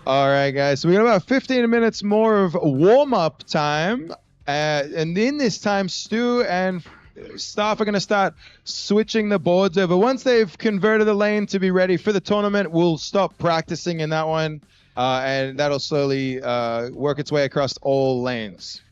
All right, guys. So we got about 15 minutes more of warm-up time. And in this time, Stu and staff are going to start switching the boards over. Once they've converted the lane to be ready for the tournament, we'll stop practicing in that one. And that'll slowly work its way across all lanes.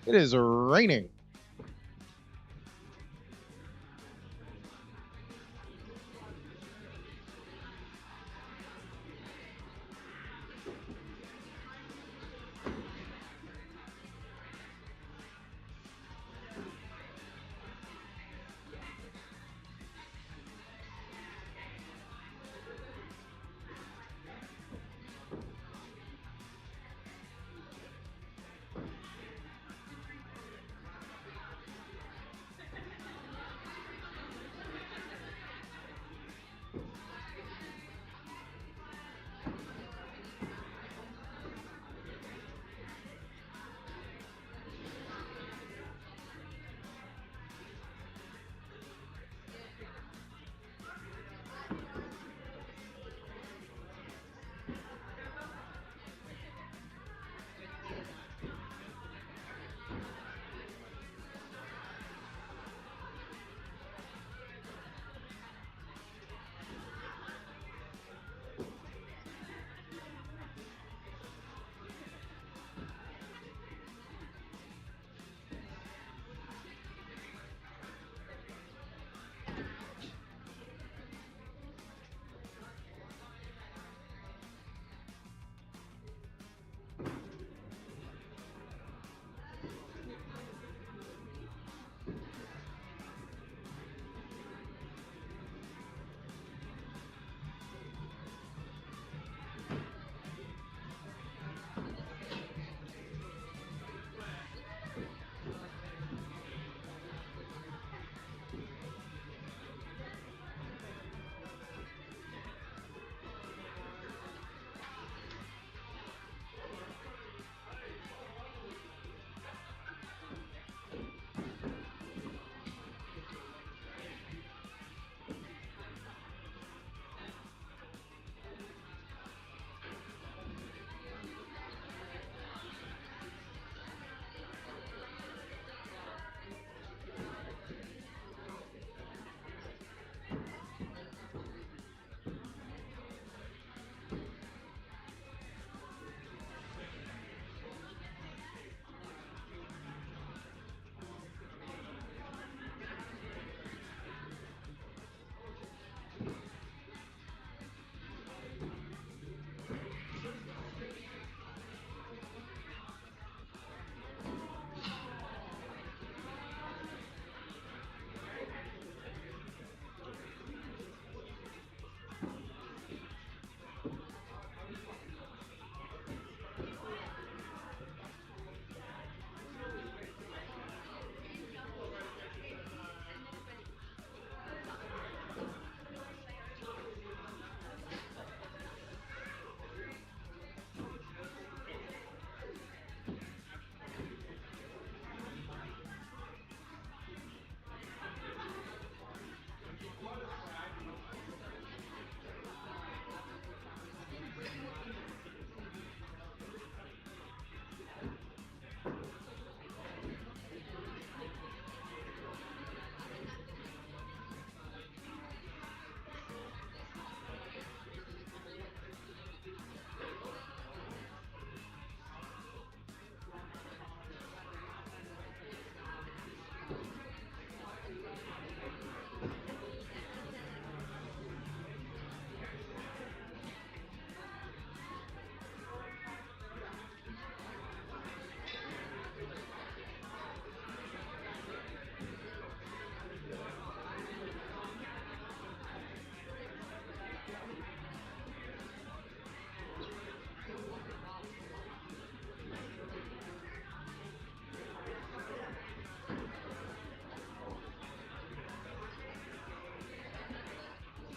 It is raining.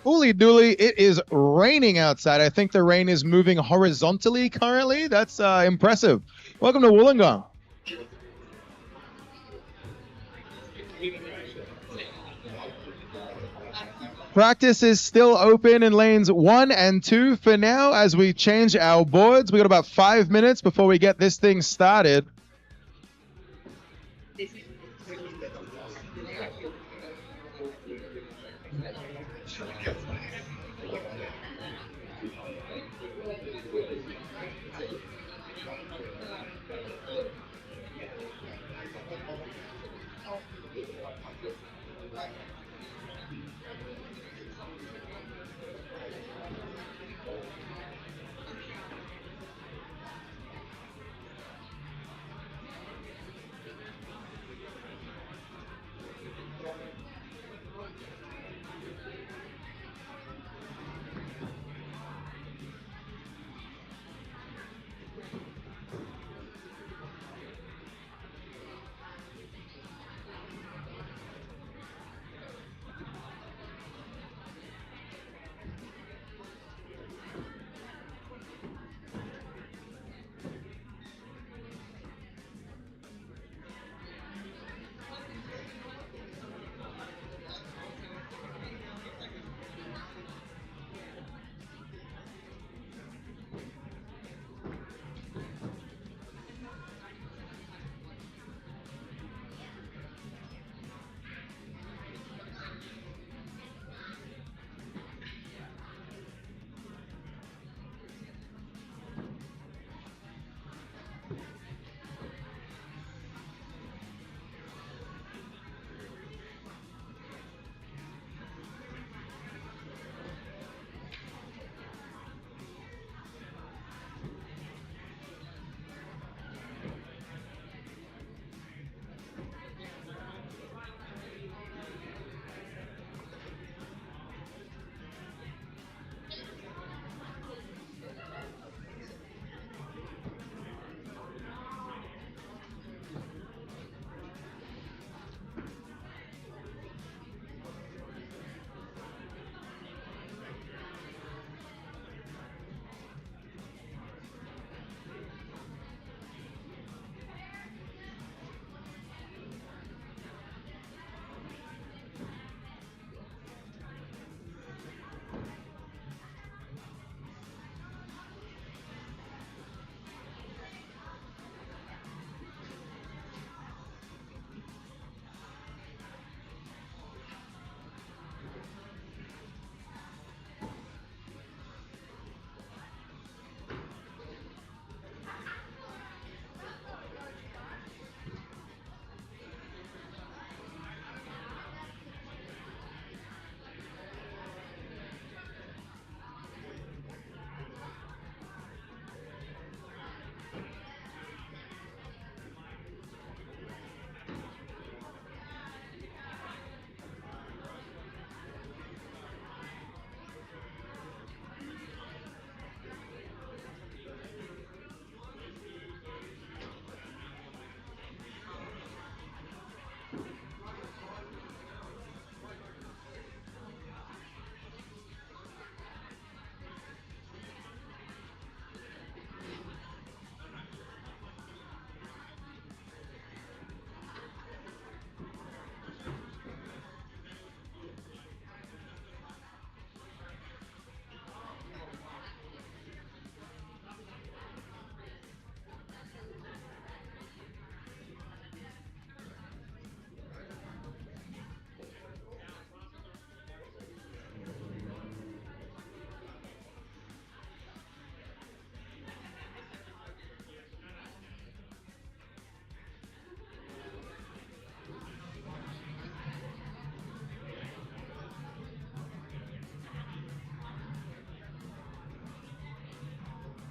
Holy dooly, it is raining outside. I think the rain is moving horizontally currently. That's impressive. Welcome to Wollongong. Practice is still open in lanes 1 and 2 for now as we change our boards. We got about 5 minutes before we get this thing started.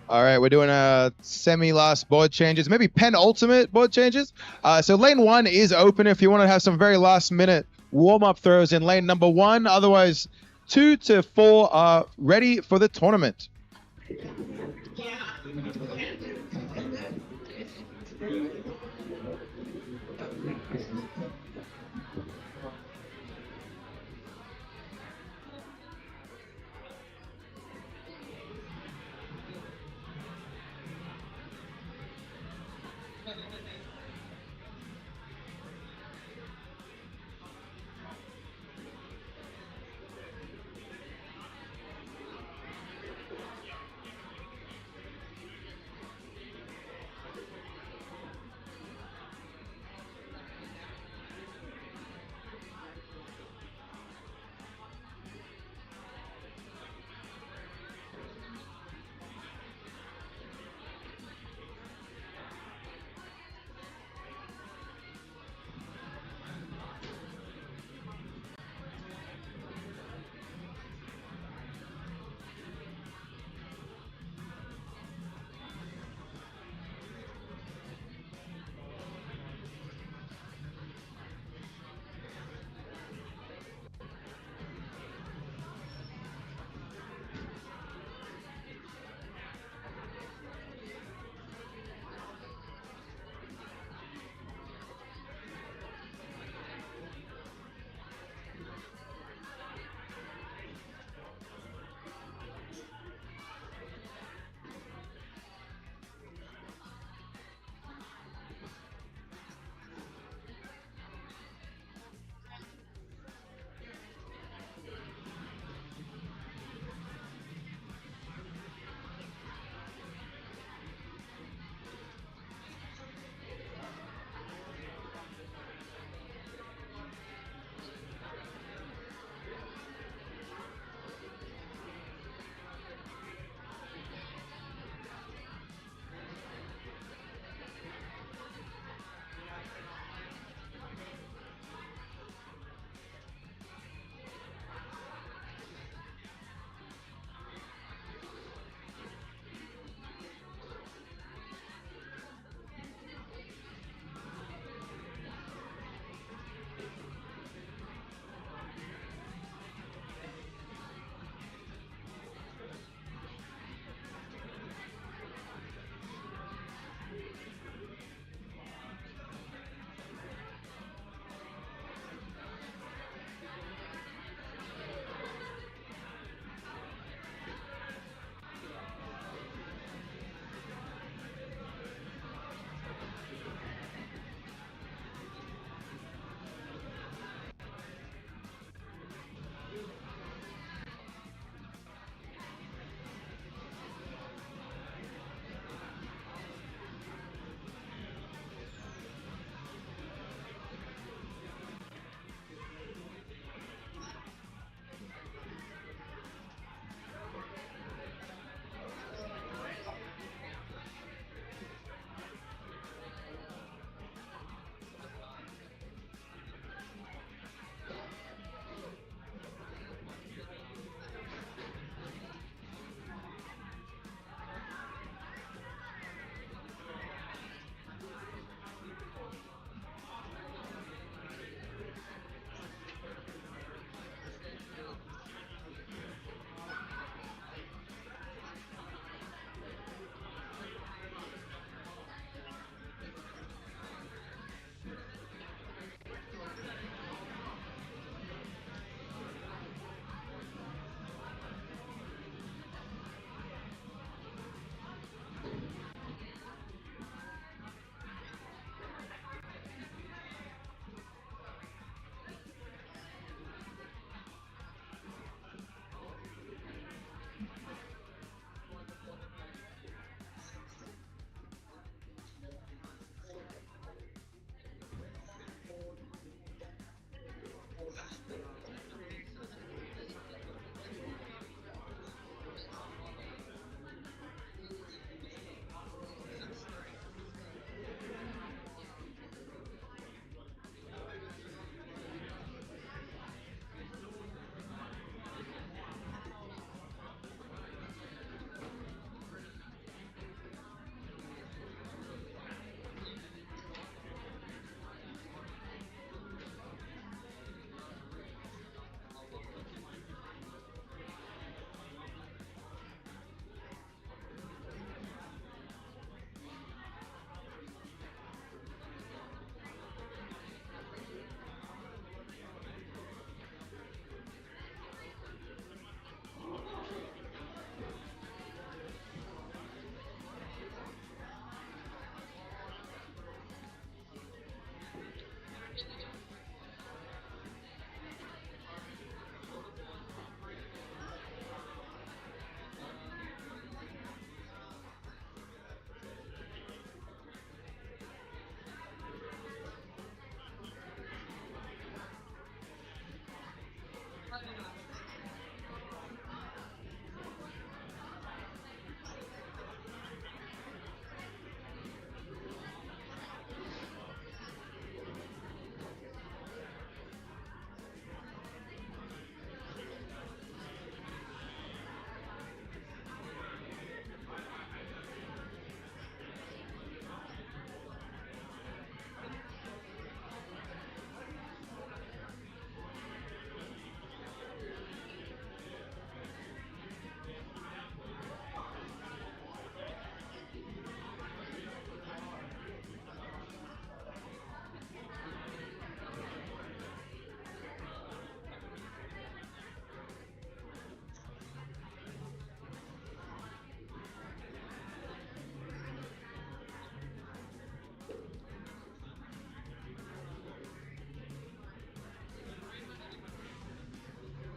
All right, we're doing a semi-last board changes, maybe penultimate board changes. So lane 1 is open if you want to have some very last-minute warm-up throws in lane number 1. Otherwise, 2 to 4 are ready for the tournament.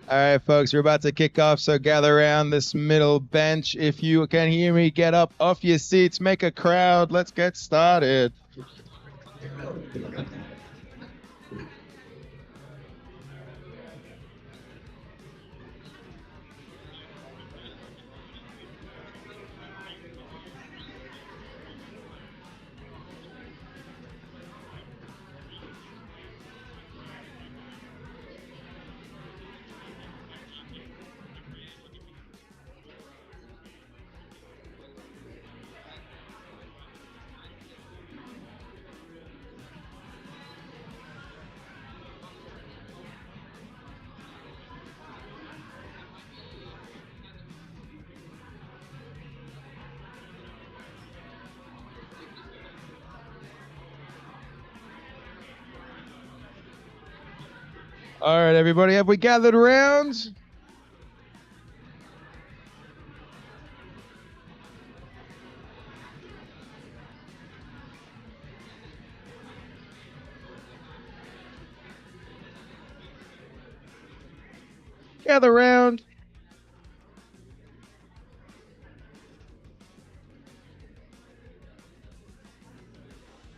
All right, folks, we're about to kick off, so gather around this middle bench. If you can hear me, get up off your seats, make a crowd. Let's get started. All right, everybody, have we gathered around? Gather around.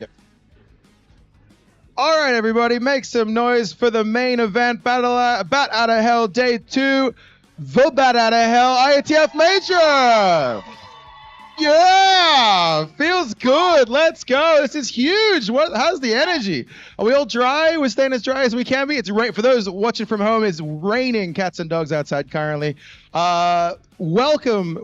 Yep. All right, everybody, make some noise for the main event, Bat Out of Hell Day 2, the Bat Out of Hell IATF Major. Yeah, feels good. Let's go. This is huge. How's the energy? Are we all dry? We're staying as dry as we can be. It's right for those watching from home. It's raining cats and dogs outside currently. Welcome.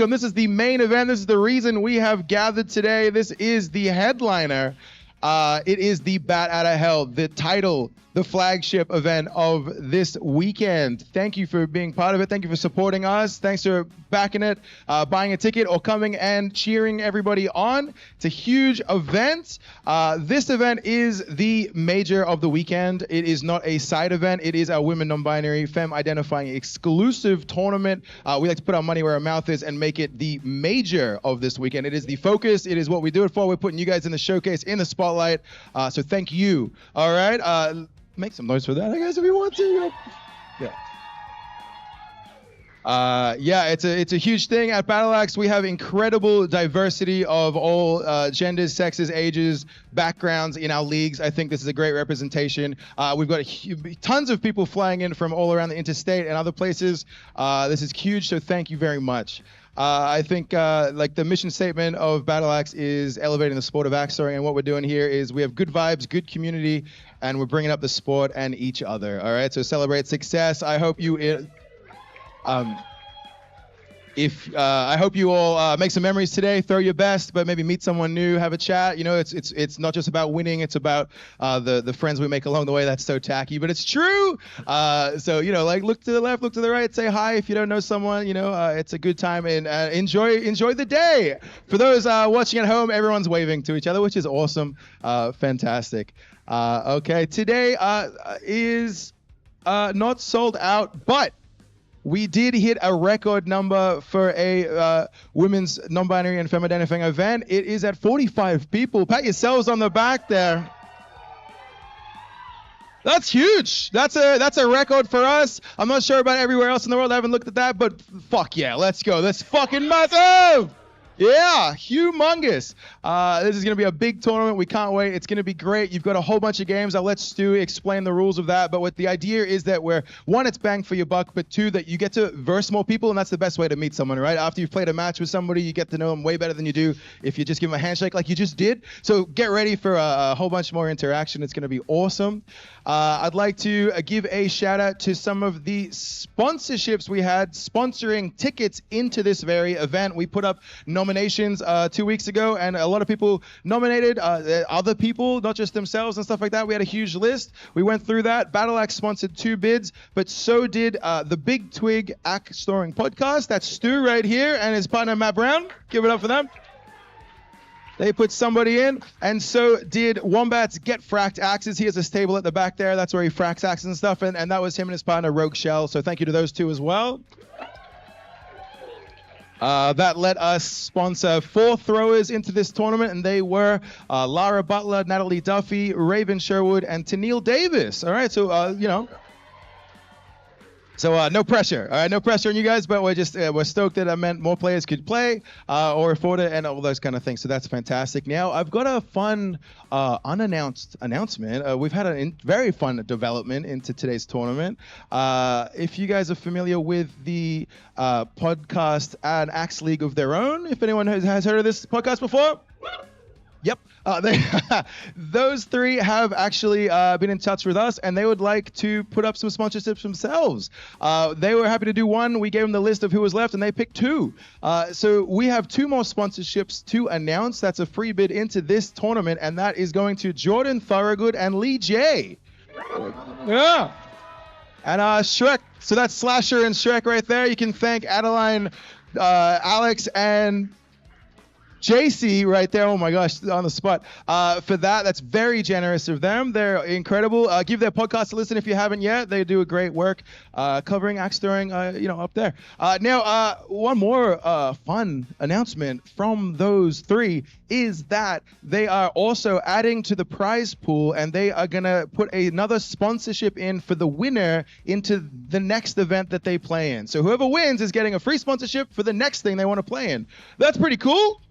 This is the main event. This is the reason we have gathered today. This is the headliner. It is the Bat Out of Hell, the title, the flagship event of this weekend. Thank you for being part of it. Thank you for supporting us. Thanks for backing it, buying a ticket, or coming and cheering everybody on. It's a huge event. This event is the major of the weekend. It is not a side event. It is our women non-binary, femme-identifying exclusive tournament. We like to put our money where our mouth is and make it the major of this weekend. It is the focus. It is what we do it for. We're putting you guys in the showcase, in the spotlight. So thank you. All right. Make some noise for that, I guess, if you want to. Yeah, it's a huge thing at Battle Axe. We have incredible diversity of all genders, sexes, ages, backgrounds in our leagues. I think this is a great representation. We've got tons of people flying in from all around the interstate and other places. This is huge, so thank you very much. I think like the mission statement of Battle Axe is elevating the sport of axe throwing, and what we're doing here is we have good vibes, good community, and we're bringing up the sport and each other. All right, so celebrate success. I hope you I hope you all make some memories today, throw your best, but maybe meet someone new, have a chat. You know, it's not just about winning, it's about the friends we make along the way. That's so tacky, but it's true. So, you know, like look to the left, look to the right, say hi if you don't know someone. You know, it's a good time, and enjoy the day. For those watching at home, everyone's waving to each other, which is awesome. Fantastic. Okay, today is not sold out, but we did hit a record number for a women's non-binary and femme-identifying event. It is at 45 people. Pat yourselves on the back there. That's huge. That's a record for us. I'm not sure about everywhere else in the world. I haven't looked at that, but fuck yeah, let's go. That's fucking massive. Yeah, humongous. This is going to be a big tournament. We can't wait. It's going to be great. You've got a whole bunch of games. I'll let Stu explain the rules of that. But what the idea is that one, it's bang for your buck, but two, that you get to verse more people, and that's the best way to meet someone, right? After you've played a match with somebody, you get to know them way better than you do if you just give them a handshake like you just did. So get ready for a whole bunch more interaction. It's going to be awesome. I'd like to give a shout out to some of the sponsorships we had sponsoring tickets into this very event. We put up nominations 2 weeks ago, and a lot of people nominated other people, not just themselves and stuff like that. We had a huge list. We went through that. Battle Axe sponsored 2 bids, but so did the Big Twig Axe Storing Podcast. That's Stu right here and his partner Matt Brown. Give it up for them. They put somebody in, and so did Wombat's Get Fracked Axes. He has a stable at the back there. That's where he fracks axes and stuff, and that was him and his partner Rogue Shell. So thank you to those two as well. That let us sponsor 4 throwers into this tournament, and they were Lara Butler, Natalie Duffy, Raven Sherwood, and Tennille Davis. All right, so, you know, So no pressure, all right? No pressure on you guys, but we're stoked that it meant more players could play or afford it and all those kind of things. So that's fantastic. Now I've got a fun unannounced announcement. We've had a very fun development into today's tournament. If you guys are familiar with the podcast An Axe League of Their Own, if anyone has heard of this podcast before. Yep. Those three have actually been in touch with us, and they would like to put up some sponsorships themselves. They were happy to do one. We gave them the list of who was left, and they picked two. So we have two more sponsorships to announce. That's a free bid into this tournament, and that is going to Jordan Thorogood and Lee J. Yeah. And Shrek. So that's Slasher and Shrek right there. You can thank Adeline, Alex, and JC right there, oh my gosh, on the spot. For that, that's very generous of them. They're incredible. Give their podcast a listen if you haven't yet. They do a great work covering axe throwing, up there. Now, one more fun announcement from those three is that they are also adding to the prize pool, and they are going to put another sponsorship in for the winner into the next event that they play in. So whoever wins is getting a free sponsorship for the next thing they want to play in. That's pretty cool.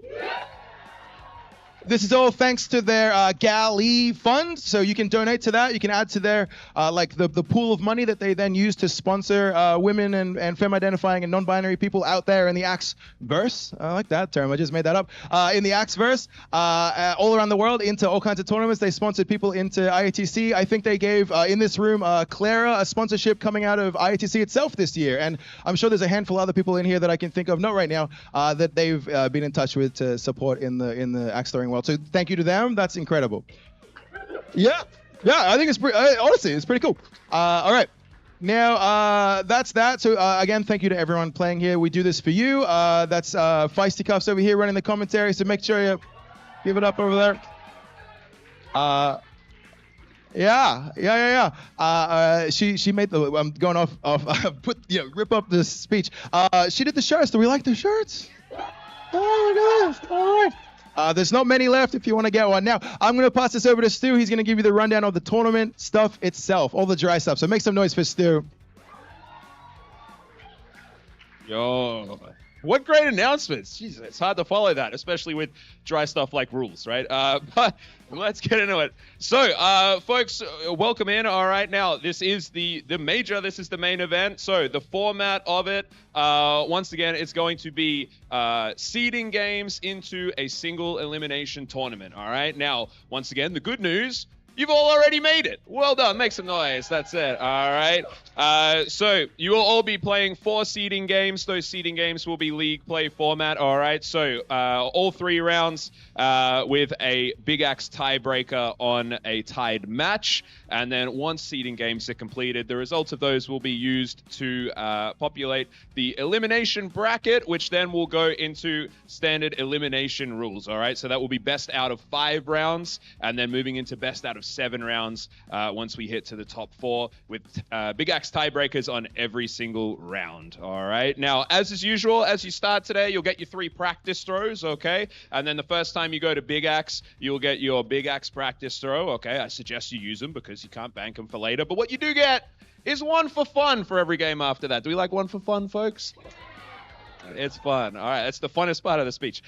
This is all thanks to their Galley fund, so you can donate to that. You can add to their the pool of money that they then use to sponsor women and femme-identifying and non-binary people out there in the axe verse. I like that term. I just made that up. In the axe verse, all around the world, into all kinds of tournaments. They sponsored people into IATC. I think they gave in this room Clara a sponsorship coming out of IATC itself this year, and I'm sure there's a handful of other people in here that I can think of, not right now, that they've been in touch with to support in the axe throwing world. So thank you to them. That's incredible. Yeah, I think it's honestly, it's pretty cool. All right. Now, that's that. So, again, thank you to everyone playing here. We do this for you. That's Feisty Cuffs over here running the commentary, so make sure you give it up over there. Yeah. She made the. I'm going off. Rip up the speech. She did the shirts. Do we like the shirts? Oh my gosh! All right. There's not many left if you want to get one. Now, I'm going to pass this over to Stu. He's going to give you the rundown of the tournament stuff itself, all the dry stuff. So make some noise for Stu. Yo, what great announcements. Jeez, it's hard to follow that, especially with dry stuff like rules, right? But let's get into it. So, folks, welcome in. All right, now, this is the major. This is the main event. So, the format of it, once again, it's going to be seeding games into a single elimination tournament. All right, now, once again, the good news, you've all already made it. Well done. Make some noise. That's it. All right. So you will all be playing 4 seeding games. Those seeding games will be league play format. All right. So all 3 rounds with a big axe tiebreaker on a tied match. And then once seeding games are completed, the results of those will be used to populate the elimination bracket, which then will go into standard elimination rules. All right. So that will be best out of 5 rounds, and then moving into best out of 7 rounds once we hit to the top 4 with big axe tiebreakers on every single round. All right. Now, as is usual, as you start today, you'll get your 3 practice throws. Okay. And then the first time you go to big axe, you'll get your big axe practice throw. Okay. I suggest you use them because you can't bank them for later. But what you do get is 1 for fun for every game after that. Do we like 1 for fun, folks? It's fun. All right. That's the funnest part of the speech.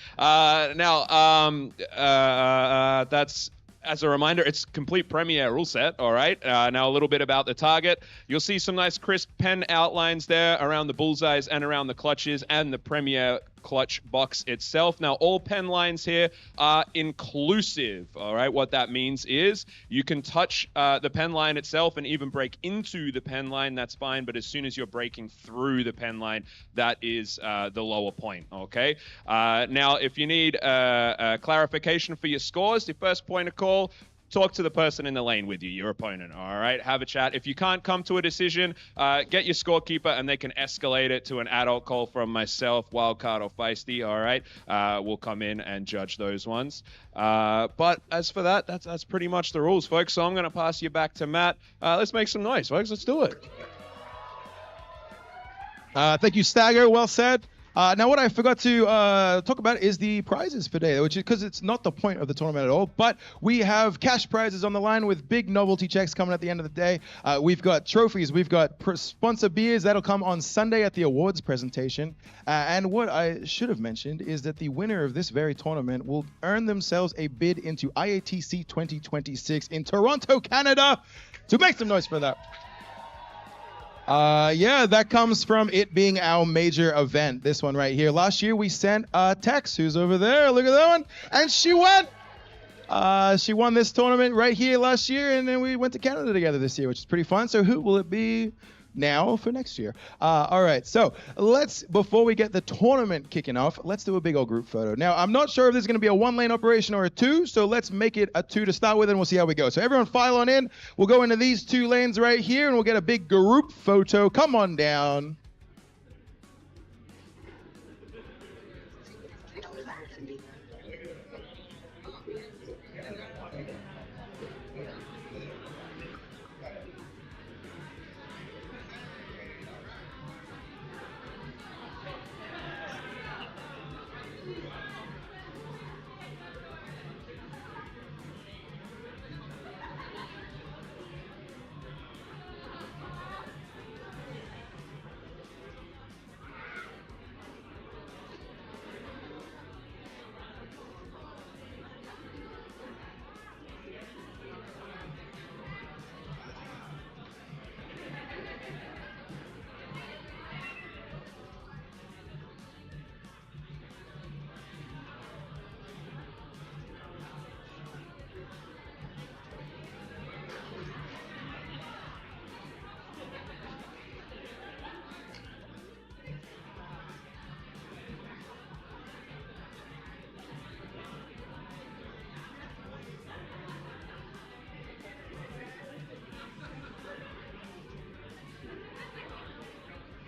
That's... As a reminder, it's complete Premiere rule set, all right? Now, a little bit about the target. You'll see some nice crisp pen outlines there around the bullseyes and around the clutches and the Premiere clutch box itself. Now, all pen lines here are inclusive, all right? What that means is you can touch the pen line itself and even break into the pen line, that's fine, but as soon as you're breaking through the pen line, that is the lower point, okay? Now, if you need clarification for your scores, your first point of call, talk to the person in the lane with you, your opponent, all right? Have a chat. If you can't come to a decision, get your scorekeeper and they can escalate it to an adult call from myself, Wildcard, or Feisty, all right? We'll come in and judge those ones. But as for that, that's pretty much the rules, folks. So I'm going to pass you back to Matt. Let's make some noise, folks. Let's do it. Thank you, Stagger. Well said. Now, what I forgot to talk about is the prizes for today, which is because it's not the point of the tournament at all. But we have cash prizes on the line with big novelty checks coming at the end of the day. We've got trophies. We've got sponsor beers. That'll come on Sunday at the awards presentation. And what I should have mentioned is that the winner of this very tournament will earn themselves a bid into IATC 2026 in Toronto, Canada. So make some noise for that. Yeah, that comes from it being our major event, this one right here. Last year, we sent Tex, who's over there. Look at that one. And she went. She won this tournament right here last year, and then we went to Canada together this year, which is pretty fun. So who will it be now for next year? All right, so before we get the tournament kicking off, let's do a big old group photo. Now, I'm not sure if this is going to be a one-lane operation or a two, so let's make it a two to start with, and we'll see how we go. So everyone file on in. We'll go into these two lanes right here, and we'll get a big group photo. Come on down.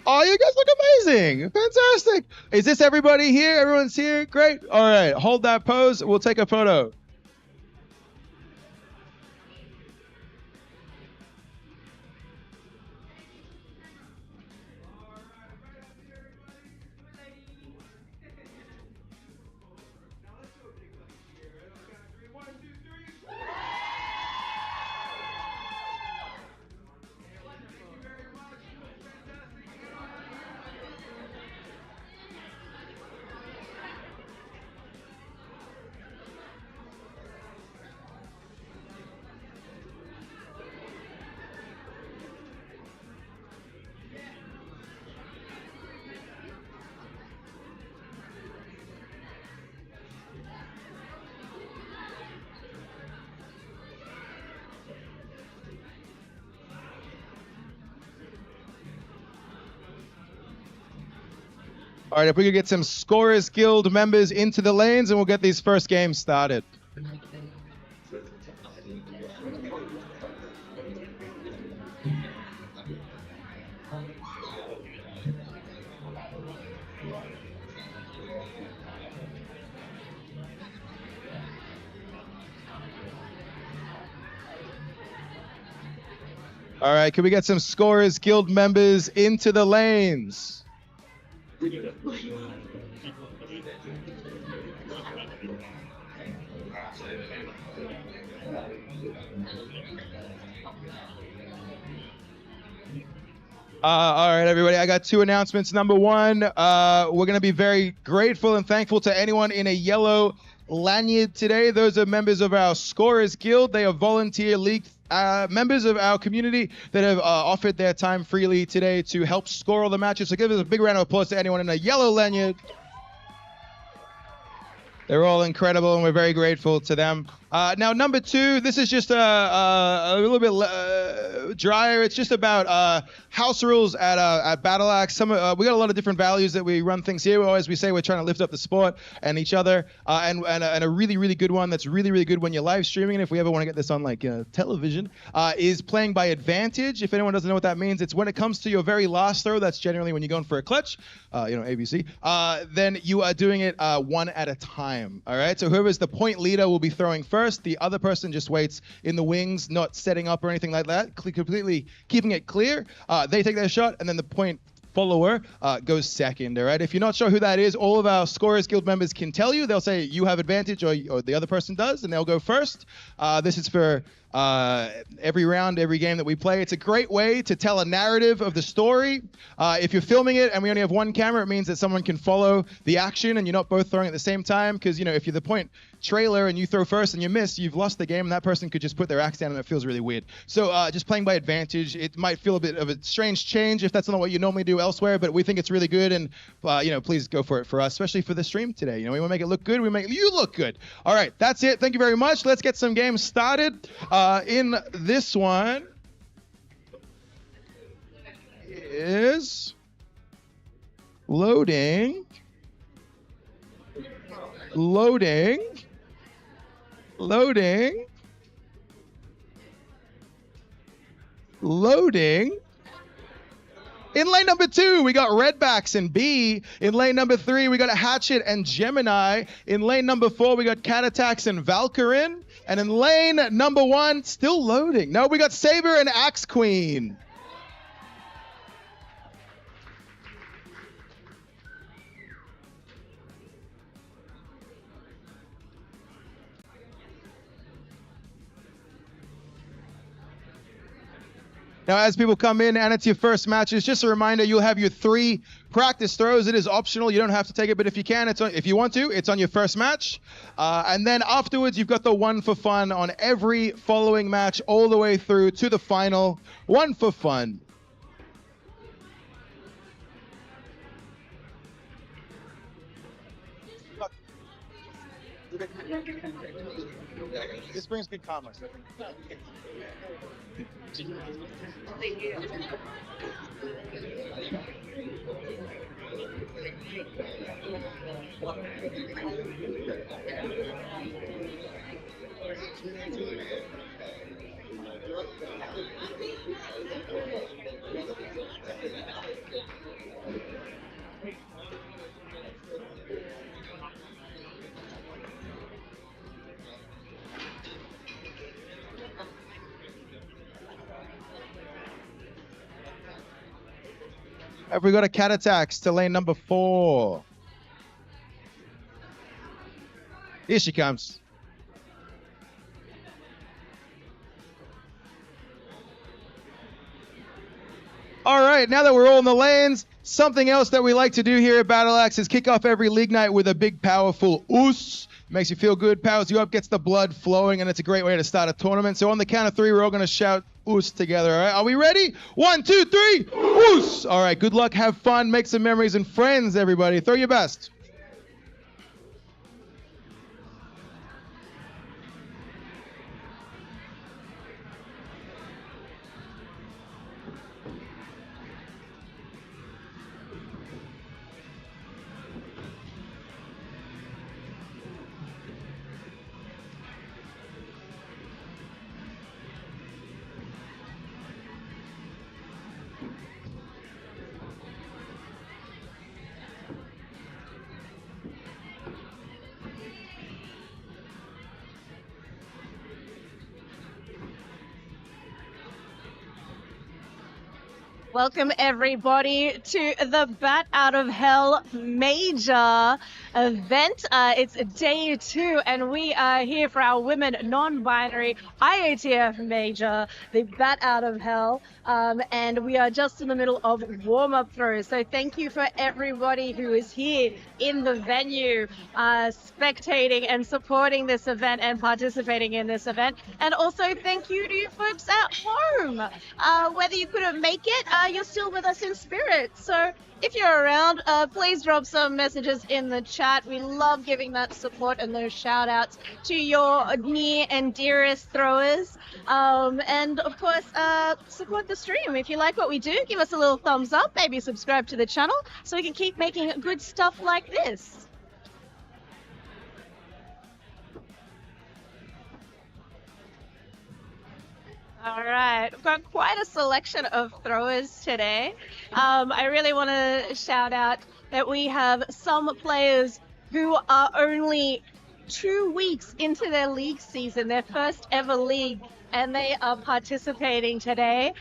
Oh, you guys look amazing. Fantastic. Is this everybody here? Everyone's here? Great. All right. Hold that pose. We'll take a photo. All right, if we could get some Scorers Guild members into the lanes, and we'll get these first games started. All right, can we get some Scorers Guild members into the lanes? All right, everybody, I got two announcements. Number one, we're going to be very grateful and thankful to anyone in a yellow lanyard today. Those are members of our Scorers Guild. They are volunteer league members of our community that have offered their time freely today to help score all the matches. So give us a big round of applause to anyone in a yellow lanyard. They're all incredible, and we're very grateful to them. Now, number two, this is just a little bit drier. It's just about house rules at Battle Axe. We got a lot of different values that we run things here. As we say, we're trying to lift up the sport and each other. And a really, really good one that's really, really good when you're live streaming, and if we ever want to get this on like television, is playing by advantage. If anyone doesn't know what that means, it's when it comes to your very last throw. That's generally when you're going for a clutch, ABC. Then you are doing it one at a time. All right. So whoever's the point leader will be throwing first. The other person just waits in the wings, not setting up or anything like that, completely keeping it clear. They take their shot, and then the point follower goes second. All right. If you're not sure who that is, all of our Scorers Guild members can tell you. They'll say you have advantage or the other person does, and they'll go first. This is for every round, every game that we play. It's a great way to tell a narrative of the story. If you're filming it and we only have one camera, it means that someone can follow the action and you're not both throwing at the same time. Because, you know, if you're the point trailer and you throw first and you miss, you've lost the game, and that person could just put their axe down and it feels really weird. So just playing by advantage, it might feel a bit of a strange change if that's not what you normally do elsewhere, but we think it's really good, and you know, please go for it for us, especially for the stream today. You know, we want to make it look good, we make you look good. All right, that's it. Thank you very much. Let's get some games started. In this one is loading. In lane number 2, we got Redbacks and B. In lane number 3, we got a Hatchet and Gemini. In lane number 4, we got Cat Attacks and Valkyrin. And in lane number 1, still loading. No, we got Saber and Axe Queen. Now, as people come in and it's your first matches, just a reminder, you'll have your 3 practice throws. It is optional. You don't have to take it, but if you can, if you want to, it's on your first match. And then afterwards, you've got the 1 for fun on every following match all the way through to the final. 1 for fun. This brings good commerce. Have we got a Cat Attacks to lane number 4? Here she comes. All right, now that we're all in the lanes, something else that we like to do here at Battle Axe is kick off every league night with a big, powerful oos. Makes you feel good, powers you up, gets the blood flowing, and it's a great way to start a tournament. So on the count of 3, we're all going to shout oos together, all right? Are we ready? 1, 2, 3, oos! All right, good luck, have fun, make some memories and friends, everybody. Throw your best. Welcome everybody to the Bat Out of Hell Major event. It's day 2 and we are here for our women non-binary IATF Major, the Bat Out of Hell. And we are just in the middle of warm-up throws. So thank you for everybody who is here in the venue, spectating and supporting this event and participating in this event. And also thank you to you folks at home. Whether you couldn't make it, you're still with us in spirit. So if you're around, please drop some messages in the chat. We love giving that support and those shout outs to your near and dearest throwers. And of course, support the stream. If you like what we do, give us a little thumbs up, maybe subscribe to the channel so we can keep making good stuff like this. All right, we've got quite a selection of throwers today. I really want to shout out that we have some players who are only 2 weeks into their league season, their first ever league, and they are participating today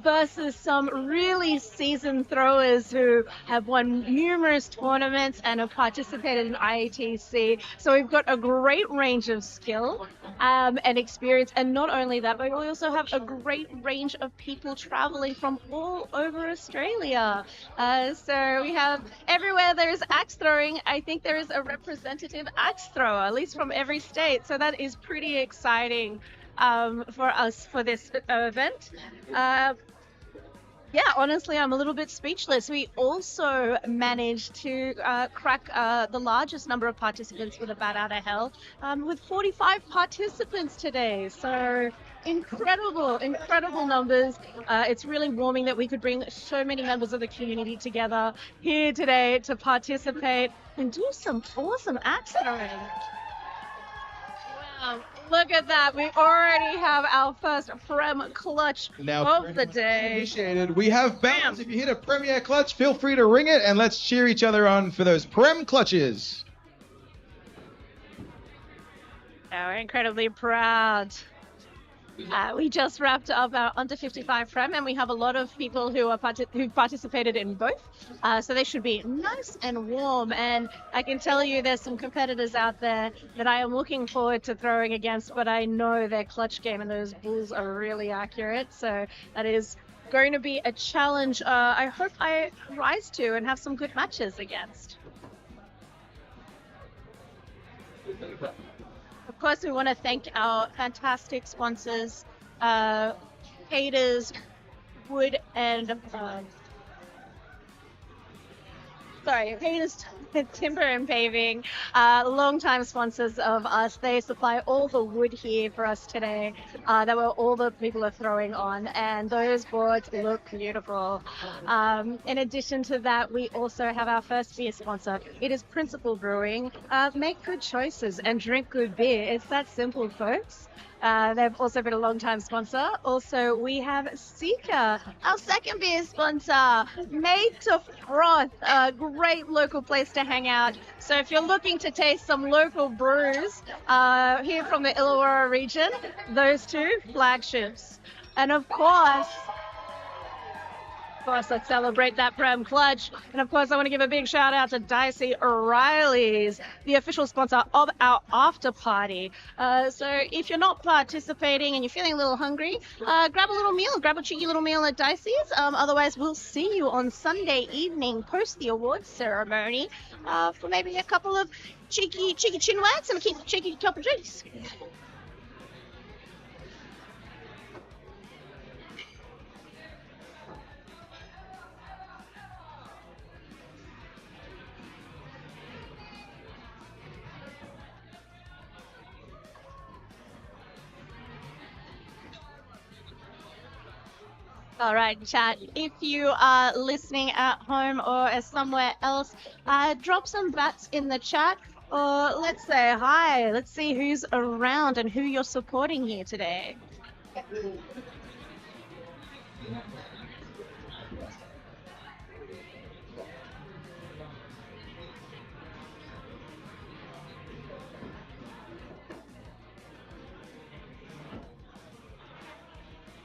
versus some really seasoned throwers who have won numerous tournaments and have participated in IATC. So we've got a great range of skill and experience, and not only that, but we also have a great range of people traveling from all over Australia. So we have everywhere there's axe throwing, I think there is a representative axe thrower, at least from every state. So that is pretty exciting for us for this event. Yeah, honestly, I'm a little bit speechless. We also managed to crack the largest number of participants for the Bat Out of Hell with 45 participants today. So incredible, incredible numbers. It's really warming that we could bring so many members of the community together here today to participate and do some awesome axe throwing. Wow, look at that. We already have our first Prem clutch of the day. Appreciated. We have bands. If you hit a Premier clutch, feel free to ring it, and let's cheer each other on for those Prem clutches. We're incredibly proud. We just wrapped up our under 55 Prem, and we have a lot of people who've participated in both. So they should be nice and warm. And I can tell you there's some competitors out there that I am looking forward to throwing against, but I know their clutch game and those bulls are really accurate. So that is going to be a challenge I hope I rise to and have some good matches against. Of course, we want to thank our fantastic sponsors, Haters, Wood and Haters Timber and Paving, long-time sponsors of us. They supply all the wood here for us today that all the people are throwing on, and those boards look beautiful. In addition to that, we also have our first beer sponsor. It is Principal Brewing. Make good choices and drink good beer. It's that simple, folks. They've also been a long-time sponsor. Also, we have Seeker, our second beer sponsor, Made to Froth, a great local place to hang out. So if you're looking to taste some local brews here from the Illawarra region, those two flagships. And of course, let's celebrate that Prem clutch. And of course, I want to give a big shout out to Dicey O'Reilly's, the official sponsor of our after party. So if you're not participating and you're feeling a little hungry, grab a little meal, grab a cheeky little meal at Dicey's. Otherwise, we'll see you on Sunday evening post the awards ceremony for maybe a couple of cheeky chin wags and a cheeky couple of drinks. All right, chat. If you are listening at home or somewhere else, drop some bats in the chat, or let's say hi. Let's see who's around and who you're supporting here today.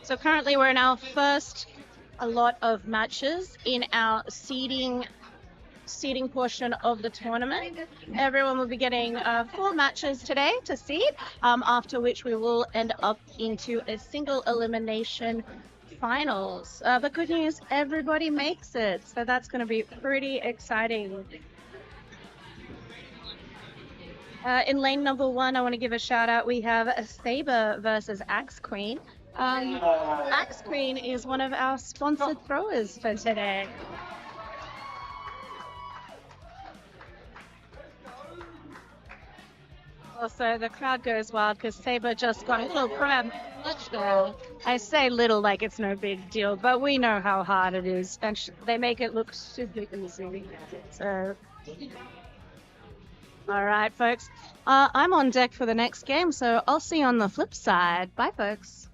So currently we're in our first lot of matches in our seeding portion of the tournament. Everyone will be getting 4 matches today to seed, after which we will end up into a single elimination finals. The good news, everybody makes it, so that's going to be pretty exciting. In lane number 1, I want to give a shout out. We have a Saber versus Axe Queen. Axe Queen is one of our sponsored throwers for today. Also, the crowd goes wild because Saber just got a little Prem clutch there. I say little like it's no big deal, but we know how hard it is, and they make it look super easy. So, all right, folks. I'm on deck for the next game, so I'll see you on the flip side. Bye, folks.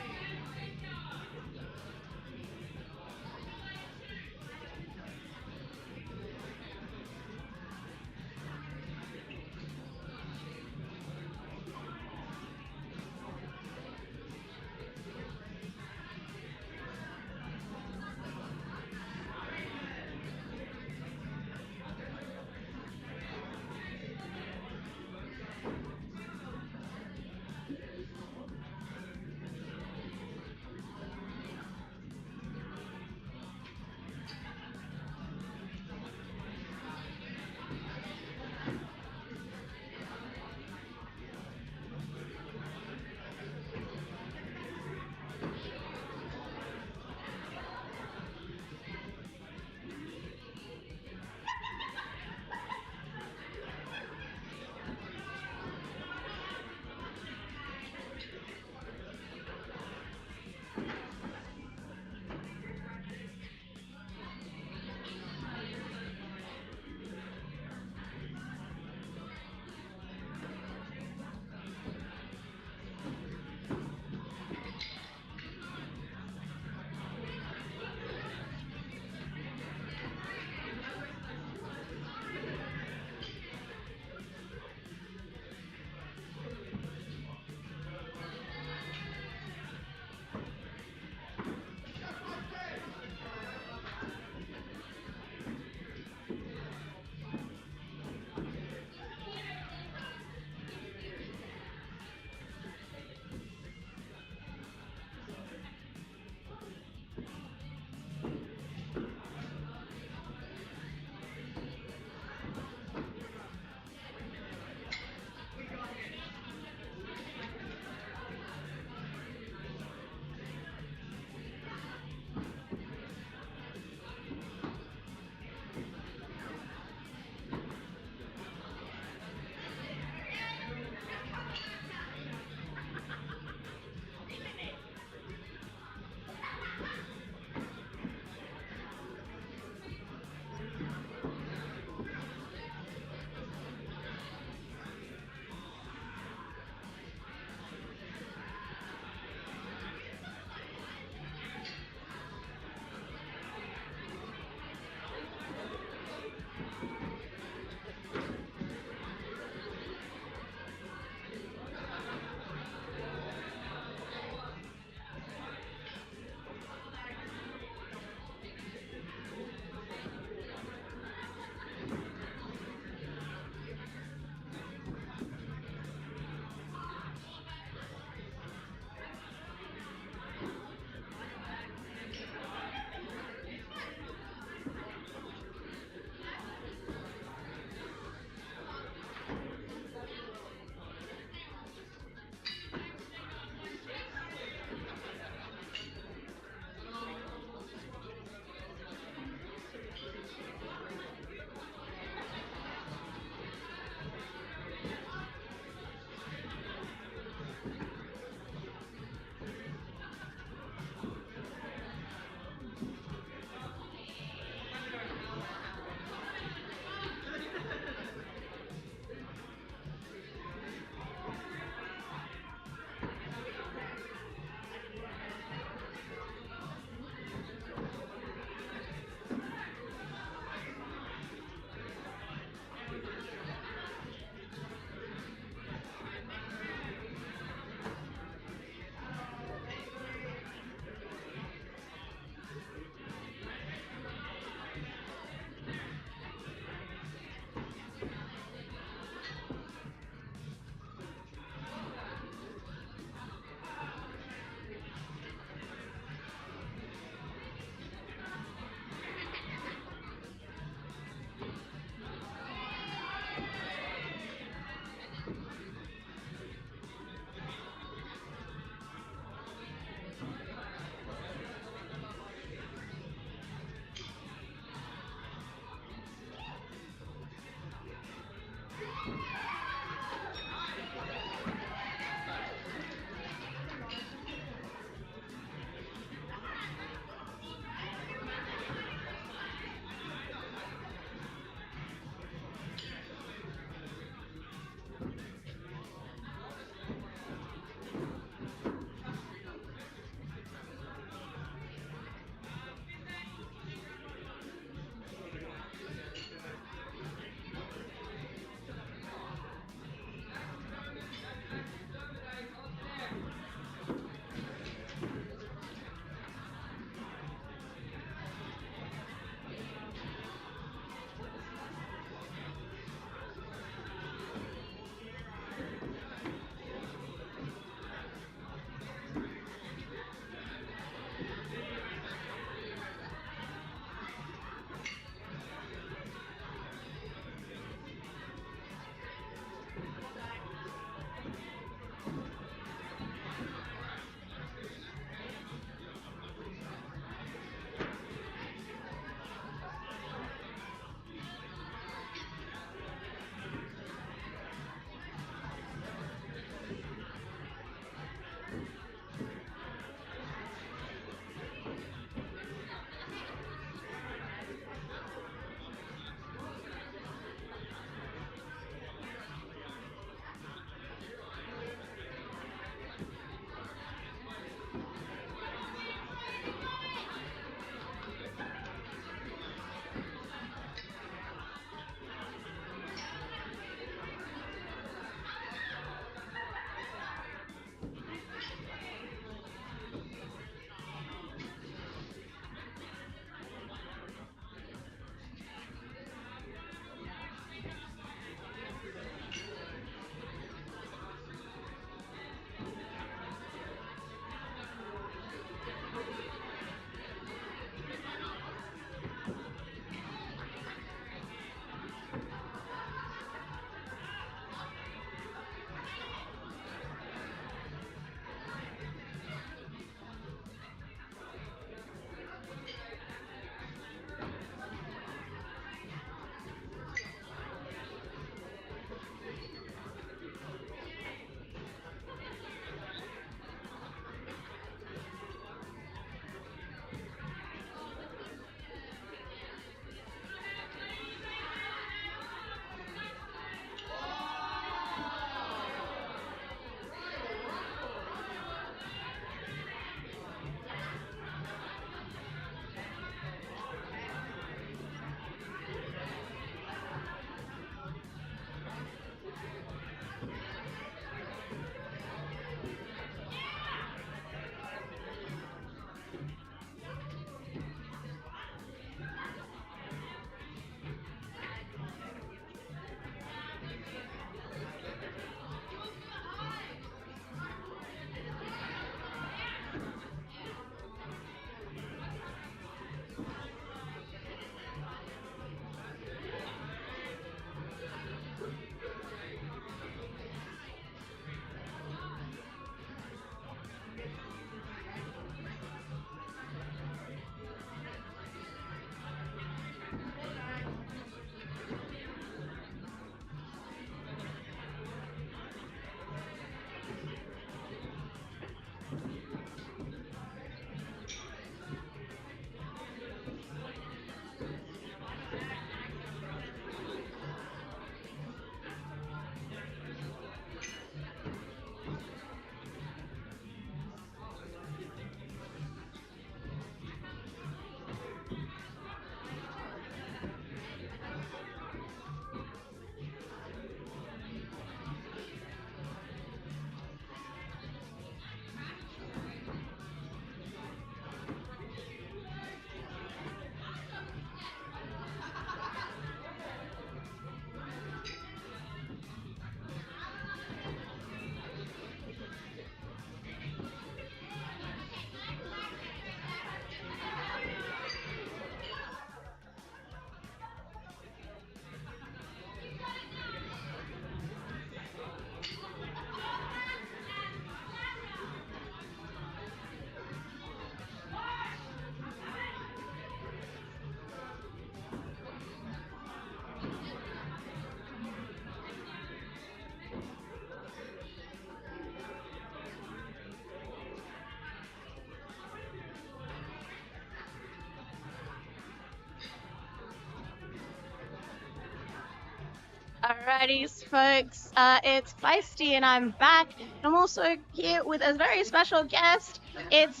Alrighty, folks. It's Feisty, and I'm back. I'm also here with a very special guest. It's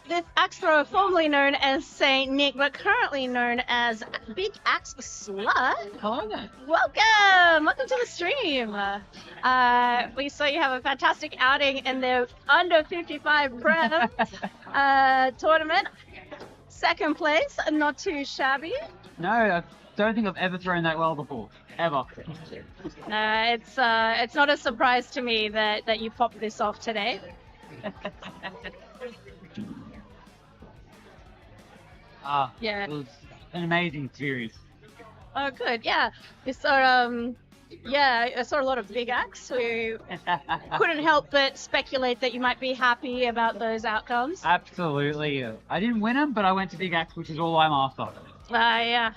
this axe thrower formerly known as Saint Nick, but currently known as Big Axe Slut. Hello there. Welcome to the stream. We saw you have a fantastic outing in the under 55 prem tournament. Second place, not too shabby. No, I don't think I've ever thrown that well before. Ever. It's not a surprise to me that you popped this off today. Yeah. It was an amazing series. Oh, good. Yeah. I saw I saw a lot of big acts who couldn't help but speculate that you might be happy about those outcomes. Absolutely. I didn't win them, but I went to Big Axe, which is all I'm after. Yeah.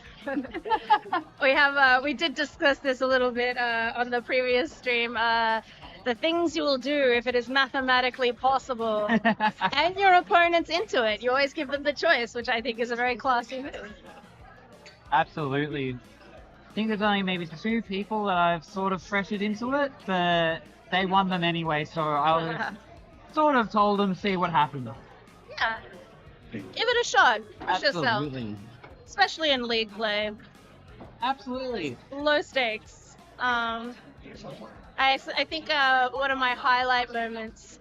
We did discuss this a little bit on the previous stream. The things you will do if it is mathematically possible, and your opponent's into it. You always give them the choice, which I think is a very classy move. Absolutely. I think there's only maybe 2 people that I've sort of pressured into it, but they won them anyway, so I was sort of told them see what happened. Yeah. Give it a shot. Push yourself. Absolutely. Especially in league play. Absolutely. Low stakes. I think one of my highlight moments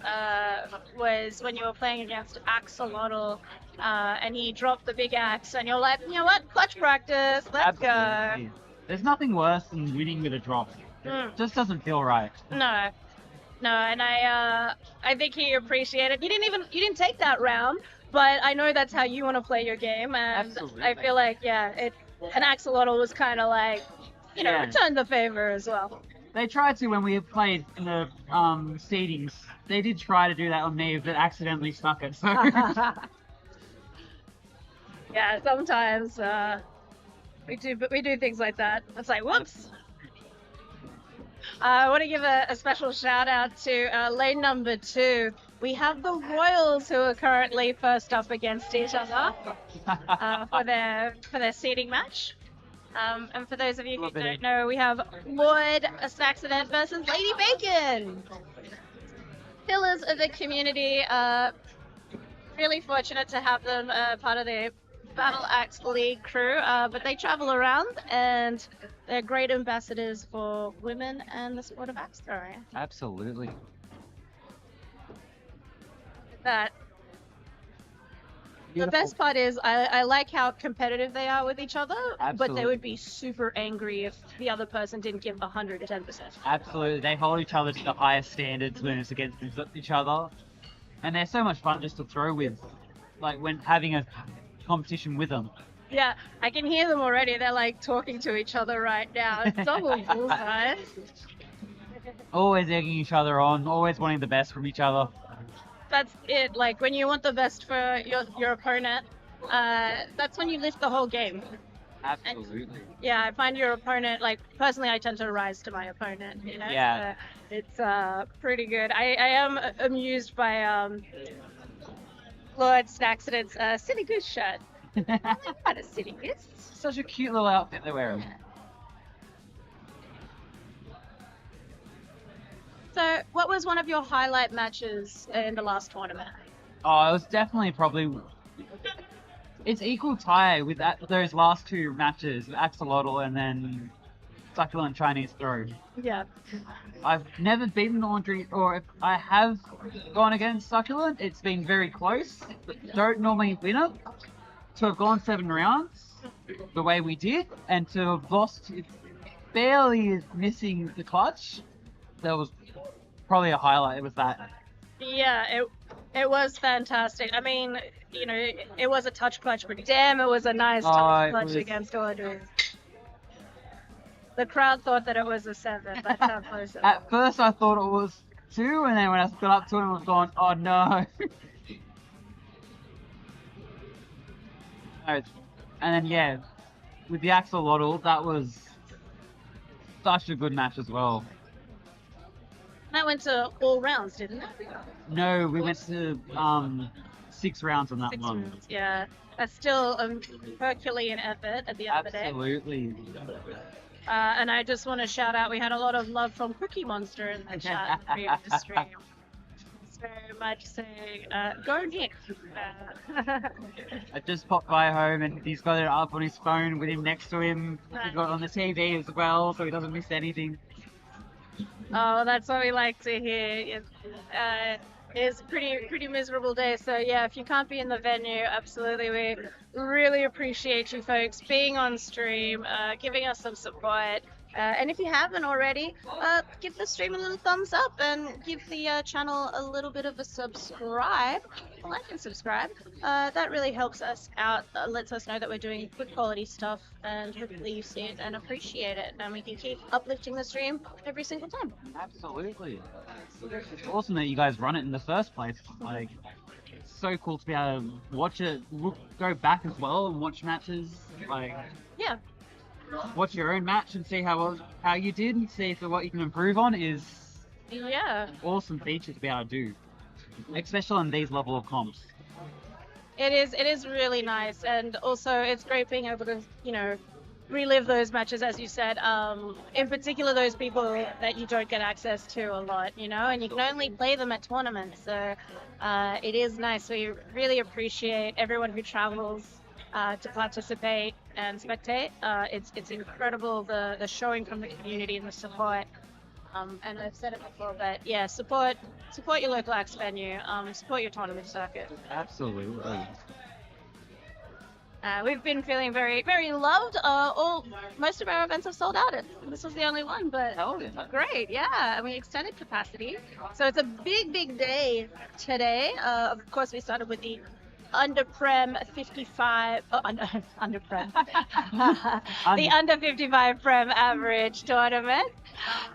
was when you were playing against Axolotl, and he dropped the big axe, and you're like, you know what, clutch practice, let's Absolutely. go. There's nothing worse than winning with a drop. It just doesn't feel right. No, and I think he appreciated. You didn't take that round, but I know that's how you want to play your game, and Absolutely. I feel like an Axolotl was kind of like, returned the favor as well. They tried to when we played in the seedings. They did try to do that on me, but accidentally stuck it. So Yeah, sometimes we do things like that. It's like, whoops. I want to give a special shout out to lane number 2. We have the Royals, who are currently first up against each other for their seeding match. And for those of you who don't know, we have Lloyd Accident versus Lady Bacon. Pillars of the community. Really fortunate to have them part of the Battle Axe League crew, but they travel around and they're great ambassadors for women and the sport of axe throwing. absolutely. That. The Beautiful. best part is I like how competitive they are with each other, but they Absolutely. would be super angry if the other person didn't give 110%. Absolutely, they hold each other to the highest standards when it's against each other, and they're so much fun just to throw with, like when having a competition with them. Yeah, I can hear them already. They're like talking to each other right now. Double bullseyes. Always egging each other on, always wanting the best from each other. That's it. Like when you want the best for your opponent, that's when you lift the whole game. Absolutely. Yeah, I find your opponent, like personally, I tend to rise to my opponent. Yeah. So it's pretty good. I am amused by Lord's Accident's Silly Goose shirt. What a silly goose. Such a cute little outfit they're wearing. So, what was one of your highlight matches in the last tournament? Oh, it was definitely probably. It's equal tie with those last 2 matches, Axolotl and then Succulent Chinese Throw. Yeah. I've never beaten Laundry, or if I have gone against Succulent, it's been very close. Don't normally win it. To have gone 7 rounds the way we did, and to have lost barely missing the clutch, that was probably a highlight. It was that. Yeah, it was fantastic. I mean, it was a touch clutch, but damn, it was a nice touch clutch against Audrey. The crowd thought that it was a 7. That's how close it was. At first I thought it was 2, and then when I got up to it, I was going, oh no. And then yeah, with the Axolotl, that was such a good match as well. That went to all rounds, didn't it? No, we went to 6 rounds on that 6 one. rounds, yeah. That's still a Herculean effort at the end of the day. Absolutely. And I just want to shout out, we had a lot of love from Cookie Monster in the chat previous stream. Very much saying, go Nick. I just popped by home and he's got it up on his phone with him next to him. He's got it on the TV as well, so he doesn't miss anything. Oh, that's what we like to hear. It's a pretty miserable day. So yeah, if you can't be in the venue, absolutely, we really appreciate you folks being on stream, giving us some support. And if you haven't already, give the stream a little thumbs up and give the channel a little bit of a subscribe. Like and subscribe. That really helps us out, lets us know that we're doing good quality stuff, and hopefully you see it and appreciate it. And we can keep uplifting the stream every single time. Absolutely. It's awesome that you guys run it in the first place. Like, it's so cool to be able to watch it, go back as well and watch matches. Like, Yeah. watch your own match and see how you did and see if what you can improve on is Yeah. awesome feature to be able to do, especially on these level of comps. It is really nice, and also it's great being able to, relive those matches, as you said. In particular, those people that you don't get access to a lot, and you can only play them at tournaments. So it is nice. We really appreciate everyone who travels to participate and spectate. It's incredible, the showing from the community and the support. And I've said it before, but yeah, support your local axe venue, support your tournament circuit. Absolutely. We've been feeling very, very loved. Most of our events have sold out. This was the only one, but great, yeah. And we extended capacity, so it's a big, big day today. Of course, we started with the under Prem 55, under Prem, the under 55 Prem average tournament,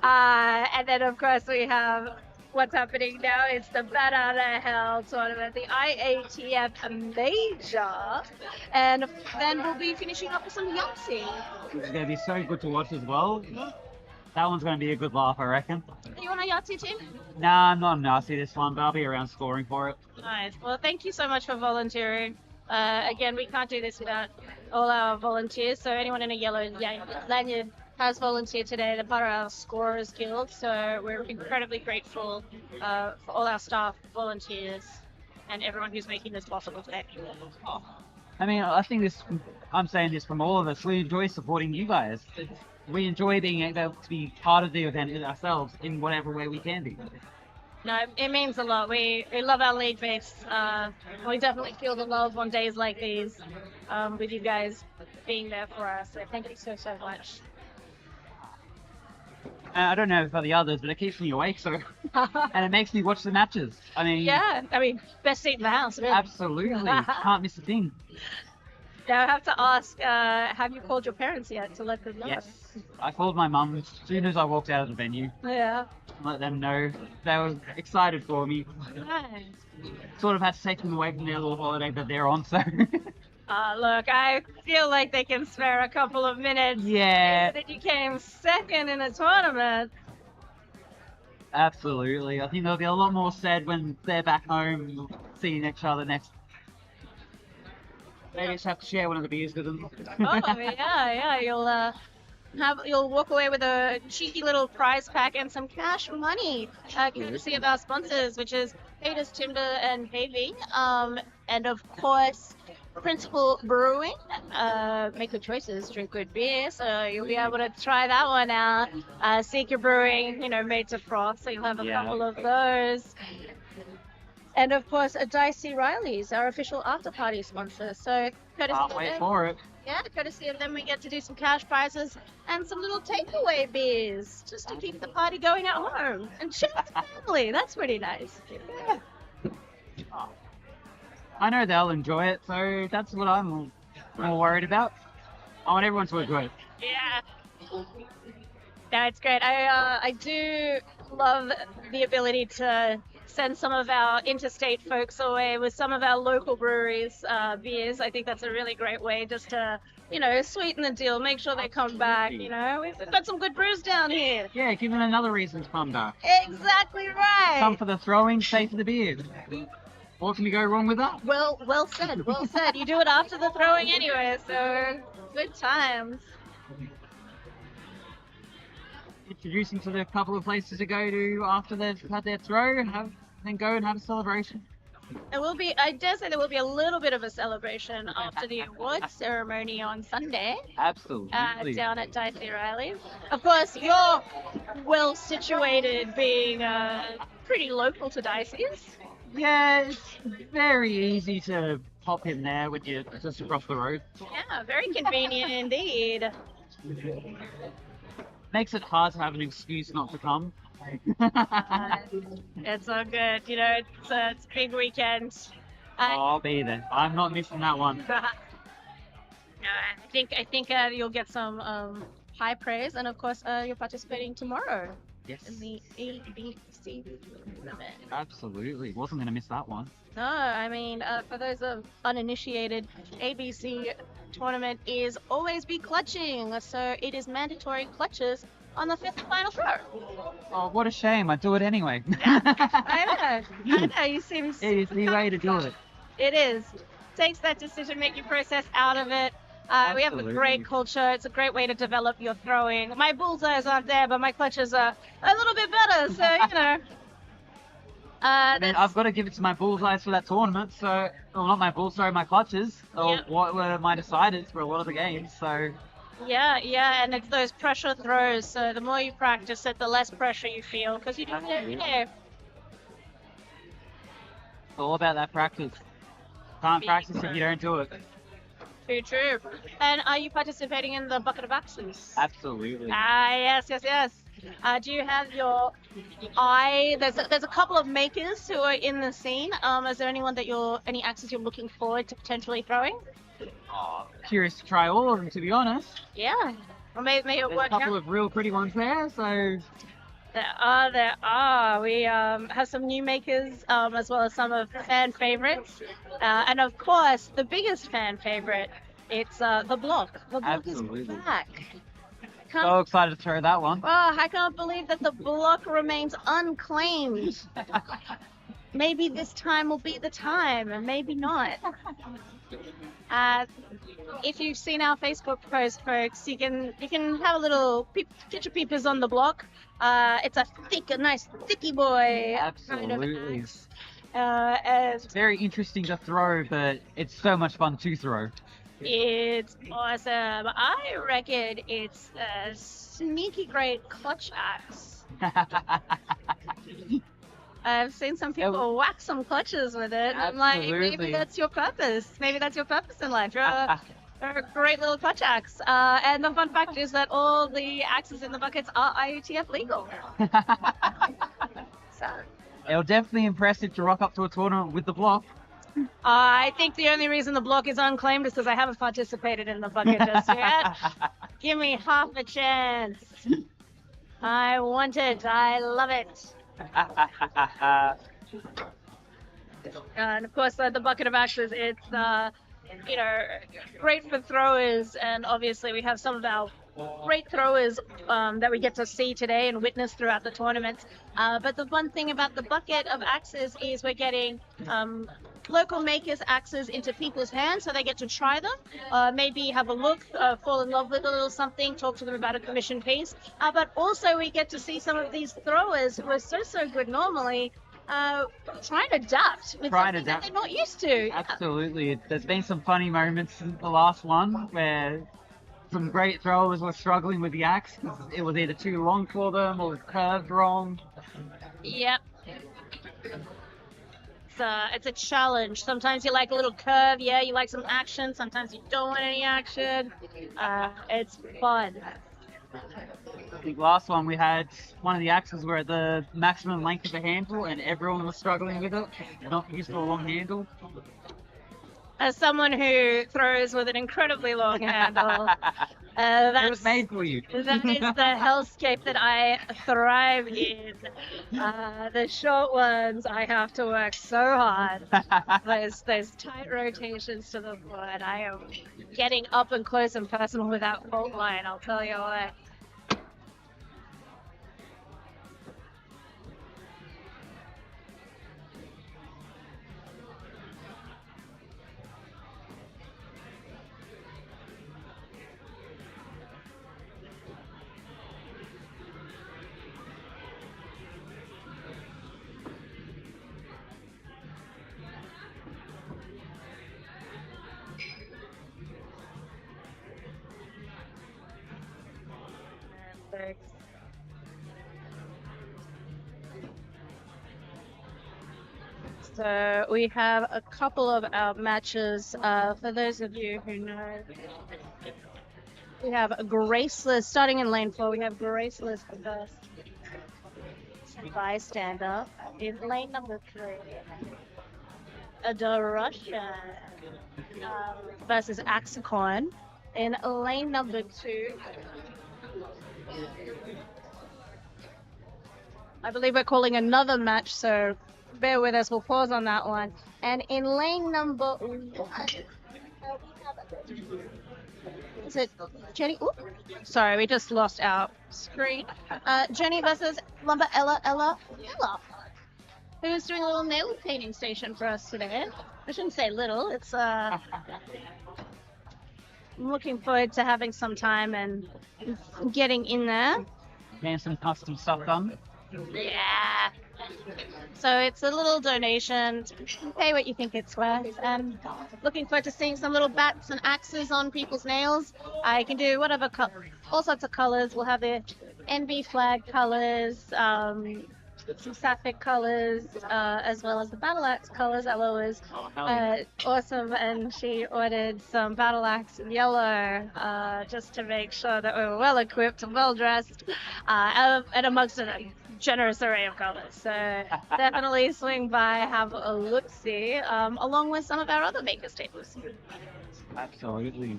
and then of course we have what's happening now. It's the Bat Out of Hell tournament, the IATF Major, and then we'll be finishing up with some Yahtzee. It's going to be so good to watch as well. That one's going to be a good laugh, I reckon. Are you on a Yahtzee team? Nah, I'm not nasty this one, but I'll be around scoring for it. Nice. Well, thank you so much for volunteering. Again, we can't do this without all our volunteers. So anyone in a yellow lanyard has volunteered today. They're part of our Scorers Guild. So we're incredibly grateful for all our staff, volunteers, and everyone who's making this possible today. I mean, I'm saying this from all of us. We enjoy supporting you guys. We enjoy being able to be part of the event ourselves in whatever way we can be. No, it means a lot. We love our league mates. We definitely feel the love on days like these, with you guys being there for us. So thank you so much. I don't know about the others, but it keeps me awake, so and it makes me watch the matches. I mean, Best seat in the house. Really. Absolutely, can't miss a thing. Now I have to ask, have you called your parents yet to let them know? Yes, I called my mum as soon as I walked out of the venue. Yeah. Let them know. They were excited for me. Nice. Sort of had to take them away from their little holiday that they're on, so. Look, I feel like they can spare a couple of minutes. Yeah. That you came second in a tournament. Absolutely. I think they'll be a lot more sad when they're back home seeing each other next. Maybe just have to share one of the beers with them. Oh yeah. You'll walk away with a cheeky little prize pack and some cash money, courtesy of our sponsors, which is Peters Timber and Paving, and of course Principal Brewing. Make good choices, drink good beer, so you'll be able to try that one out. Secret Brewing, made to froth, so you'll have a couple of those. And of course, Dicey Riley's, our official after party sponsor. So courtesy Can't wait for it. Yeah, courtesy of them, we get to do some cash prizes and some little takeaway beers just to keep the party going at home and share with the family. That's pretty nice. Yeah. I know they'll enjoy it, so that's what I'm more worried about. I want everyone to enjoy it. Yeah. No, it's great. I do love the ability to send some of our interstate folks away with some of our local breweries' beers. I think that's a really great way just to, sweeten the deal, make sure they come back. We've got some good brews down here. Yeah, give them another reason to come back. Exactly right. Come for the throwing, stay for the beer. What can we go wrong with that? Well said. Well said. You do it after the throwing anyway, so good times. introducing to the couple of places to go to after they've had their throw, then go and have a celebration. There will be, I dare say, there will be a little bit of a celebration after the awards ceremony on Sunday. Absolutely. Down at Dicey Riley. Of course, you're well situated, being pretty local to Dicey's. Yeah, it's very easy to pop in there when you're just across the road. Yeah, very convenient indeed. Makes it hard to have an excuse not to come. It's all good, you know. It's a big weekend. I'll be there. I'm not missing that one. No, I think you'll get some high praise, and of course, you're participating tomorrow Yes. in the ABC tournament. Absolutely. Wasn't going to miss that one. No, I mean, for those of uninitiated, ABC tournament is always be clutching, so it is mandatory clutches on the fifth and final throw. Oh, what a shame. I do it anyway. I know, you seem... It is the way to do it. It is. Takes that decision-making process out of it. We have a Absolutely. great culture. It's a great way to develop your throwing. My bullseyes aren't there, but my clutches are a little bit better, so, you know. I mean, I've got to give it to my bullseyes for that tournament, so... Well, not my bulls, sorry, my clutches. Or Yep. what were my deciders for a lot of the games, so... Yeah, and it's those pressure throws, so the more you practice it, the less pressure you feel, because you do it every day. It's all about that practice. Can't practice if you don't do it. Too true. And are you participating in the bucket of axes? Absolutely. Yes. Do you have your eye? There's a couple of makers who are in the scene. Is there any axes you're looking forward to potentially throwing? Curious to try all of them, to be honest. Yeah. Well, may it There's a work couple out. of real pretty ones there, so... There are. We have some new makers, as well as some of fan favorites. And of course, the biggest fan favorite, it's the block. The block Absolutely. is back. So excited to throw that one. I can't believe that the block remains unclaimed. Maybe this time will be the time, and maybe not. If you've seen our Facebook post, folks, you can have a little get your peepers on the block. It's a nice thicky boy. Kind of Absolutely. axe. And It's very interesting to throw, but it's so much fun to throw. it's awesome. I reckon it's a sneaky great clutch axe. I've seen some people whack some clutches with it. I'm like, maybe Absolutely. that's your purpose. Maybe that's your purpose in life. You're a great little clutch axe. And the fun fact is that all the axes in the buckets are IATF legal. So It'll definitely be impressive to rock up to a tournament with the block. I think the only reason the block is unclaimed is because I haven't participated in the bucket just yet. Give me half a chance. I want it. I love it. And of course, the bucket of axes, it's great for throwers, and obviously we have some of our great throwers that we get to see today and witness throughout the tournaments. But the fun thing about the bucket of axes is we're getting local makers' axes into people's hands, so they get to try them, maybe have a look, fall in love with a little something, talk to them about a commission piece. But also we get to see some of these throwers who are so good normally, trying to adapt with something that they're not used to. Absolutely. There's been some funny moments in the last one where some great throwers were struggling with the axe. It was either too long for them or curved wrong. Yep. It's a challenge. Sometimes you like a little curve, yeah, you like some action. Sometimes you don't want any action. It's fun. I think last one we had one of the axes were at the maximum length of the handle and everyone was struggling with it. Not used to a long handle. As someone who throws with an incredibly long handle, It was made for you. that is the hellscape that I thrive in. The short ones, I have to work so hard. Those tight rotations to the foot. I am getting up and close and personal with that fault line, I'll tell you what. folks. So we have a couple of our matches. For those of you who know, we have Graceless starting in lane 4. We have Graceless versus Bystander in lane number 3. The Russian versus Axicon in lane number 2. I believe we're calling another match, so bear with us. We'll pause on that one. And in lane number 1, is it Jenny? Ooh, sorry, we just lost our screen. Jenny versus Lumber Ella, who's doing a little nail painting station for us today. I shouldn't say little. It's I'm looking forward to having some time and getting in there. Getting some custom stuff done. Yeah. So it's a little donation. Pay what you think it's worth. And looking forward to seeing some little bats and axes on people's nails. I can do whatever, all sorts of colors. We'll have the NB flag colors, some sapphic colors, as well as the battle axe colors. Ella was awesome, and she ordered some battle axe in yellow, just to make sure that we were well equipped and well dressed, and amongst a generous array of colors. So definitely swing by, have a look-see, along with some of our other makers tables. Absolutely.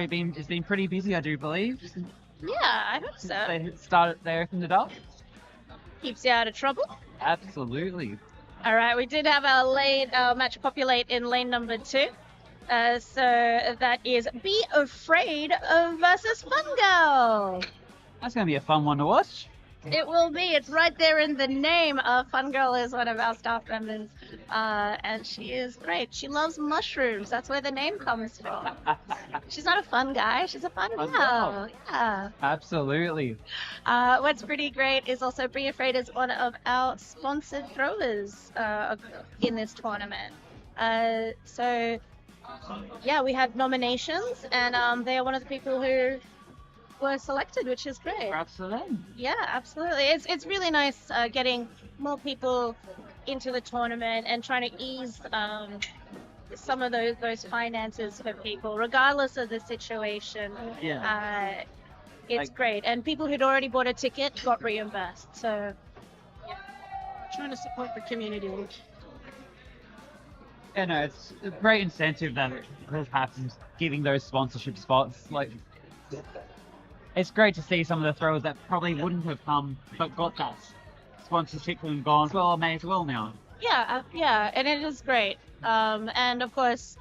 It's been pretty busy, I do believe. Yeah, I hope so. They opened it up. Keeps you out of trouble. Absolutely. All right, we did have our match populate in lane number 2. So that is Be Afraid versus Fun Girl. That's going to be a fun one to watch. It will be. It's right there in the name. Fun Girl is one of our staff members, and she is great. She loves mushrooms. That's where the name comes from. She's not a fun guy. She's a fun girl. Yeah. Absolutely. What's pretty great is also Be Afraid is one of our sponsored throwers in this tournament. So, yeah, we had nominations, and they are one of the people who were selected, which is great. Absolutely. Yeah, absolutely. It's really nice getting more people into the tournament and trying to ease some of those finances for people, regardless of the situation. Yeah. It's great, and people who'd already bought a ticket got reimbursed. So, yeah, trying to support the community. Yeah, no, it's a great incentive that has happened, giving those sponsorship spots. Like, it's great to see some of the throwers that probably wouldn't have come, but got that sponsorship and gone, well, I may as well now. Yeah, and it is great. And of course,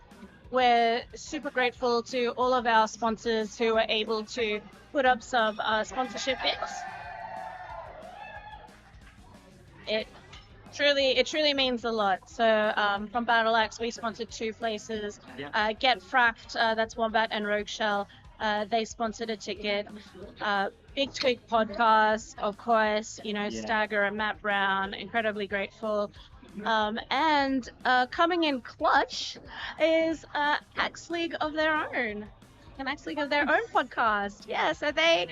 we're super grateful to all of our sponsors who were able to put up some sponsorship bids. It truly means a lot. So from Battle Axe, we sponsored 2 places. Yeah. Get Fracked, that's Wombat and Rogue Shell. They sponsored a ticket. Big Twig Podcast, of course, Stagger and Matt Brown, incredibly grateful. And coming in clutch is Axe League of their own. An Axe League of their own podcast. Yeah, so they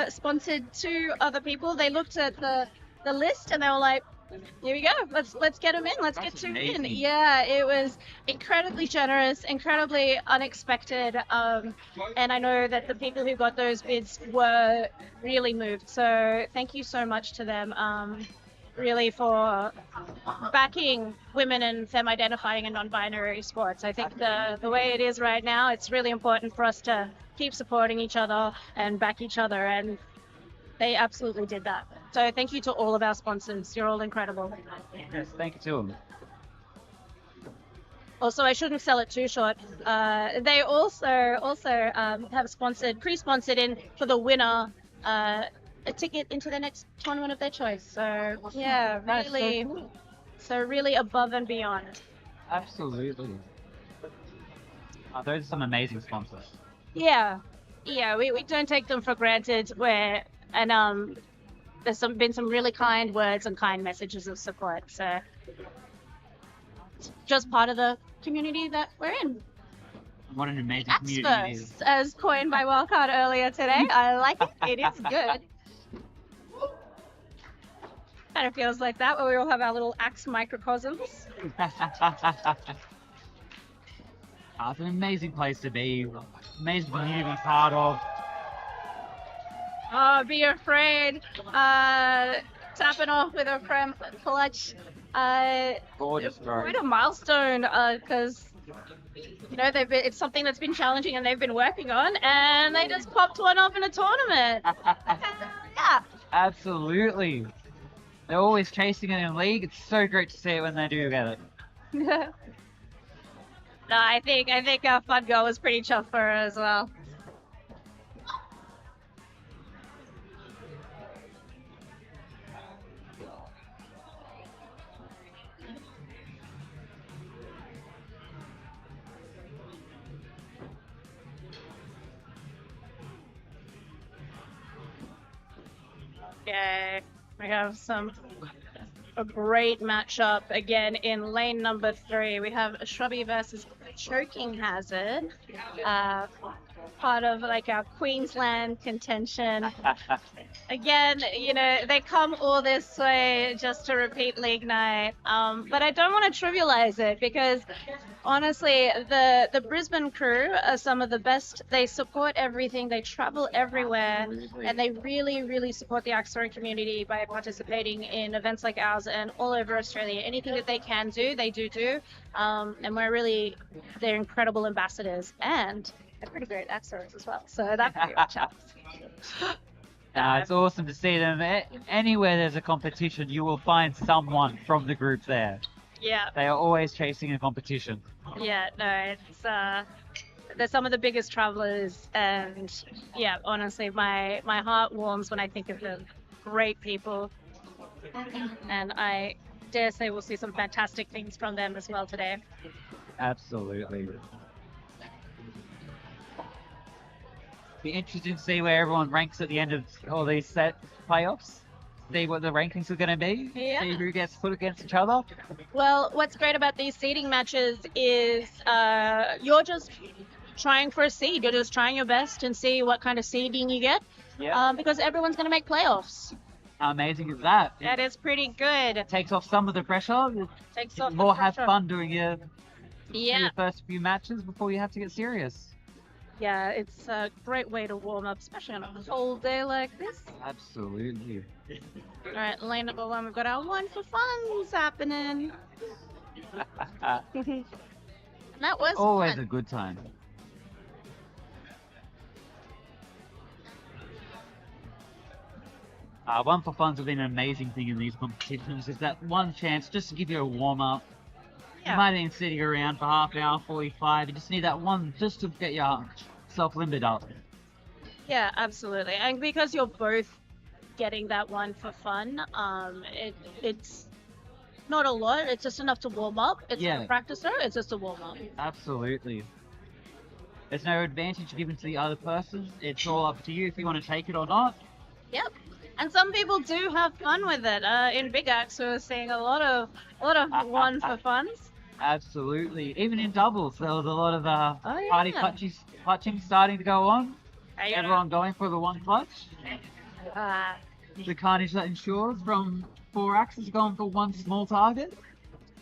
sponsored 2 other people. They looked at the list and they were like, here we go. Let's get them in. Let's get 2 in. Yeah, it was incredibly generous, incredibly unexpected. And I know that the people who got those bids were really moved. So thank you so much to them, really, for backing women and femme-identifying and non-binary sports. I think the way it is right now, it's really important for us to keep supporting each other and back each other. And they absolutely did that. So thank you to all of our sponsors. You're all incredible. Yes, thank you to them. Also, I shouldn't sell it too short. They also have pre-sponsored in for the winner a ticket into the next tournament of their choice. So yeah, really above and beyond. Absolutely. Those are some amazing sponsors. Yeah, we don't take them for granted. There's been some really kind words and kind messages of support. So it's just part of the community that we're in. What an amazing That's community it is. first, as coined by Wildcard earlier today. I like it. It is good. Kind of feels like that, where we all have our little axe microcosms. It's an amazing place to be, amazing community to be part of. Oh, be afraid. Tapping off with a prem clutch. Gorgeous throw. Quite a milestone, because you know it's something that's been challenging and they've been working on, and they just popped one off in a tournament. Yeah. Absolutely. They're always chasing it in league. It's so great to see it when they do get it. No, I think our fun girl was pretty chuffed for her as well. Okay, we have a great matchup again in lane number 3. We have Shrubby versus Choking Hazard, part of like our Queensland contention. Again, you know, they come all this way just to repeat League Night, but I don't want to trivialize it, because honestly, the Brisbane crew are some of the best. They support everything. They travel everywhere, and they really, really support the Axeload community by participating in events like ours and all over Australia. Anything that they can do, they do. And they're incredible ambassadors, and they're pretty great Axeloads as well. So that's pretty much out. It's awesome to see them. Anywhere there's a competition, you will find someone from the group there. Yeah. They are always chasing a competition. Yeah, no, they're some of the biggest travelers, and yeah, honestly, my heart warms when I think of them. Great people, and I dare say we'll see some fantastic things from them as well today. Absolutely. Be interesting to see where everyone ranks at the end of all these set playoffs. See what the rankings are going to be. Yeah. See who gets put against each other. Well, what's great about these seeding matches is you're just trying for a seed. You're just trying your best and see what kind of seeding you get. Yeah. Because everyone's going to make playoffs. How amazing is that? That is pretty good. It takes off some of the pressure. Takes off the More have pressure. fun doing your Yeah. first few matches before you have to get serious. Yeah, it's a great way to warm up, especially on a cold day like this. Absolutely. All right, lane number 1, we've got our one for funs happening. That was Always fun. a good time. One for fun's have been an amazing thing in these competitions. Is that one chance just to give you a warm up. Yeah. You might have been sitting around for half an hour, 45. You just need that one just to get yourself limbered up. Yeah, absolutely. And because you're both getting that one for fun, it's not a lot. It's just enough to warm up. It's not a practice though. It's just a warm up. Absolutely. There's no advantage given to the other person. It's all up to you if you want to take it or not. Yep. And some people do have fun with it. In Big Axe, we're seeing a lot of one for funs. Absolutely. Even in doubles, there was a lot of yeah. party clutching starting to go on. Yeah. Everyone going for the one clutch. Uh, The carnage that ensures from 4 axes going for one small target.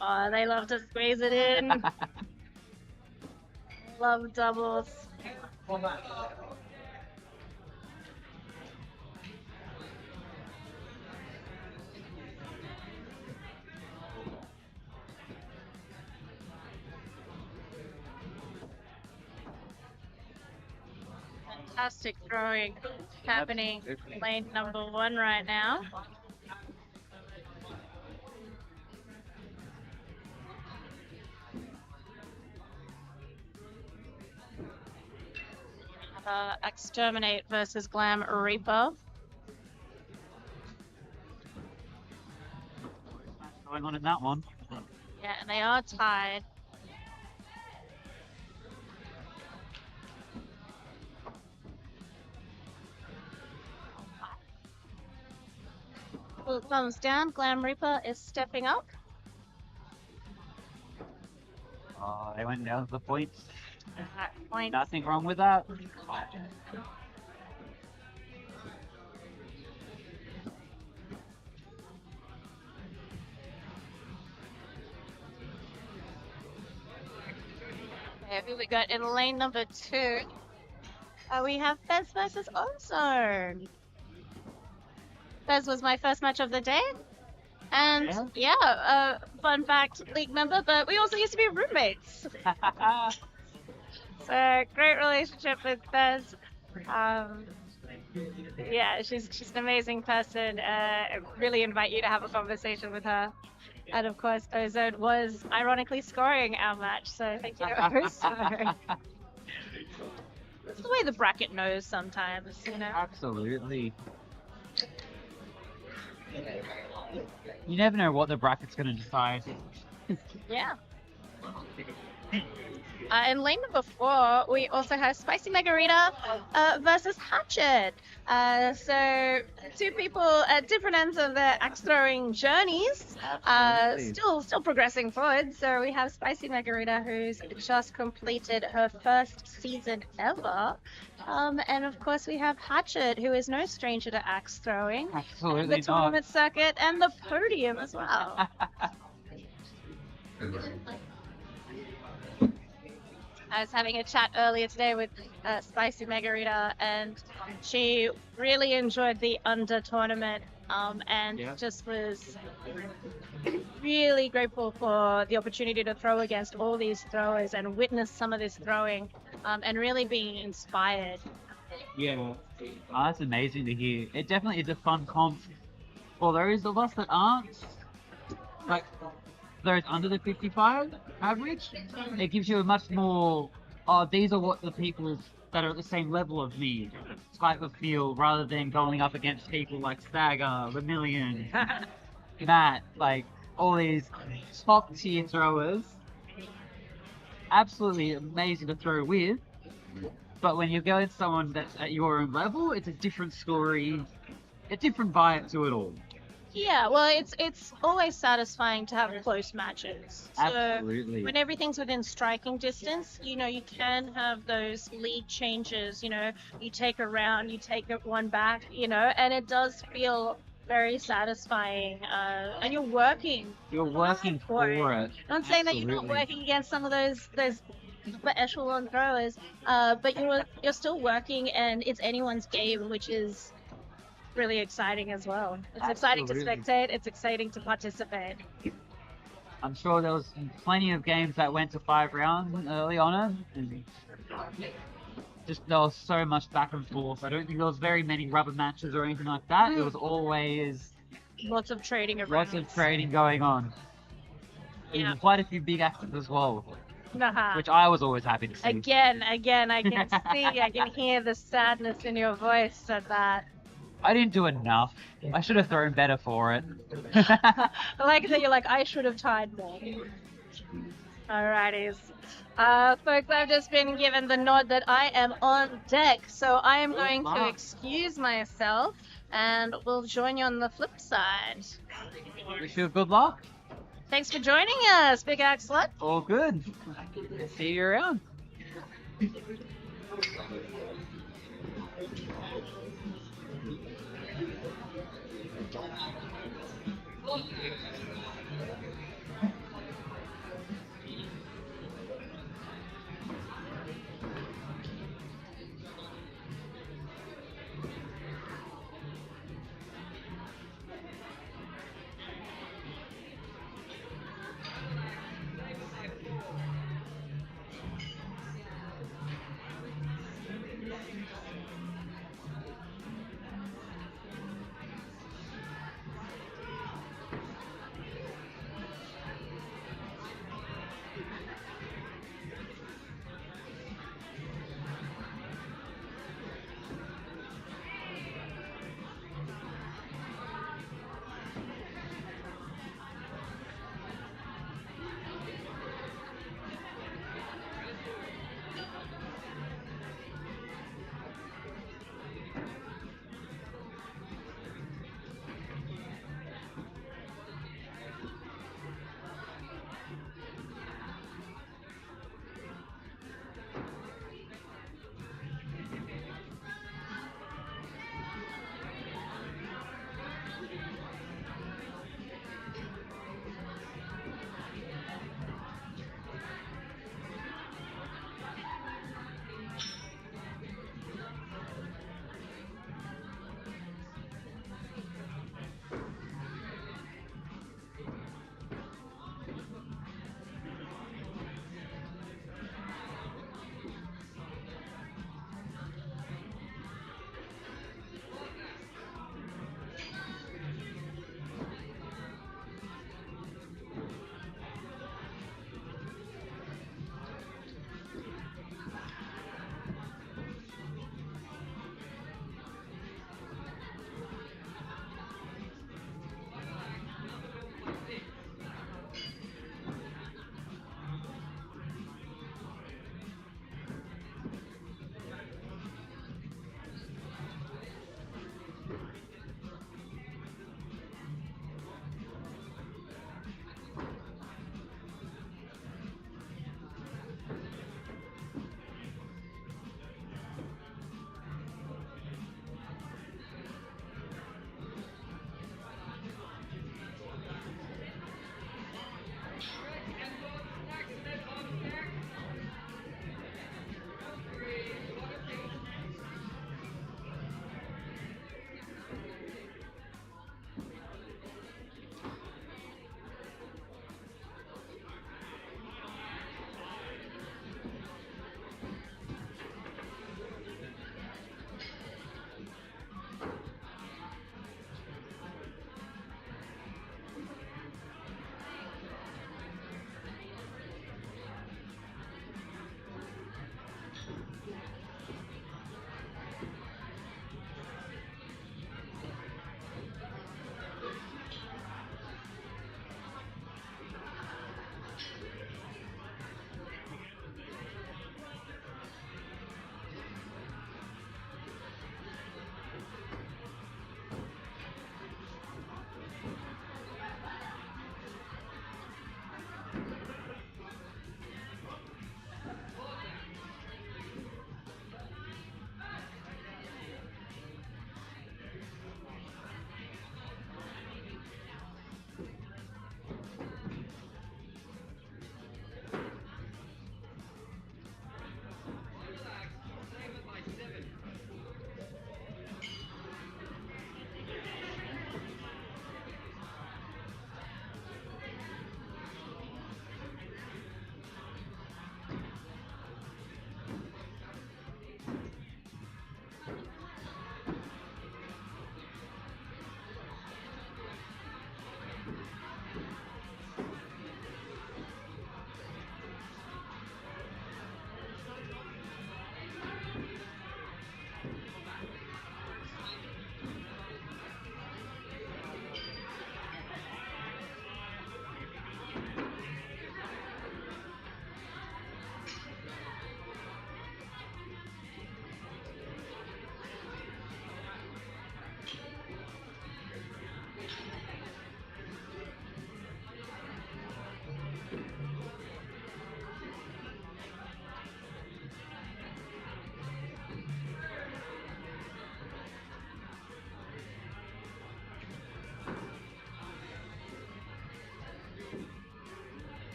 oh, they love to squeeze it in. Love doubles. Fantastic throwing happening in lane number 1 right now. Exterminate versus Glam Reaper. Going on in that one. Yeah, and they are tied. Well, thumbs down. Glam Reaper is stepping up. Oh, they went down to the points. Point. Nothing wrong with that. Okay, who we got in lane number 2? We have Fez versus Ozone. Fez was my first match of the day. And yeah, fun fact, league member, but we also used to be roommates. So great relationship with Fez. Yeah, she's an amazing person. Really invite you to have a conversation with her. And of course, Ozone was ironically scoring our match, so thank you, Ozone. It's the way the bracket knows sometimes, you know. Absolutely. You never know what the bracket's going to decide. Yeah. In lane number 4, we also have Spicy Margarita versus Hatchet. So 2 people at different ends of their axe throwing journeys, still progressing forward. So we have Spicy Margarita, who's just completed her first season ever. And of course we have Hatchet, who is no stranger to axe throwing. Absolutely the tournament circuit and the podium as well. I was having a chat earlier today with Spicy Margarita, and she really enjoyed the under tournament, and just was really grateful for the opportunity to throw against all these throwers and witness some of this throwing, and really being inspired. Yeah, that's amazing to hear. It definitely is a fun comp for those of us that aren't, like, those under the 55 average. It gives you a much more, these are what the people that are at the same level of me type of feel, rather than going up against people like Stagger, Vermilion, Matt, like all these top tier throwers. Absolutely amazing to throw with, but when you go with someone that's at your own level, it's a different story, a different vibe to it all. Yeah, well, it's always satisfying to have close matches. So Absolutely. when everything's within striking distance, you know, you can have those lead changes, you know, you take a round, you take one back, you know, and it does feel very satisfying. And you're working. You're working for it. I'm not saying that you're not Absolutely. working against some of those upper echelon throwers, but you're still working, and it's anyone's game, which is really exciting as well. It's exciting to Absolutely. spectate, it's exciting to participate. I'm sure there was plenty of games that went to 5 rounds early on, and just there was so much back and forth. I don't think there was very many rubber matches or anything like that. It was always Lots of trading of lots rounds. of trading going on. Yeah. And quite a few big actions as well, Haha. which I was always happy to see. Again, I can see, I can hear the sadness in your voice at that. I didn't do enough. I should have thrown better for it. I like that you're like, I should have tied more. Alrighties. Folks, I've just been given the nod that I am on deck, so I am going to excuse myself, and we'll join you on the flip side. Wish you good luck. Thanks for joining us, Big Axe Slut. All good. See you around.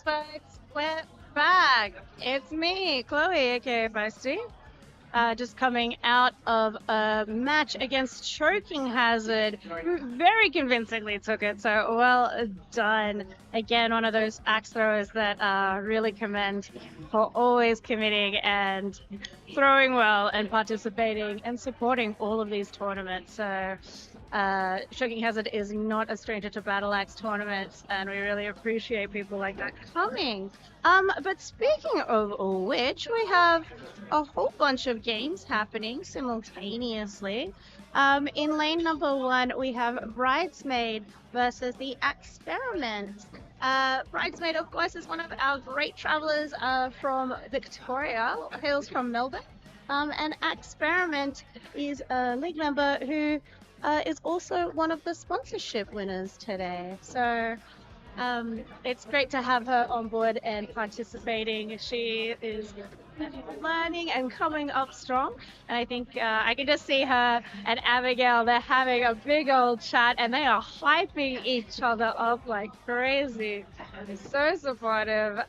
folks, we're back. It's me, Chloe, aka Feisty. Just coming out of a match against Choking Hazard, who very convincingly took it. So well done. Again, one of those axe throwers that really commend for always committing and throwing well and participating and supporting all of these tournaments. So Choking Hazard is not a stranger to Battle Axe tournaments, and we really appreciate people like that coming. But speaking of which, we have a whole bunch of games happening simultaneously. In lane number 1, we have Bridesmaid versus the Experiment. Bridesmaid, of course, is one of our great travelers from Victoria, hails from Melbourne. And Experiment is a league member who is also one of the sponsorship winners today. So it's great to have her on board and participating. She is learning and coming up strong. And I think I can just see her and Abigail, they're having a big old chat and they are hyping each other up like crazy. So supportive.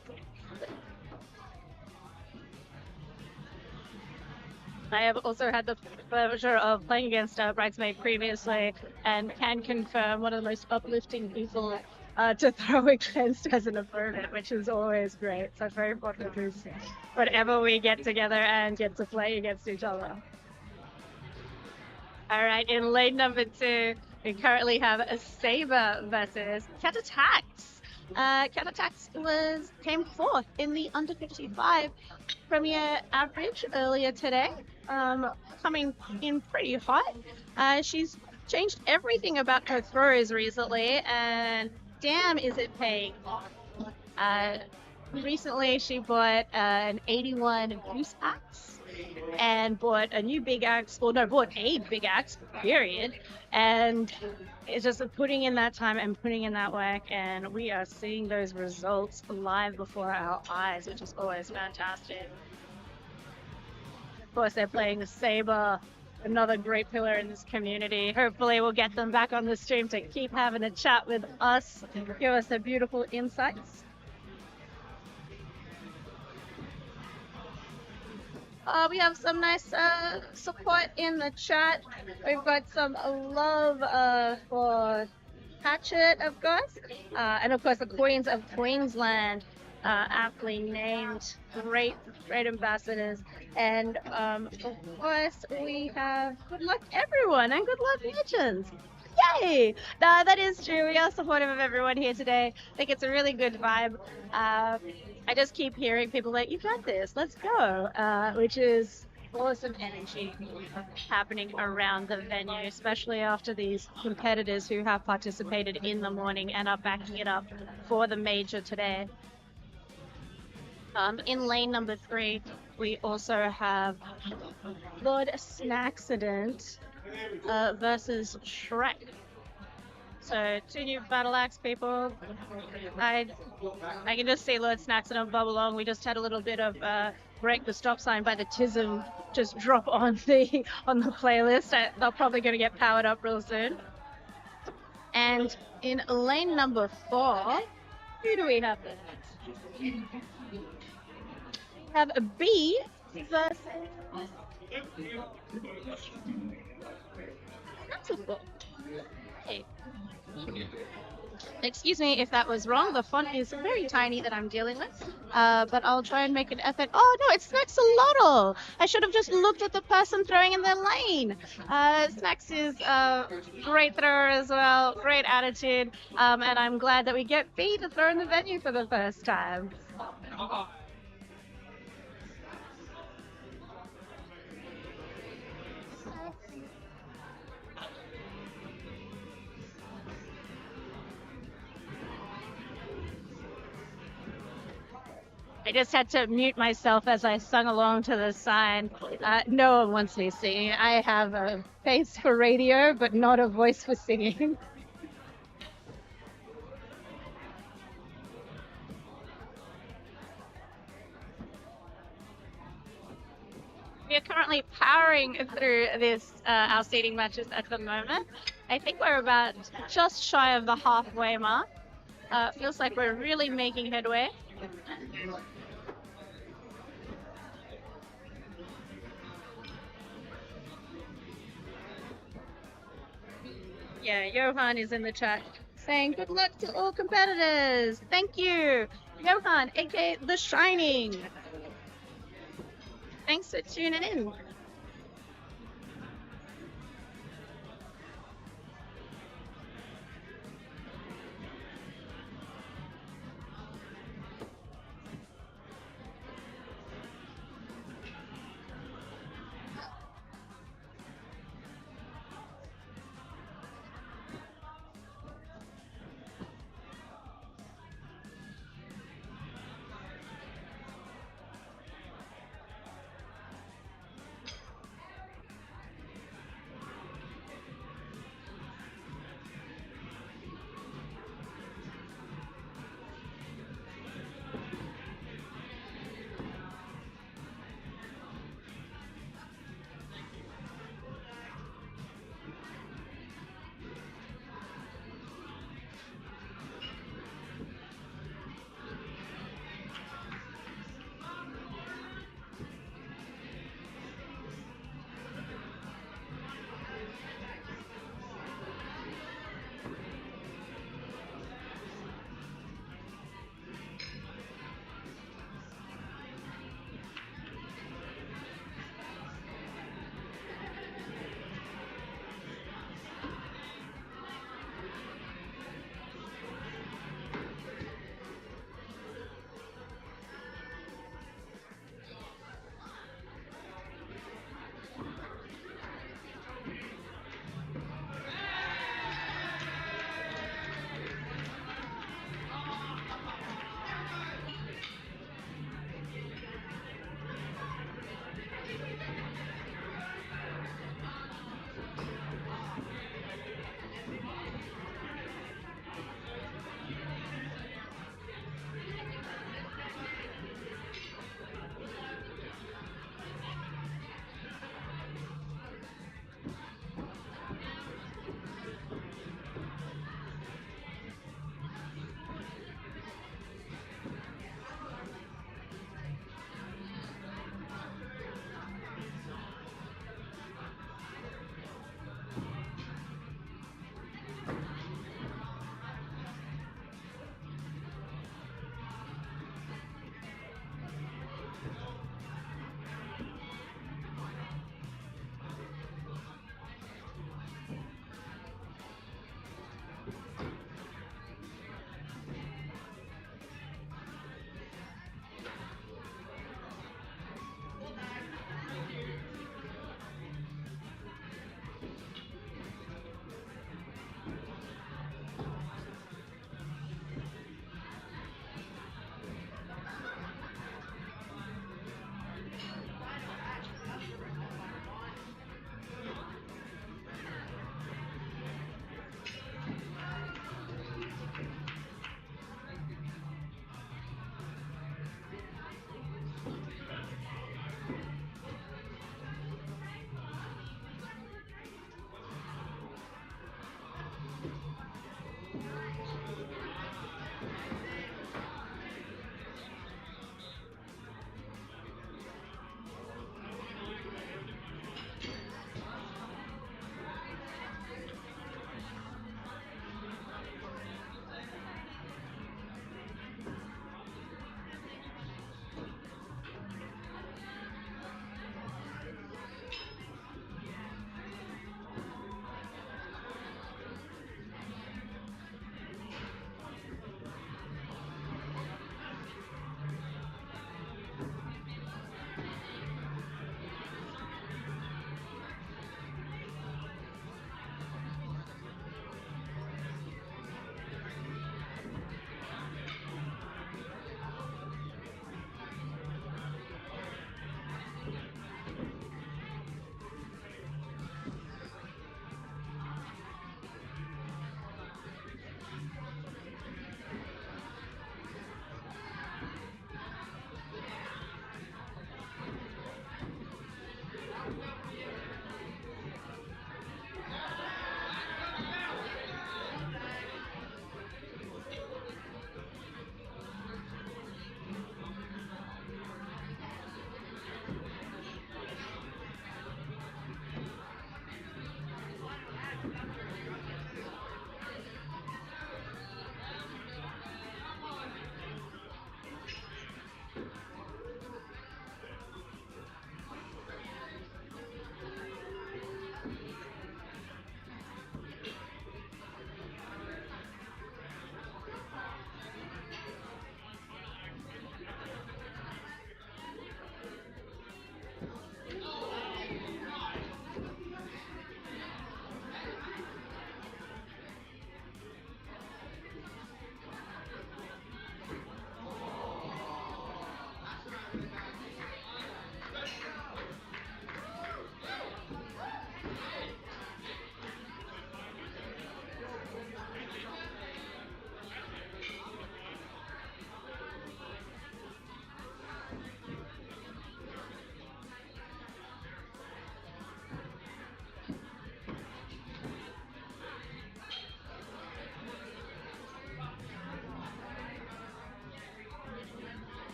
I have also had the pleasure of playing against Bridesmaid previously and can confirm one of the most uplifting people to throw against as an opponent, which is always great. So very important whenever we get together and get to play against each other. All right, in lane number 2, we currently have a Saber versus Cat Attacks. Cat Attacks came 4th in the under 55 Premier average earlier today, coming in pretty hot. She's changed everything about her throws recently, and damn is it paying off. Recently she bought an 81 Goose Axe and bought a new big axe, bought a big axe, period, and it's just putting in that time and putting in that work, and we are seeing those results live before our eyes, which is always fantastic. Of course, they're playing the Saber, another great pillar in this community. Hopefully we'll get them back on the stream to keep having a chat with us, give us their beautiful insights. We have some nice support in the chat. We've got some love for Hatchet, of course, and of course the Queens of Queensland, aptly named, great ambassadors, and of course we have good luck everyone and good luck legends. Yay! That is true. We are supportive of everyone here today. I think it's a really good vibe. I just keep hearing people like, "You got this, let's go," which is awesome energy happening around the venue, especially after these competitors who have participated in the morning and are backing it up for the major today. In lane number 3, we also have Lord Snacksident versus Shrek. So 2 new Battle Axe people. I can just see Lord Snacksident bubble along. We just had a little bit of break the stop sign by the Tism just drop on the playlist. They're probably going to get powered up real soon. And in lane number 4, who do we have? We have a B versus Hey. Excuse me if that was wrong. The font is very tiny that I'm dealing with, but I'll try and make an effort. Oh no, it's Snaxolotl! I should have just looked at the person throwing in their lane. Snax is a great thrower as well, great attitude, and I'm glad that we get B to throw in the venue for the first time. I just had to mute myself as I sung along to the sign. No one wants me singing. I have a face for radio, but not a voice for singing. We are currently powering through this our seeding matches at the moment. I think we're about just shy of the halfway mark. Feels like we're really making headway. Yeah, Johan is in the chat saying good luck to all competitors. Thank you, Johan, aka The Shining. Thanks for tuning in.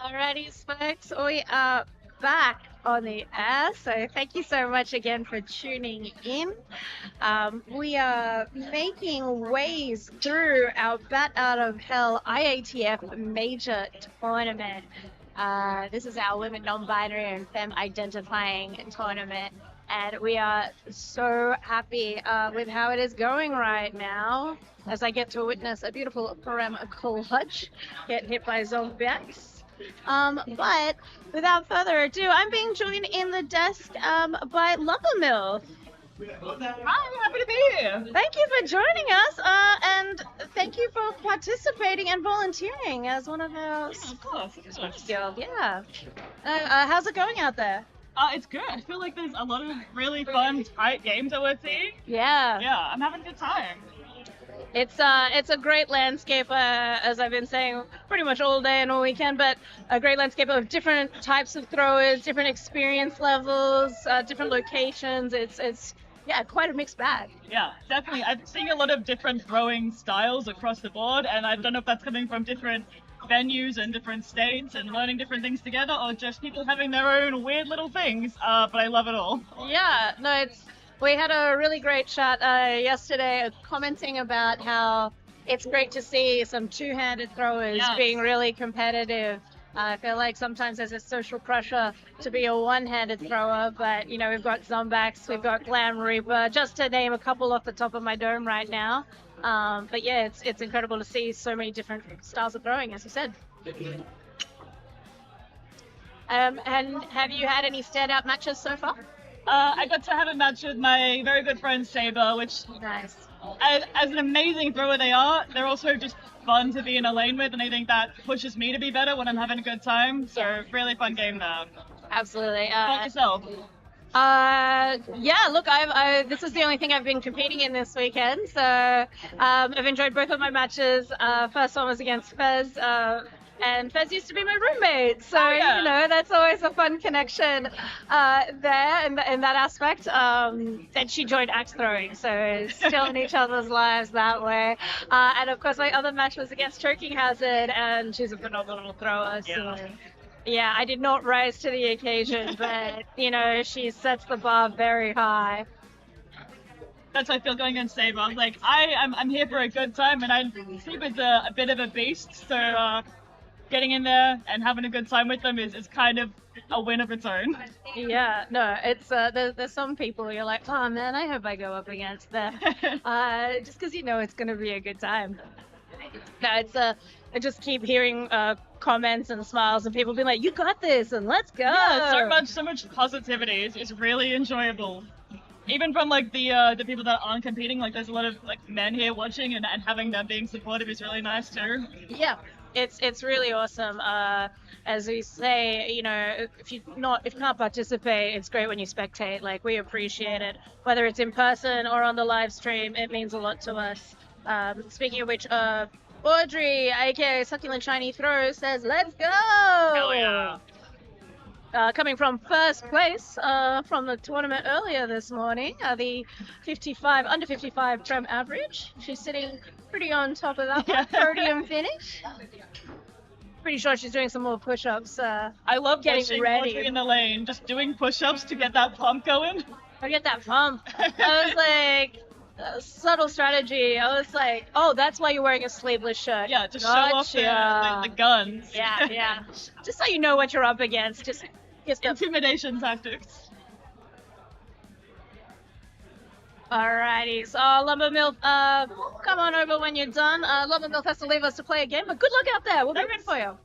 Alrighty, folks, we are back on the air. So thank you so much again for tuning in. We are making ways through our Bat Out of Hell IATF major tournament. This is our women non-binary and femme identifying tournament. And we are so happy with how it is going right now as I get to witness a beautiful Param clutch get hit by zombies. But without further ado, I'm being joined in the desk by Luppermill. Hi, happy to be here. Thank you for joining us, and thank you for participating and volunteering as one of our Of course. girls. Yeah. How's it going out there? It's good. I feel like there's a lot of really fun, tight games that we're seeing. Yeah. Yeah, I'm having a good time. It's a great landscape, as I've been saying pretty much all day and all weekend, but a great landscape of different types of throwers, different experience levels, different locations. It's quite a mixed bag. Yeah, definitely. I'm seeing a lot of different throwing styles across the board, and I don't know if that's coming from different venues and different states and learning different things together, or just people having their own weird little things, but I love it all. Yeah, no, we had a really great chat yesterday commenting about how it's great to see some two-handed throwers being really competitive. I feel like sometimes there's a social pressure to be a one-handed thrower, but we've got Zombax, we've got Glam Reaper, just to name a couple off the top of my dome right now. But yeah, it's incredible to see so many different styles of throwing, as you said. And have you had any standout matches so far? I got to have a match with my very good friend Saber, which, Nice. as an amazing thrower they are, they're also just fun to be in a lane with, and I think that pushes me to be better when I'm having a good time. So really fun game there. Absolutely. How about yourself? Yeah, look, this is the only thing I've been competing in this weekend, so I've enjoyed both of my matches. First one was against Fez, and Fez used to be my roommate, so yeah. you know that's always a fun connection there in that aspect. Then she joined axe throwing, so still in each other's lives that way. And of course, my other match was against Choking Hazard, and she's a phenomenal thrower. So. Yeah, I did not rise to the occasion, but you know, she sets the bar very high. That's how I feel going against Saber. Like I'm here for a good time, and Saber's a bit of a beast, so getting in there and having a good time with them is kind of a win of its own. Yeah, no, it's there's some people you're like, oh man, I hope I go up against them, just because you know it's gonna be a good time. No, it's I just keep hearing comments and smiles and people being like, you got this and let's go. Yeah, so much positivity. It's really enjoyable. Even from like the people that aren't competing, like there's a lot of like men here watching, and having them being supportive is really nice too. Yeah, it's really awesome. As we say, you know, if you can't participate, it's great when you spectate. Like we appreciate it, whether it's in person or on the live stream. It means a lot to us. Speaking of which, Audrey, aka Succulent Shiny Throw, says, "Let's go!" Hell yeah! Coming from first place from the tournament earlier this morning, the under 55 Trem average. She's sitting pretty on top of that podium finish. Pretty sure she's doing some more push-ups. I love getting ready Audrey in the lane, just doing push-ups to get that pump going. I get that pump. I was like. Subtle strategy. I was like, oh, that's why you're wearing a sleeveless shirt. Yeah, to show off the guns. Yeah. Just so you know what you're up against. Just intimidation tactics. Alrighty, so Lumbermilk, come on over when you're done. Lumbermilk has to leave us to play a game, but good luck out there. We'll be ready for you.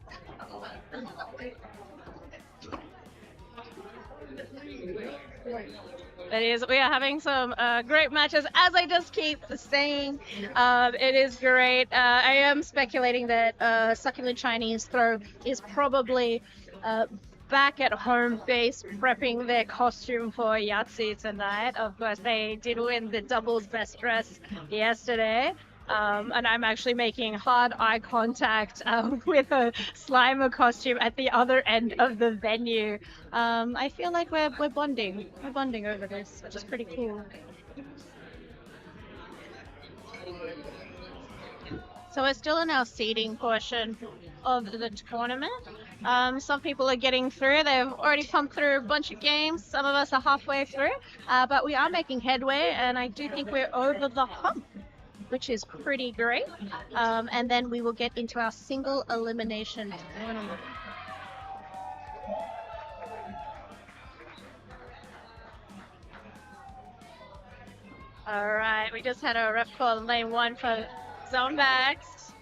We are having some great matches, as I just keep saying. It is great. I am speculating that Succulent Chinese Throw is probably back at home base prepping their costume for Yahtzee tonight. Of course, they did win the doubles best dress yesterday. And I'm actually making hard eye contact with a Slimer costume at the other end of the venue. I feel like we're bonding. We're bonding over this, which is pretty cool. So we're still in our seeding portion of the tournament. Some people are getting through. They've already pumped through a bunch of games. Some of us are halfway through, but we are making headway, and I do think we're over the hump, which is pretty great. And then we will get into our single elimination tournament. All right, we just had a ref call in lane 1 for zone backs.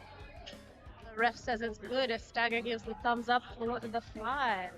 The ref says it's good. If Stagger gives the thumbs up for the 5.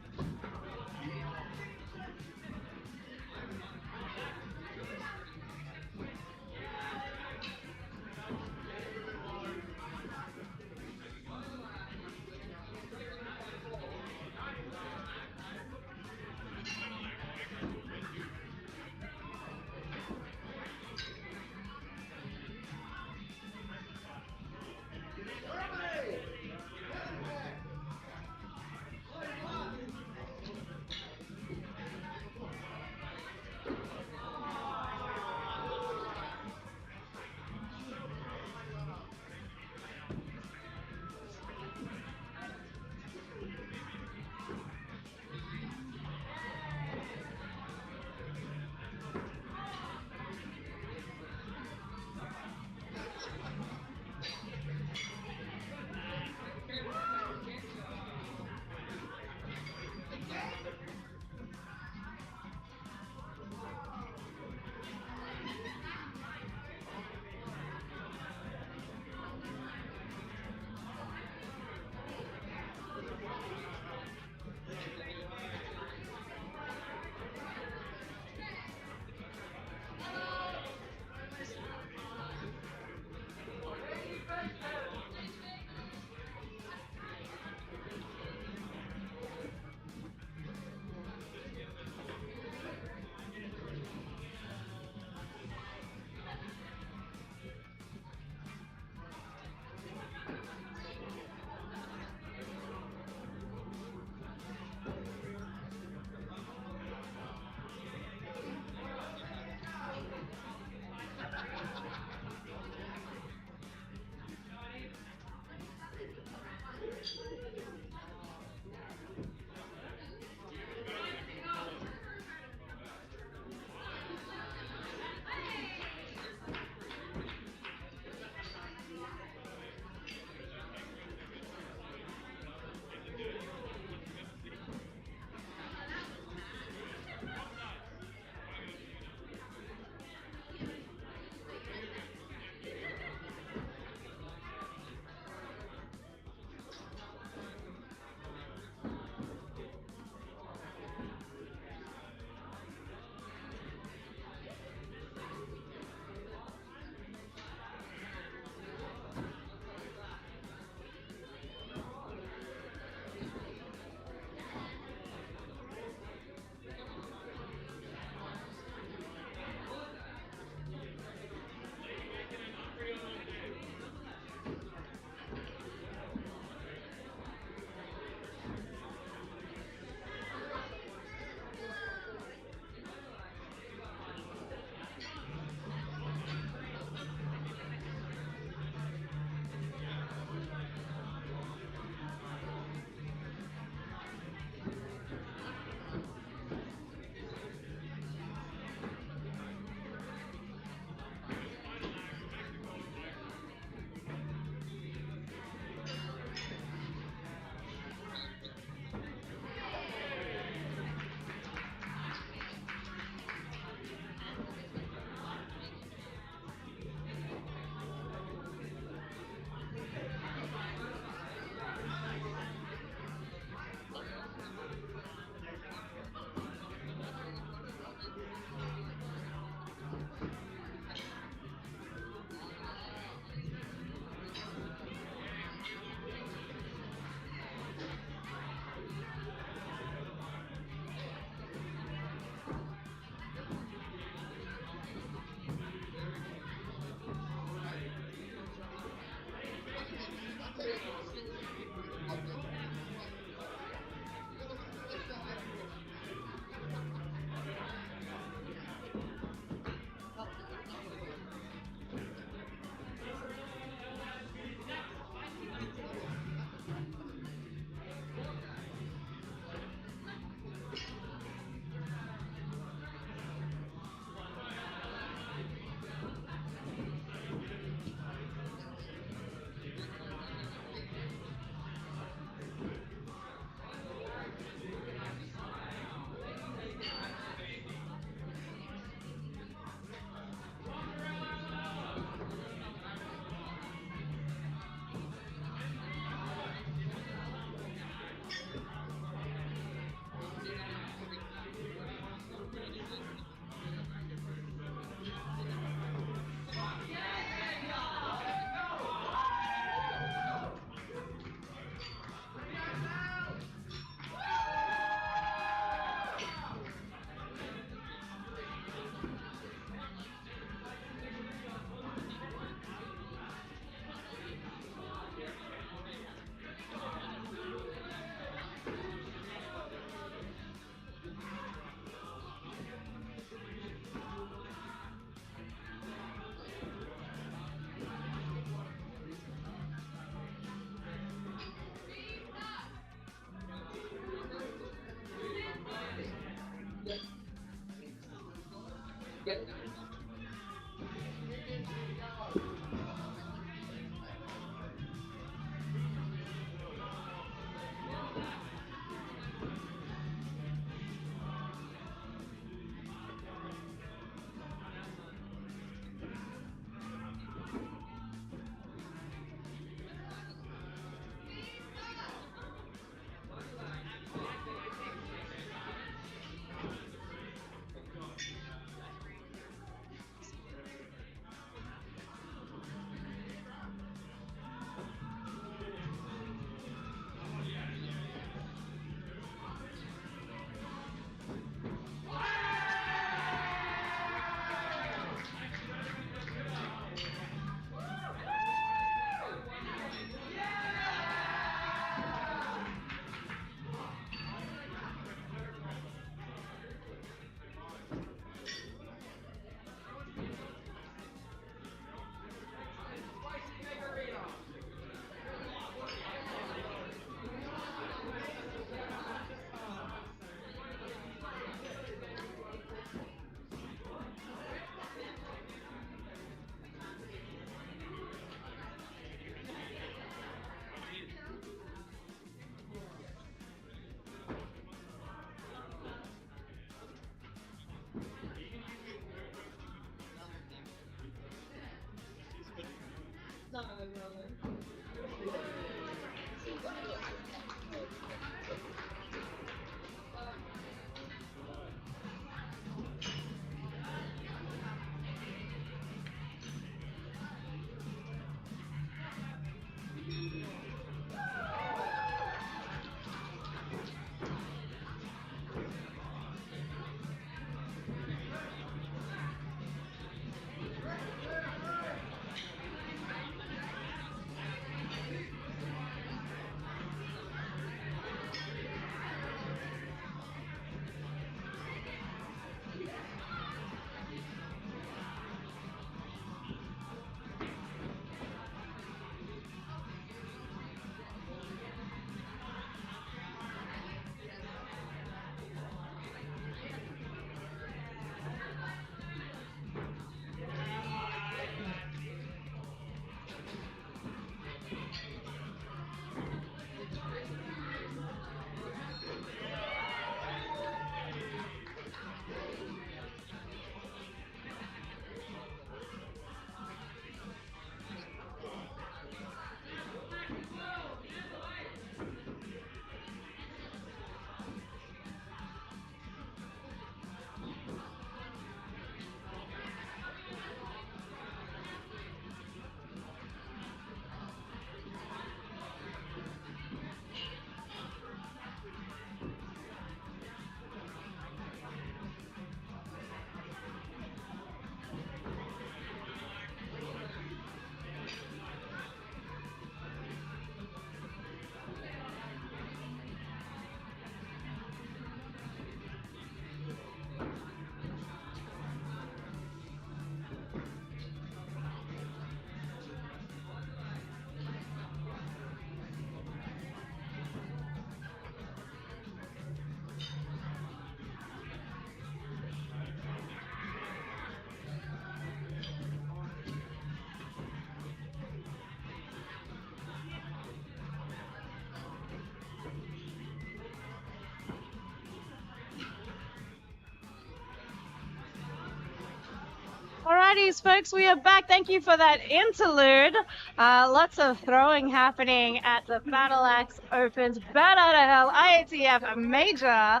Alrighties, folks, we are back. Thank you for that interlude. Lots of throwing happening at the Battle Axe Opens Bat Out of Hell IATF Major.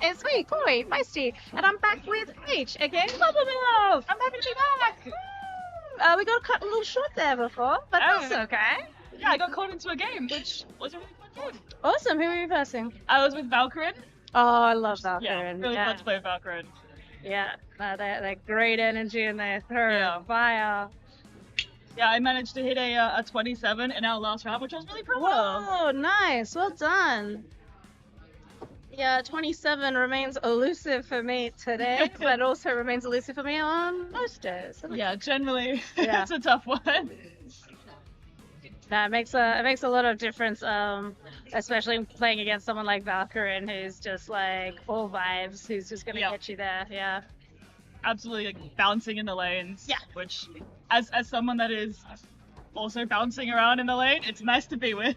It's me, Chloe, Feisty, and I'm back with H again. Bubble Milk. I'm happy to be back. Woo! We got cut a little short there before, but that's okay. Yeah, I got called into a game, which was a really fun game. Awesome. Who were you versing? I was with Valkyrin. Oh, I love that. Yeah, really fun to play with Valkyrin. Yeah, that great energy in there. Throw fire. Yeah, I managed to hit a 27 in our last round, which I was really proud of. Whoa, nice. Well done. Yeah, 27 remains elusive for me today, but also remains elusive for me on most days. Yeah, generally, Yeah. it's a tough one. That makes a lot of difference, especially playing against someone like Valkyrin, who's just like all vibes, who's just gonna get you there. Yeah. absolutely like bouncing in the lanes. Yeah. Which, as someone that is also bouncing around in the lane, it's nice to be with.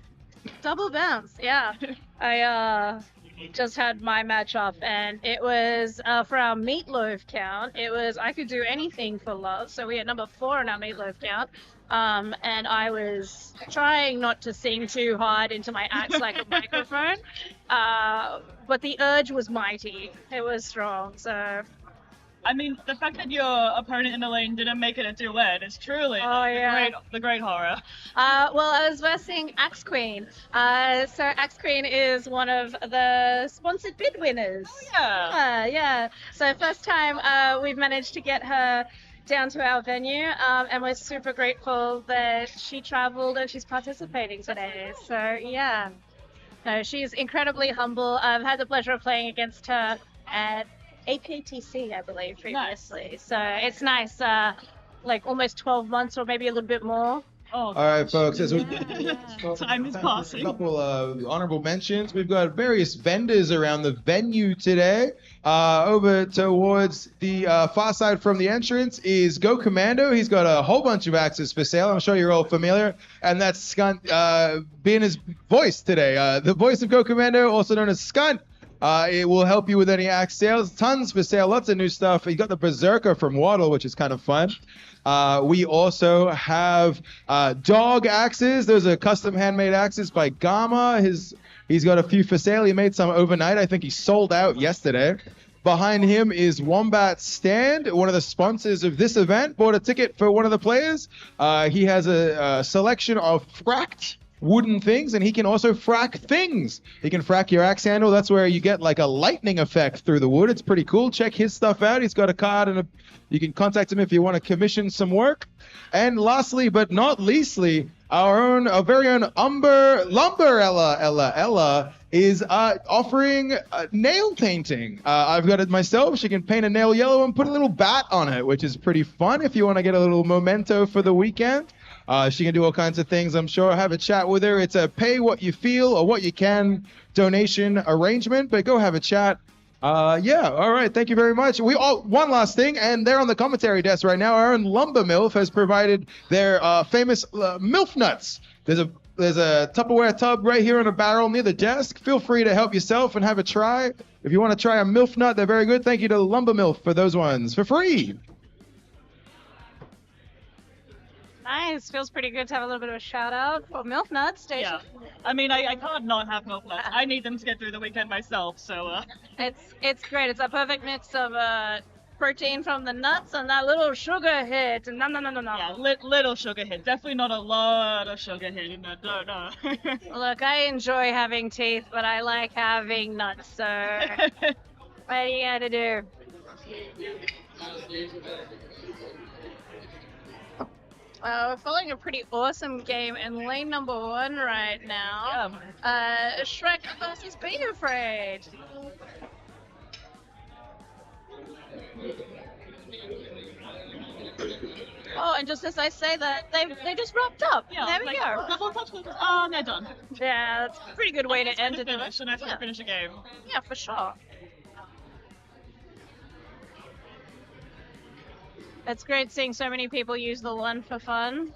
Double bounce, yeah. I just had my match up, and it was for our meatloaf count. It was I could do anything for love, so we had number 4 in our meatloaf count. And I was trying not to sing too hard into my axe like a microphone, but the urge was mighty. It was strong, so. I mean, the fact that your opponent in the lane didn't make it a duet is truly the great horror. Well, I was versing Axe Queen. So Axe Queen is one of the sponsored bid winners. Yeah. Yeah. So first time we've managed to get her down to our venue, and we're super grateful that she traveled and she's participating today. So yeah. No, she's incredibly humble. I've had the pleasure of playing against her at APTC, I believe, previously. Nice. So it's nice, like almost 12 months or maybe a little bit more. Oh, All right, folks. As we time is passing. A couple honorable mentions. We've got various vendors around the venue today. Over towards the far side from the entrance is Go Commando. He's got a whole bunch of axes for sale. I'm sure you're all familiar. And that's Skunt being his voice today. The voice of Go Commando, also known as Skunt. It will help you with any axe sales. Tons for sale. Lots of new stuff. You got the Berserker from Waddle, which is kind of fun. We also have dog axes. Those are custom handmade axes by Gamma. He's got a few for sale. He made some overnight. I think he sold out yesterday. Behind him is Wombat Stand, one of the sponsors of this event. Bought a ticket for one of the players. He has a selection of fracked wooden things, and he can also frack things. He can frack your axe handle. That's where you get like a lightning effect through the wood. It's pretty cool. Check his stuff out. He's got a card, and you can contact him if you want to commission some work. And lastly, but not leastly, our very own Lumber Ella is offering nail painting. I've got it myself. She can paint a nail yellow and put a little bat on it, which is pretty fun if you want to get a little memento for the weekend. She can do all kinds of things, I'm sure. Have a chat with her. It's a pay what you feel or what you can donation arrangement, but go have a chat. Yeah, all right. Thank you very much. One last thing, and they're on the commentary desk right now. Our own Lumber MILF has provided their famous MILF nuts. There's a Tupperware tub right here on a barrel near the desk. Feel free to help yourself and have a try. If you want to try a MILF nut, they're very good. Thank you to Lumber MILF for those ones for free. Nice. Feels pretty good to have a little bit of a shout out for MILF Nuts Station. Yeah. I mean, I can't not have milk nuts. I need them to get through the weekend myself, so. It's great. It's a perfect mix of protein from the nuts and that little sugar hit. Nom, nom, nom, nom, nom. Yeah, little sugar hit. Definitely not a lot of sugar hit. No. Look, I enjoy having teeth, but I like having nuts, so what are you gonna do? We're following a pretty awesome game in lane number 1 right now. Shrek versus Be Afraid. Oh, and just as I say that, they just wrapped up. Yeah, there we go. Double touch. Oh, they're done. Yeah, that's a pretty good way to end it. Finish, and I finish a game. Yeah, for sure. It's great seeing so many people use the one for fun.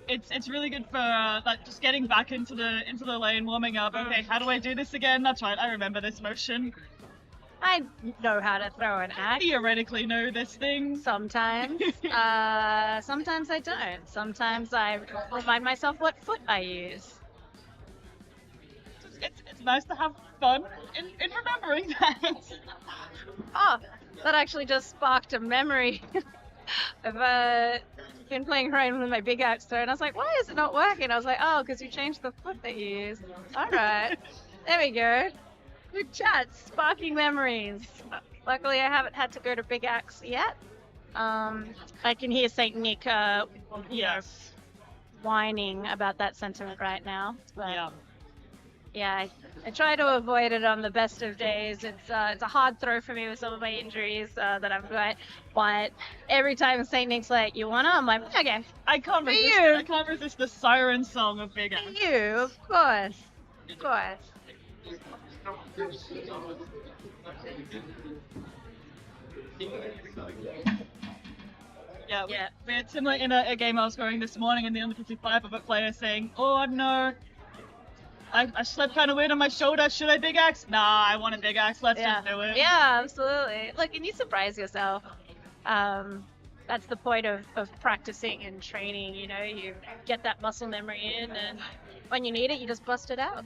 It's really good for just getting back into the lane, warming up. Okay, how do I do this again? That's right, I remember this motion. I know how to throw an axe. Theoretically know this thing. Sometimes. Sometimes I don't. Sometimes I remind myself what foot I use. It's nice to have fun in remembering that. Oh, that actually just sparked a memory. I've been playing around with my big axe throw, and I was like, why is it not working? I was like, oh, because you changed the foot that you use. All right. There we go. Good chat. Sparking memories. Luckily, I haven't had to go to big axe yet. I can hear Saint Nick Yes. whining about that sentiment right now. But Yeah. I try to avoid it on the best of days. It's a hard throw for me with some of my injuries that I've got. But every time Saint Nick's like, "You wanna?" I'm like, "Okay." I can't resist the siren song of Big Axe. You, of course. Yeah, Yeah. we had similar in a game I was going this morning in the under 55 of a player saying, "Oh, I don't know. I slept kind of weird on my shoulder. Should I big axe? Nah, I want a big axe. Let's Yeah. just do it." Yeah, absolutely. Look, and you surprise yourself. That's the point of practicing and training, you know, you get that muscle memory in, and when you need it, you just bust it out.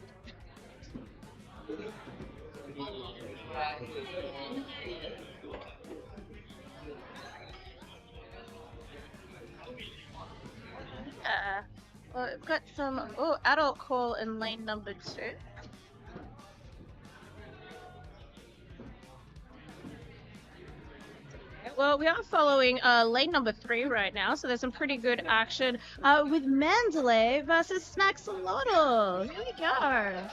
Well, we've got some adult call in lane number 2. Well, we are following lane number 3 right now, so there's some pretty good action with Mandalay versus Snaxolotl. Here we go.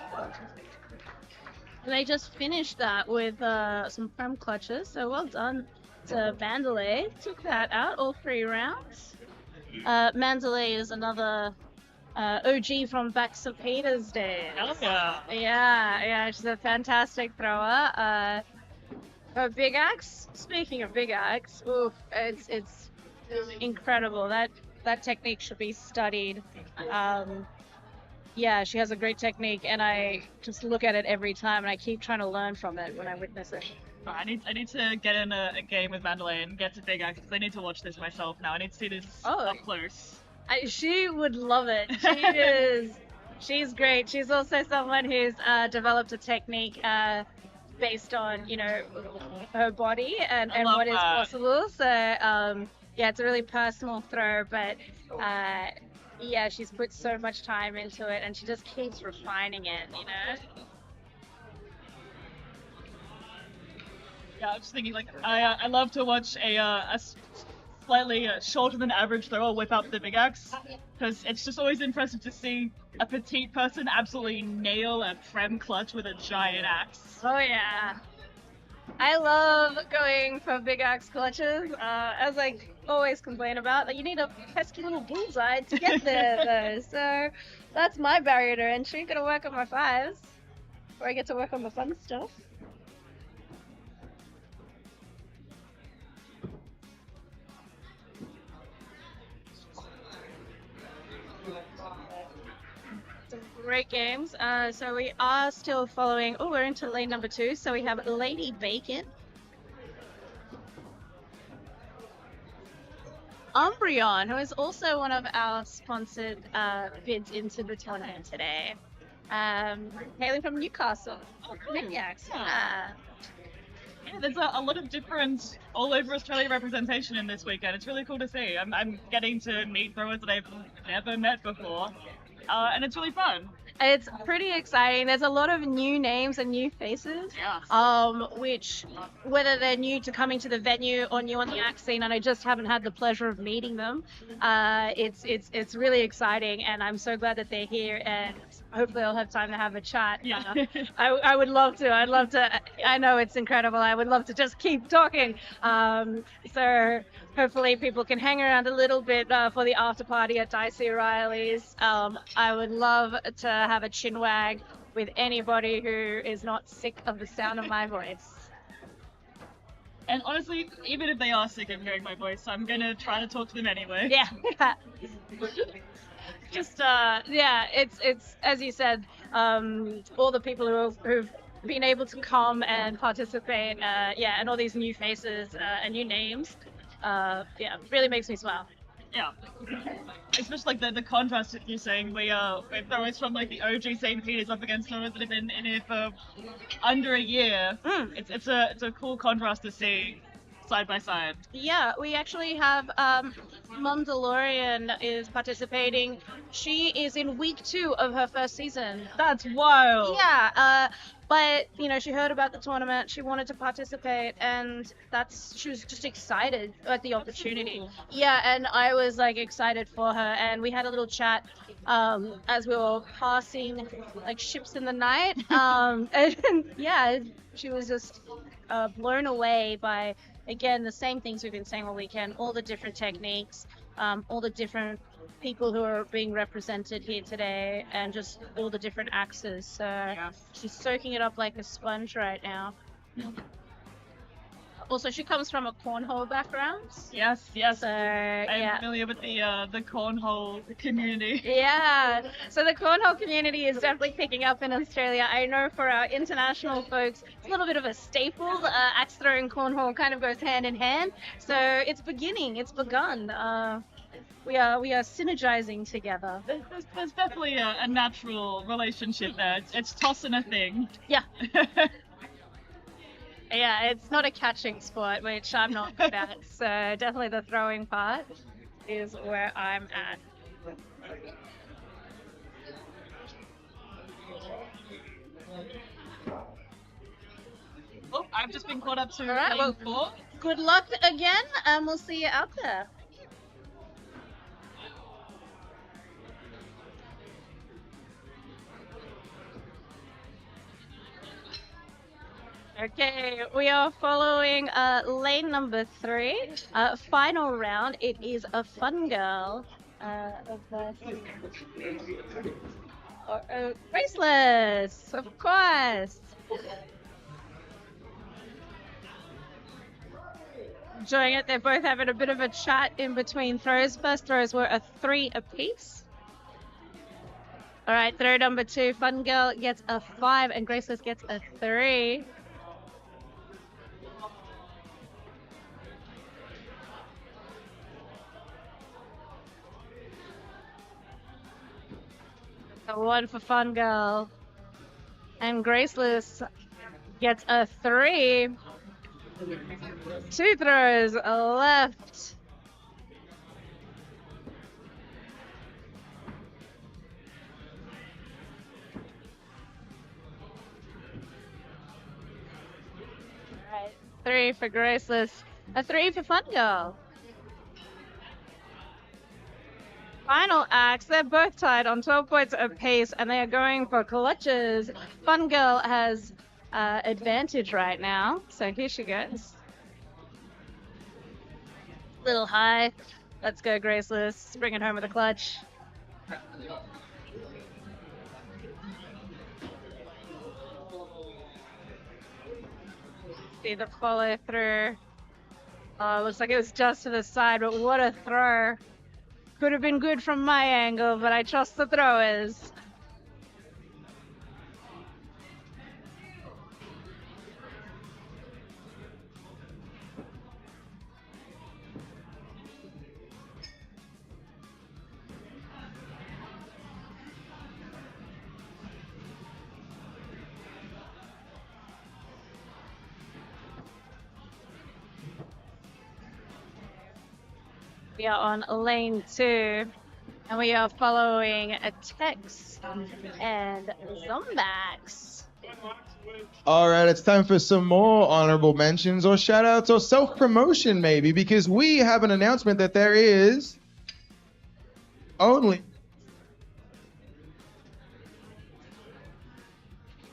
They just finished that with some prem clutches, so well done to Mandalay. Took that out all 3 rounds. Mandalay is another OG from back St. Peter's Day. Oh, yeah. Yeah, she's a fantastic thrower. Her big axe. Speaking of big axe, oof, it's incredible. That technique should be studied. Yeah, she has a great technique, and I just look at it every time, and I keep trying to learn from it when I witness it. I need to get in a game with Mandalay and get to big axe, because I need to watch this myself now. I need to see this up close. She would love it. She's great. She's also someone who's developed a technique based on, you know, her body and what is possible. So yeah, it's a really personal throw, but yeah, she's put so much time into it, and she just keeps refining it, you know. Yeah, I'm just thinking, like, I love to watch a slightly shorter than average thrower whip up the big axe, because it's just always impressive to see a petite person absolutely nail a prem clutch with a giant axe. Oh yeah. I love going for big axe clutches. As I always complain about, that you need a pesky little bullseye to get there, though. So that's my barrier to entry. Gotta work on my 5s before I get to work on the fun stuff. Some great games. So we are still following. Oh, we're into lane number 2. So we have Lady Bacon, Umbreon, who is also one of our sponsored bids into the tournament today. Hailing from Newcastle. Maniacs. Yeah, there's a lot of different all over Australia representation in this weekend. It's really cool to see. I'm getting to meet throwers that I've never met before, and it's really fun. It's pretty exciting. There's a lot of new names and new faces. Yes. Which, whether they're new to coming to the venue or new on the axe scene, and I just haven't had the pleasure of meeting them, it's really exciting, and I'm so glad that they're here, and hopefully I'll have time to have a chat. Yeah. I would love to. I'd love to. I know it's incredible. I would love to just keep talking. So hopefully people can hang around a little bit for the after party at Dicey Riley's. I would love to have a chin wag with anybody who is not sick of the sound of my voice. And honestly, even if they are sick of hearing my voice, I'm gonna try to talk to them anyway. Yeah. Just yeah, it's as you said, all the people who've been able to come and participate, yeah, and all these new faces and new names, yeah, really makes me smile. Yeah. Especially like the contrast that you're saying, we're throwers from like the OG St. Peter's up against throwers that have been in here for under a year. It's a cool contrast to see side by side. Yeah, we actually have Mandalorian is participating. She is in week 2 of her first season. That's wild. Yeah, but you know, she heard about the tournament, she wanted to participate, and she was just excited at the opportunity. Yeah, and I was like excited for her, and we had a little chat as we were passing like ships in the night. And yeah, she was just blown away by, again, the same things we've been saying all weekend, all the different techniques, all the different people who are being represented here today, and just all the different axes. So she's soaking it up like a sponge right now. Also, she comes from a cornhole background. Yes, yes. So, I'm yeah. familiar with the cornhole community. Yeah, so the cornhole community is definitely picking up in Australia. I know for our international folks, it's a little bit of a staple. Axe throwing cornhole kind of goes hand in hand. So it's begun. We are synergizing together. There's definitely a natural relationship there. It's tossing a thing. Yeah. Yeah, it's not a catching sport, which I'm not good at. So definitely the throwing part is where I'm at. Oh, I've just been caught up to All right, lane well, 4. good luck again, and we'll see you out there. Okay, we are following lane number 3. Final round. It is a fun girl Graceless, of course. Enjoying it. They're both having a bit of a chat in between throws. First throws were a 3 apiece. All right, throw number 2. Fun girl gets a 5, and Graceless gets a 3. A 1 for Fun Girl. And Graceless gets a 3. 2 throws left. Alright, 3 for Graceless. A 3 for Fun Girl. Final acts, they're both tied on 12 points apiece, and they are going for clutches. Fun Girl has advantage right now, so here she goes. Little high. Let's go, Graceless. Bring it home with a clutch. See the follow through. Oh, looks like it was just to the side, but what a throw. Could have been good from my angle, but I trust the throwers. We are on lane 2, and we are following a Tex and Zombax. All right, it's time for some more honorable mentions or shout outs or self promotion, maybe, because we have an announcement that there is only.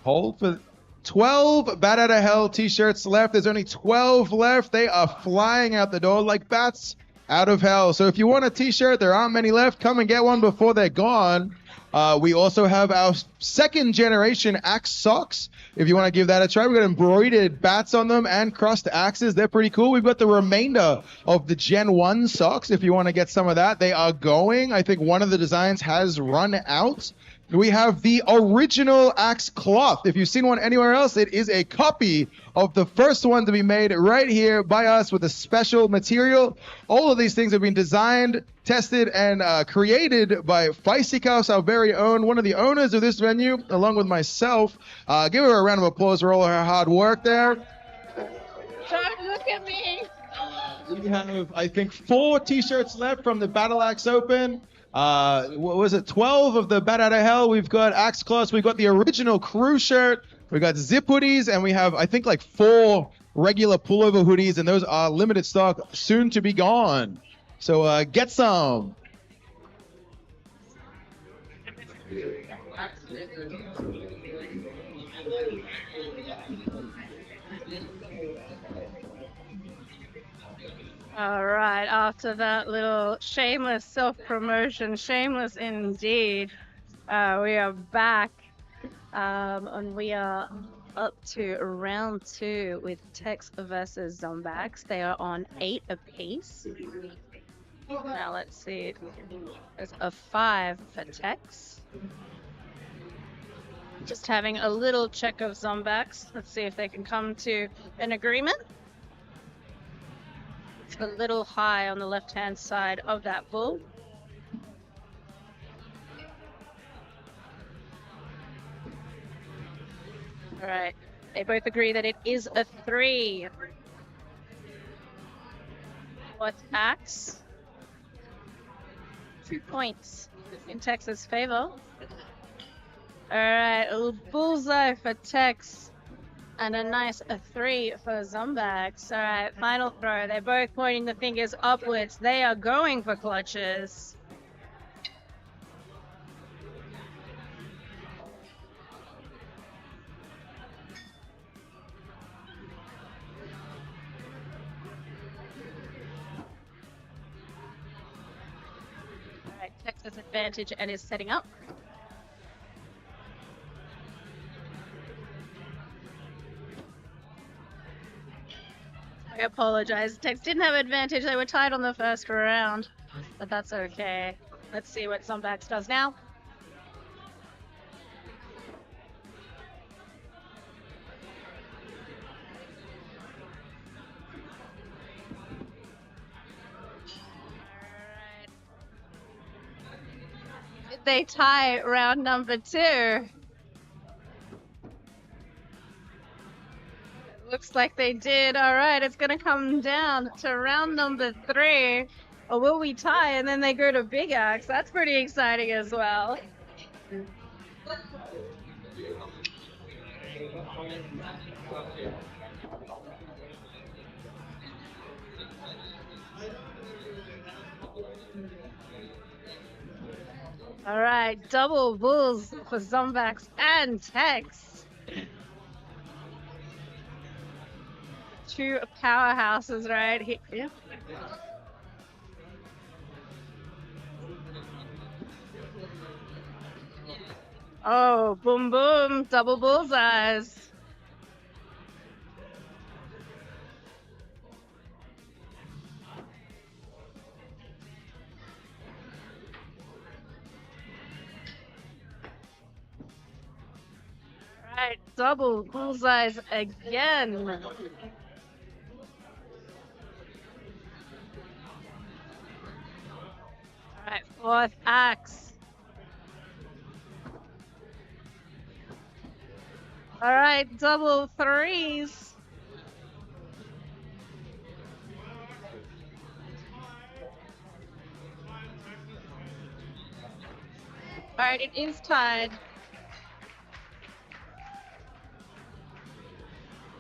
Hold for 12 Bat Out of Hell t-shirts left. There's only 12 left. They are flying out the door like bats out of hell. So if you want a t-shirt, there aren't many left. Come and get one before they're gone. We also have our 2nd generation axe socks. If you want to give that a try, we've got embroidered bats on them and crossed axes. They're pretty cool. We've got the remainder of the Gen 1 socks. If you want to get some of that, they are going. I think one of the designs has run out. We have the original axe cloth. If you've seen one anywhere else, it is a copy of the first one to be made right here by us with a special material. All of these things have been designed, tested, and created by Feisty, our very own, one of the owners of this venue, along with myself. Give her a round of applause for all of her hard work there. Don't look at me. We have, I think, 4 t-shirts left from the Battle Axe Open. What was it? 12 of the Bat Out of Hell. We've got axe cloths. We've got the original crew shirt. We've got zip hoodies, and we have, I think, like 4 regular pullover hoodies, and those are limited stock, soon to be gone. So get some. All right, after that little shameless self-promotion, shameless indeed, we are back, and we are up to round 2 with Tex versus Zombax. They are on 8 apiece. Now let's see. There's a 5 for Tex. Just having a little check of Zombax. Let's see if they can come to an agreement. It's a little high on the left-hand side of that bull. All right. They both agree that it is a 3. Fourth axe. 2 points in Tex's favor. All right, a little bullseye for Tex. And a nice 3 for Zombax. All right, final throw. They're both pointing the fingers upwards. They are going for clutches. All right, Tex has advantage and is setting up. I apologize. Tex didn't have advantage. They were tied on the first round, but that's okay. Let's see what Zombax does now. Alright. Did they tie round number 2? Looks like they did. All right, it's going to come down to round number 3. Or will we tie and then they go to big axe? That's pretty exciting as well. All right, double bulls for Zombax and Tex. 2 powerhouses right here. Oh, boom, boom, double bullseyes. All right, double bullseyes again. Alright, fourth axe. Alright, double 3s. Alright, it is tied.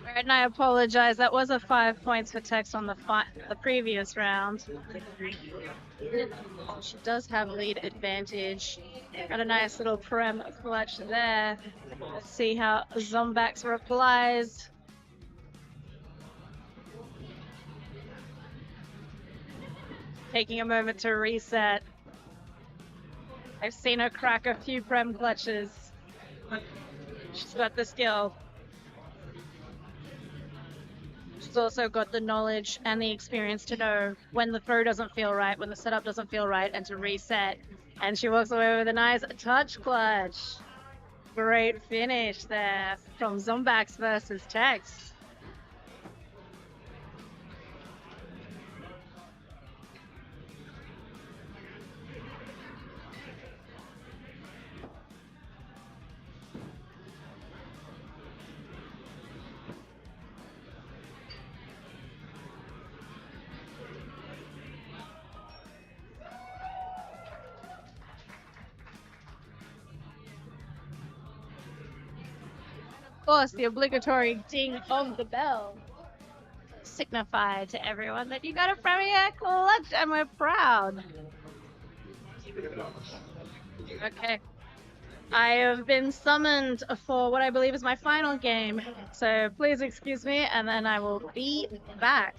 Alright, and I apologize. That was a 5 points for Tex on the previous round. She does have lead advantage. Got a nice little prem clutch there. Let's see how Zombax replies. Taking a moment to reset. I've seen her crack a few prem clutches. She's got the skill. She's also got the knowledge and the experience to know when the throw doesn't feel right, when the setup doesn't feel right, and to reset. And she walks away with a nice touch clutch. Great finish there from Zombax versus Tex. Of course, the obligatory ding of the bell signify to everyone that you got a premier clutch and we're proud. Okay. I have been summoned for what I believe is my final game, so please excuse me and then I will be back.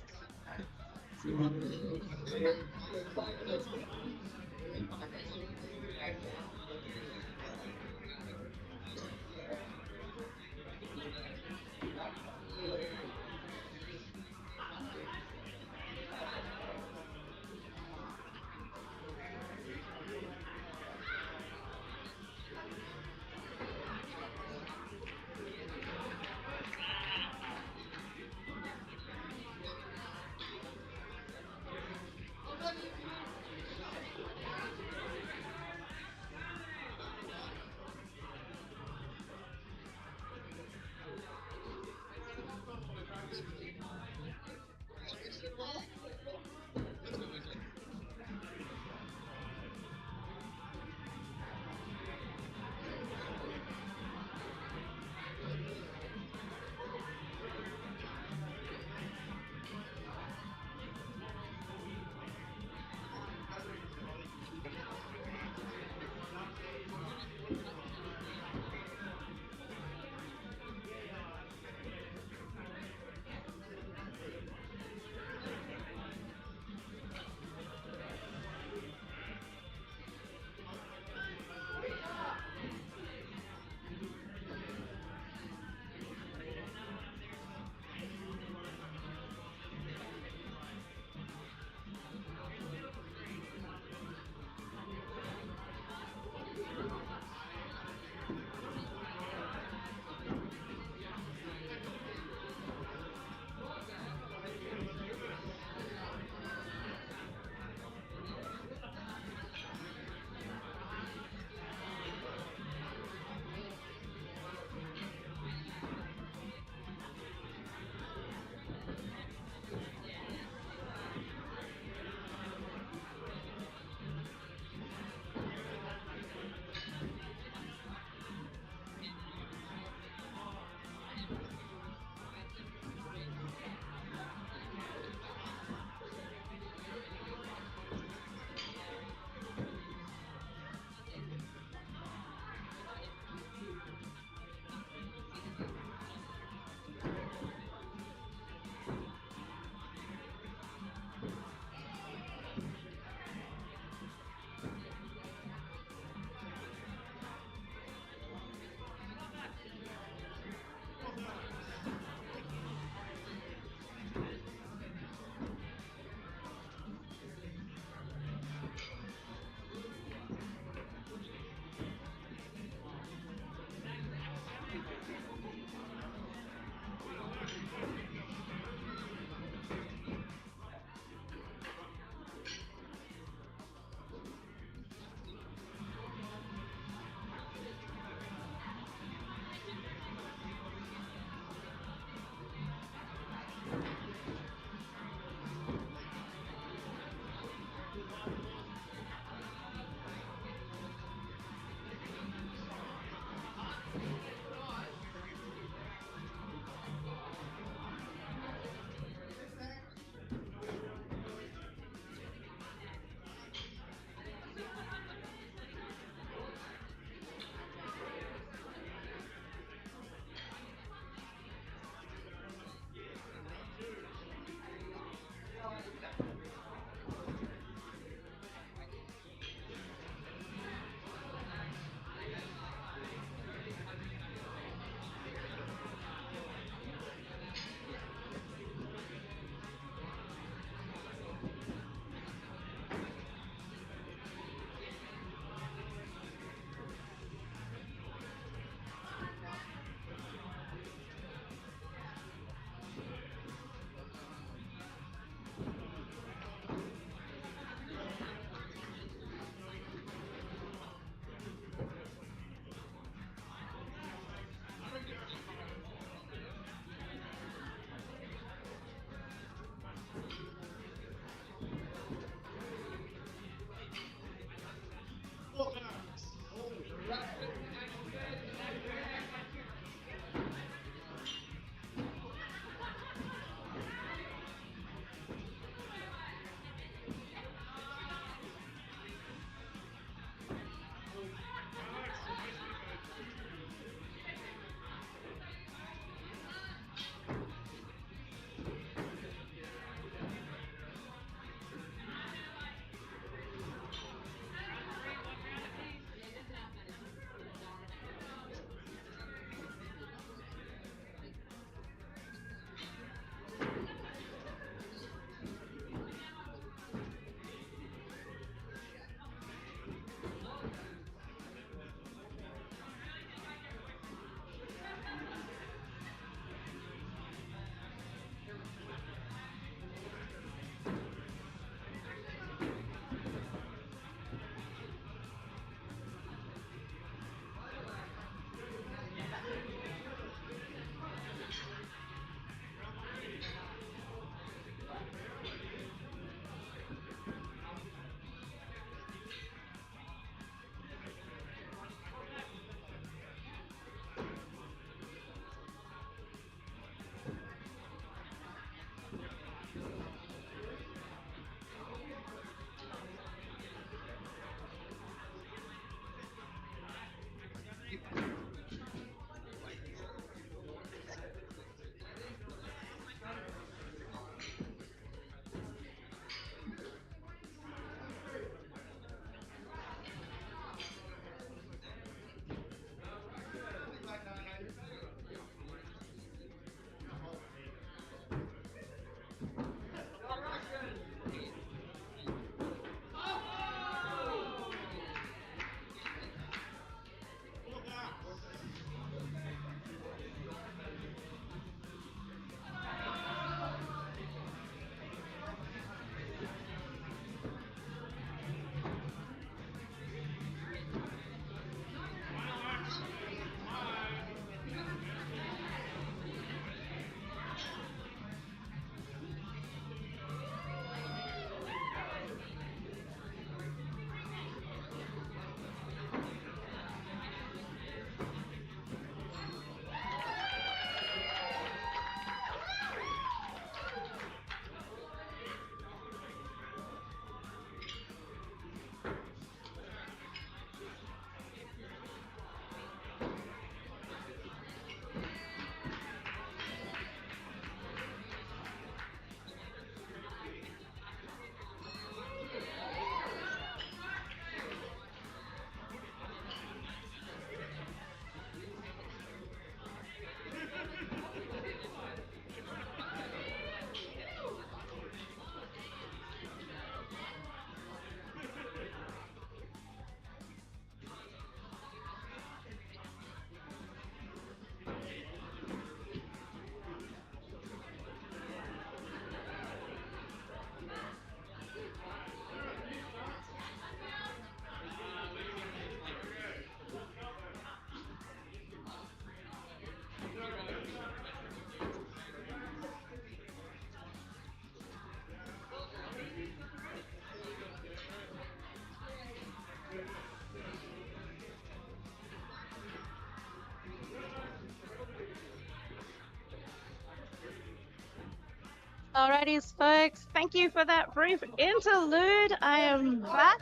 Alrighty, folks. Thank you for that brief interlude. I am back,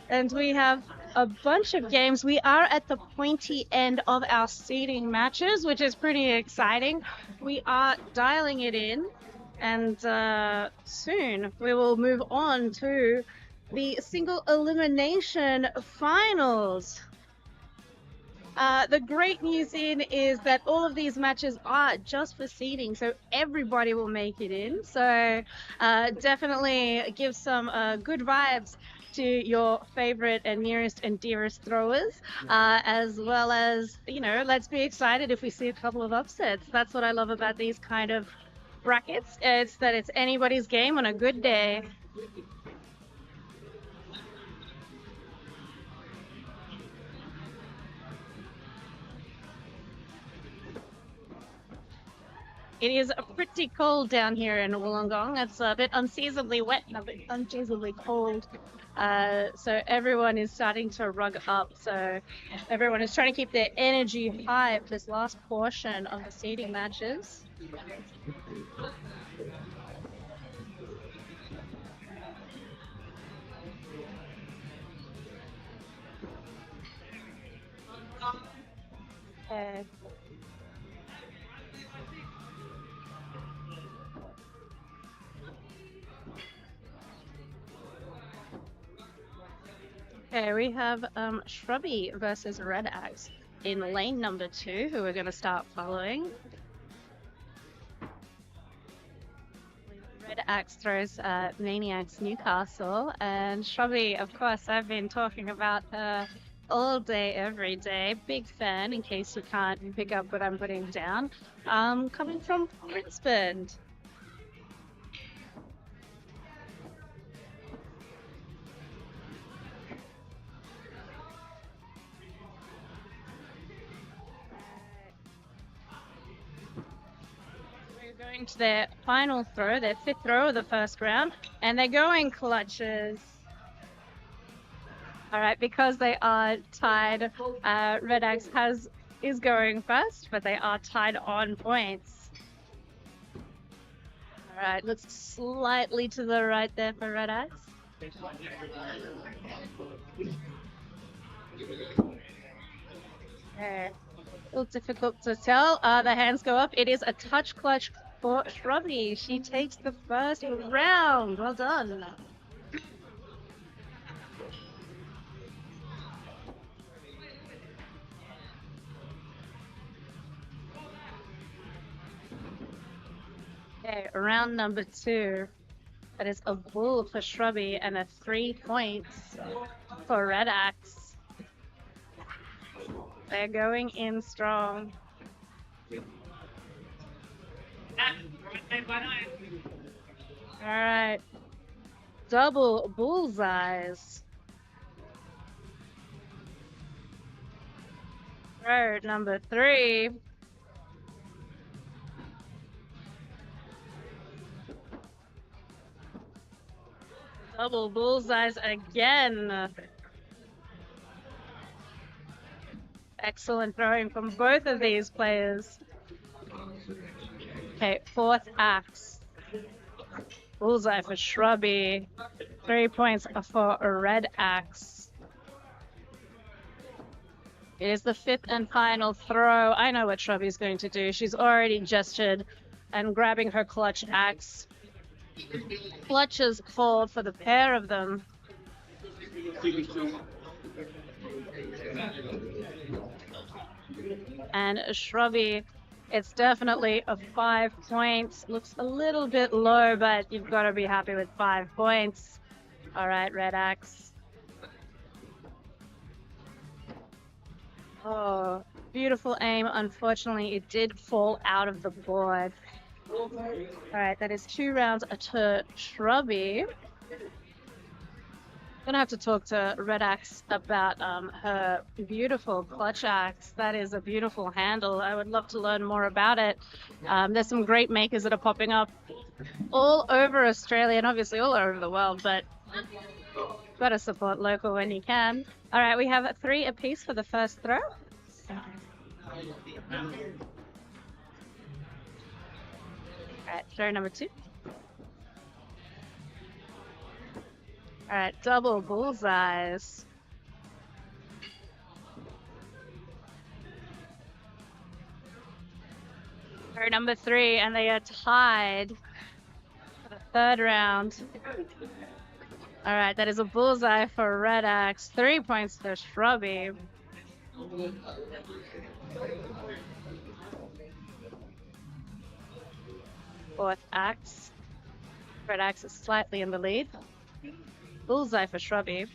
and we have a bunch of games. We are at the pointy end of our seeding matches, which is pretty exciting. We are dialing it in, and soon we will move on to the single elimination finals. The great news is that all of these matches are just for seeding, so everybody will make it in. So definitely give some good vibes to your favorite and nearest and dearest throwers, as well as, let's be excited if we see a couple of upsets. That's what I love about these kind of brackets. It's that it's anybody's game on a good day. It is pretty cold down here in Wollongong. It's a bit unseasonably wet and a bit unseasonably cold. So everyone is starting to rug up. So everyone is trying to keep their energy high for this last portion of the seeding matches. Okay. Okay, we have Shrubby versus Red Axe in lane number 2, who we're going to start following. Red Axe throws Maniacs Newcastle, and Shrubby, of course, I've been talking about her all day, every day. Big fan, in case you can't pick up what I'm putting down. Coming from Brisbane. Going to their final throw, their 5th throw of the first round, and they're going clutches. All right, because they are tied, Red Axe is going first, but they are tied on points. All right, looks slightly to the right there for Red Axe. Okay. A little difficult to tell. The hands go up. It is a touch clutch for Shrubby. She takes the first round. Well done. Okay, round number 2. That is a bull for Shrubby and a 3 points for Red Axe. They're going in strong. All right. Double bullseyes. Road number 3. Double bullseyes again. Excellent throwing from both of these players. Okay, 4th axe. Bullseye for Shrubby. 3 points for Red Axe. It is the 5th and final throw. I know what Shrubby's going to do. She's already gestured and grabbing her clutch axe. Clutches called for the pair of them. And Shrubby, it's definitely a 5 points. Looks a little bit low, but you've got to be happy with 5 points. All right, Red Axe. Oh, beautiful aim. Unfortunately, it did fall out of the board. All right, that is 2 rounds to Shrubby. Gonna have to talk to Red Axe about her beautiful clutch axe. That is a beautiful handle. I would love to learn more about it. There's some great makers that are popping up all over Australia and obviously all over the world, but gotta support local when you can. All right, we have 3 apiece for the first throw. Alright, throw number 2. Alright, double bullseyes. Throw number 3, and they are tied for the 3rd round. Alright, that is a bullseye for Red Axe. 3 points for Shrubby. 4th axe. Red Axe is slightly in the lead. Bullseye for Shrubby.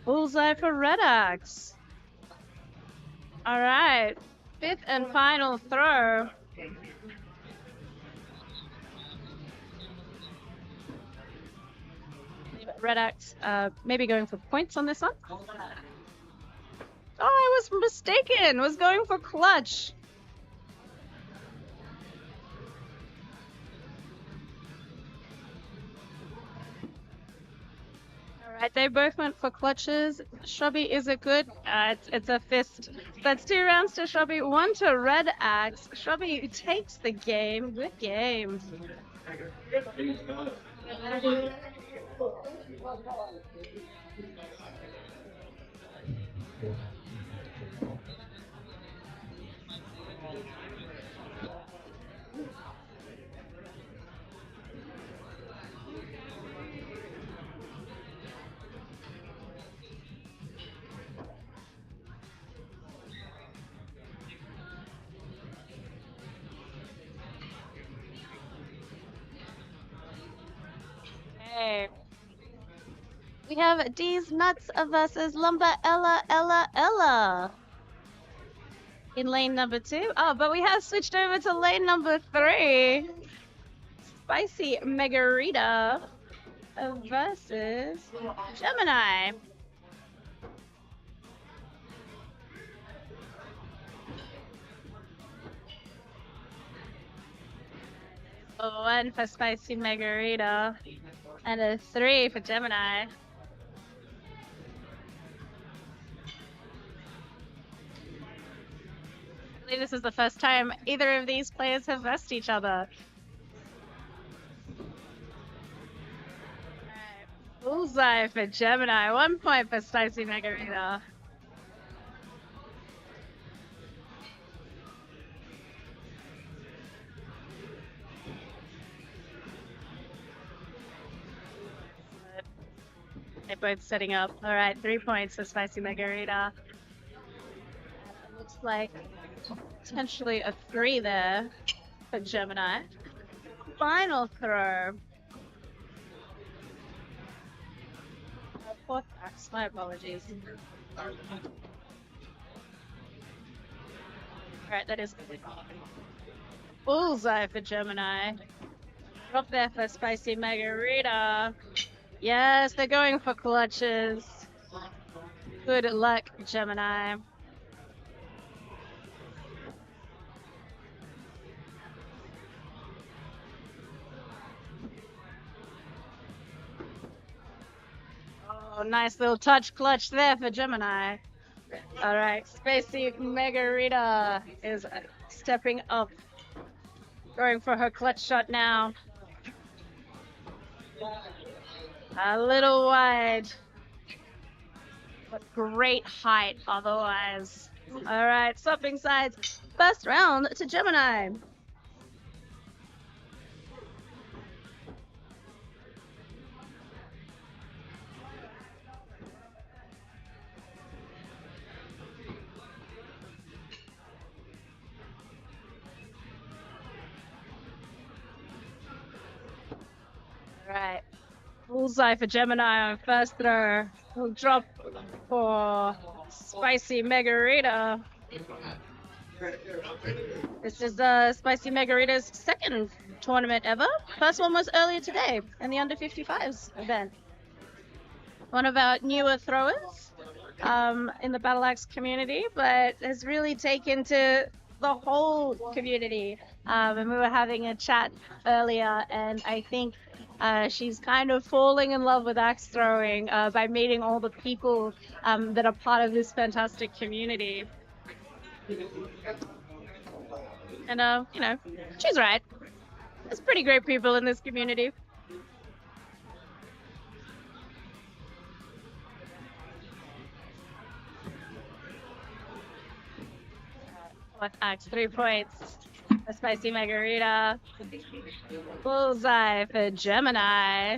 Bullseye for Red Axe. Alright, 5th and final throw. Red Axe maybe going for points on this one. Oh, I was mistaken. Was going for clutch. Alright, they both went for clutches. Shrubby, is it good? It's a fist. That's 2 rounds to Shrubby, 1 to Red Axe. Shrubby takes the game. Good game. Okay. We have D's Nuts versus Lumber Ella. In lane number 2. Oh, but we have switched over to lane number 3. Spicy Margarita versus Gemini. A 1 for Spicy Margarita and a 3 for Gemini. I believe this is the first time either of these players have versed each other. Alright, bullseye for Gemini, 1 point for Spicy Margarita. They're both setting up. Alright, 3 points for Spicy Margarita. It looks like potentially a 3 there for Gemini. Final throw. 4th axe, my apologies. Alright, that is bullseye for Gemini. Drop there for Spicy Margarita. Yes, they're going for clutches. Good luck, Gemini. Oh, nice little touch clutch there for Gemini. Alright, Spicy Margarita is stepping up. Going for her clutch shot now. A little wide, but great height otherwise. Alright, swapping sides. First round to Gemini. Alright. Bullseye for Gemini on first throw. We'll drop for Spicy Margarita. This is Spicy Margarita's 2nd tournament ever. First one was earlier today in the under 55s event. One of our newer throwers in the Battle Axe community, but has really taken to the whole community. And we were having a chat earlier, and I think she's kind of falling in love with axe throwing by meeting all the people that are part of this fantastic community. And, you know, she's right. There's pretty great people in this community. Fourth act, 3 points. A spicy margarita. Bullseye for Gemini.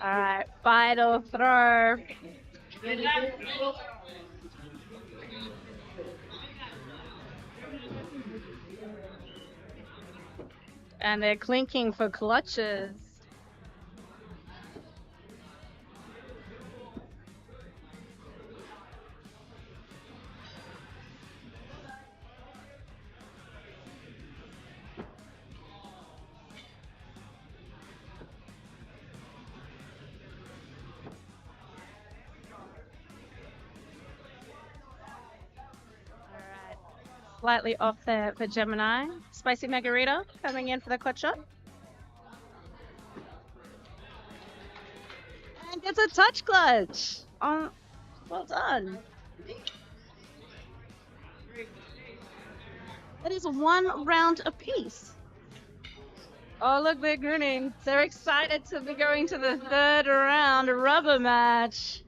All right, final throw. And they're clinking for clutches. Slightly off there for Gemini. Spicy margarita coming in for the clutch shot. And it's a touch clutch. Well done. It is 1 round apiece. Oh, look, they're grinning. They're excited to be going to the 3rd round rubber match.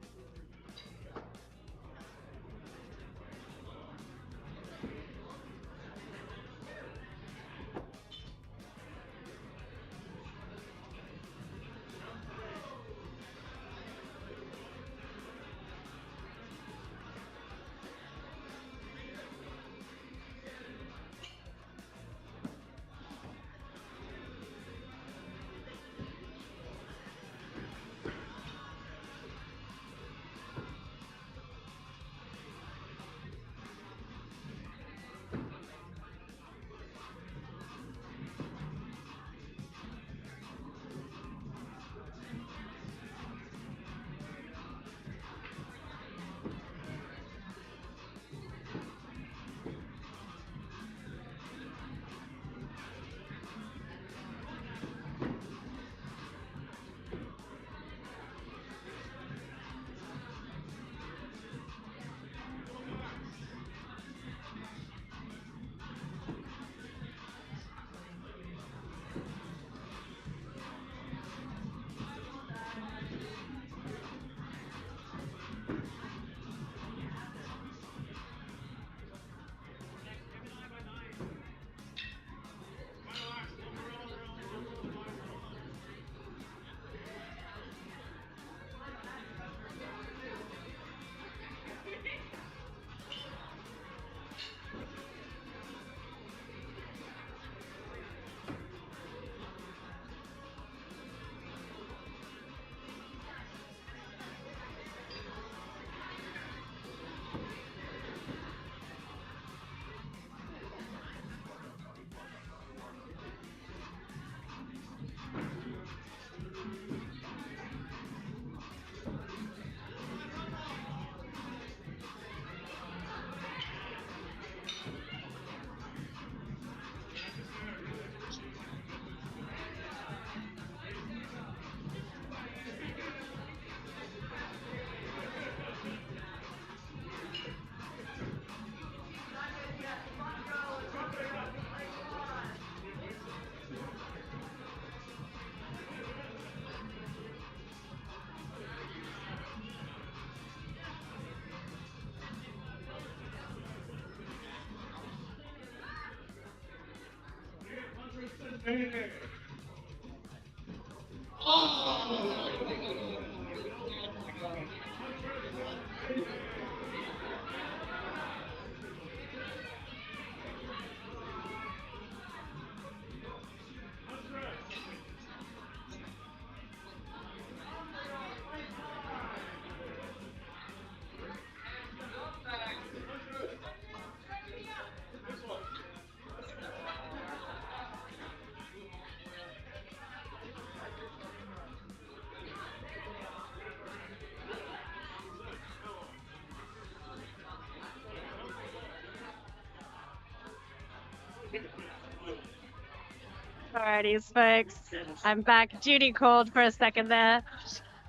Alrighty, folks. I'm back. Judy called for a second there.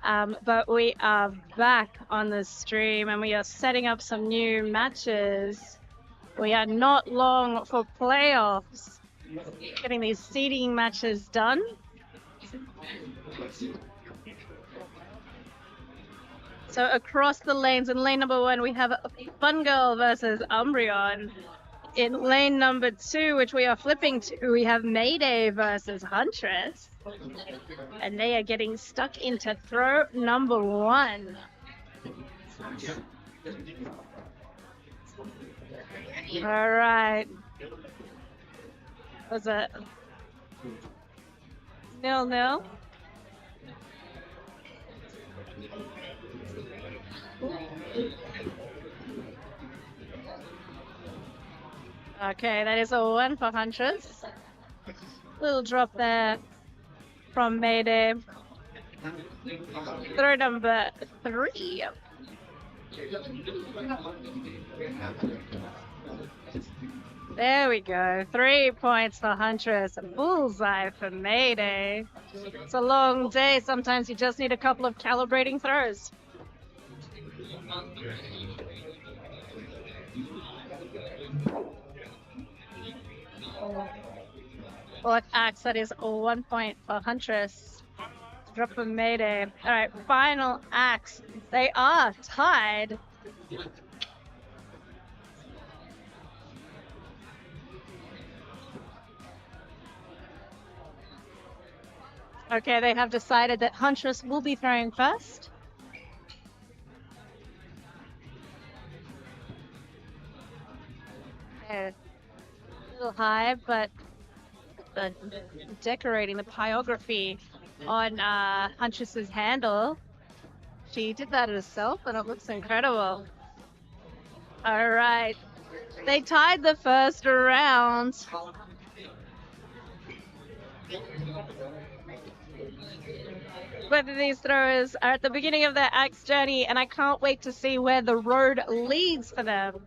But we are back on the stream and we are setting up some new matches. We are not long for playoffs. Getting these seeding matches done. So across the lanes, in lane number 1, we have Fun Girl versus Umbreon. In lane number 2, which we are flipping to, we have Mayday versus Huntress. And they are getting stuck into throw number 1. All right. Was it 0-0? Okay, that is a 1 for Huntress. Little drop there from Mayday. Throw number 3. There we go. 3 points for Huntress. Bullseye for Mayday. It's a long day. Sometimes you just need a couple of calibrating throws. Black Axe, that is 1 point for Huntress. Drop for Mayday. All right, final Axe. They are tied. Okay, they have decided that Huntress will be throwing first. Okay. A little high, but decorating the pyrography on Huntress's handle. She did that herself, and it looks incredible. All right, they tied the first round. Both of these throwers are at the beginning of their axe journey, and I can't wait to see where the road leads for them.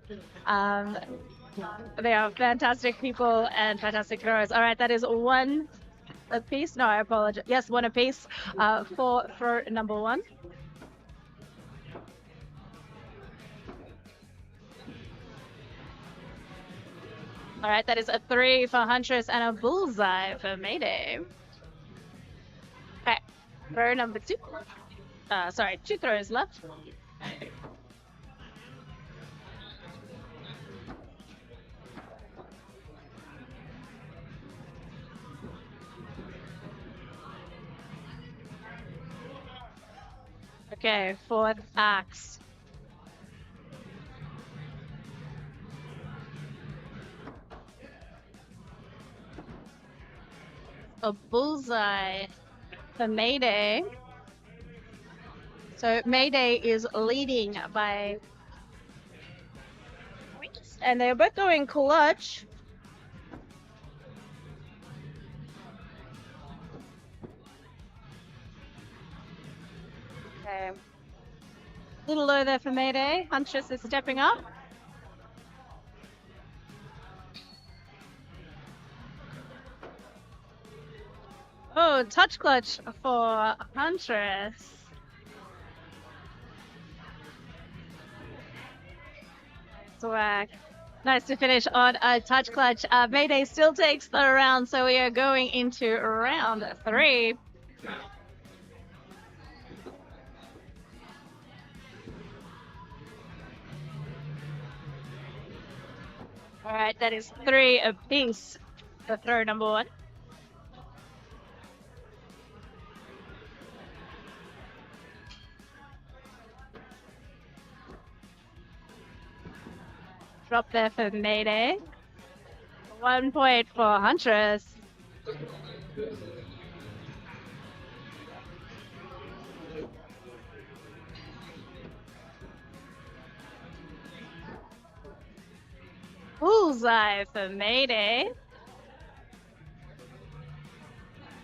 They are fantastic people and fantastic throwers. All right, that is 1 apiece. No, I apologize. Yes, 1 apiece for throw number 1. All right, that is a 3 for Huntress and a bullseye for Mayday. Okay, throw number 2. Sorry, 2 throws left. Okay, 4th axe. A bullseye for Mayday. So Mayday is leading by points, and they're both going clutch. Okay. A little low there for Mayday. Huntress is stepping up. Oh, touch clutch for Huntress. Swag. Nice to finish on a touch clutch. Mayday still takes the round, so we are going into round 3. All right, that is 3 apiece for throw number 1. Drop there for Mayday. 1 point for Huntress. Bullseye for Mayday.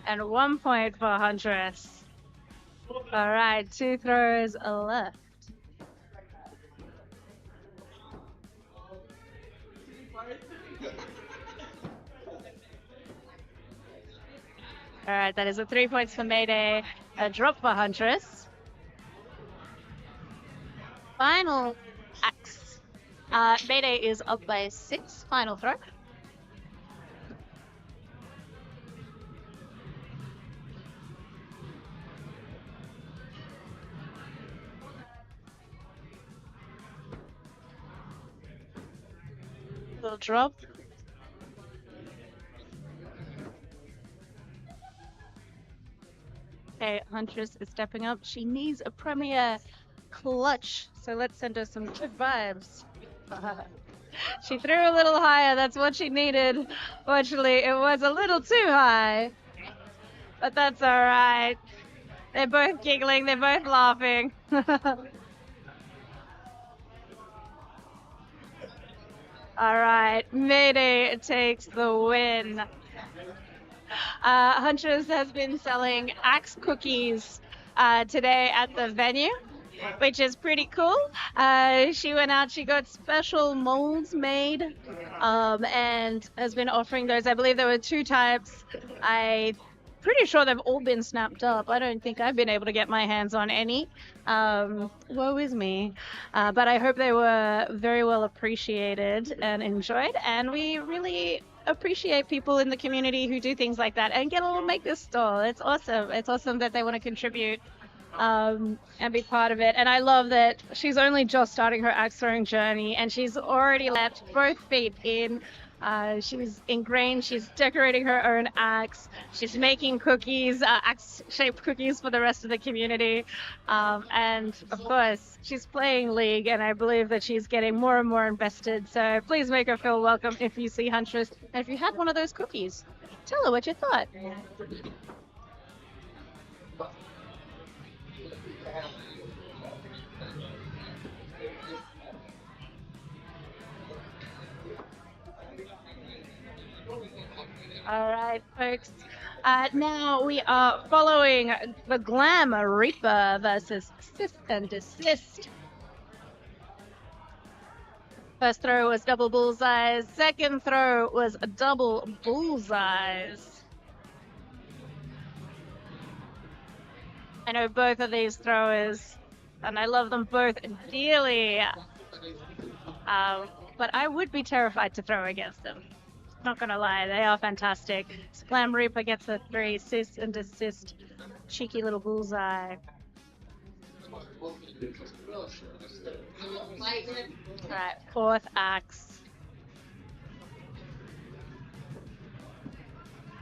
And 1 point for Huntress. All right, 2 throws left. All right, that is a 3 points for Mayday, a drop for Huntress. Final axe. Mayday is up by 6. Final throw. Little drop. Okay, Huntress is stepping up. She needs a premier clutch, so let's send her some good vibes. She threw a little higher, that's what she needed. Fortunately, it was a little too high, but that's alright. They're both giggling, they're both laughing. Alright, Mayday takes the win. Huntress has been selling axe cookies today at the venue, which is pretty cool. She went out, she got special molds made, and has been offering those. I believe there were 2 types. I'm pretty sure they've all been snapped up. I don't think I've been able to get my hands on any. Woe is me. But I hope they were very well appreciated and enjoyed, and we really appreciate people in the community who do things like that and get a little make this stall. It's awesome. It's awesome that they want to contribute and be part of it. And I love that she's only just starting her axe throwing journey and she's already left both feet in. She's ingrained, she's decorating her own axe, she's making cookies, axe-shaped cookies for the rest of the community, and of course, she's playing League, and I believe that she's getting more and more invested, so please make her feel welcome if you see Huntress, and if you had one of those cookies, tell her what you thought. All right, folks. Now we are following the Glam Reaper versus Assist and Desist. First throw was double bullseyes. Second throw was double bullseyes. I know both of these throwers, and I love them both dearly. But I would be terrified to throw against them. Not gonna lie, they are fantastic. Glam Reaper gets a 3, assist and desist. Cheeky little bullseye. Alright, 4th axe.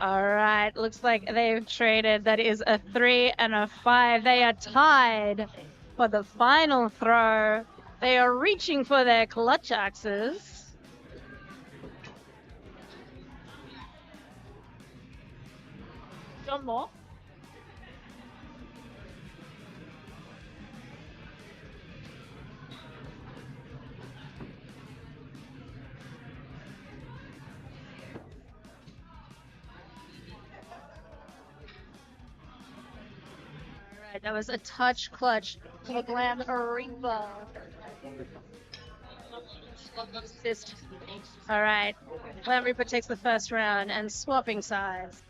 Alright, looks like they've traded. That is a 3 and a 5. They are tied for the final throw. They are reaching for their clutch axes. John Moore. Alright, that was a touch clutch for Glam Reaper. Assist. Alright, Glam Reaper takes the first round and swapping sides.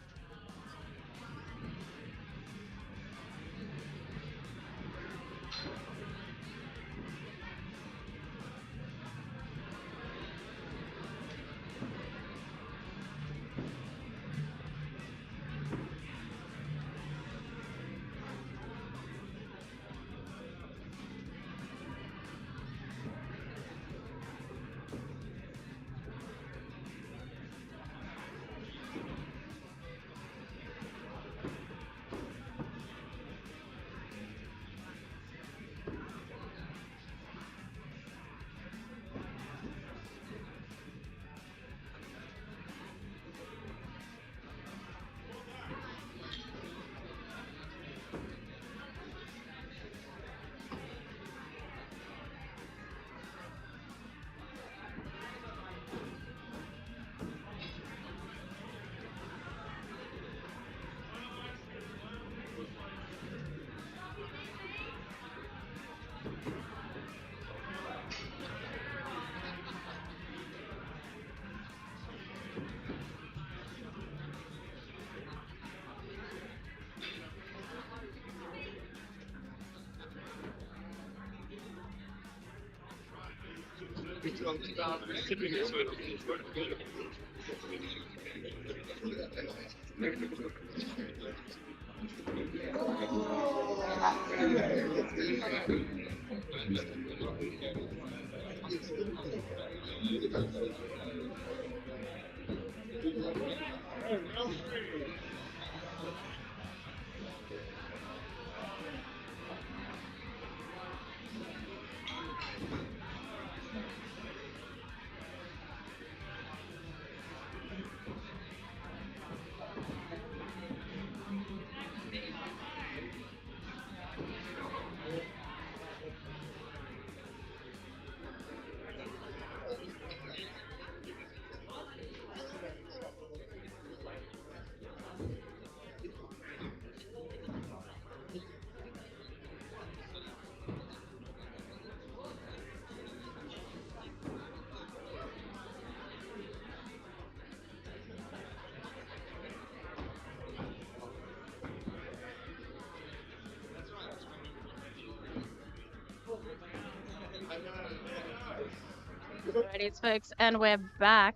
Alrighty, folks, and we're back.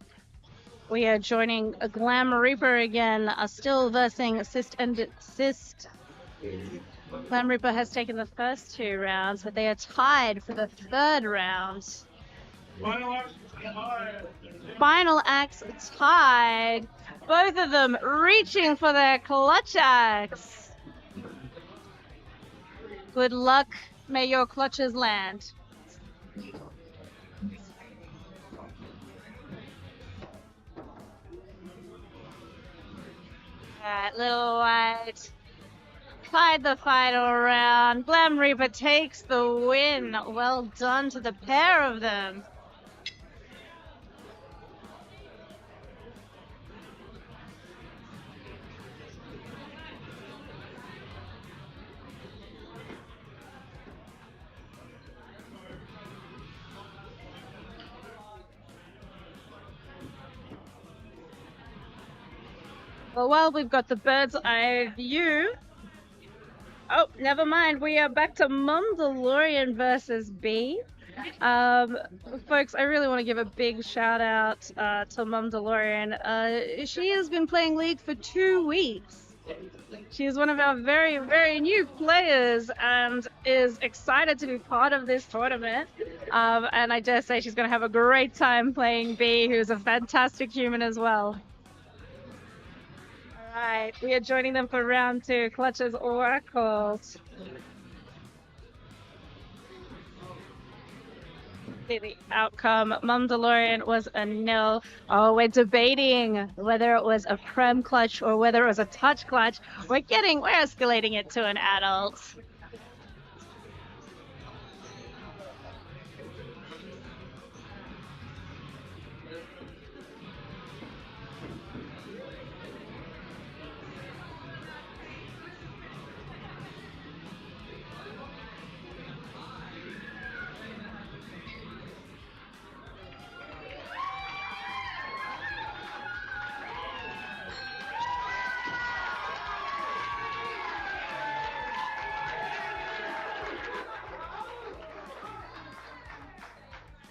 We are joining a Glam Reaper again, still versing Assist and Assist. Glam Reaper has taken the first 2 rounds, but they are tied for the 3rd round. Final axe tied. Both of them reaching for their clutch axe. Good luck. May your clutches land. Alright, Little White tied the final round. Glam Reaper takes the win. Well done to the pair of them. Well, while we've got the bird's eye view. Oh, never mind. We are back to Mandalorian versus B. Folks, I really want to give a big shout out to Mandalorian. She has been playing League for 2 weeks. She is one of our very, very new players and is excited to be part of this tournament. And I dare say she's going to have a great time playing B, who's a fantastic human as well. Alright, we are joining them for round 2. Clutches Oracles. See the outcome. Mandalorian was a nil. Oh, we're debating whether it was a prem clutch or whether it was a touch clutch. We're escalating it to an adult.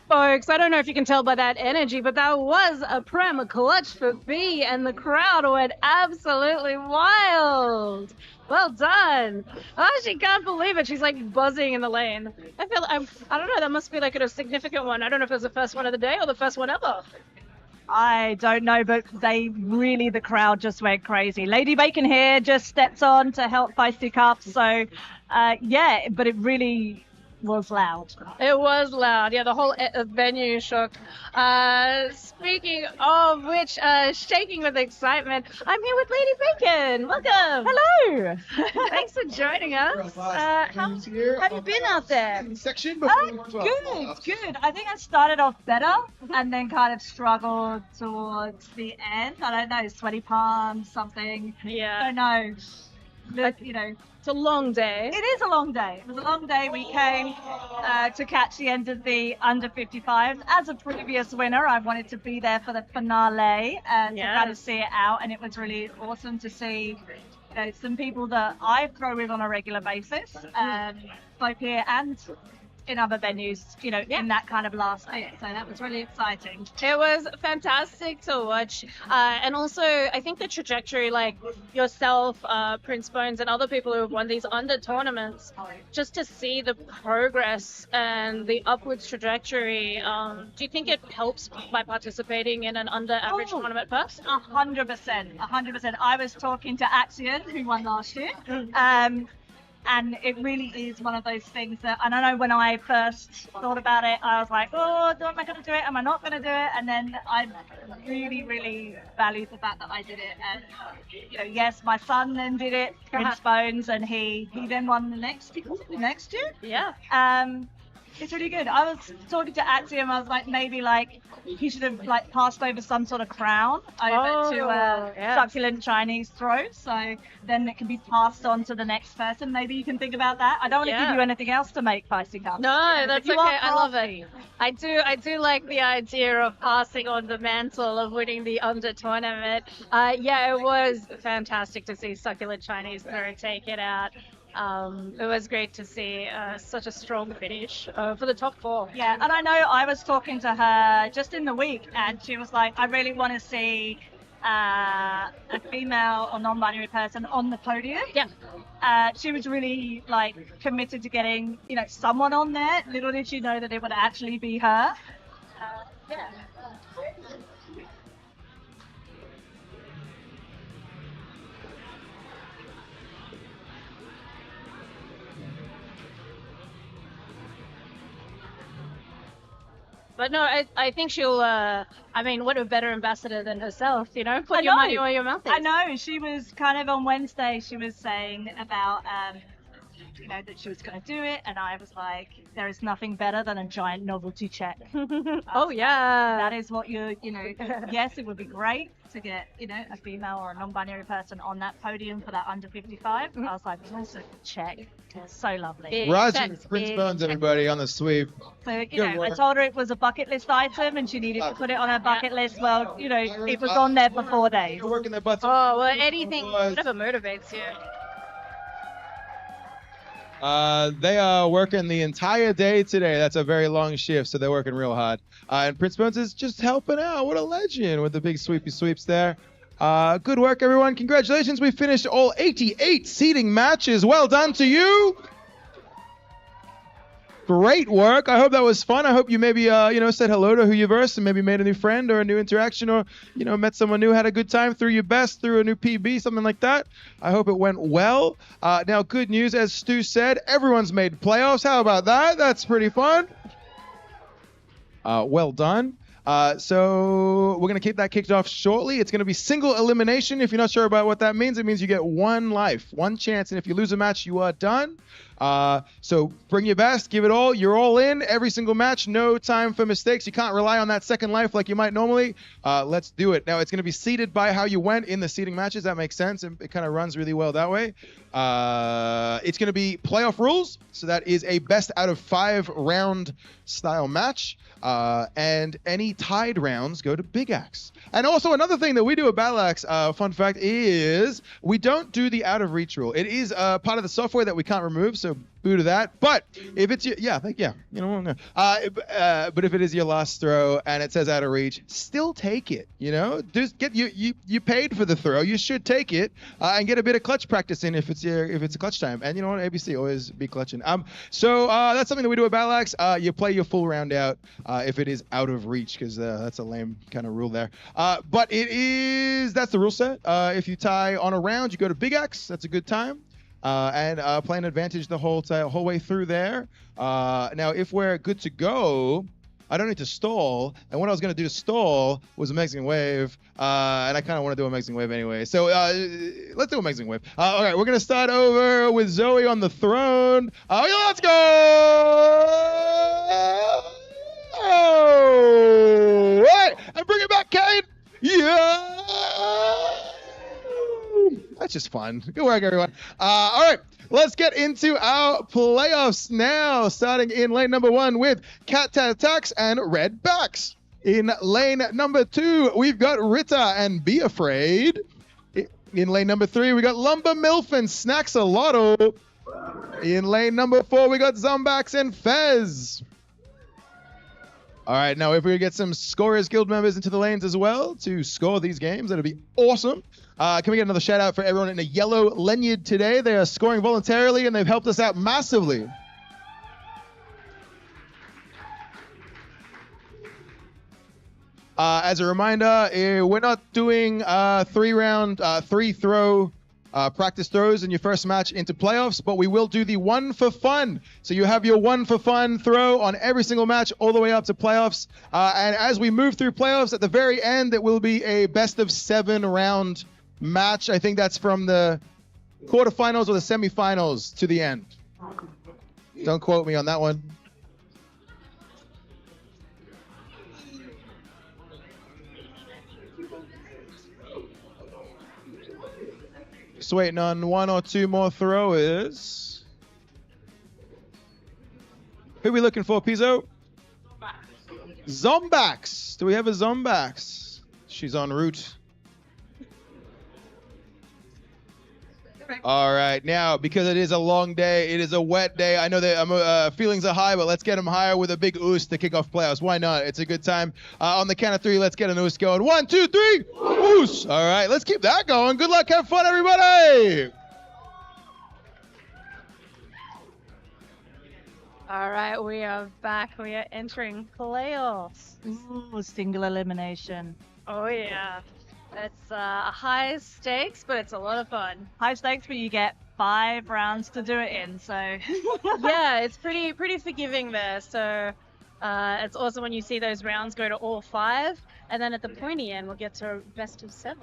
Folks, I don't know if you can tell by that energy, but that was a prem clutch for B, and the crowd went absolutely wild. Well done. Oh, she can't believe it. She's like buzzing in the lane. I don't know, that must be like a significant one. I don't know if it was the first one of the day or the first one ever. I don't know, but the crowd just went crazy. Lady Bacon here just stepped on to help Feisty Cup. So, yeah, but it really was loud. It was loud. Yeah, the whole venue shook. Speaking of which, shaking with excitement, I'm here with Lady Bacon. Welcome. Hello. Thanks for joining us. How have you been out there? Section Good. I think I started off better and then kind of struggled towards the end. I don't know, sweaty palms, something. Yeah. I don't know. It's a long day. It is a long day. It was a long day. We came to catch the end of the under 55s. As a previous winner, I wanted to be there for the finale and to kind of see it out. And it was really awesome to see some people that I throw with on a regular basis, both here and in other venues, in that kind of last bit. So that was really exciting. It was fantastic to watch. And also, I think the trajectory, like yourself, Prince Bones, and other people who have won these under tournaments, just to see the progress and the upwards trajectory, do you think it helps by participating in an under average tournament first? 100%. I was talking to Axion, who won last year. And it really is one of those things that, and I know when I first thought about it, I was like, oh, am I going to do it? Am I not going to do it? And then I really, really valued the fact that I did it. And, yes, my son then did it, Prince Bones, and he then won the next year. Yeah. It's really good. I was talking to Axiom, I was like, maybe he should have passed over some sort of crown over to succulent Chinese throw, so then it can be passed on to the next person. Maybe you can think about that. I don't want to give you anything else to make Feisty Cup. No, that's okay. I love it. I do like the idea of passing on the mantle of winning the under tournament. It was fantastic to see succulent Chinese throw take it out. It was great to see such a strong finish for the top four. Yeah, and I know I was talking to her just in the week, and she was like, I really want to see a female or non-binary person on the podium. Yeah. She was really like committed to getting, someone on there. Little did she know that it would actually be her. Yeah. But no, I think she'll. What a better ambassador than herself, Put I your know. money where your mouth is. I know. She was kind of on Wednesday. She was saying about, that she was going to do it, and I was like, there is nothing better than a giant novelty check. Oh yeah. That is what yes, it would be great to get, a female or a non-binary person on that podium for that under 55. I was like, that's a check. It's so lovely. Big Roger, checks, Prince big Bones, checks. everybody on the sweep. So, Good I work. told her it was a bucket list item and she needed to put it on her bucket list. Well, it was on there for 4 days. They're working their butts Oh off. well, anything, whatever motivates you. They are working the entire day today. That's a very long shift, so they're working real hard. And Prince Bones is just helping out. What a legend with the big sweepy sweeps there. Good work, everyone. Congratulations. We finished all 88 seeding matches. Well done to you. Great work. I hope that was fun. I hope you maybe, said hello to who you versed and maybe made a new friend or a new interaction or, met someone new, had a good time, threw your best, threw a new PB, something like that. I hope it went well. Now, good news, as Stu said, everyone's made playoffs. How about that? That's pretty fun. Well done. So we're going to keep that kicked off shortly. It's going to be single elimination. If you're not sure about what that means, it means you get one life, one chance. And if you lose a match, you are done. So bring your best, give it all. You're all in every single match. No time for mistakes. You can't rely on that second life like you might normally. Let's do it. Now, it's going to be seeded by how you went in the seeding matches. That makes sense. It kind of runs really well that way. It's going to be playoff rules. So that is a best out of 5 round style match. And any tied rounds go to Big Axe. And also another thing that we do at Battle Axe, fun fact, is we don't do the out of reach rule. It is part of the software that we can't remove, so boo to that. But if it's but if it is your last throw and it says out of reach, still take it. Just get you paid for the throw. You should take it and get a bit of clutch practice in if it's a clutch time. And you know what, ABC, always be clutching. So that's something that we do at Battle Axe. You play your full round out if it is out of reach, because that's a lame kind of rule there. But that's the rule set. If you tie on a round, you go to Big Axe. That's a good time. And play an advantage the whole way through there. Now, if we're good to go, I don't need to stall. And what I was going to do to stall was Amazing Wave. And I kind of want to do Amazing Wave anyway. So let's do Amazing Wave. All right, we're going to start over with Zoe on the throne. Let's go! Oh, right, and bring it back, Kane. Yeah, that's just fun. Good work, everyone. All right, let's get into our playoffs now. Starting in lane number 1 with Cat Tat Attacks and Red Backs. In lane number 2, we've got Rita and Be Afraid. In lane number 3, we got Lumber Milf and Snacks a Lotto. In lane number 4, we got Zombax and Fez. All right, now if we get some Scorers Guild members into the lanes as well to score these games, that'd be awesome. Can we get another shout out for everyone in a yellow lanyard today? They are scoring voluntarily and they've helped us out massively. As a reminder, we're not doing 3-throw practice throws in your first match into playoffs, but we will do the 1 for fun. So you have your 1 for fun throw on every single match all the way up to playoffs. And as we move through playoffs, at the very end, it will be a best of 7 round match. I think that's from the quarterfinals or the semifinals to the end. Don't quote me on that one. Just waiting on 1 or 2 more throwers. Who are we looking for, Pizzo? Zombax. Do we have a Zombax? She's en route. All right, now because it is a long day, it is a wet day. I know that feelings are high, but let's get them higher with a big oost to kick off playoffs. Why not? It's a good time. On the count of 3, let's get an oost going. 1, 2, 3, oost. All right, let's keep that going. Good luck, have fun, everybody. All right, we are back. We are entering playoffs. Ooh, single elimination. Oh yeah, it's high stakes, but it's a lot of fun. High stakes, but you get 5 rounds to do it in, so. Yeah, it's pretty forgiving there. So it's awesome when you see those rounds go to all 5, and then at the pointy end we'll get to best of 7.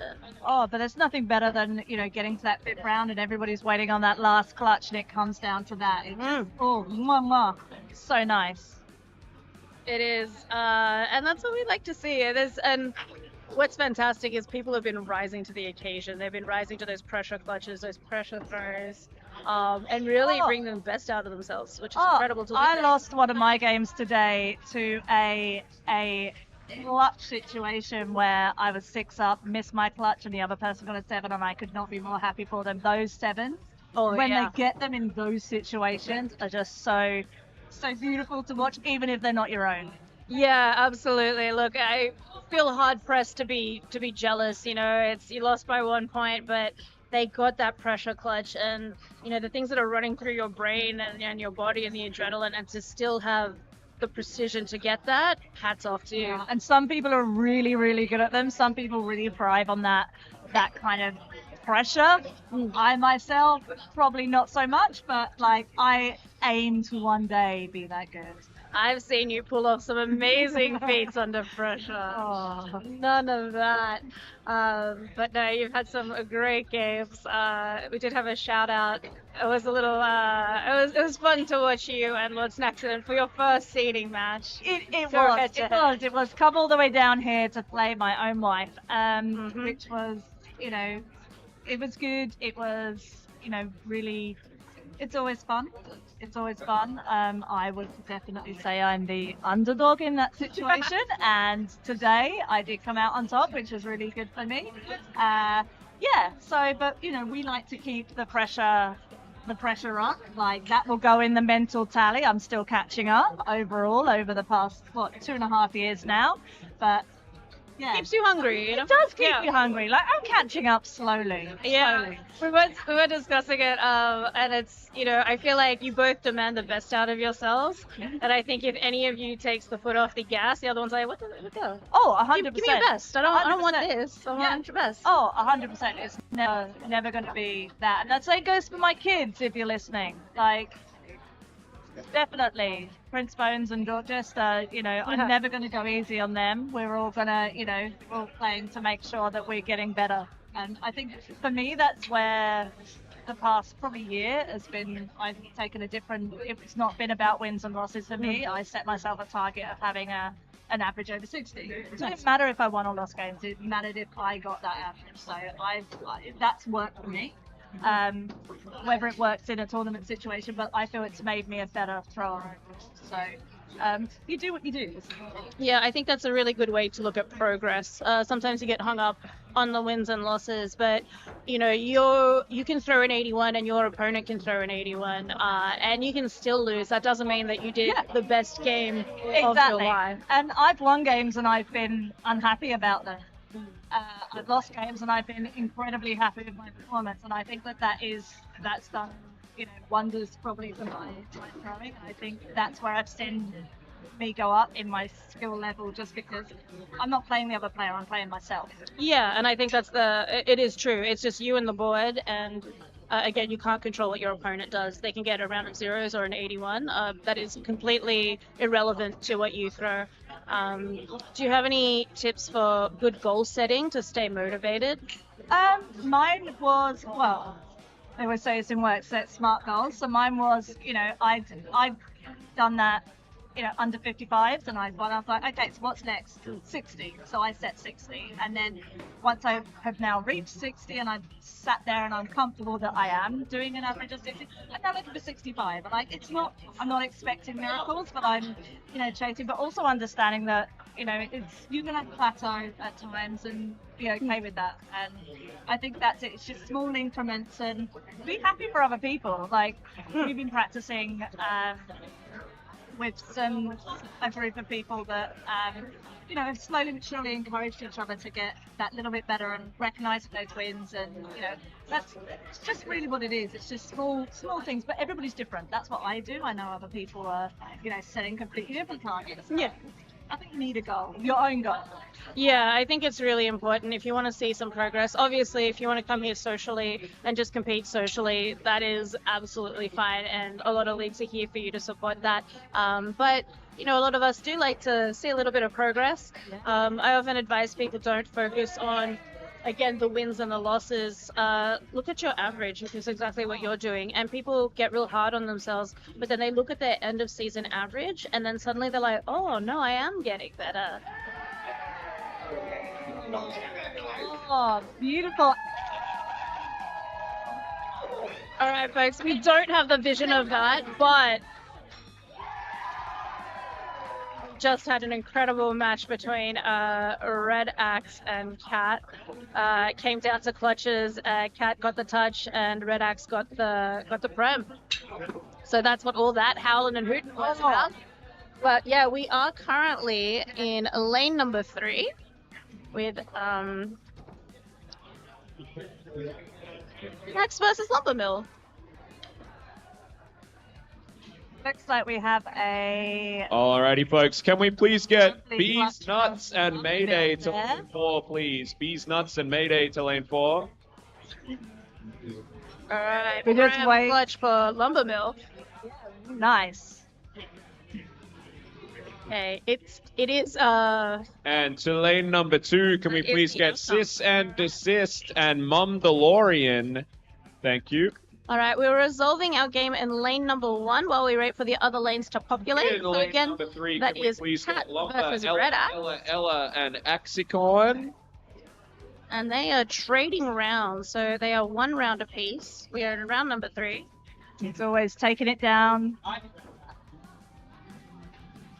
Oh, but there's nothing better than, getting to that 5th round and everybody's waiting on that last clutch and it comes down to that. It's oh, mwah, mwah. So nice. It is, and that's what we like to see. It is, and what's fantastic is people have been rising to the occasion. They've been rising to those pressure clutches, those pressure throws, and really bring the best out of themselves, which is incredible to look I at. lost one of my games today to a clutch situation where I was 6 up, missed my clutch, and the other person got a 7, and I could not be more happy for them. Those 7s, when they get them in those situations, are just so beautiful to watch, even if they're not your own. Yeah, absolutely. Look, I feel hard pressed to be jealous. It's you lost by 1 point, but they got that pressure clutch, and the things that are running through your brain and your body and the adrenaline, and to still have the precision to get that, hats off to you. Yeah. And some people are really, really good at them. Some people really thrive on that kind of pressure. I myself, probably not so much, but I aim to one day be that good. I've seen you pull off some amazing feats under pressure. Oh. None of that. But no, you've had some great games. We did have a shout out. It was a little, it was fun to watch you and Lord Snackson for your first seeding match. It was come all the way down here to play my own wife, which was, it was good. It was, really, it's always fun. It's always fun. I would definitely say I'm the underdog in that situation, and today I did come out on top, which was really good for me. But we like to keep the pressure up. That will go in the mental tally. I'm still catching up overall over the past 2.5 years now, but yeah, keeps you hungry. It does keep you hungry. I'm catching up slowly. Yeah, we were discussing it, and it's I feel like you both demand the best out of yourselves, and I think if any of you takes the foot off the gas, the other one's like, what the hell? Oh, 100%. Give me your best. I don't want this. I want your best. Oh, 100%. It's never going to be that, and that's how it goes for my kids. If you're listening, definitely. Prince Bones and Dorchester, I'm never going to go easy on them. We're all going to, we're all playing to make sure that we're getting better. And I think for me, that's where the past probably year has been. I've taken a different, it's not been about wins and losses for me. I set myself a target of having an average over 60. It didn't matter if I won or lost games. It mattered if I got that average. So that's worked for me. Whether it works in a tournament situation, but I feel it's made me a better thrower. So you do what you do. Yeah, I think that's a really good way to look at progress. Sometimes you get hung up on the wins and losses, but you can throw an 81 and your opponent can throw an 81, and you can still lose. That doesn't mean that you did the best game of your life. And I've won games and I've been unhappy about them. I've lost games and I've been incredibly happy with my performance, and I think that's done wonders probably for my throwing. I think that's where I've seen me go up in my skill level, just because I'm not playing the other player, I'm playing myself. Yeah, and I think it is true. It's just you and the board, and again, you can't control what your opponent does. They can get a round of zeros or an 81. That is completely irrelevant to what you throw. Do you have any tips for good goal setting to stay motivated? Mine was, they always say it's in work, set smart goals. So mine was, I've done that, under 55s, and I was like, okay, so what's next? 60. So I set 60. And then once I have now reached 60 and I've sat there and I'm comfortable that I am doing an average of 60, I'm now looking for 65. And I'm not expecting miracles, but I'm, chasing, but also understanding that, you know, you're gonna plateau at times and be okay with that. And I think that's it. It's just small increments and be happy for other people. Like we've been practicing with a group of people that you know, have slowly but surely encouraged each other to get that little bit better and recognise those wins. And you know, it's just really what it is. It's just small things, but everybody's different. That's what I do. I know other people are, you know, setting completely different targets. Yeah. I think you need a goal, your own goal. Yeah, I think it's really important if you want to see some progress. Obviously, if you want to come here socially and just compete socially, that is absolutely fine. And a lot of leagues are here for you to support that. But, you know, a lot of us do like to see a little bit of progress. I often advise people don't focus on, again, the wins and the losses. Look at your average, which is exactly what you're doing. And people get real hard on themselves, but then they look at their end of season average and then suddenly they're like, oh, no, I am getting better. Oh, beautiful. All right, folks, we don't have the vision of that, but just had an incredible match between Red Axe and Cat. It came down to clutches. Cat got the touch and Red Axe got the prem. So that's what all that howling and hooting was about. But yeah, we are currently in lane number 3 with Axe versus Lumber Mill. Looks like we have a... Alrighty, folks. Can we please get Bees, Nuts, and Mayday to lane 4, please? Bees, Nuts, and Mayday to lane 4. Alright, We just wait. clutch for Lumber Mill. Nice. Okay, it is And to lane number 2, can we That is please the get outcome. Sis and Desist and Mum DeLorean? Thank you. alright, we're resolving our game in lane number 1 while we wait for the other lanes to populate. In So lane again, number 3, that can we is please Cat get Lumber, versus Red Axe. Ella, and Axicon? And they are trading rounds, so they are 1 round apiece. We are in round number 3. He's always taking it down.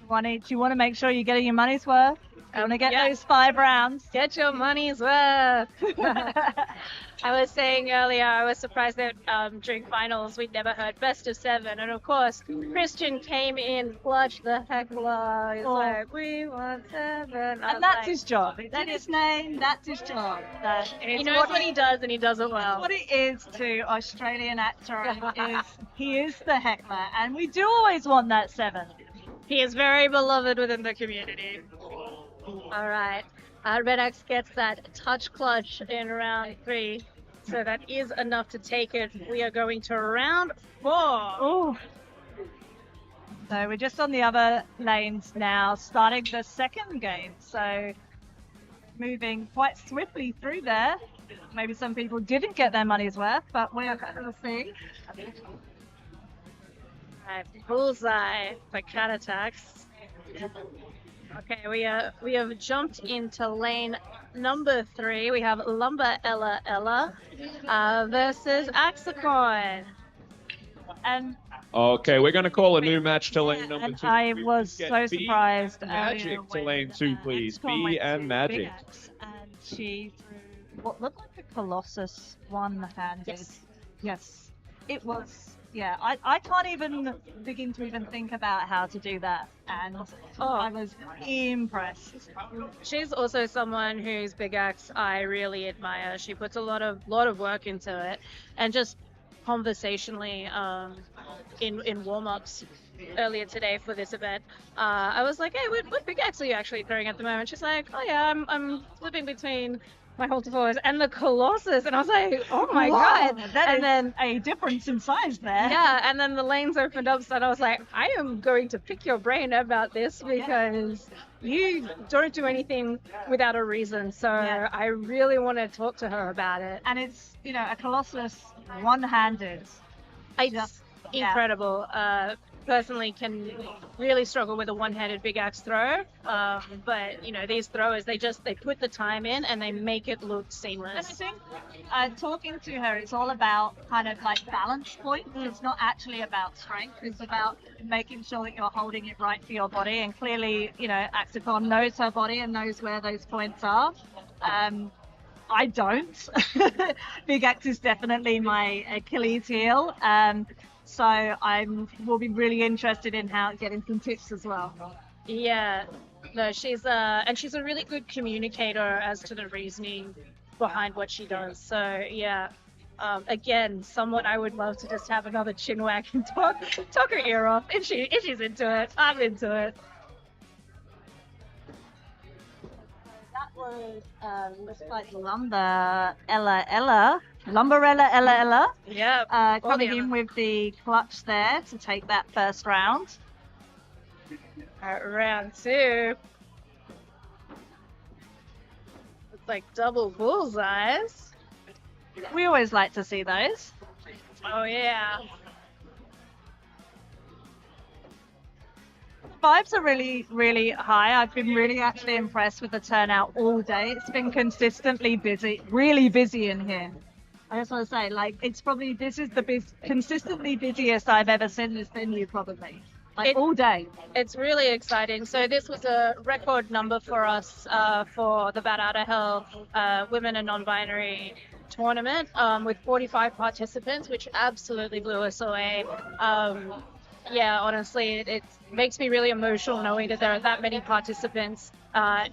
One each. You want to make sure you're getting your money's worth. You want to get Yeah. those 5 rounds. Get your money's worth. I was saying earlier, I was surprised that during finals we'd never heard best of 7, and of course Christian came in clutch the heckler. He's like, we want 7, And that's his job. It's in his name. That's his job. He knows what he does, and he does it well. What it is to Australian actor is he is the heckler, and we do always want that 7. He is very beloved within the community. All right. Red Axe gets that touch clutch in round 3. So that is enough to take it. We are going to round 4. Oh. So we're just on the other lanes now, starting the second game. So moving quite swiftly through there. Maybe some people didn't get their money's worth, but we'll see. Right, bullseye for cat attacks. Okay, we have jumped into lane number 3. We have Lumber Ella versus Axicon. And Okay, we're going to call a new match to lane number 2. I Can we was please so get Bee surprised. and Magic to lane 2, please. Bee and Magic. And she threw what looked like a Colossus one-handed. Yes. It was. Yeah, I can't even begin to even think about how to do that, and I was impressed. She's also someone whose big axe I really admire. She puts a lot of work into it, and just conversationally in warm-ups earlier today for this event, I was like, hey, what big axe are you actually throwing at the moment? She's like, oh yeah, I'm flipping between my halter forwards and the Colossus, and I was like, oh my god, That and is then a difference in size there. yeah, and then the lanes opened up, so I was like, I am going to pick your brain about this because you don't do anything without a reason. So I really want to talk to her about it. And it's, a Colossus one-handed. It's incredible. personally can really struggle with a one-handed big axe throw. But you know, these throwers, they put the time in and they make it look I seamless. think talking to her, it's all about kind of like balance points. It's not actually about strength. It's about making sure that you're holding it right for your body. And clearly, you know, Axicon knows her body and knows where those points are. I don't. Big axe is definitely my Achilles heel. So will be really interested in getting some tips as well. Yeah, no, she's a really good communicator as to the reasoning behind what she does. So yeah, again, someone I would love to just have another chin whack and talk her ear off if she's into it. I'm into it. That was looks like Lumberella Ella. Yeah. Coming in with the clutch there to take that first round. Round 2. It's like double bullseyes. We always like to see those. Oh yeah. Vibes are really, really high. I've been really actually impressed with the turnout all day. It's been consistently busy, really busy in here. I just want to say, like, this is the consistently busiest I've ever seen this venue, probably. All day. It's really exciting. So this was a record number for us for the Bat Out of Hell Women and Non-Binary tournament with 45 participants, which absolutely blew us away. Yeah, honestly, it makes me really emotional knowing that there are that many participants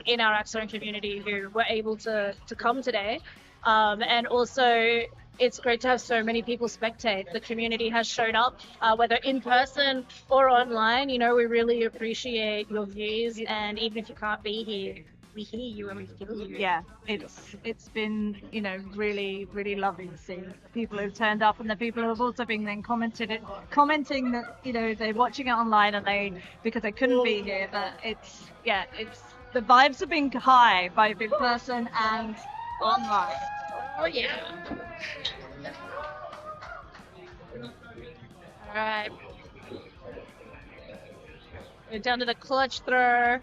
in our Axon community who were able to come today. And also, it's great to have so many people spectate. The community has shown up, whether in person or online. You know, we really appreciate your views, and even if you can't be here, we hear you and we feel you. Yeah, it's been, you know, really, really lovely to see people who've turned up, and the people who have also been then commenting that, you know, they're watching it online and because they couldn't be here. But it's the vibes have been high, both in person and online. Oh yeah. All right. We're down to the clutch throw.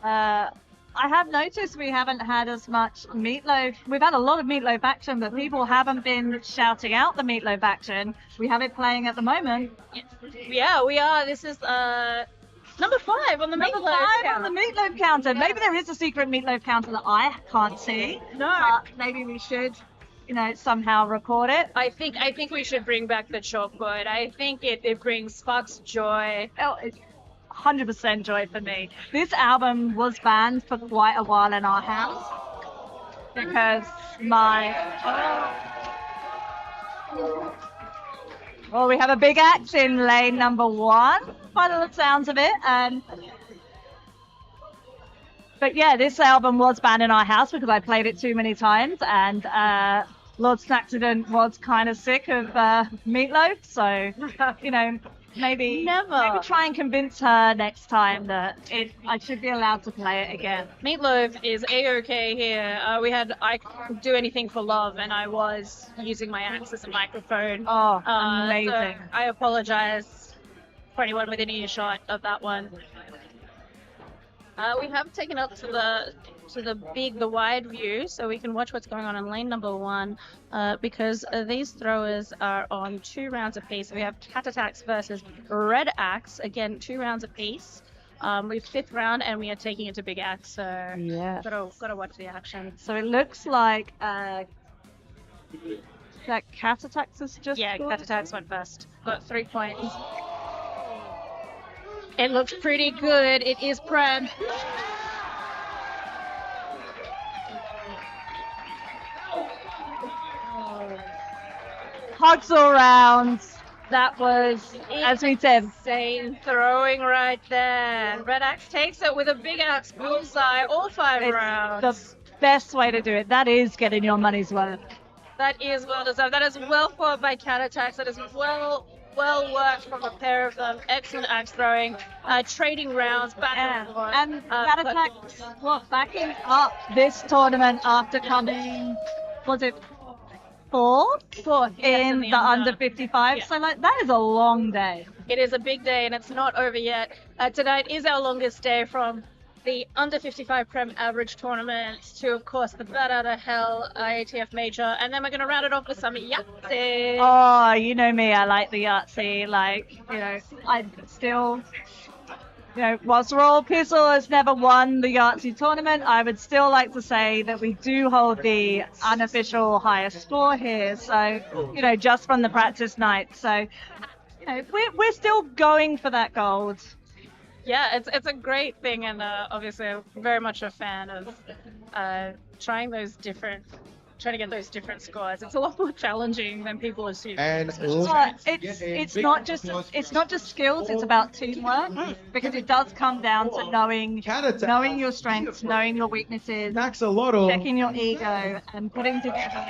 I have noticed we haven't had as much meatloaf. We've had a lot of meatloaf action, but people haven't been shouting out the meatloaf action. We have it playing at the moment. Yeah, we are. This is number 5 on the meatloaf counter. Maybe there is a secret meatloaf counter that I can't see. No. But maybe we should, you know, somehow record it. I think we should bring back the chalkboard. I think it brings sparks of joy. Oh, it's 100% joy for me. This album was banned for quite a while in our house because well, we have a big axe in lane number 1, by the sounds of it. But yeah, this album was banned in our house because I played it too many times, and Lord Snacksident was kind of sick of meatloaf, so you know, maybe try and convince her next time that I should be allowed to play it again. Meatloaf is A-OK here. I couldn't do anything for love, and I was using my axe as a microphone. Oh, amazing. So I apologize for anyone within earshot of that one. We have taken up to the wide view, so we can watch what's going on in lane number 1, because these throwers are on 2 rounds apiece. We have Cat Attacks versus Red Axe, again 2 rounds apiece. We've 5th round, and we are taking it to Big Axe, so yeah, gotta watch the action. So it looks like that Cat Attacks is just Cat Attacks went first. Got 3 points. It looks pretty good. It is Prem. Hugs all round. That was, as we said, insane throwing right there. Red Axe takes it with a Big Axe bullseye all 5 rounds. The best way to do it. That is getting your money's worth. That is well deserved. That is well fought by Cat Attacks. That is well worked from a pair of them. Excellent axe throwing, trading rounds back and forth. And Cat Attacks, backing up this tournament after coming, was it fourth in the the under under. 55. Yeah. So like that is a long day. It is a big day and it's not over yet. Tonight is our longest day from the under 55 Prem average tournament to, of course, the Bat Out of Hell IATF major. And then we're going to round it off with some Yahtzee. Oh, you know me, I like the Yahtzee. Like, you know, I still, you know, whilst Royal Pizzle has never won the Yahtzee tournament, I would still like to say that we do hold the unofficial highest score here. So, you know, just from the practice night. So, you know, we're still going for that gold. Yeah, it's a great thing, and obviously I'm very much a fan of trying to get those different scores. It's a lot more challenging than people assume. And It's not just skills. It's about teamwork, because it does come down to knowing your strengths, knowing your weaknesses, Axolotl. checking your ego, and putting together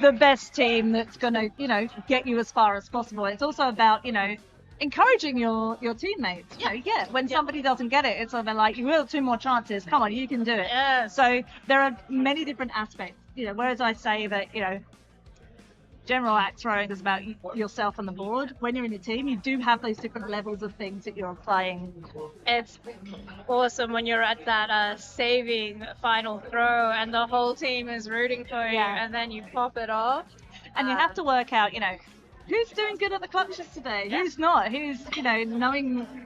the best team that's gonna, you know, get you as far as possible. It's also about, you know, encouraging your teammates. You know, when somebody doesn't get it, it's sort of like, you will have 2 more chances. Come on, you can do it. Yeah. So there are many different aspects. You know, whereas I say that, you know, general axe throwing is about yourself on the board. When you're in a team, you do have those different levels of things that you're applying. It's awesome when you're at that saving final throw and the whole team is rooting for you, Yeah. and then you pop it off. And you have to work out, you know, who's doing good at the clutches today? Yeah. Who's not? Who's, you know,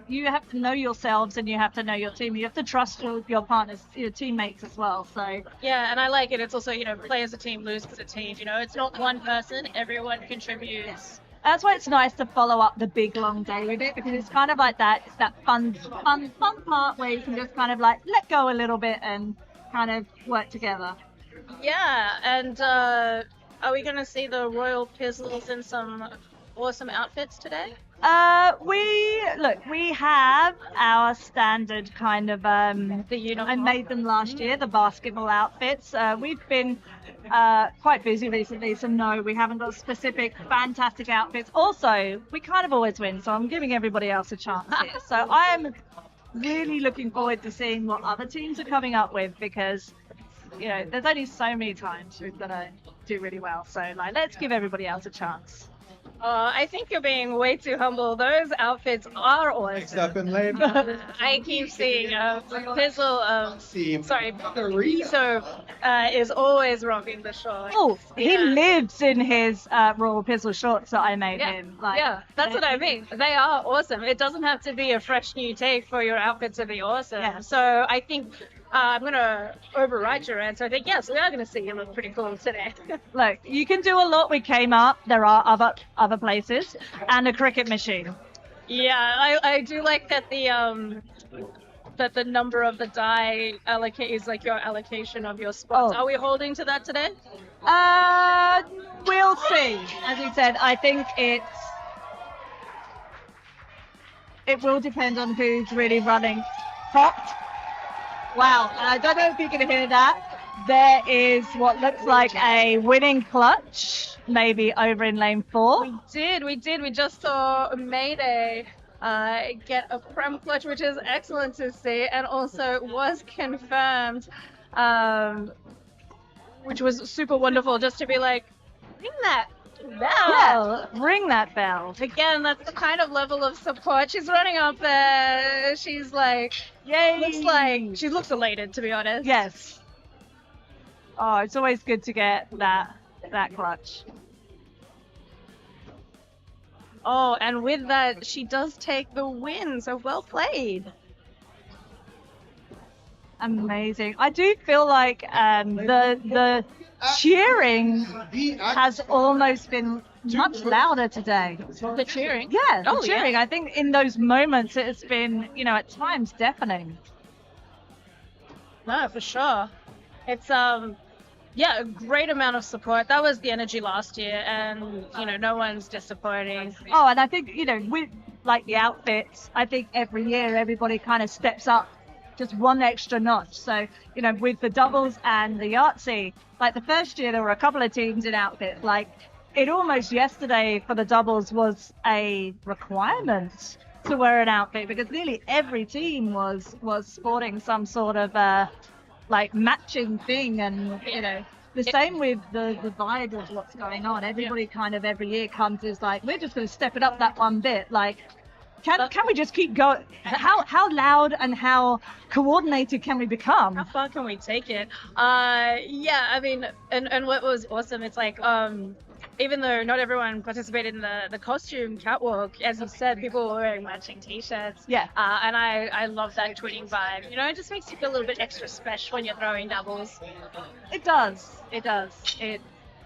you have to know yourselves and you have to know your team. You have to trust your partners, your teammates as well. So Yeah, and I like it. It's also, you know, play as a team, lose as a team. You know, it's not one person. Everyone contributes. that's why it's nice to follow up the big long day with it, because it's kind of like that. It's that fun part where you can just kind of like let go a little bit and kind of work together. Yeah, and are we going to see the Royal Pizzles in some awesome outfits today? We have our standard kind of The uniform. I made them last year, the basketball outfits. We've been quite busy recently, so no, we haven't got specific fantastic outfits. Also, we kind of always win, so I'm giving everybody else a chance here. So I'm really looking forward to seeing what other teams are coming up with, because, you know, there's only so many times we're gonna do really well. So like, let's give everybody else a chance. I think you're being way too humble. Those outfits are Next awesome. up in lane. I keep seeing Pizzle, sorry, Pizzo is always rocking the shorts. Oh, he Yeah. lives in his Royal Pizzle shorts that I made Yeah, him. Like, yeah, that's what I mean. They are awesome. It doesn't have to be a fresh new take for your outfit to be awesome. Yeah. So I think I'm going to override your answer. I think, yes, we are going to see you look pretty cool today. Look, you can do a lot. We came up. There are other places, and a cricket machine. Yeah, I do like that the number of the die is like your allocation of your spots. Oh. Are we holding to that today? We'll see. As you said, I think it will depend on who's really running hot. Wow, I don't know if you can hear that. There is what looks like a winning clutch, maybe over in lane 4. We did. We just saw Mayday get a prem clutch, which is excellent to see, and also was confirmed, which was super wonderful, just to be like, ring that bell. Yeah, ring that bell. Again, that's the kind of level of support. She's running up there. She's like, Yay! she looks elated, to be honest. Yes. Oh, it's always good to get that clutch. Oh, and with that, she does take the win. So well played. Amazing. I do feel like the cheering has almost been much louder today. The cheering. Yeah, the Oh, yeah. cheering. I think in those moments it's been, you know, at times deafening. No, for sure. It's yeah, a great amount of support. That was the energy last year, and you know, no one's disappointing. Oh, and I think, you know, with like the outfits, I think every year everybody kind of steps up just one extra notch. So, you know, with the doubles and the Yahtzee, like the first year there were a couple of teams in outfits. Like it almost yesterday for the doubles was a requirement to wear an outfit, because nearly every team was sporting some sort of like matching thing, and you know, the same with the vibe of what's going on. Everybody kind of every year comes is like, we're just going to step it up that one bit. Like, can we just keep going? How loud and how coordinated can we become? How far can we take it? Yeah, I mean, and what was awesome, it's like, even though not everyone participated in the costume catwalk, as you said, people were wearing matching t-shirts. Yeah. And I love that twinning vibe. You know, it just makes you feel a little bit extra special when you're throwing doubles. It does.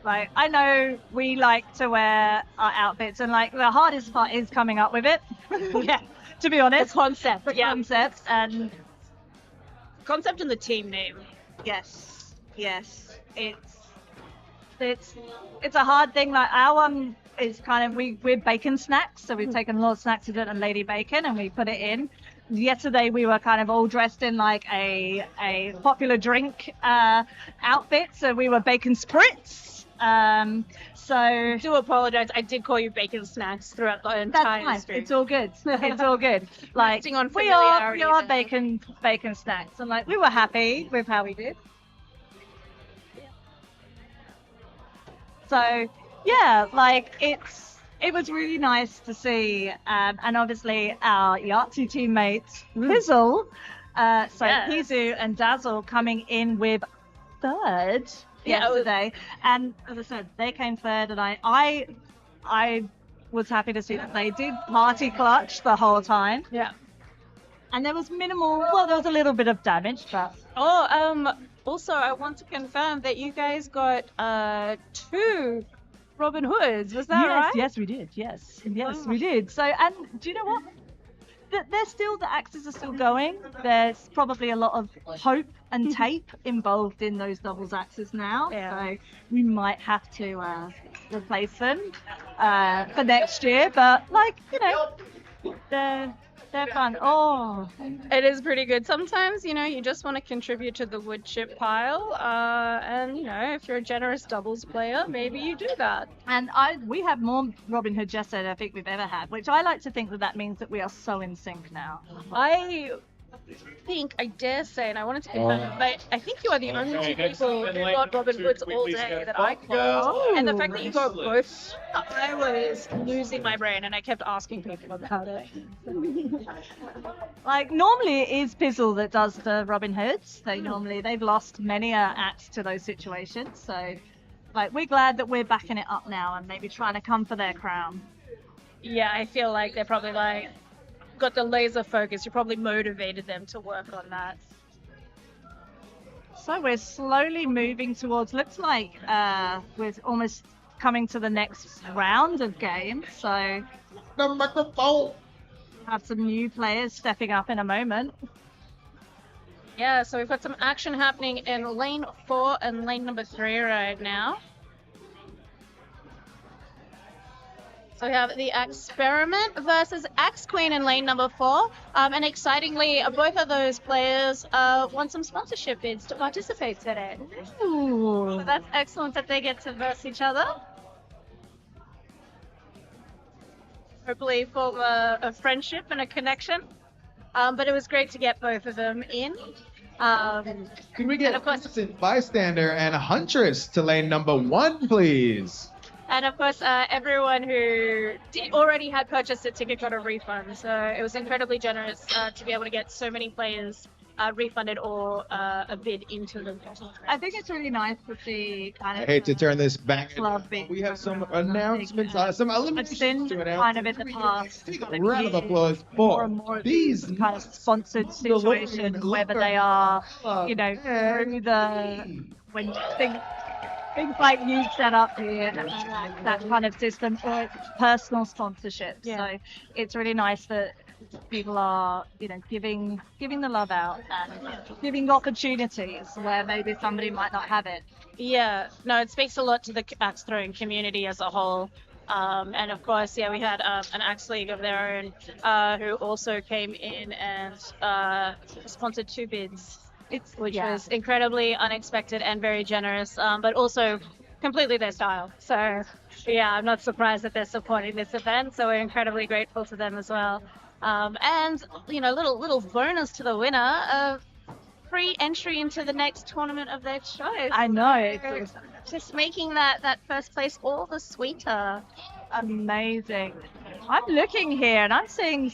Like, I know we like to wear our outfits, and like the hardest part is coming up with it. Yeah, to be honest. The concept, The yeah. concept, and Concept and the team name. yes, it's a hard thing. Like our one is kind of we're bacon snacks, so we've taken Lord Snacks and Lady Bacon and we put it in. Yesterday we were kind of all dressed in like a popular drink outfit, so we were bacon spritz. So I do apologize. I did call you bacon snacks throughout the that's entire fine. stream. It's all good. It's all good. Like Resting on we are familiarity there. bacon snacks, and like we were happy with how we did. So yeah, like it was really nice to see, and obviously our Yahtzee teammates Pizzle, Yes. Pizu and Dazzle coming in with third Yeah, it was- yesterday, and as I said, they came third, and I was happy to see that they did party clutch the whole time, Yeah. and there was minimal. Well, there was a little bit of damage, but Oh, also, I want to confirm that you guys got 2 Robin Hoods. Was that right? Yes, we did. Yes, Wow. we did. So, and do you know what? The axes are still going. There's probably a lot of hope and tape involved in those doubles axes now. Yeah. So we might have to replace them for next year. But like, you know, they're fun. Oh, It is pretty good. Sometimes, you know, you just want to contribute to the wood chip pile. And, you know, if you're a generous doubles player, maybe you do that. and we have more Robin Hood Jester than I think we've ever had, which I like to think that means that we are so in sync now. I dare say, and I wanted to confirm, but I think you are the only 2 people who got Robin Hoods all day that I called. And the fact that you got both, I was losing my brain and I kept asking people about it. Like normally it is Pizzle that does the Robin Hoods. They've lost many acts to those situations. So like we're glad that we're backing it up now and maybe trying to come for their crown. Yeah, I feel like they're probably like, got the laser focus. You probably motivated them to work on that. So we're slowly moving towards, looks like we're almost coming to the next round of games. So The microphone. have some new players stepping up in a moment. Yeah, so we've got some action happening in lane 4 and lane number 3 right now. So we have the Experiment versus Axe Queen in lane number 4. And excitingly, both of those players won some sponsorship bids to participate today. So that's excellent that they get to verse each other. Hopefully form a friendship and a connection. But it was great to get both of them in. Can we get And of course- innocent bystander and Huntress to lane number 1, please? And of course, everyone who already had purchased a ticket got a refund. So it was incredibly generous to be able to get so many players refunded or a bid into them. I think it's really nice to see kind I of. hate to turn this back. Club big We have some program. announcements, some It's been eliminations to announce. kind of in the past. Take a like, round of years, applause more for and more of these kind of sponsored situations, whether they are, you know, through the when things like you set up here, that kind of system, or it's personal sponsorship. Yeah. So it's really nice that people are, you know, giving the love out and giving opportunities where maybe somebody might not have it. Yeah, no, it speaks a lot to the axe throwing community as a whole. And of course, yeah, we had an axe league of their own who also came in and sponsored 2 bids. Which was incredibly unexpected and very generous, but also completely their style. So, yeah, I'm not surprised that they're supporting this event. So we're incredibly grateful to them as well. And you know, little bonus to the winner. free entry into the next tournament of their choice. I know. It's Just making that first place all the sweeter. amazing. I'm looking here and I'm seeing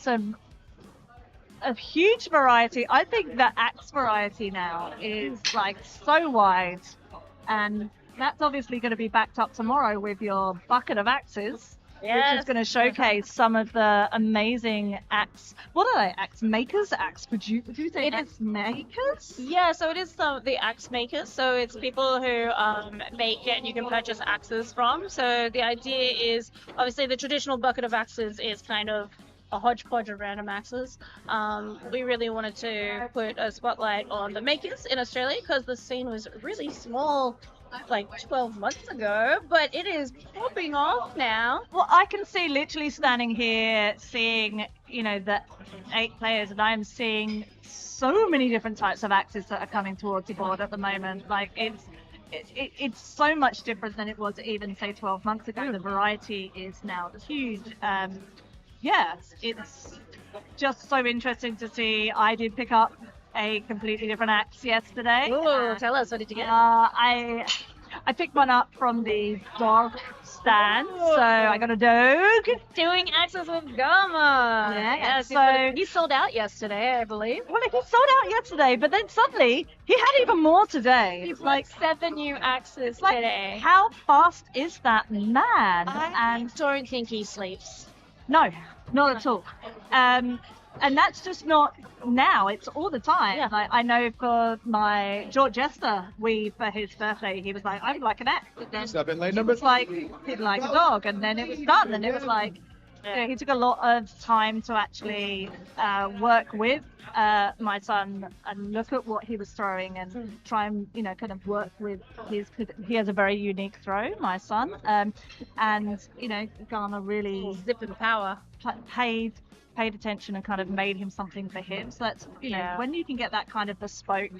a huge variety. I think the axe variety now is like so wide, and that's obviously going to be backed up tomorrow with your bucket of axes, which is going to showcase some of the amazing axe. What are they? Axe makers? Axe produce? Would you say axe makers? Yeah, so it is the axe makers. So it's people who make it and you can purchase axes from. So the idea is obviously the traditional bucket of axes is kind of a hodgepodge of random axes. We really wanted to put a spotlight on the makers in Australia because the scene was really small like 12 months ago, but it is popping off now. Well, I can see literally standing here seeing, the 8 players, and I'm seeing so many different types of axes that are coming towards the board at the moment. Like it's so much different than it was even say 12 months ago. The variety is now huge. Yeah, it's just so interesting to see. I did pick up a completely different axe yesterday. Ooh, tell us, what did you get? I picked one up from the dog stand, so I got a dog. Doing axes with Gama. Yeah, So he sold out yesterday, I believe. Well, he sold out yesterday, but then suddenly he had even more today. He's like 7 new axes today. How fast is that man? I don't think he sleeps. No, not at all. And that's just not now, it's all the time. Yeah. Like, I know for my George Jester, for his birthday, he was like, I'd like an axe. And then Stop it, lane it number. was like, he'd like a dog, and then it was done. And it was like, he took a lot of time to actually work with my son and look at what he was throwing and try and, kind of work with he has a very unique throw, my son. And, Ghana really Zip and power. paid attention and kind of made him something for him. So that's, when you can get that kind of bespoke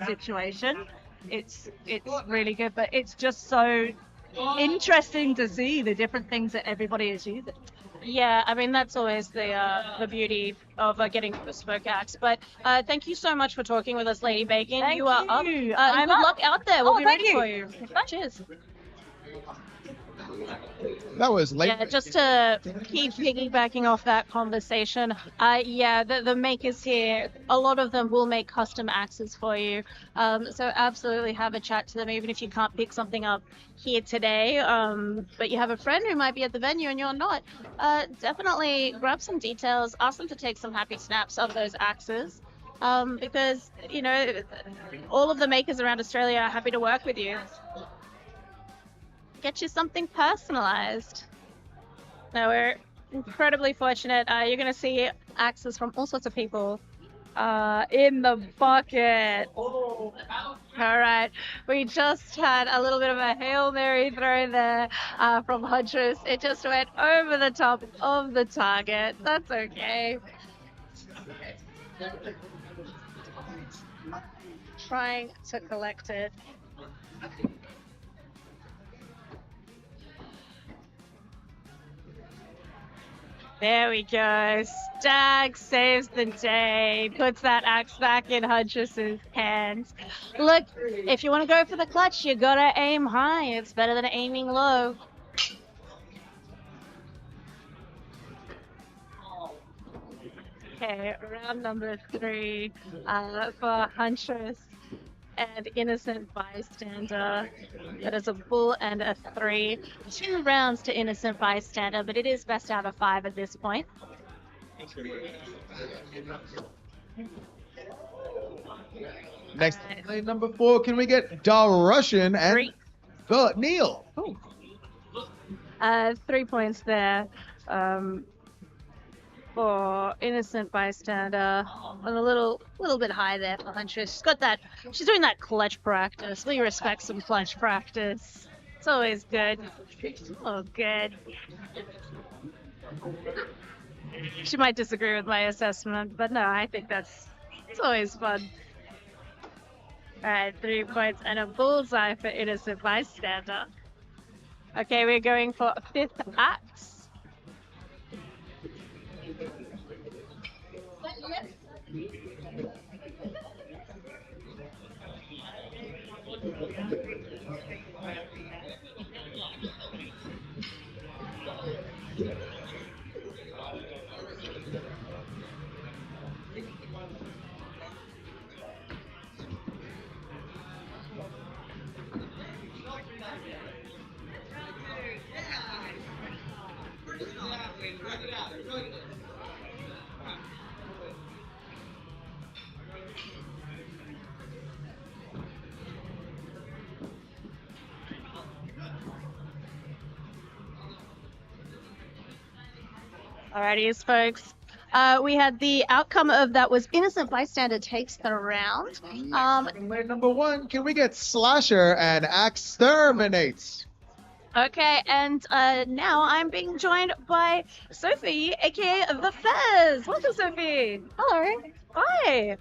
situation, it's really good. But it's just so interesting to see the different things that everybody is using. Yeah, I mean, that's always the beauty of getting a bespoke axe. But thank you so much for talking with us, Lady Bacon. Thank you are you. up. I'm good up. luck out there. We'll be thank ready you. for you. Cheers. That was late. Yeah, just to keep piggybacking off that conversation, the makers here, a lot of them will make custom axes for you. So absolutely have a chat to them, even if you can't pick something up here today. But you have a friend who might be at the venue and you're not. Definitely grab some details, ask them to take some happy snaps of those axes. Because, all of the makers around Australia are happy to work with you. Get you something personalized. Now, we're incredibly fortunate. You're going to see axes from all sorts of people in the bucket. All right. We just had a little bit of a Hail Mary throw there from Huntress. It just went over the top of the target. That's okay. Trying to collect it. There we go. Stag saves the day. Puts that axe back in Huntress's hands. Look, if you want to go for the clutch, you gotta aim high. It's better than aiming low. Okay, round number 3 for Huntress and Innocent Bystander. That is a bull and a 3. 2 rounds to Innocent Bystander, but it is best out of 5 at this point. Next, lane number 4. Can we get Russian and 3. Neil? 3 points there. For Innocent Bystander, and a little bit high there for Huntress. She's doing that clutch practice. We respect some clutch practice. It's always good. Oh, good. She might disagree with my assessment, but no, I think it's always fun. All right, 3 points and a bullseye for Innocent Bystander. Okay, we're going for 5th axe. Alrighty, folks. We had the outcome of that was innocent bystander takes the round. Wait, number 1, can we get Slasher and Exterminates? Okay, and now I'm being joined by Sophie, aka the Fez. Welcome, Sophie. Hello. Hi.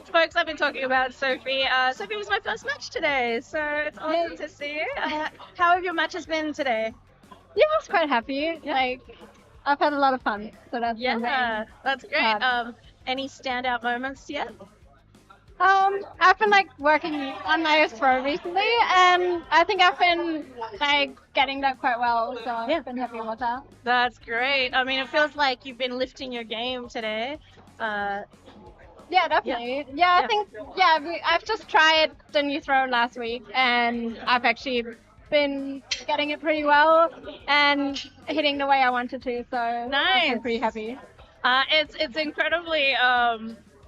Folks, I've been talking about Sophie. Sophie was my first match today, so it's awesome to see you. How have your matches been today? Yeah, I was quite happy. Like, I've had a lot of fun, so that's been Yeah, that's great. fun. Any standout moments yet? I've been like working on my throw recently, and I think I've been like getting that quite well, so I've been happy with that. That's great. I mean, it feels like you've been lifting your game today. Yeah, definitely. Yeah, I think I've just tried the new throw last week, and I've actually been getting it pretty well and hitting the way I wanted to. So Nice. I'm pretty happy. It's incredibly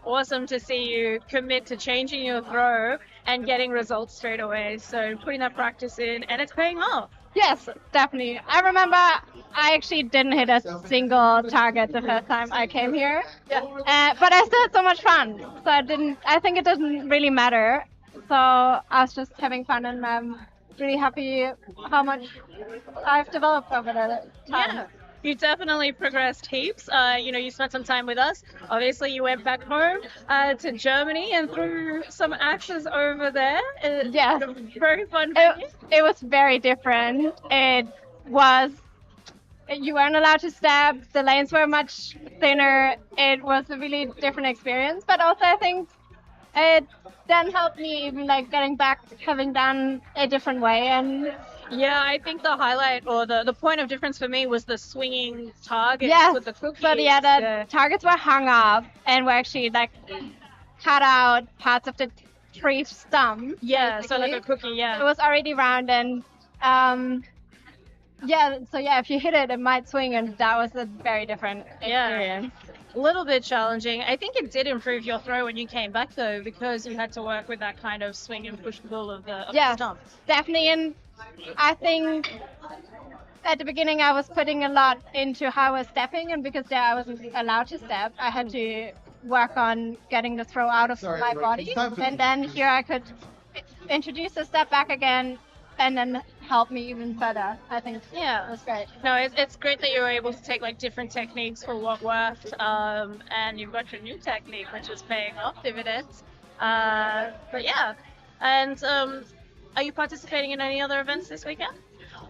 awesome to see you commit to changing your throw and getting results straight away. So putting that practice in, and it's paying off. Yes, definitely. I remember I actually didn't hit a single target the first time I came here. Yeah. But I still had so much fun. So I think it doesn't really matter. So I was just having fun, and I'm really happy how much I've developed over the time. Yeah. You definitely progressed heaps. You spent some time with us. Obviously, you went back home to Germany and threw some axes over there. Yes. Very fun. It was very different. You weren't allowed to stab. The lanes were much thinner. It was a really different experience. But also, I think it then helped me even like getting back, having done a different way. And Yeah, I think the highlight or the point of difference for me was the swinging targets yes, with the cookies. but yeah, the targets were hung up and were actually like cut out parts of the tree stump. Yeah, so like basically. a cookie, yeah. It was already round, and if you hit it, it might swing, and that was a very different experience. A little bit challenging. I think it did improve your throw when you came back though, because you had to work with that kind of swing and push pull of the stump. Definitely. And I think at the beginning I was putting a lot into how I was stepping, and because there I wasn't allowed to step, I had to work on getting the throw out of my body. And then here I could introduce the step back again, and then help me even further. I think it was great. No, it's great that you were able to take like different techniques for what worked, and you've got your new technique, which is paying off dividends. But yeah, and are you participating in any other events this weekend?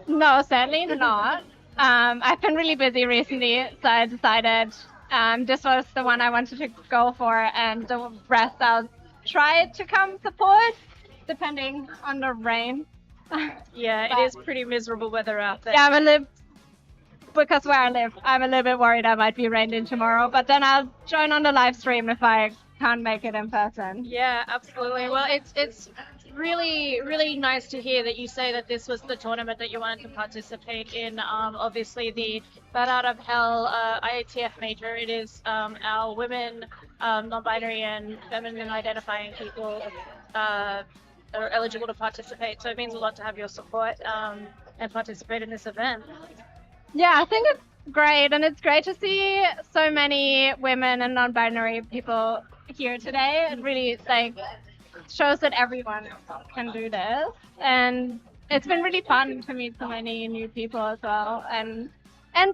No, sadly not. I've been really busy recently, so I decided this was the one I wanted to go for, and the rest I'll try to come support, depending on the rain. Yeah, But- it is pretty miserable weather out there. Yeah, because where I live, I'm a little bit worried I might be rained in tomorrow, but then I'll join on the live stream if I can't make it in person. Yeah, absolutely. Well, it's really, really nice to hear that you say that this was the tournament that you wanted to participate in. Obviously, the Bat Out of Hell IATF major. It is our women, non-binary and feminine identifying people are eligible to participate. So it means a lot to have your support and participate in this event. Yeah, I think it's great, and it's great to see so many women and non-binary people here today. It really shows that everyone can do this, and it's been really fun to meet so many new people as well, and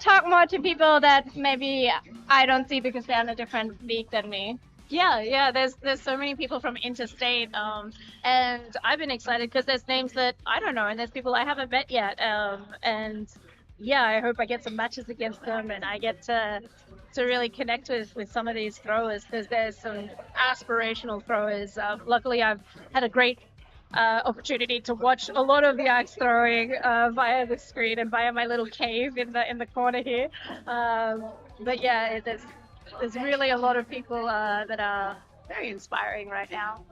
talk more to people that maybe I don't see because they're in a different league than me. Yeah. There's so many people from interstate, and I've been excited because there's names that I don't know, and there's people I haven't met yet, and yeah, I hope I get some matches against them, and I get to really connect with some of these throwers, because there's some aspirational throwers. Luckily, I've had a great opportunity to watch a lot of the axe throwing via the screen and via my little cave in the corner here. But yeah, there's really a lot of people that are very inspiring right now.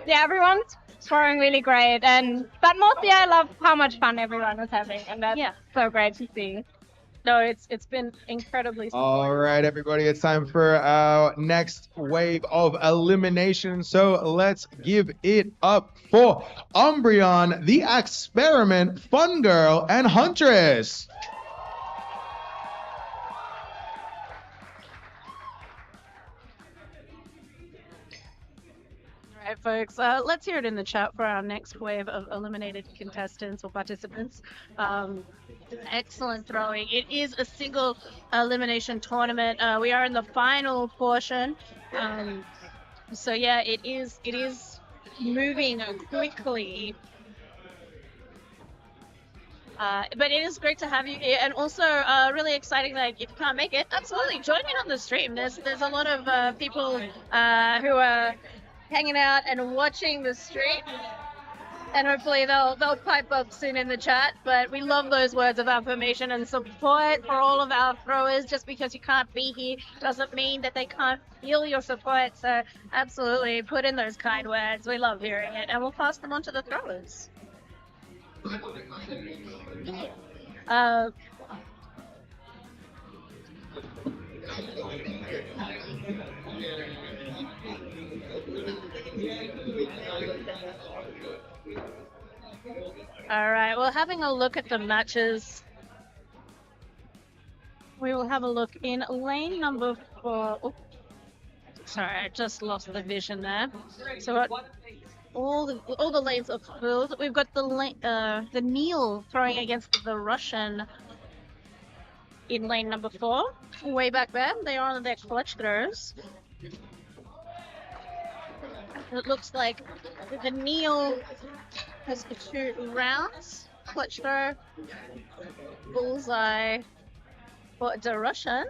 Yeah, everyone's throwing really great, but mostly I love how much fun everyone is having, and that's so great to see. No, it's been incredibly All right, everybody, it's time for our next wave of elimination. So let's give it up for Umbreon, the Experiment, Fun Girl, and Huntress. All right, folks, let's hear it in the chat for our next wave of eliminated contestants or participants. Excellent throwing. It is a single elimination tournament. We are in the final portion. So yeah, it is moving quickly. But it is great to have you here, and also really exciting that if you can't make it, absolutely join in on the stream. There's a lot of people who are hanging out and watching the stream, and hopefully they'll pipe up soon in the chat. But we love those words of affirmation and support for all of our throwers. Just because you can't be here doesn't mean that they can't feel your support. So absolutely put in those kind words. We love hearing it, and we'll pass them on to the throwers. All right, well, having a look at the matches, we will have a look in lane number 4. Oh, sorry, I just lost the vision there. So all the lanes are filled. We've got the Neil throwing against the Russian in lane number 4. Way back there, they are on their clutch throws. It looks like the Neil has 2 rounds. Clutch throw, bullseye for the Russian.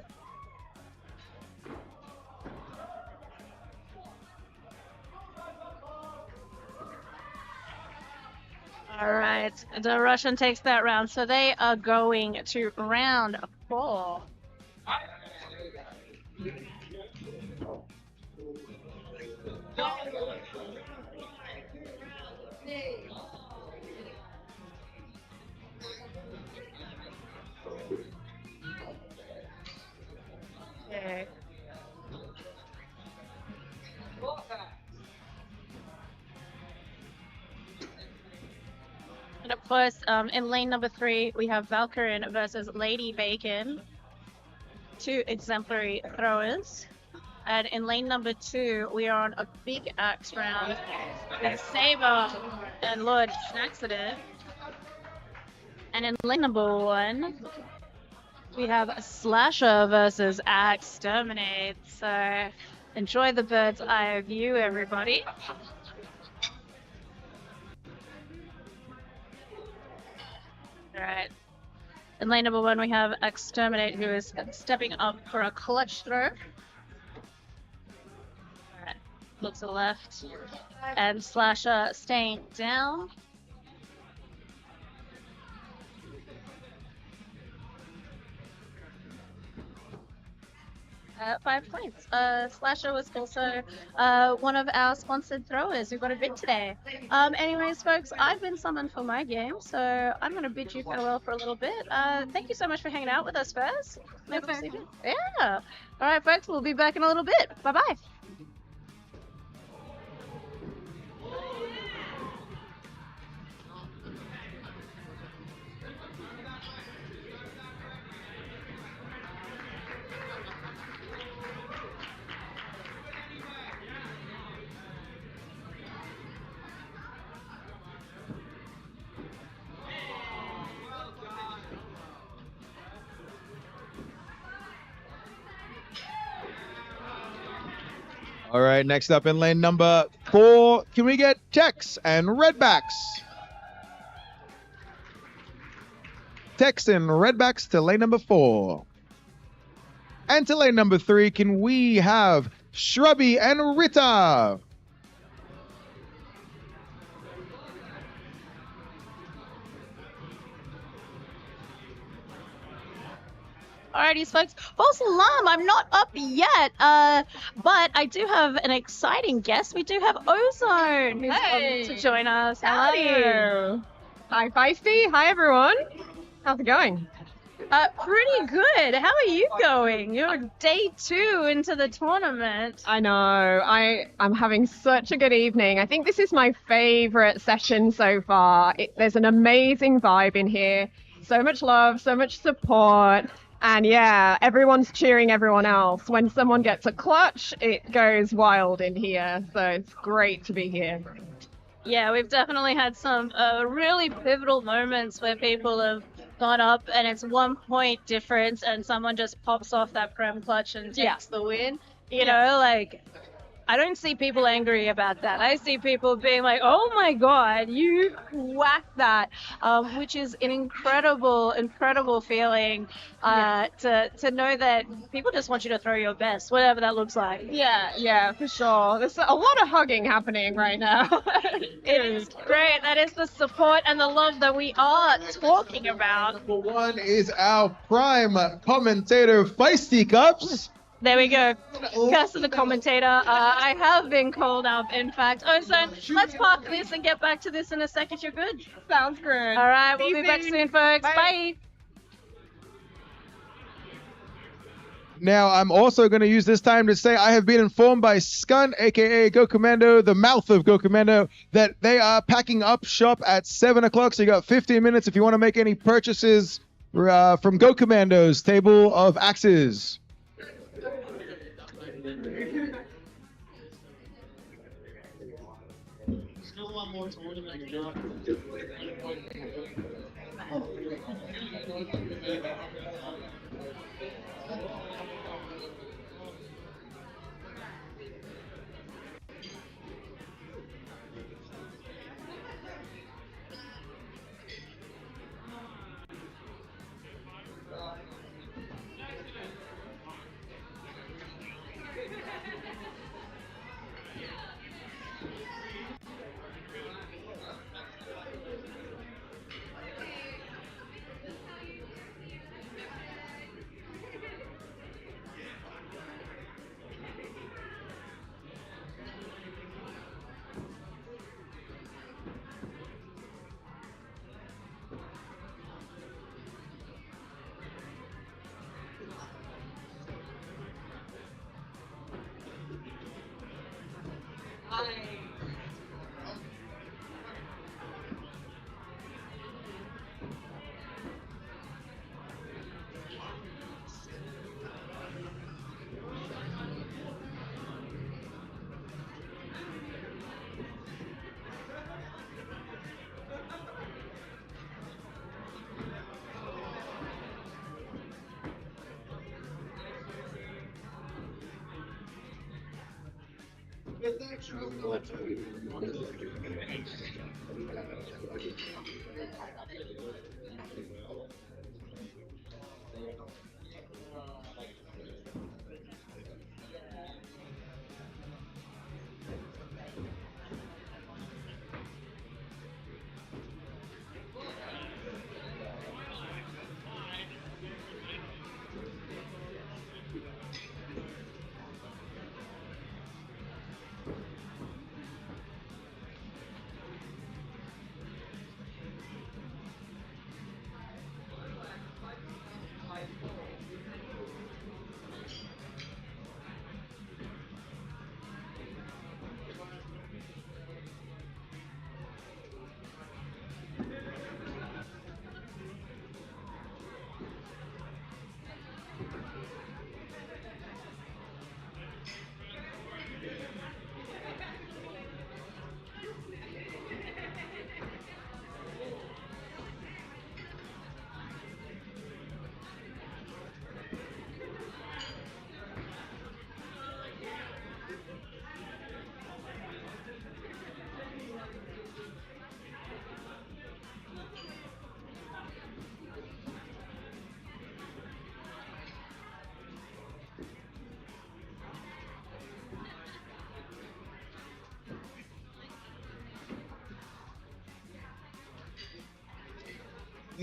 All right, the Russian takes that round, so they are going to round 4. Okay. And of course, in lane number 3, we have Valkyrin versus Lady Bacon. 2 exemplary throwers. And in lane number 2, we are on a big axe round with Saber and Lord Accident. And in lane number 1, we have a Slasher versus Axe Terminate. So enjoy the bird's eye view, everybody. Alright. In lane number 1, we have Exterminate, who is stepping up for a clutch throw. Alright. Look to the left. And Slasher staying down. 5 points. Slasher was also one of our sponsored throwers who got a bid today. Anyways, folks, I've been summoned for my game, so I'm going to bid you farewell for a little bit. Thank you so much for hanging out with us first. Yeah. All right, folks, we'll be back in a little bit. Bye-bye. All right, next up in lane number 4, can we get Tex and Redbacks? Tex and Redbacks to lane number 4. And to lane number 3, can we have Shrubby and Rita? Alrighty, folks. False alarm, I'm not up yet, but I do have an exciting guest. We do have Ozone who's come to join us. Howdy. Hello. Hi, Feisty. Hi, everyone. How's it going? Pretty good. How are you going? You're day 2 into the tournament. I know. I'm having such a good evening. I think this is my favorite session so far. There's an amazing vibe in here. So much love, so much support. And yeah, everyone's cheering everyone else. When someone gets a clutch, it goes wild in here. So it's great to be here. Yeah, we've definitely had some really pivotal moments where people have gone up and it's 1 point difference and someone just pops off that prem clutch and takes the win. You know, like, I don't see people angry about that. I see people being like, oh my God, you whacked that, which is an incredible, incredible feeling to know that people just want you to throw your best, whatever that looks like. Yeah, for sure. There's a lot of hugging happening right now. It is great. That is the support and the love that we are talking about. Number one is our prime commentator, Feisty Cups. There we go. Curse of the commentator. I have been called up, in fact. Oh, so let's park this and get back to this in a second. You're good? Sounds good. All right, we'll be back soon, folks. Bye. Now, I'm also going to use this time to say I have been informed by Skunt, aka Go Commando, the mouth of Go Commando, that they are packing up shop at 7 o'clock. So you got 15 minutes if you want to make any purchases from Go Commando's table of axes. Still one more tournament.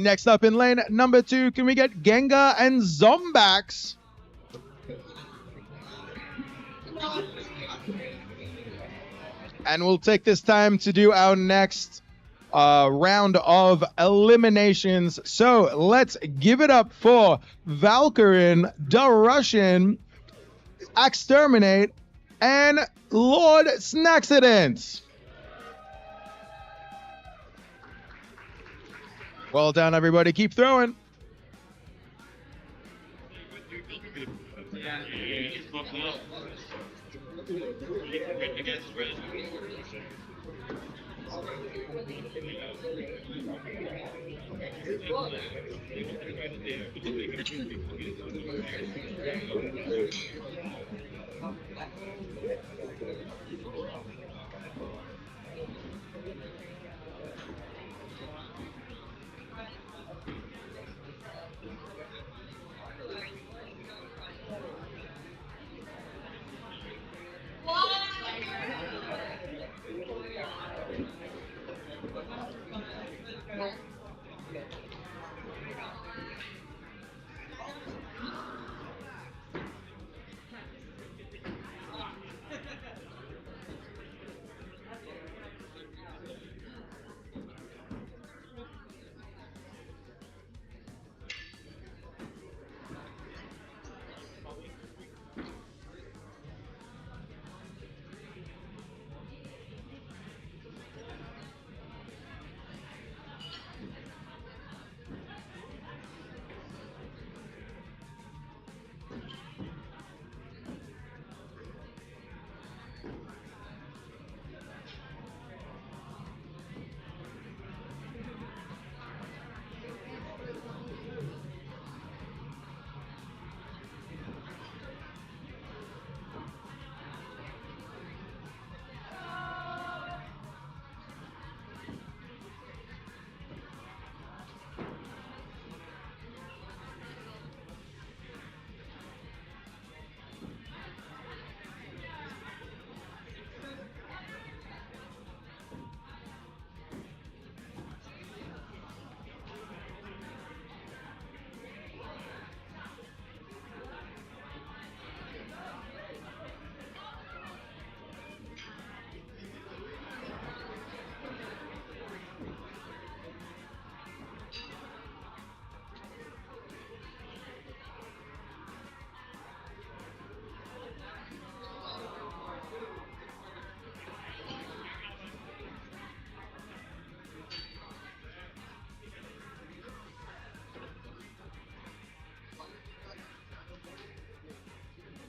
Next up in lane number 2, can we get Gengar and Zombax? And we'll take this time to do our next round of eliminations. So let's give it up for Valkyrin, Da Russian, Exterminate, and Lord Snacksident. Well done, everybody. Keep throwing.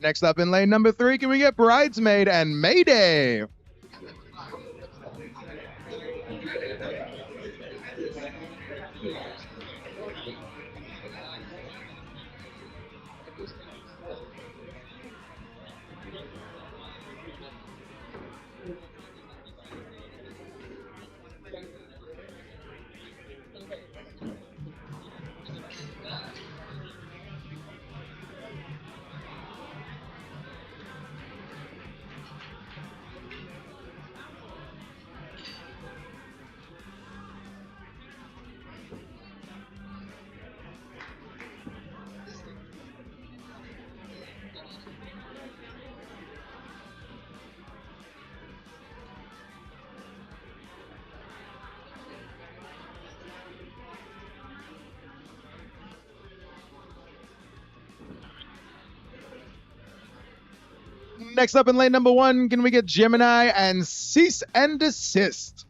Next up in lane number 3, can we get Bridesmaid and Mayday? Next up in lane number 1, can we get Gemini and Cease and Desist?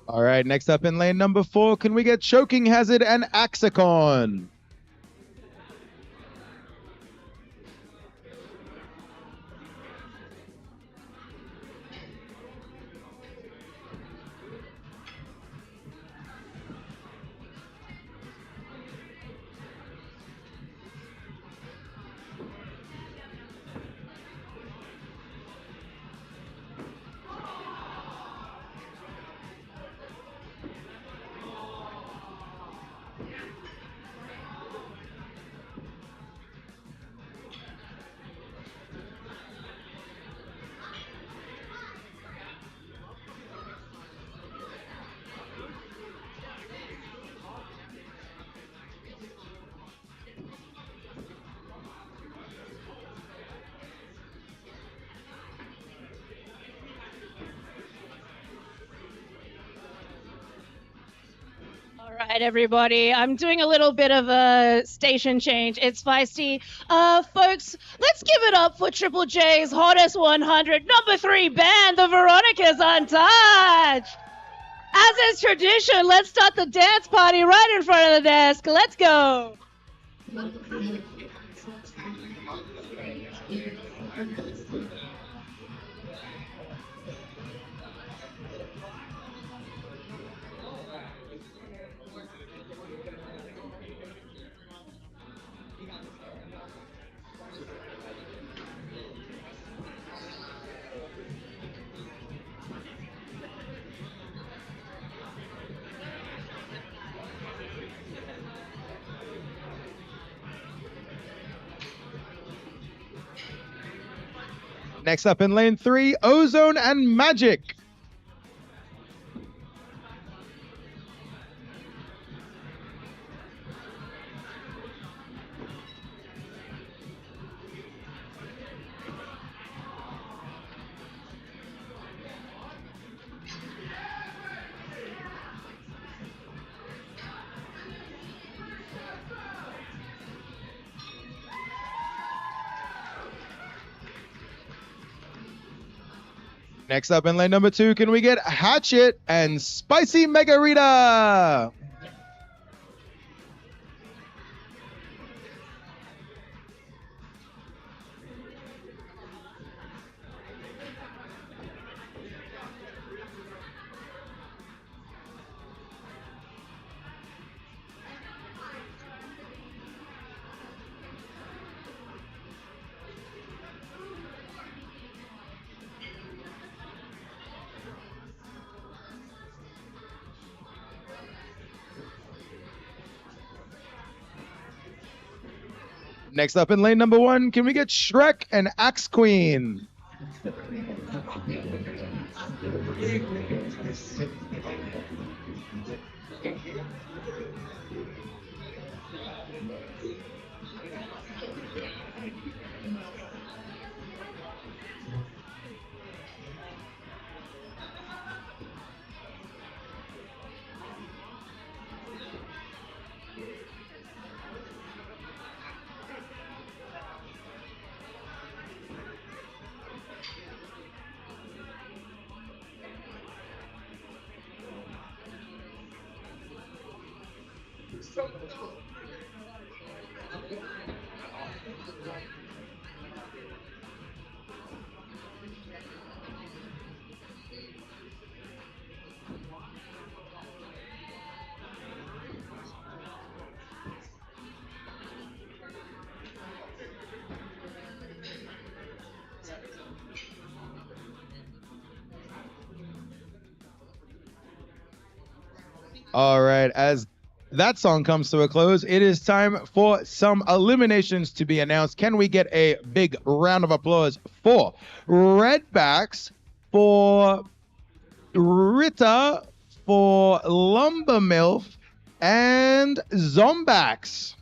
All right, next up in lane number 4, can we get Choking Hazard and Axicon? All right, everybody. I'm doing a little bit of a station change. It's feisty. Folks, let's give it up for Triple J's Hottest 100, number 3 band, the Veronicas Untouched. As is tradition, let's start the dance party right in front of the desk. Let's go. Next up in lane 3, Ozone and Magic. Next up in lane number 2, can we get Hatchet and Spicy Margarita? Next up in lane number 1, can we get Shrek and Axe Queen? All right, as that song comes to a close, it is time for some eliminations to be announced. Can we get a big round of applause for Redbacks, for Rita, for Lumber Milf, and Zombax?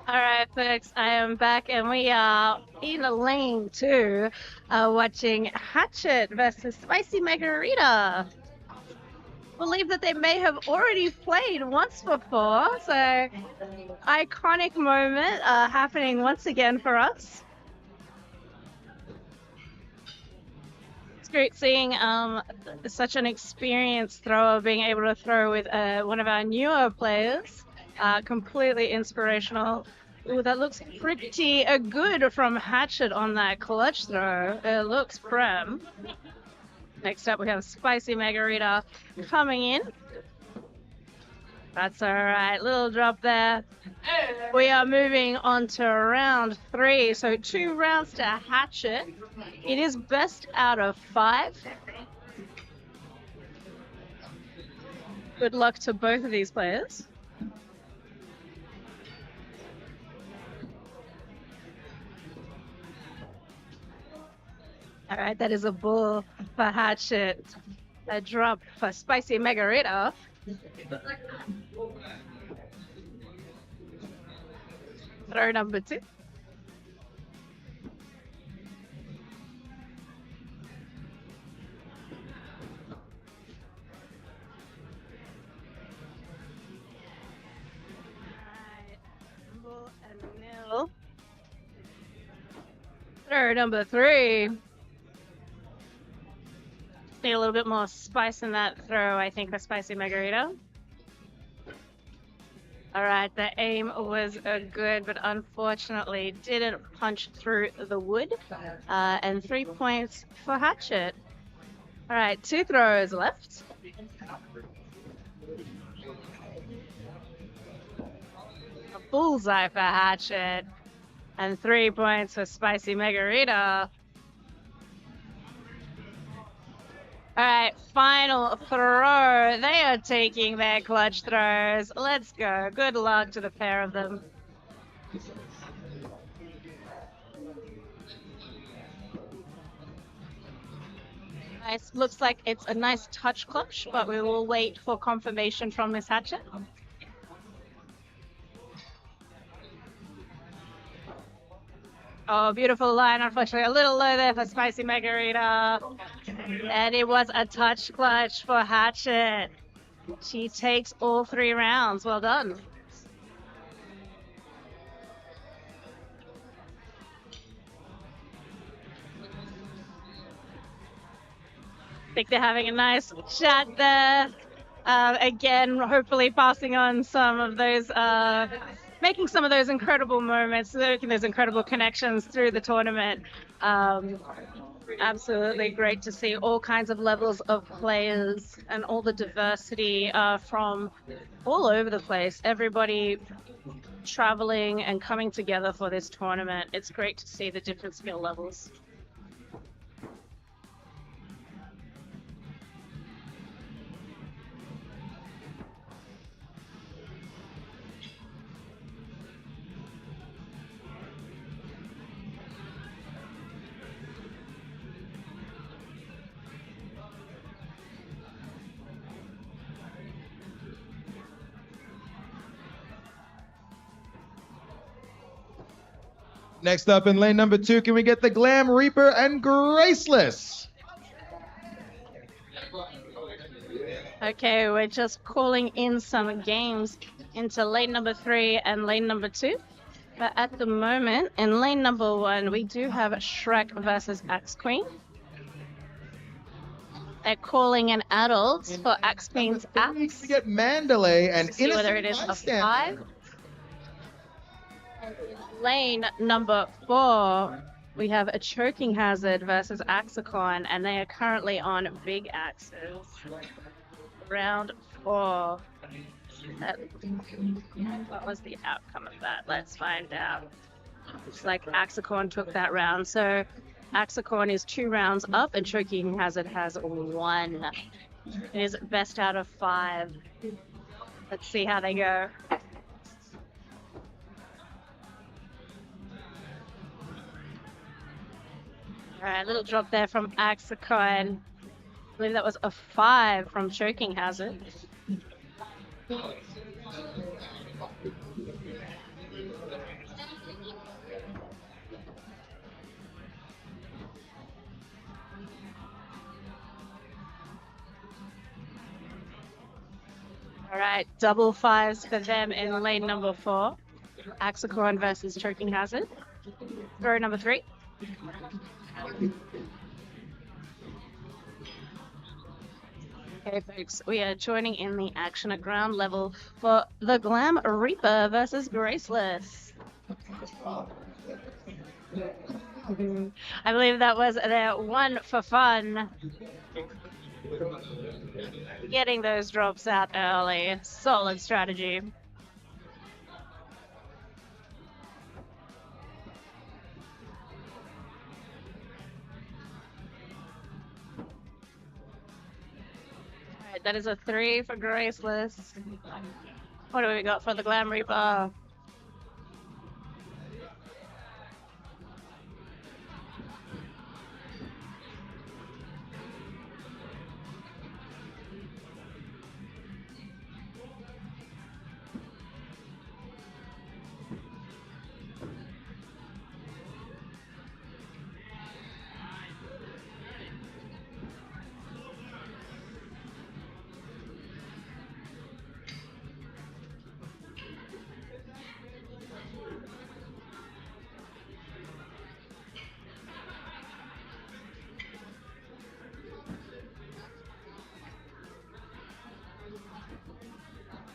All right, folks, I am back, and we are in lane 2, watching Hatchet versus Spicy Margarita. Believe that they may have already played once before, so iconic moment happening once again for us. It's great seeing such an experienced thrower being able to throw with one of our newer players. Completely inspirational. Ooh, that looks pretty good from Hatchet on that clutch throw. It looks prem. Next up, we have Spicy Margarita coming in. That's all right. Little drop there. We are moving on to round 3. So 2 rounds to Hatchet. It is best out of 5. Good luck to both of these players. All right, that is a bull for Hatchet. A drop for Spicy Margarita. Throw number 2. Bull and nil. Throw number 3. Need a little bit more spice in that throw, I think, for Spicy Margarita. Alright, the aim was good, but unfortunately didn't punch through the wood. And 3 points for Hatchet. Alright, 2 throws left. A bullseye for Hatchet. And 3 points for Spicy Margarita. All right, final throw. They are taking their clutch throws. Let's go. Good luck to the pair of them. Nice. Looks like it's a nice touch clutch, but we will wait for confirmation from Miss Hatchet. Oh, beautiful line. Unfortunately, a little low there for Spicy Margarita. And it was a touch clutch for Hatchet. She takes all 3 rounds. Well done. I think they're having a nice chat there. Again, hopefully passing on some of those making some of those incredible moments, making those incredible connections through the tournament. Absolutely great to see all kinds of levels of players and all the diversity from all over the place. Everybody traveling and coming together for this tournament. It's great to see the different skill levels. Next up in lane number 2, can we get the Glam Reaper and Graceless? Okay, we're just calling in some games into lane number 3 and lane number 2. But at the moment, in lane number 1, we do have Shrek versus Axe Queen. They're calling in adults for Axe Queen's axe. We get Mandalay and See whether it is a Bystander. 5. Lane number 4, we have a Choking Hazard versus Axicon, and they are currently on big axes. Round 4. What was the outcome of that? Let's find out. Looks like Axicon took that round. So Axicon is 2 rounds up, and Choking Hazard has 1. It is best out of 5. Let's see how they go. Alright, a little drop there from Axicon. I believe that was a 5 from Choking Hazard. All right, double fives for them in lane number 4. Axicorn versus Choking Hazard. Throw number 3. Okay, folks, we are joining in the action at ground level for the Glam Reaper versus Graceless. I believe that was their one for fun. Getting those drops out early. Solid strategy. Alright, that is a 3 for Graceless. What do we got for the Glam Reaper?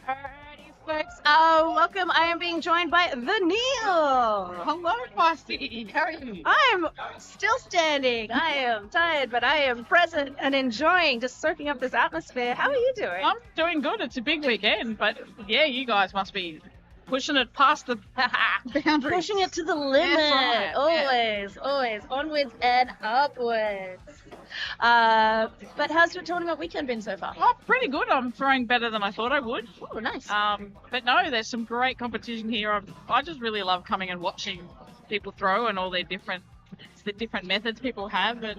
Alrighty, folks. Welcome. I am being joined by the Neil. Hello, Feisty. How are you? I'm still standing. I am tired, but I am present and enjoying, just soaking up this atmosphere. How are you doing? I'm doing good. It's a big weekend, but yeah, you guys must be pushing it past the boundaries. Pushing it to the limit. That's right. Always. Onwards and upwards. But how's your tournament weekend been so far? Oh, pretty good. I'm throwing better than I thought I would. Oh, nice. But no, there's some great competition here. I just really love coming and watching people throw and all the different methods people have and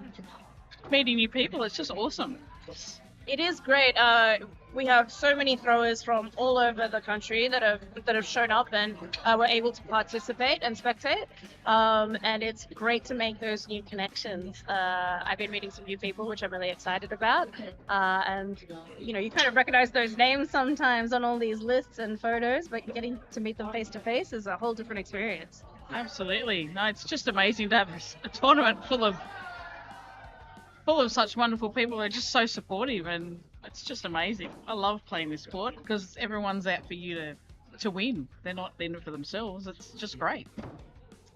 meeting new people. It's just awesome. It is great. We have so many throwers from all over the country that have shown up and were able to participate and spectate. And it's great to make those new connections. I've been meeting some new people, which I'm really excited about. And you kind of recognize those names sometimes on all these lists and photos, but getting to meet them face to face is a whole different experience. Absolutely. No, it's just amazing to have a tournament full of such wonderful people. They're just so supportive, and it's just amazing. I love playing this sport because everyone's out for you to win. They're not in it for themselves. It's just great.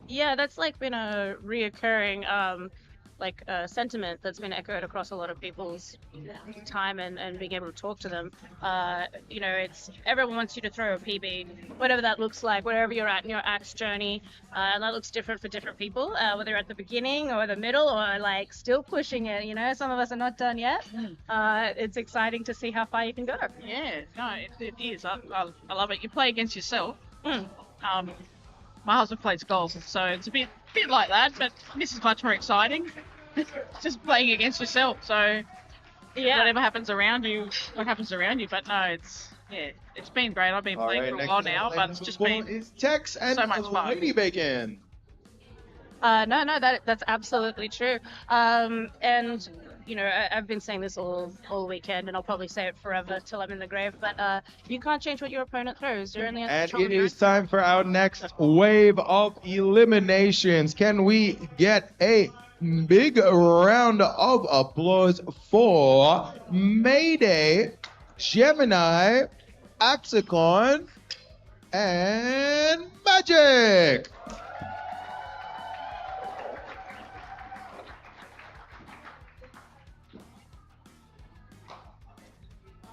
Yeah, that's been a reoccurring sentiment that's been echoed across a lot of people's time and being able to talk to them. It's everyone wants you to throw a PB, whatever that looks like, wherever you're at in your axe journey, and that looks different for different people, whether you're at the beginning or the middle or still pushing it. Some of us are not done yet. It's exciting to see how far you can go. Yeah, no, it is. I love it. You play against yourself. My husband plays golf, so it's a bit like that, but this is much more exciting. Just playing against yourself, so yeah, whatever happens around you, what happens around you. But no, it's been great. I've been playing for a while now, but it's just been Tex and so much fun. Lady Bacon. No, that's absolutely true. And I've been saying this all weekend, and I'll probably say it forever till I'm in the grave. But you can't change what your opponent throws. You're only and it is time for our next wave of eliminations. Can we get a big round of applause for Mayday, Gemini, Axicorn, and Magic?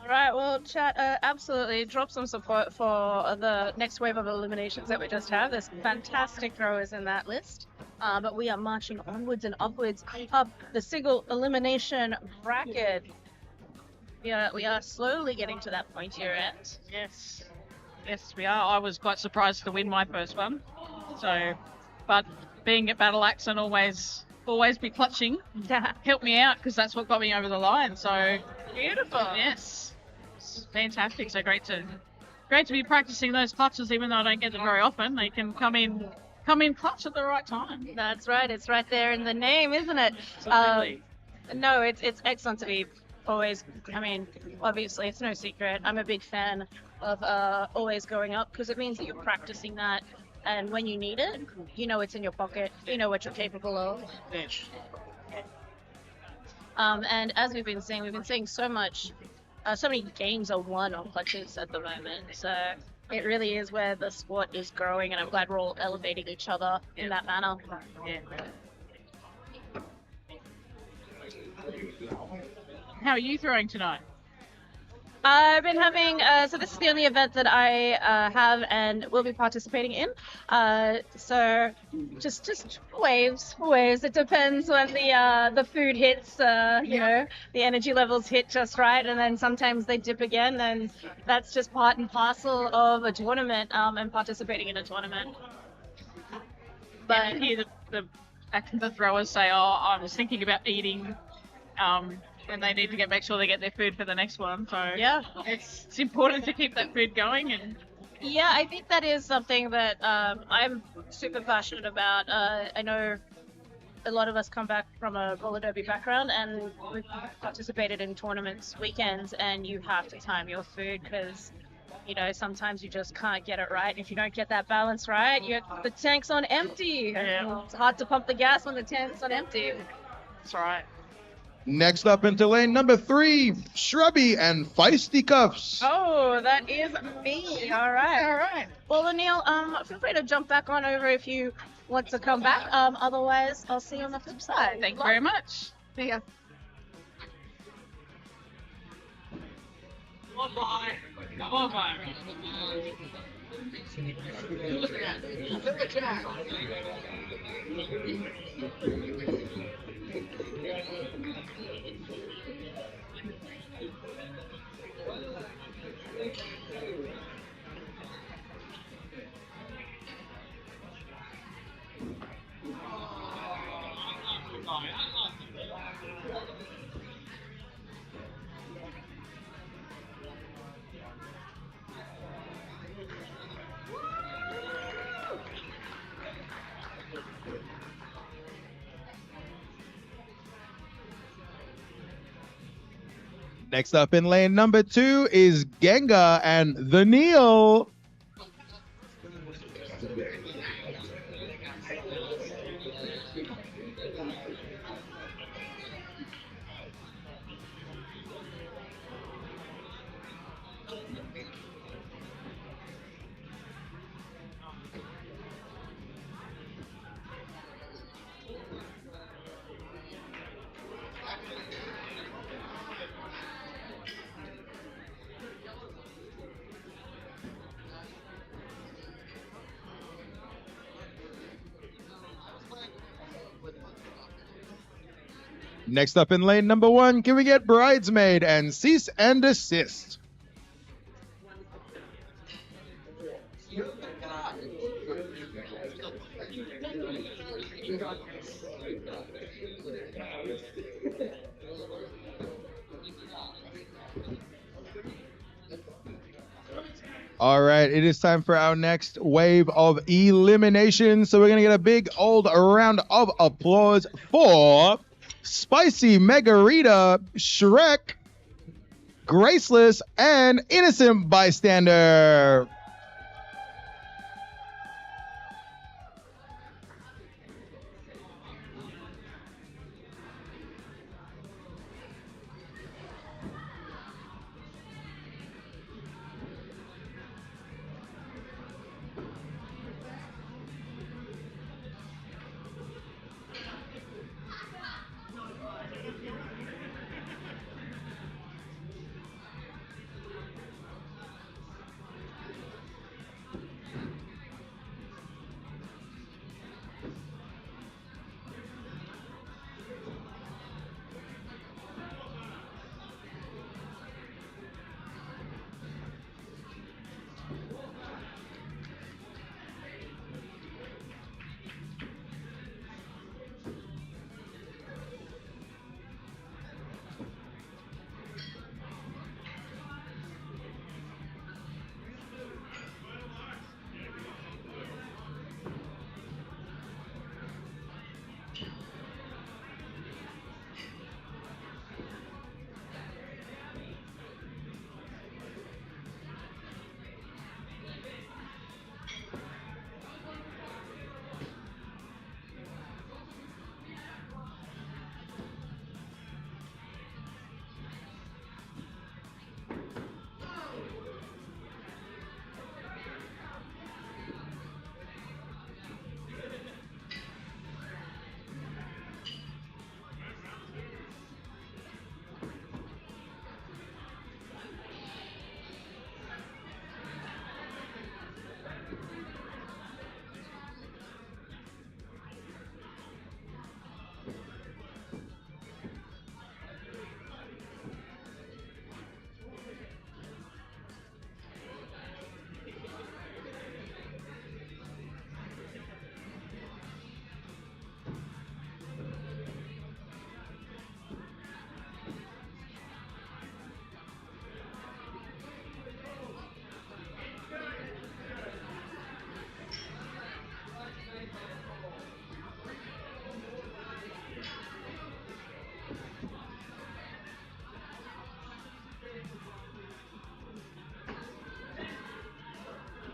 All right, well, chat, absolutely drop some support for the next wave of eliminations that we just have. There's fantastic throwers in that list, but we are marching onwards and upwards up the single elimination bracket. Yeah, we are slowly getting to that point here at. Yes, we are. I was quite surprised to win my first one. But being at Battle Axe and always be clutching helped me out because that's what got me over the line. So Beautiful. Yes. It's fantastic. So great to be practicing those clutches, even though I don't get them very often. They can come in clutch at the right time. That's right. It's right there in the name, isn't it? Absolutely. No, it's excellent to be always, I mean, obviously it's no secret. I'm a big fan of always going up because it means that you're practicing that. And when you need it, you know it's in your pocket. You know what you're capable of. And as we've been seeing so many games are won on clutches at the moment. So it really is where the sport is growing, and I'm glad we're all elevating each other in that manner. Yeah. How are you throwing tonight? I've been having, so this is the only event that I have and will be participating in. So just waves. It depends when the food hits, you know, the energy levels hit just right, and then sometimes they dip again, and that's just part and parcel of a tournament, and participating in a tournament. But you hear the throwers say, "Oh, I was thinking about eating," and they need to make sure they get their food for the next one. So Yeah. it's important to keep that food going. And Yeah, I think that is something that I'm super passionate about. I know a lot of us come back from a roller derby background, and we've participated in tournaments weekends, and you have to time your food because, you know, sometimes you just can't get it right. If you don't get that balance right, the tank's on empty. Yeah. It's hard to pump the gas when the tank's on empty. that's right. Next up into lane number 3, Shrubby and Feisty Cuffs. Oh, that is me. All right. Well, Anil, feel free to jump back on over if you want to come back. Otherwise, I'll see you on the flip side. Thank you very much. See ya. Bye. Bye. Next up in lane number 2 is Genga and the Neil. Next up in lane number 1, can we get Bridesmaid and Cease and Desist? All right, it is time for our next wave of elimination. So we're going to get a big old round of applause for Spicy Margarita, Shrek, Graceless, and Innocent Bystander.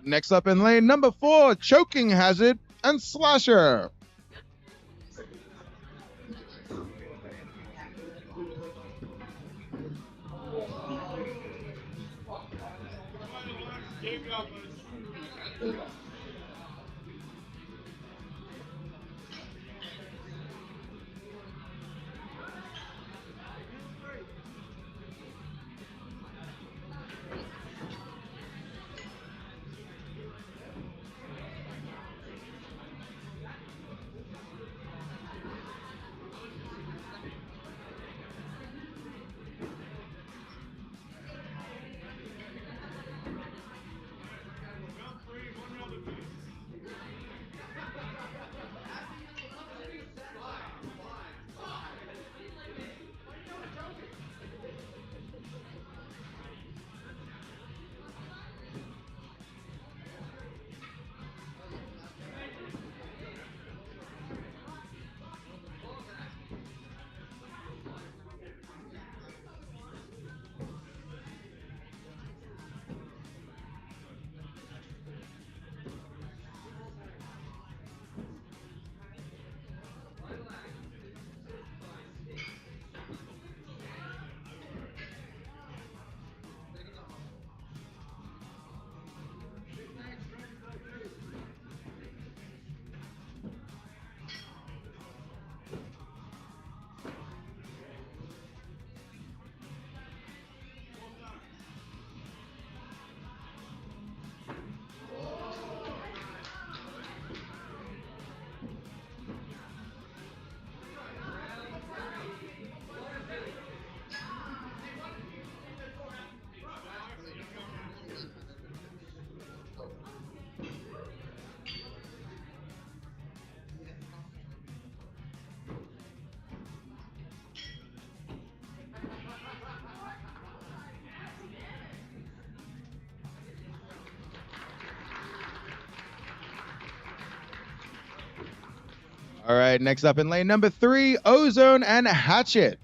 Next up in lane number 4, Choking Hazard and Slasher. All right, next up in lane number 3, Ozone and Hatchet.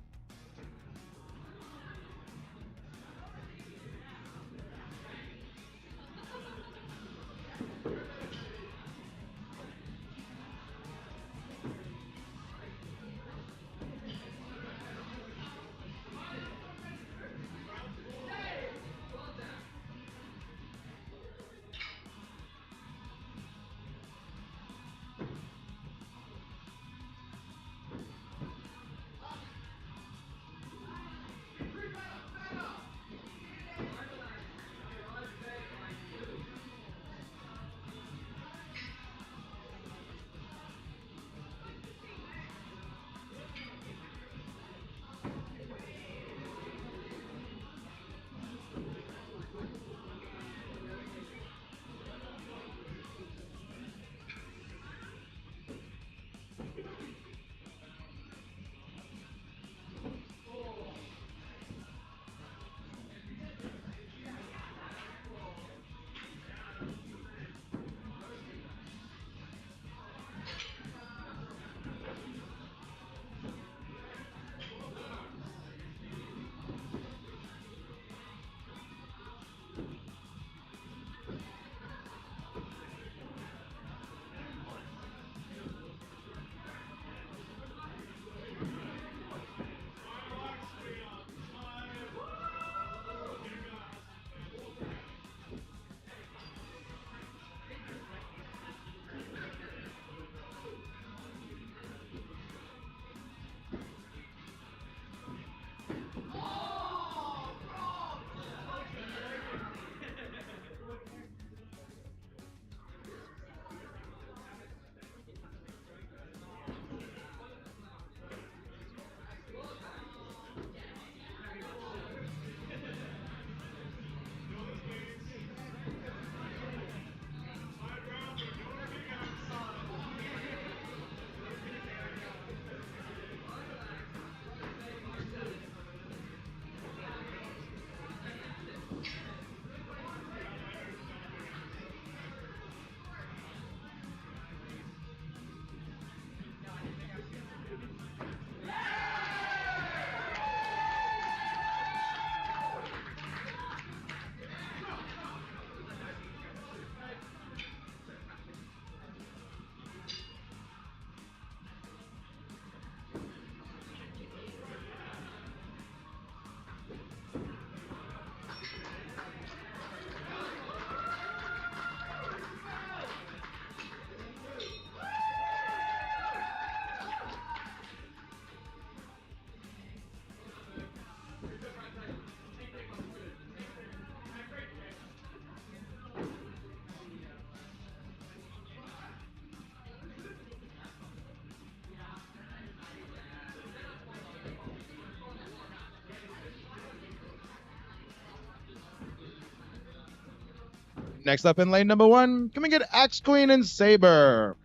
Next up in lane number 1, can we get Axe Queen and Saber?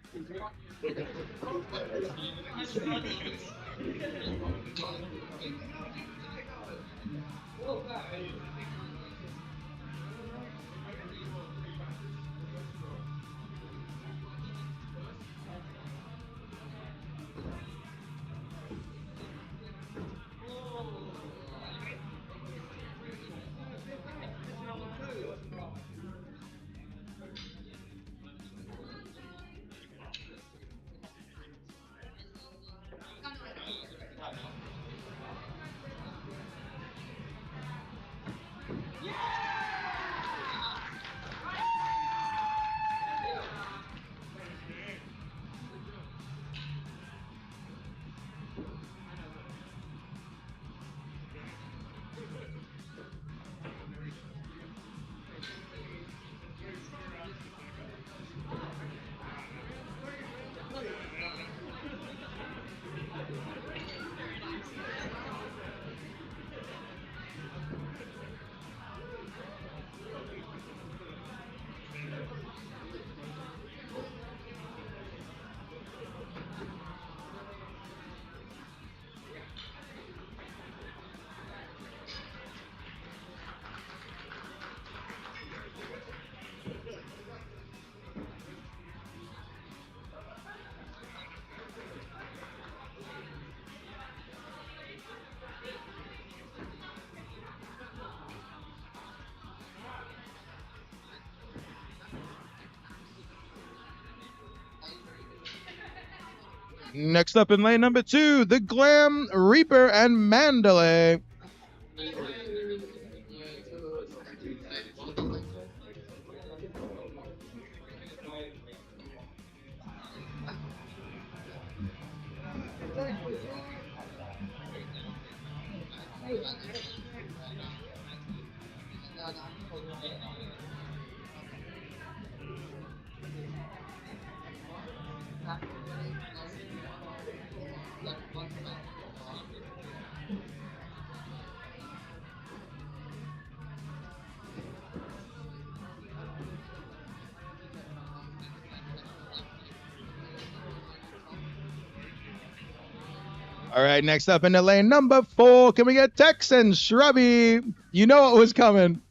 Next up in lane number 2, the Glam Reaper and Mandalay. All right, next up in the lane number 4, can we get Tex and Shrubby? You know what was coming.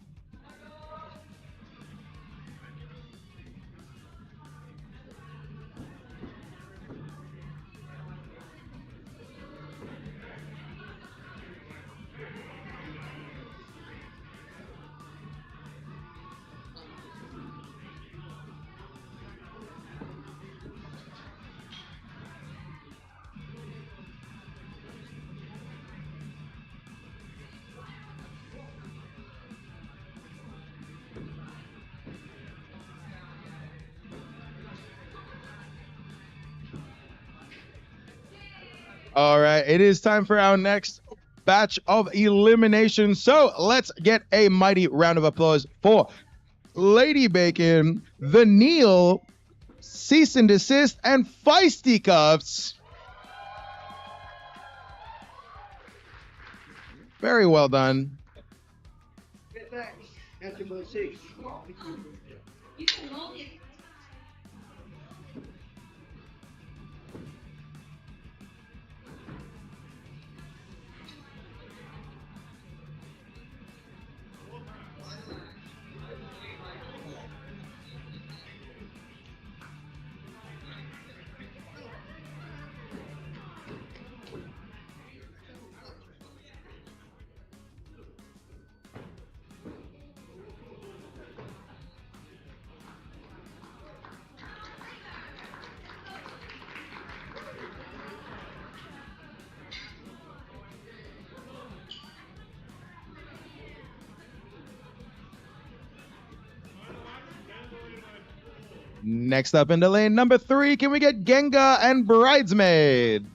All right, it is time for our next batch of elimination. So let's get a mighty round of applause for Lady Bacon, the Neil, Cease and Desist, and Feisty Cuffs. Very well done. Next up in the lane number 3, can we get Genga and Bridesmaid?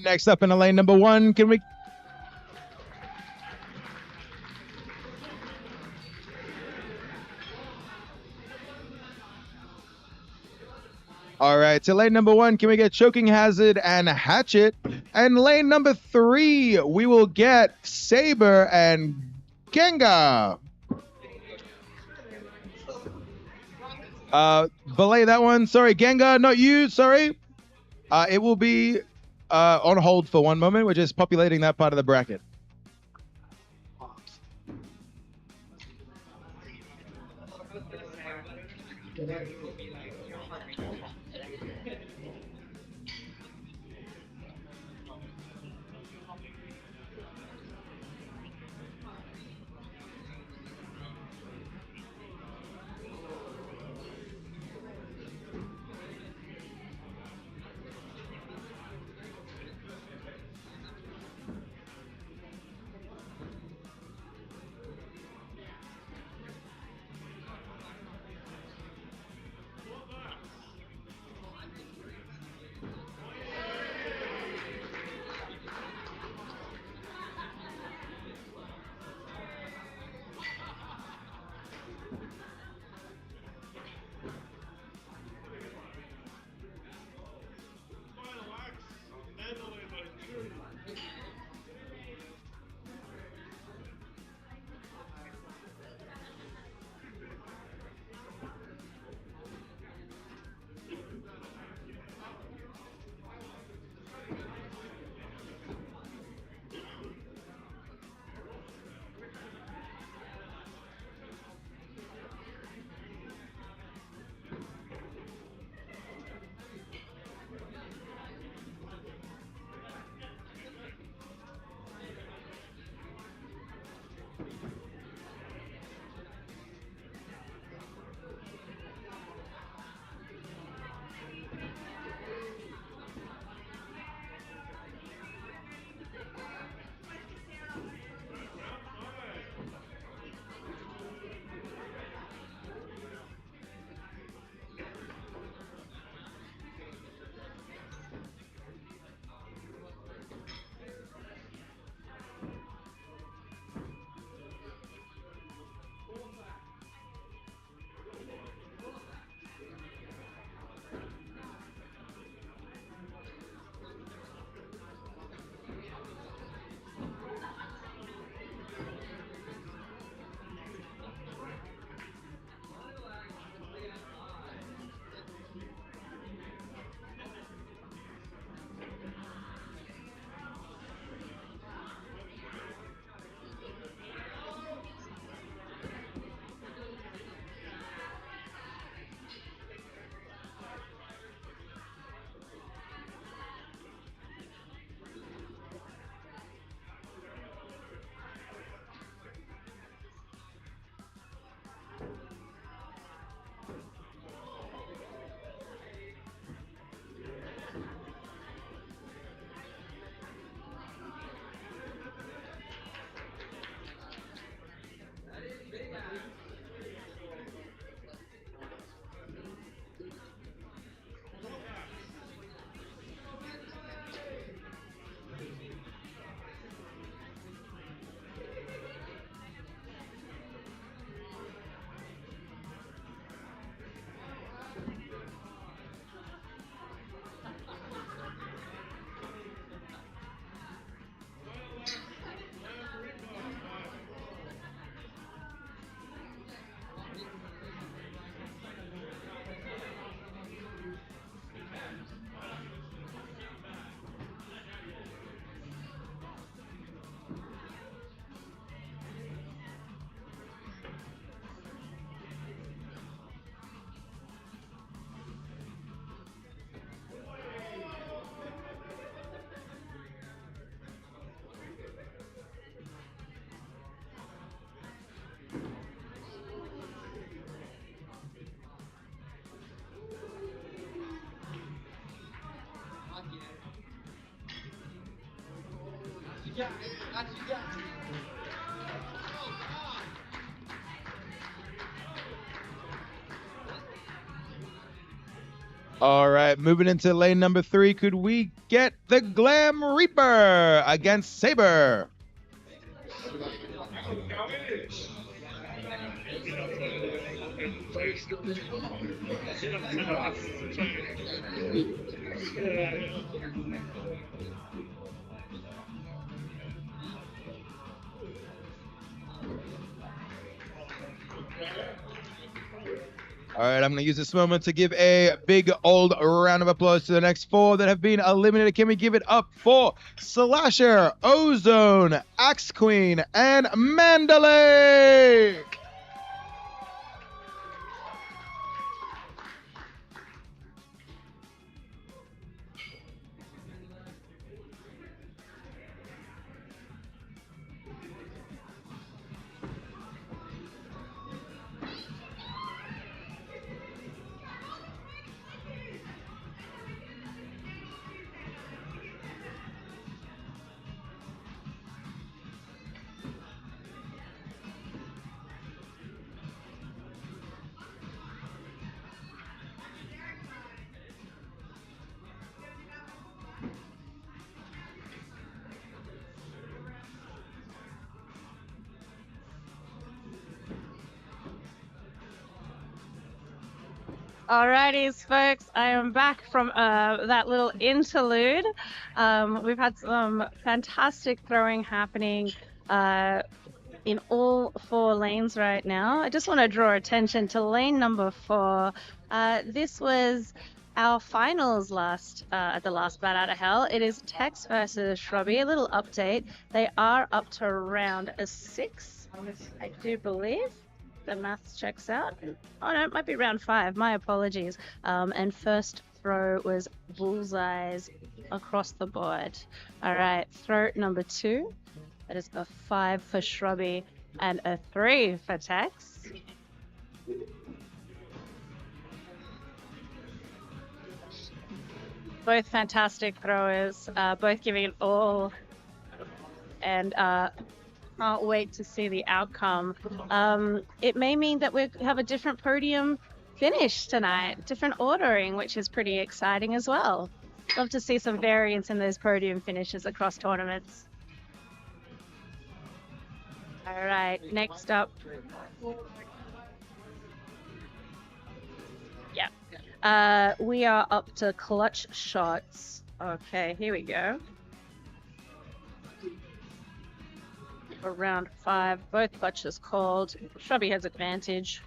Next up in the lane number 1, can we... All right, so lane number 1, can we get Choking Hazard and Hatchet? And lane number 3, we will get Saber and Gengar. Belay that one. Sorry, Gengar, not you. Sorry. It will be on hold for one moment. We're just populating that part of the bracket. All right, moving into lane number 3, could we get the Glam Reaper against Saber? All right, I'm going to use this moment to give a big old round of applause to the next 4 that have been eliminated. Can we give it up for Slasher, Ozone, Axe Queen, and Mandalay? Alrighties, folks, I am back from that little interlude. We've had some fantastic throwing happening in all 4 lanes right now. I just want to draw attention to lane number 4. This was our finals at the last Bat Out of Hell. It is Tex versus Shrubby. A little update. They are up to round 6, I do believe. The maths checks out. Oh no, it might be round 5. My apologies. And first throw was bullseyes across the board. All right, throw number 2. That is a 5 for Shrubby and a 3 for Tex. Both fantastic throwers, both giving it all, and can't wait to see the outcome. It may mean that we have a different podium finish tonight, different ordering, which is pretty exciting as well. Love to see some variance in those podium finishes across tournaments. All right, next up. Yeah, we are up to clutch shots. Okay, here we go. For round 5, both clutches called. Shrubby has advantage.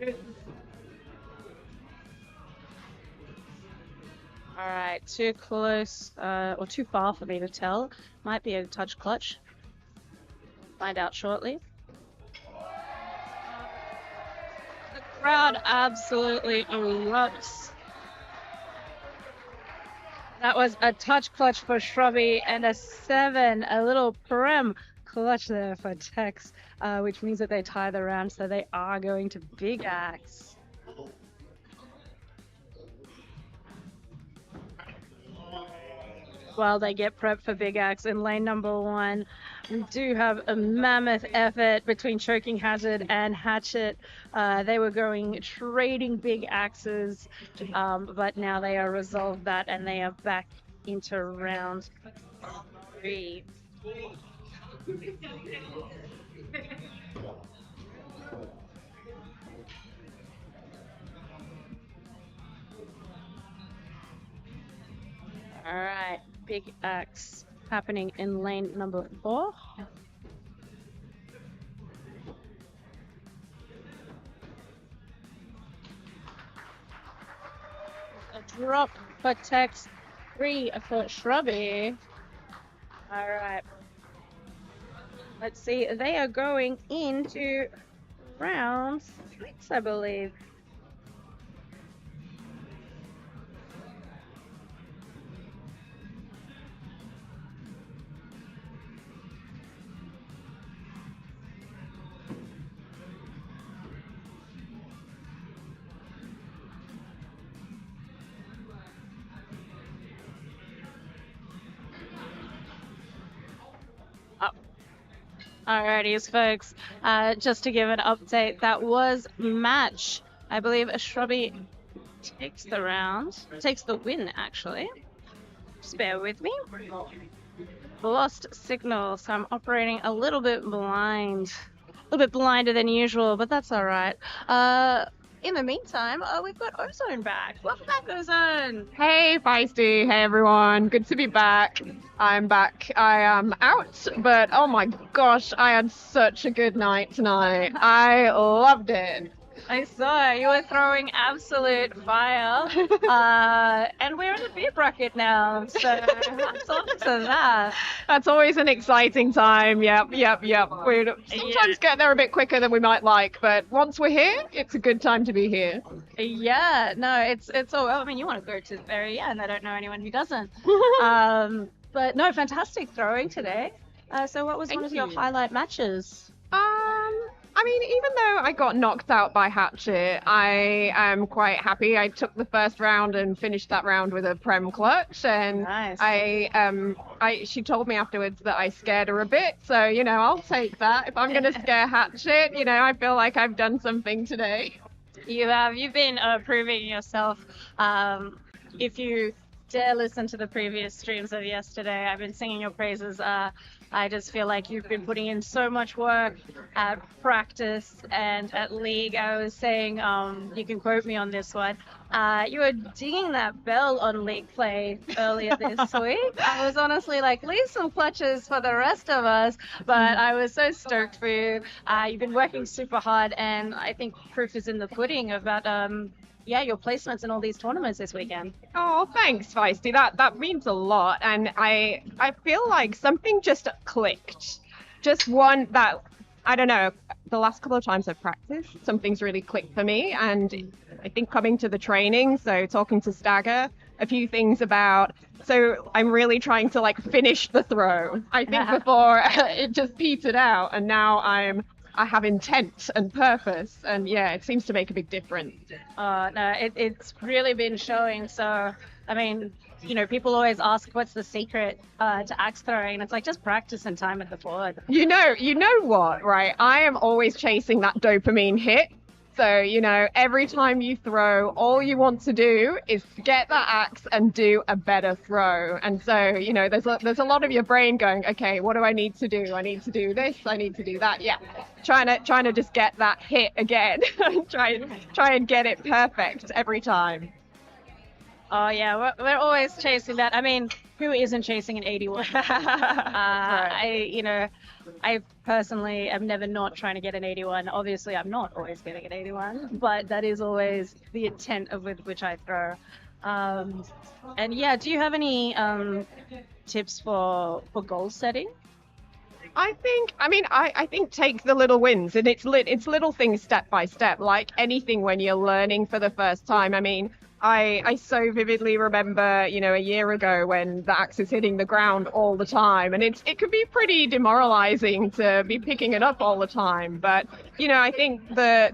All right, too close or too far for me to tell. Might be a touch clutch. Find out shortly. The crowd absolutely erupts. That was a touch clutch for Shrubby and a 7, a little prem clutch there for Tex, which means that they tie the round, so they are going to Big Axe. While they get prepped for Big Axe in lane number 1, we do have a mammoth effort between Choking Hazard and Hatchet. They were trading Big Axes, but now they are resolved that and they are back into round 3. All right, Big Axe happening in lane number 4. A drop for Tex, 3 for Shrubby. All right. Let's see, they are going into round 6, I believe. Alrighties, folks. Just to give an update, that was match. I believe Shrubby takes the win actually. Just bear with me. Lost signal, so I'm operating a little bit blind. A little bit blinder than usual, but that's alright. In the meantime, we've got Ozone back. Welcome back, Ozone! Hey, Feisty. Hey, everyone. Good to be back. I'm back. I am out, but oh my gosh, I had such a good night tonight. I loved it. I saw you were throwing absolute fire. And we're in the beer bracket now, so hats off to that. That's always an exciting time. Yep. We sometimes get there a bit quicker than we might like, but once we're here, it's a good time to be here. Yeah, no, it's all. I mean, you want to go to the very end. I don't know anyone who doesn't. But no, fantastic throwing today. So what was one of your highlight matches? I mean, even though I got knocked out by Hatchet, I am quite happy. I took the first round and finished that round with a prem clutch, and nice. She told me afterwards that I scared her a bit, so I'll take that. If I'm gonna scare Hatchet, I feel like I've done something today. You've been proving yourself. If you dare listen to the previous streams of yesterday, I've been singing your praises. I just feel like you've been putting in so much work at practice and at league. I was saying, you can quote me on this one, you were dinging that bell on league play earlier this week. I was honestly like, leave some clutches for the rest of us, but I was so stoked for you. You've been working super hard, and I think proof is in the pudding about your placements in all these tournaments this weekend. Oh, thanks, Feisty. That means a lot, and I feel like something just clicked. Just one that, I don't know, the last couple of times I've practiced, something's really clicked for me, and I think coming to the training, so talking to Stagger, a few things about, so I'm really trying to finish the throw. I think before it just petered out, and now I have intent and purpose, and it seems to make a big difference. No, it's really been showing. So, I mean, people always ask what's the secret to axe throwing, and it's like just practice and time at the board. You know what, right? I am always chasing that dopamine hit. So, every time you throw, all you want to do is get that axe and do a better throw. And so, there's a lot of your brain going, okay, what do I need to do? I need to do this, I need to do that. Yeah. Trying to just get that hit again. try and get it perfect every time. Oh yeah, we're always chasing that. I mean, who isn't chasing an 81? I personally am never not trying to get an 81. Obviously, I'm not always getting an 81, but that is always the intent with which I throw. And yeah, do you have any tips for goal setting? I think take the little wins, and it's little things step by step, like anything when you're learning for the first time. I mean, I so vividly remember, a year ago when the axe is hitting the ground all the time, and it can be pretty demoralizing to be picking it up all the time. But, I think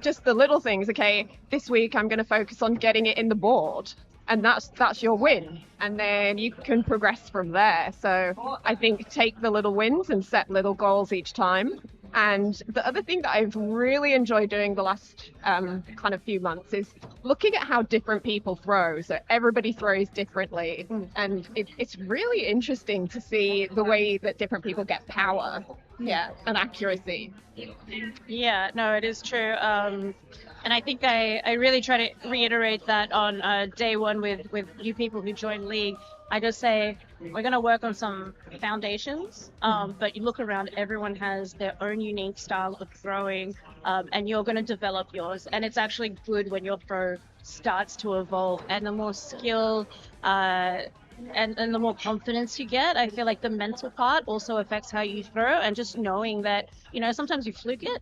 just the little things, okay, this week I'm going to focus on getting it in the board, and that's your win. And then you can progress from there. So I think take the little wins and set little goals each time. And the other thing that I've really enjoyed doing the last kind of few months is looking at how different people throw. So everybody throws differently. And it's really interesting to see the way that different people get power and accuracy. Yeah, no, it is true. And I think I really try to reiterate that on day one with you people who join League. I just say, we're going to work on some foundations, but you look around, everyone has their own unique style of throwing, and you're going to develop yours. And it's actually good when your throw starts to evolve, and the more skill and the more confidence you get, I feel like the mental part also affects how you throw, and just knowing that, sometimes you fluke it.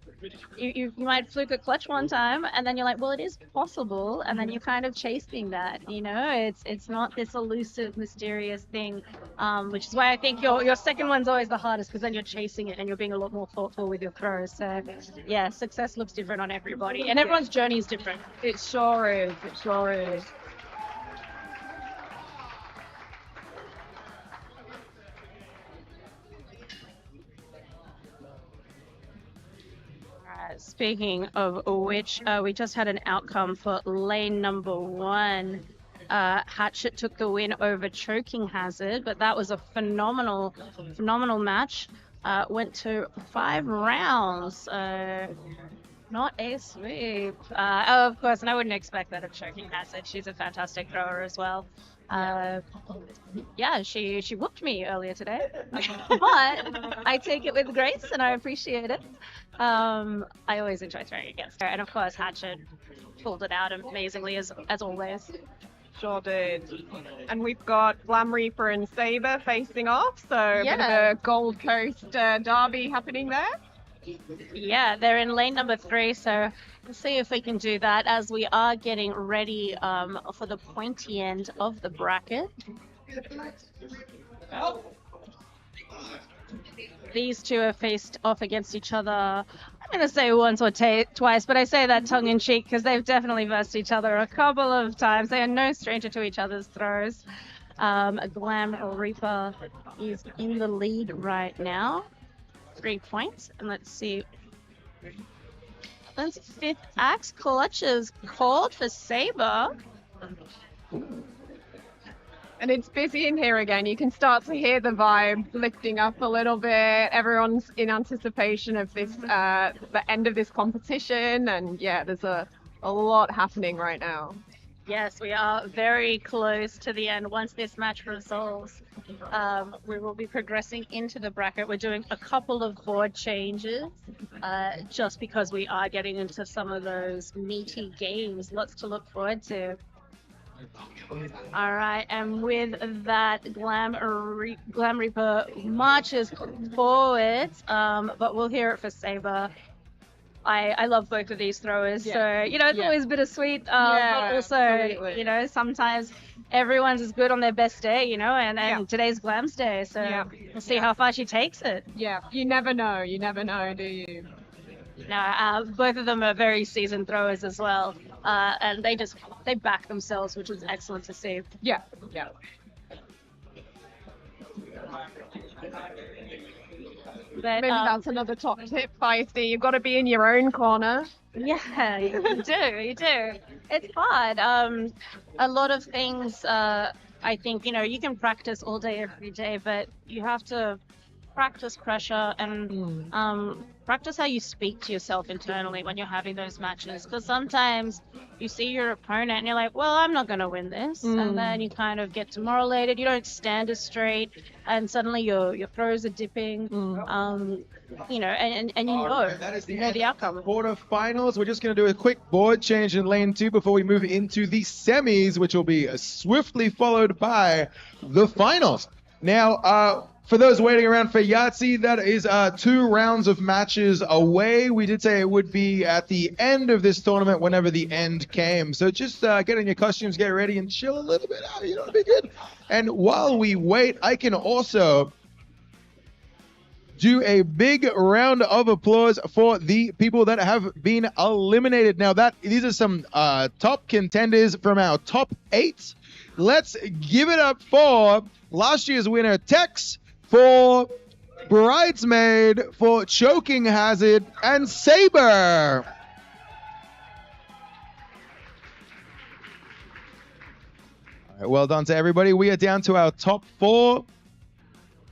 You might fluke a clutch one time, and then you're like, well, it is possible, and then you're kind of chasing that, it's not this elusive, mysterious thing, which is why I think your second one's always the hardest, because then you're chasing it and you're being a lot more thoughtful with your throws. So yeah, success looks different on everybody, and everyone's journey is different. It sure is. Speaking of which, we just had an outcome for lane number 1. Hatchet took the win over Choking Hazard, but that was a phenomenal match. Went to 5 rounds. Not a sweep. Of course, and I wouldn't expect that of Choking Hazard. She's a fantastic thrower as well. Yeah, she whooped me earlier today, but I take it with grace and I appreciate it. I always enjoy throwing against her, and of course Hatchet pulled it out amazingly as always. Sure did. And we've got Glam Reaper and Saber facing off, so a bit of a Gold Coast derby happening there. Yeah, they're in lane number 3, so let's see if we can do that as we are getting ready for the pointy end of the bracket. These two have faced off against each other, I'm going to say once or twice, but I say that tongue-in-cheek because they've definitely versed each other a couple of times. They are no stranger to each other's throws. Glam Reaper is in the lead right now. 3 points, and let's see. That's 5th axe clutches called for Saber. And it's busy in here again. You can start to hear the vibe lifting up a little bit. Everyone's in anticipation of this, the end of this competition, and yeah, there's a lot happening right now. Yes, we are very close to the end. Once this match resolves, we will be progressing into the bracket. We're doing a couple of board changes just because we are getting into some of those meaty games. Lots to look forward to. All right, and with that, Glam Reaper marches forward, but we'll hear it for Saber. I love both of these throwers, so it's always bittersweet, but also absolutely. Sometimes everyone's as good on their best day, and today's Glam's day, so we'll see how far she takes it. Yeah, you never know, do you? No, both of them are very seasoned throwers as well, and they back themselves, which is excellent to see. Yeah. But, maybe that's another top tip, Feisty. You've got to be in your own corner. Yeah, you do. It's hard. A lot of things, I think, you can practice all day, every day, but you have to practice pressure and practice how you speak to yourself internally when you're having those matches. Because sometimes you see your opponent and you're like, well, I'm not going to win this. And then you kind of get demoralized. You don't stand as straight. And suddenly your throws are dipping. And you know the outcome. Quarterfinals. We're just going to do a quick board change in lane 2 before we move into the semis, which will be swiftly followed by the finals. Now, for those waiting around for Yahtzee, that is 2 rounds of matches away. We did say it would be at the end of this tournament whenever the end came. So just get in your costumes, get ready, and chill a little bit out. It'll be good. And while we wait, I can also do a big round of applause for the people that have been eliminated. Now, these are some top contenders from our top 8. Let's give it up for last year's winner, Tex, for Bridesmaid, for Choking Hazard, and Saber. All right, well done to everybody. We are down to our top 4.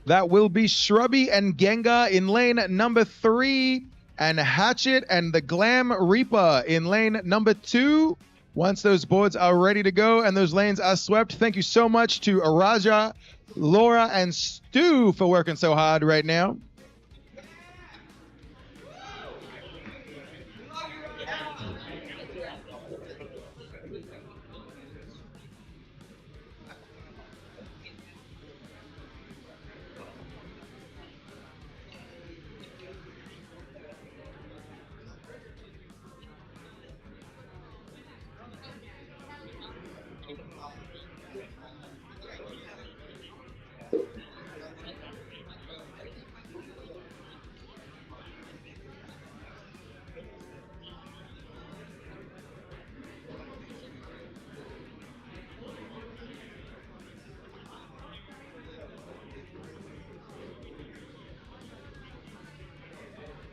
That will be Shrubby and Gengar in lane number 3, and Hatchet and the Glam Reaper in lane number 2. Once those boards are ready to go and those lanes are swept, thank you so much to Araja, Laura, and Stu for working so hard right now.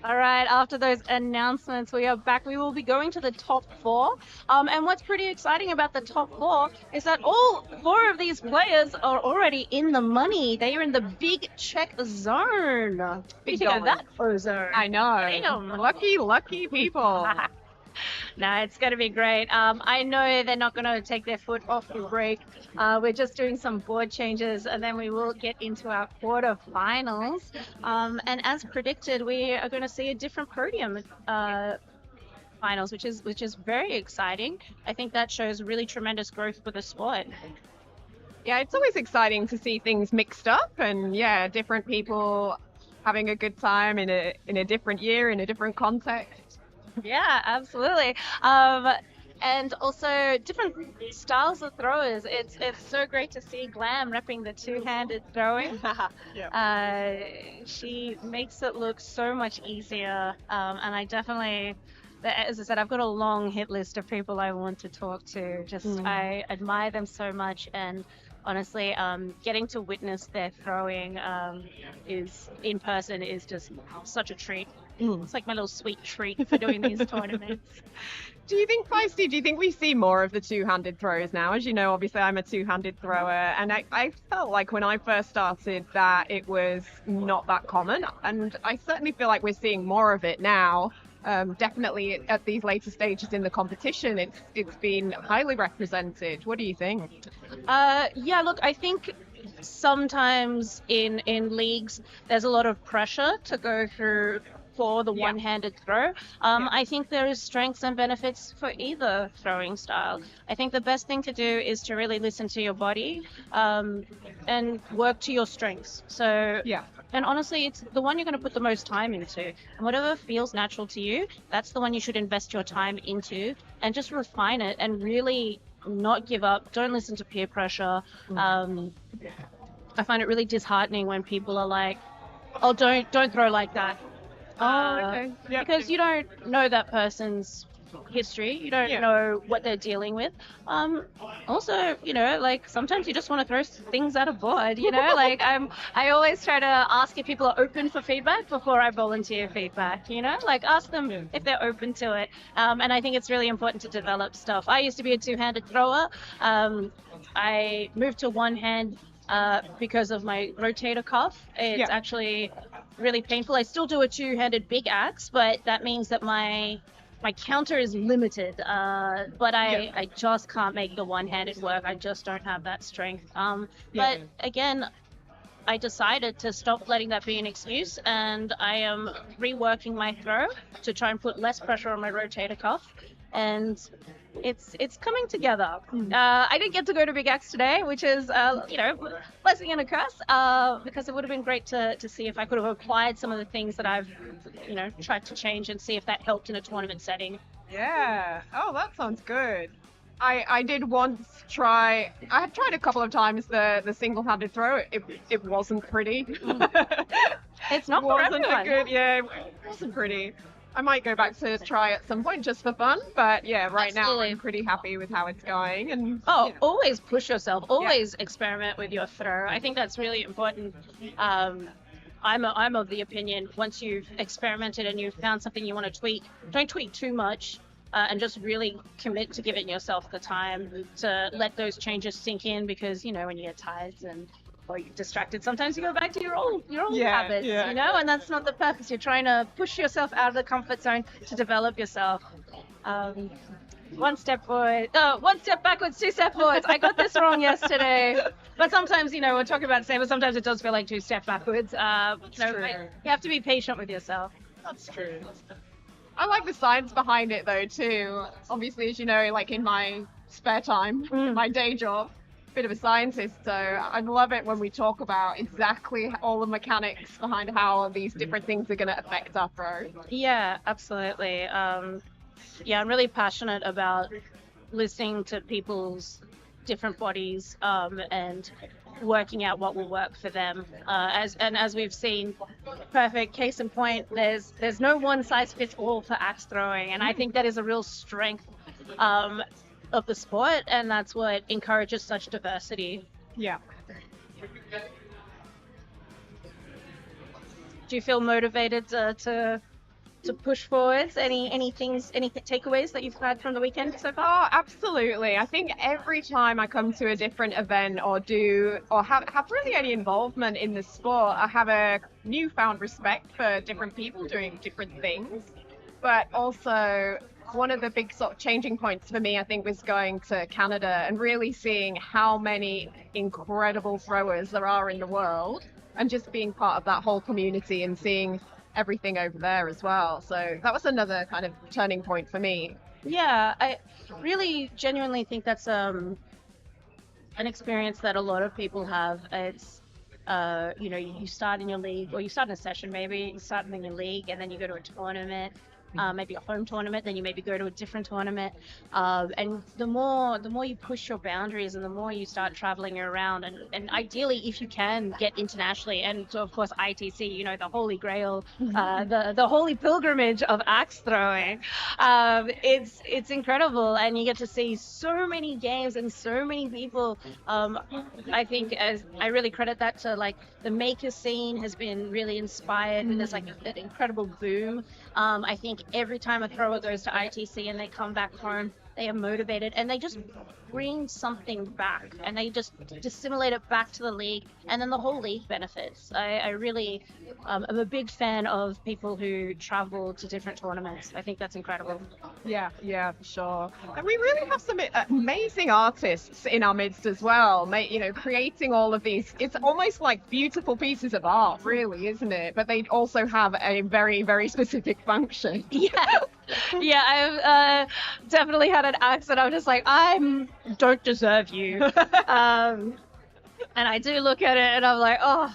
All right, after those announcements, we are back. We will be going to the top four. And what's pretty exciting about the top four is that all four of these players are already in the money. They are in the big check zone. What do you think of that, Ozone? I know. Damn. Lucky people. No, it's going to be great. I know they're not going to take their foot off the brake. We're just doing some board changes, and then we will get into our quarterfinals. And as predicted, we are going to see a different podium finals, which is very exciting. I think that shows really tremendous growth for the sport. Yeah, it's always exciting to see things mixed up and yeah, different people having a good time in a different year, in a different context. Yeah, absolutely. And also different styles of throwers. It's so great to see Glam repping the two-handed throwing. She makes it look so much easier. And I definitely, as I said, I've got a long hit list of people I want to talk to. I admire them so much, and honestly, getting to witness their throwing is in person is just such a treat. It's like my little sweet treat for doing these tournaments. Do you think, Feisty, do you think we see more of the two-handed throws now? As you know, obviously I'm a two-handed thrower, and I felt like when I first started that it was not that common, and I certainly feel like we're seeing more of it now. Definitely at these later stages in the competition, it's been highly represented. What do you think? Yeah, look, I think sometimes in leagues there's a lot of pressure to go through for the one-handed throw. I think there is strengths and benefits for either throwing style. I think the best thing to do is to really listen to your body and work to your strengths. So and honestly, it's the one you're going to put the most time into. And whatever feels natural to you, that's the one you should invest your time into and just refine it and really not give up. Don't listen to peer pressure. I find it really disheartening when people are like, oh, don't throw like that. Okay. Because you don't know that person's history. You don't know what they're dealing with. Also, like sometimes you just want to throw things at a board, like I always try to ask if people are open for feedback before I volunteer feedback, like ask them if they're open to it. And I think it's really important to develop stuff. I used to be a two-handed thrower. I moved to one hand because of my rotator cuff. It's actually really painful. I still do a two-handed big axe, but that means that my counter is limited. But I just can't make the one-handed work. I just don't have that strength. But again, I decided to stop letting that be an excuse, and I am reworking my throw to try and put less pressure on my rotator cuff. And it's coming together. I didn't get to go to Big Axe today, which is blessing and a curse, because it would have been great to see if I could have applied some of the things that I've tried to change and see if that helped in a tournament setting. Yeah. Oh, that sounds good. I did once try. I had tried a couple of times the single-handed throw. It wasn't pretty. It's not for everyone. It wasn't pretty. I might go back to try at some point just for fun, but yeah, right now I'm pretty happy with how it's going. And always push yourself, always experiment with your throw. I think that's really important. I'm of the opinion once you've experimented and you've found something you want to tweak, don't tweak too much. And just really commit to giving yourself the time to let those changes sink in, because when you get tired or you're distracted, sometimes you go back to your old habits, and that's not the purpose. You're trying to push yourself out of the comfort zone to develop yourself. One step forward, one step backwards, two step forwards. I got this wrong yesterday. But sometimes, we're talking about the same, but sometimes it does feel like two step backwards. You have to be patient with yourself. That's true. I like the science behind it though too. Obviously, as you know, like in my spare time, my day job, bit of a scientist, so I love it when we talk about exactly all the mechanics behind how these different things are going to affect our throw. Yeah, absolutely. I'm really passionate about listening to people's different bodies and working out what will work for them. As we've seen, perfect case in point, there's no one size fits all for axe throwing, and I think that is a real strength of the sport, and that's what encourages such diversity. Yeah. Do you feel motivated to push forwards? Any takeaways that you've had from the weekend so far? Oh, absolutely. I think every time I come to a different event or have really any involvement in the sport, I have a newfound respect for different people doing different things. But also, one of the big sort of changing points for me, I think, was going to Canada and really seeing how many incredible throwers there are in the world, and just being part of that whole community and seeing everything over there as well. So that was another kind of turning point for me. Yeah, I really genuinely think that's an experience that a lot of people have. It's you start in your league, or you start in a session, maybe you start in your league, and then you go to a tournament, maybe a home tournament, then you maybe go to a different tournament, and the more you push your boundaries, and the more you start traveling around, and ideally, if you can, get internationally, and so of course ITC, the holy grail, the holy pilgrimage of axe throwing. It's incredible, and you get to see so many games and so many people. I think as I really credit that to like the maker scene has been really inspired, and there's like an incredible boom. I think every time a thrower goes to ITC and they come back home, they are motivated, and they just bring something back, and they just dissimulate it back to the league, and then the whole league benefits. I really am a big fan of people who travel to different tournaments. I think that's incredible. Yeah, for sure. And we really have some amazing artists in our midst as well, creating all of these. It's almost like beautiful pieces of art, really, isn't it? But they also have a very, very specific function. Yeah, I've definitely had an axe that I'm just like, I don't deserve you. And I do look at it and I'm like, oh,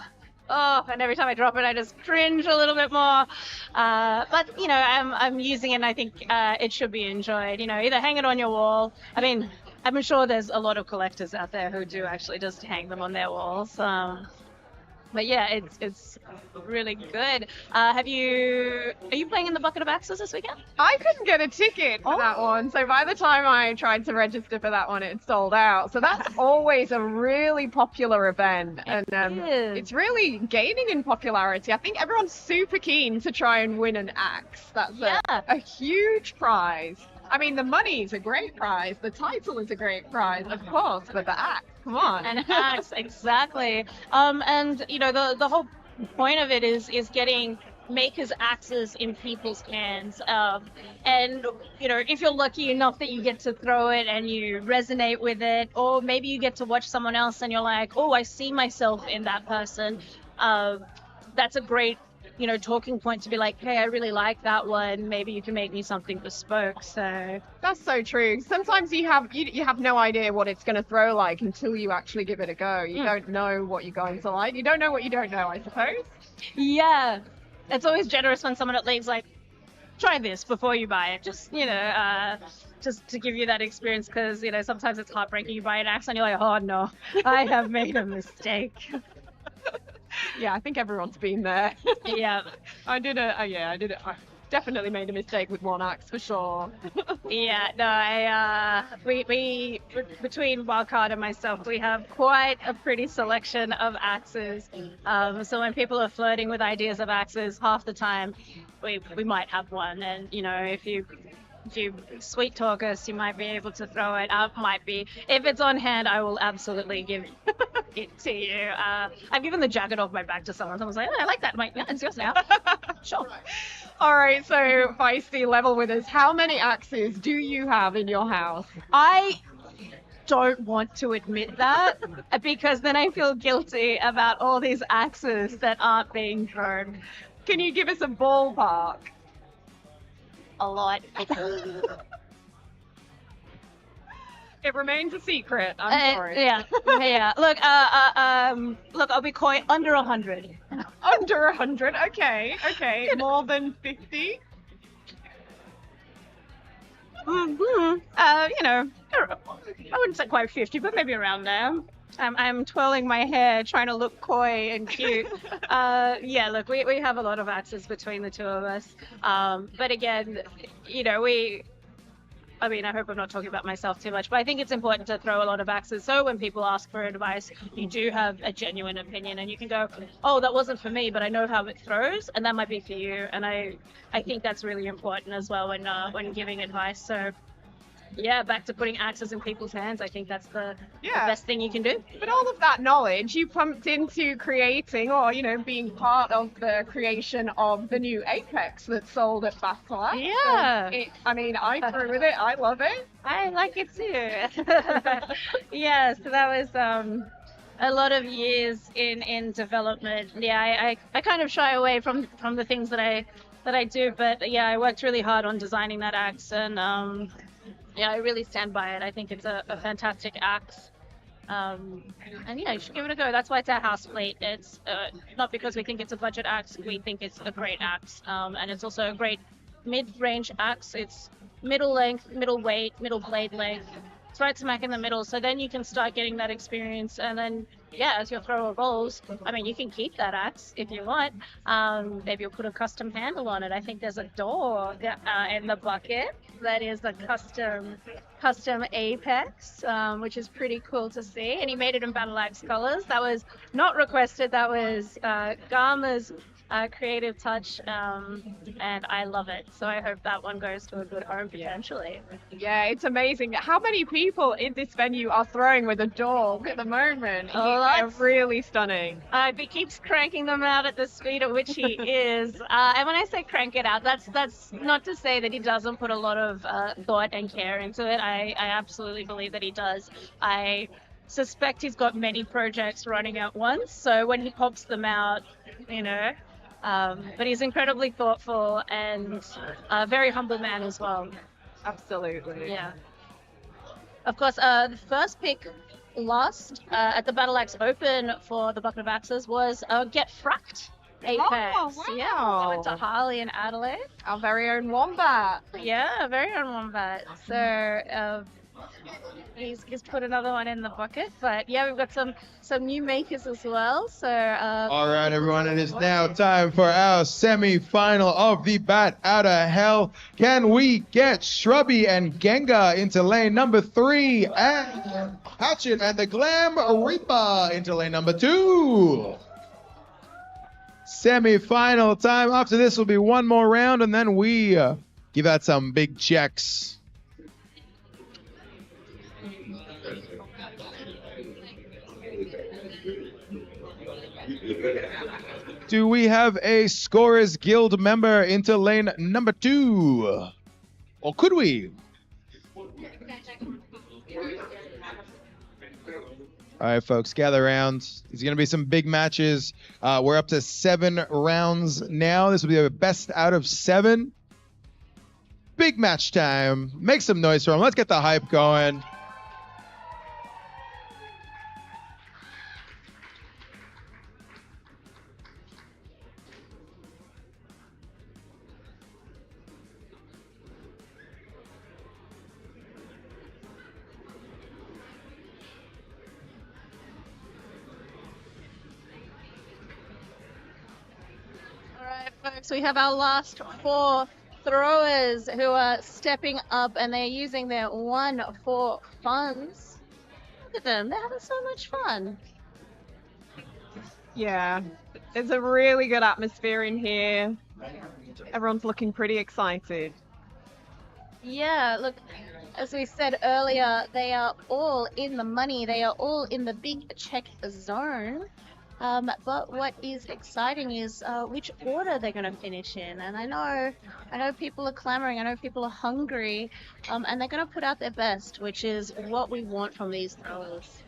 and every time I drop it, I just cringe a little bit more. But, I'm using it, and I think it should be enjoyed. Either hang it on your wall. I mean, I'm sure there's a lot of collectors out there who do actually just hang them on their walls. But yeah, it's really good. Are you playing in the Bucket of Axes this weekend? I couldn't get a ticket for that one, so by the time I tried to register for that one, it sold out. So that's always a really popular event, and it's really gaining in popularity. I think everyone's super keen to try and win an axe. That's a huge prize. I mean, the money is a great prize, the title is a great prize, of course, but the axe, come on. An axe, exactly. And the whole point of it is getting makers' axes in people's hands. And if you're lucky enough that you get to throw it and you resonate with it, or maybe you get to watch someone else and you're like, oh, I see myself in that person. That's a great talking point to be like, hey, I really like that one. Maybe you can make me something bespoke. So that's so true. Sometimes you have no idea what it's going to throw like until you actually give it a go. You don't know what you're going to like. You don't know what you don't know, I suppose. Yeah, it's always generous when someone at league's like, try this before you buy it. Just just to give you that experience, because sometimes it's heartbreaking. You buy an axe and you're like, oh no, I have made a mistake. Yeah, I think everyone's been there. Yeah. I did it. I definitely made a mistake with one axe for sure. Yeah, no, we between Wildcard and myself, we have quite a pretty selection of axes. So when people are flirting with ideas of axes, half the time we might have one, and if you sweet talk us, you might be able to throw it up. Might be. If it's on hand, I will absolutely give it to you. I've given the jacket off my back to someone. Someone's like, oh, I like that. I'm like, yeah, it's yours now. Sure. All right, so feisty level with us. How many axes do you have in your house? I don't want to admit that because then I feel guilty about all these axes that aren't being thrown. Can you give us a ballpark? A lot. It remains a secret. I'm sorry. Yeah. Look, I'll be coy. Under 100. Under 100. Okay. More than 50. I wouldn't say quite 50, but maybe around there. I'm twirling my hair, trying to look coy and cute. Look, we have a lot of axes between the two of us. But again, I mean, I hope I'm not talking about myself too much, but I think it's important to throw a lot of axes. So when people ask for advice, you do have a genuine opinion, and you can go, "Oh, that wasn't for me, but I know how it throws, and that might be for you." And I think that's really important as well when giving advice. So yeah, back to putting axes in people's hands. I think that's the best thing you can do. But all of that knowledge you pumped into creating, or being part of the creation of the new Apex that's sold at Backlash. Yeah. I threw with it. I love it. I like it too. Yeah, so that was a lot of years in development. Yeah, I kind of shy away from the things that I do, but yeah, I worked really hard on designing that axe, and yeah, I really stand by it. I think it's a fantastic axe. And yeah, you should give it a go. That's why it's our house fleet. It's not because we think it's a budget axe. We think it's a great axe, and it's also a great mid-range axe. It's middle length, middle weight, middle blade length. It's right smack in the middle. So then you can start getting that experience, and then yeah, as your thrower rolls, I mean, you can keep that axe if you want. Maybe you'll put a custom handle on it. I think there's a door in the bucket that is a custom Apex, which is pretty cool to see. And he made it in Battle Axe colors. That was not requested. That was Garma's creative touch, and I love it. So I hope that one goes to a good home potentially. Yeah, it's amazing. How many people in this venue are throwing with a dog at the moment? Oh, They're really stunning. If he keeps cranking them out at the speed at which he is, and when I say crank it out, that's not to say that he doesn't put a lot of thought and care into it. I absolutely believe that he does. I suspect he's got many projects running at once, so when he pops them out, but he's incredibly thoughtful and a very humble man as well. Absolutely. Yeah. Of course, the first pick lost at the Battle Axe Open for the Bucket of Axes was Get Fracked Apex. Oh, wow. Yeah, we went to Harley in Adelaide. Our very own Wombat. Yeah, very own Wombat. So he's put another one in the bucket. But yeah, we've got some new makers as well. So All right, everyone, it is now time for our semi-final of the Bat Out of Hell. Can we get Shrubby and Gengar into lane number 3, and Hatchet and the Glam Reaper into lane number 2? Semi-final time. After this will be one more round, and then we give out some big checks. Do we have a Scorers Guild member into lane number 2? Or could we? All right, folks, gather around. There's going to be some big matches. We're up to 7 rounds now. This will be a best out of 7. Big match time. Make some noise for them. Let's get the hype going. Folks, we have our last 4 throwers who are stepping up, and they're using their 1-4 funds. Look at them, they're having so much fun. Yeah, there's a really good atmosphere in here. Everyone's looking pretty excited. Yeah, look, as we said earlier, they are all in the money. They are all in the big check zone. But what is exciting is which order they're going to finish in. And I know people are clamoring. I know people are hungry, and they're going to put out their best, which is what we want from these throwers.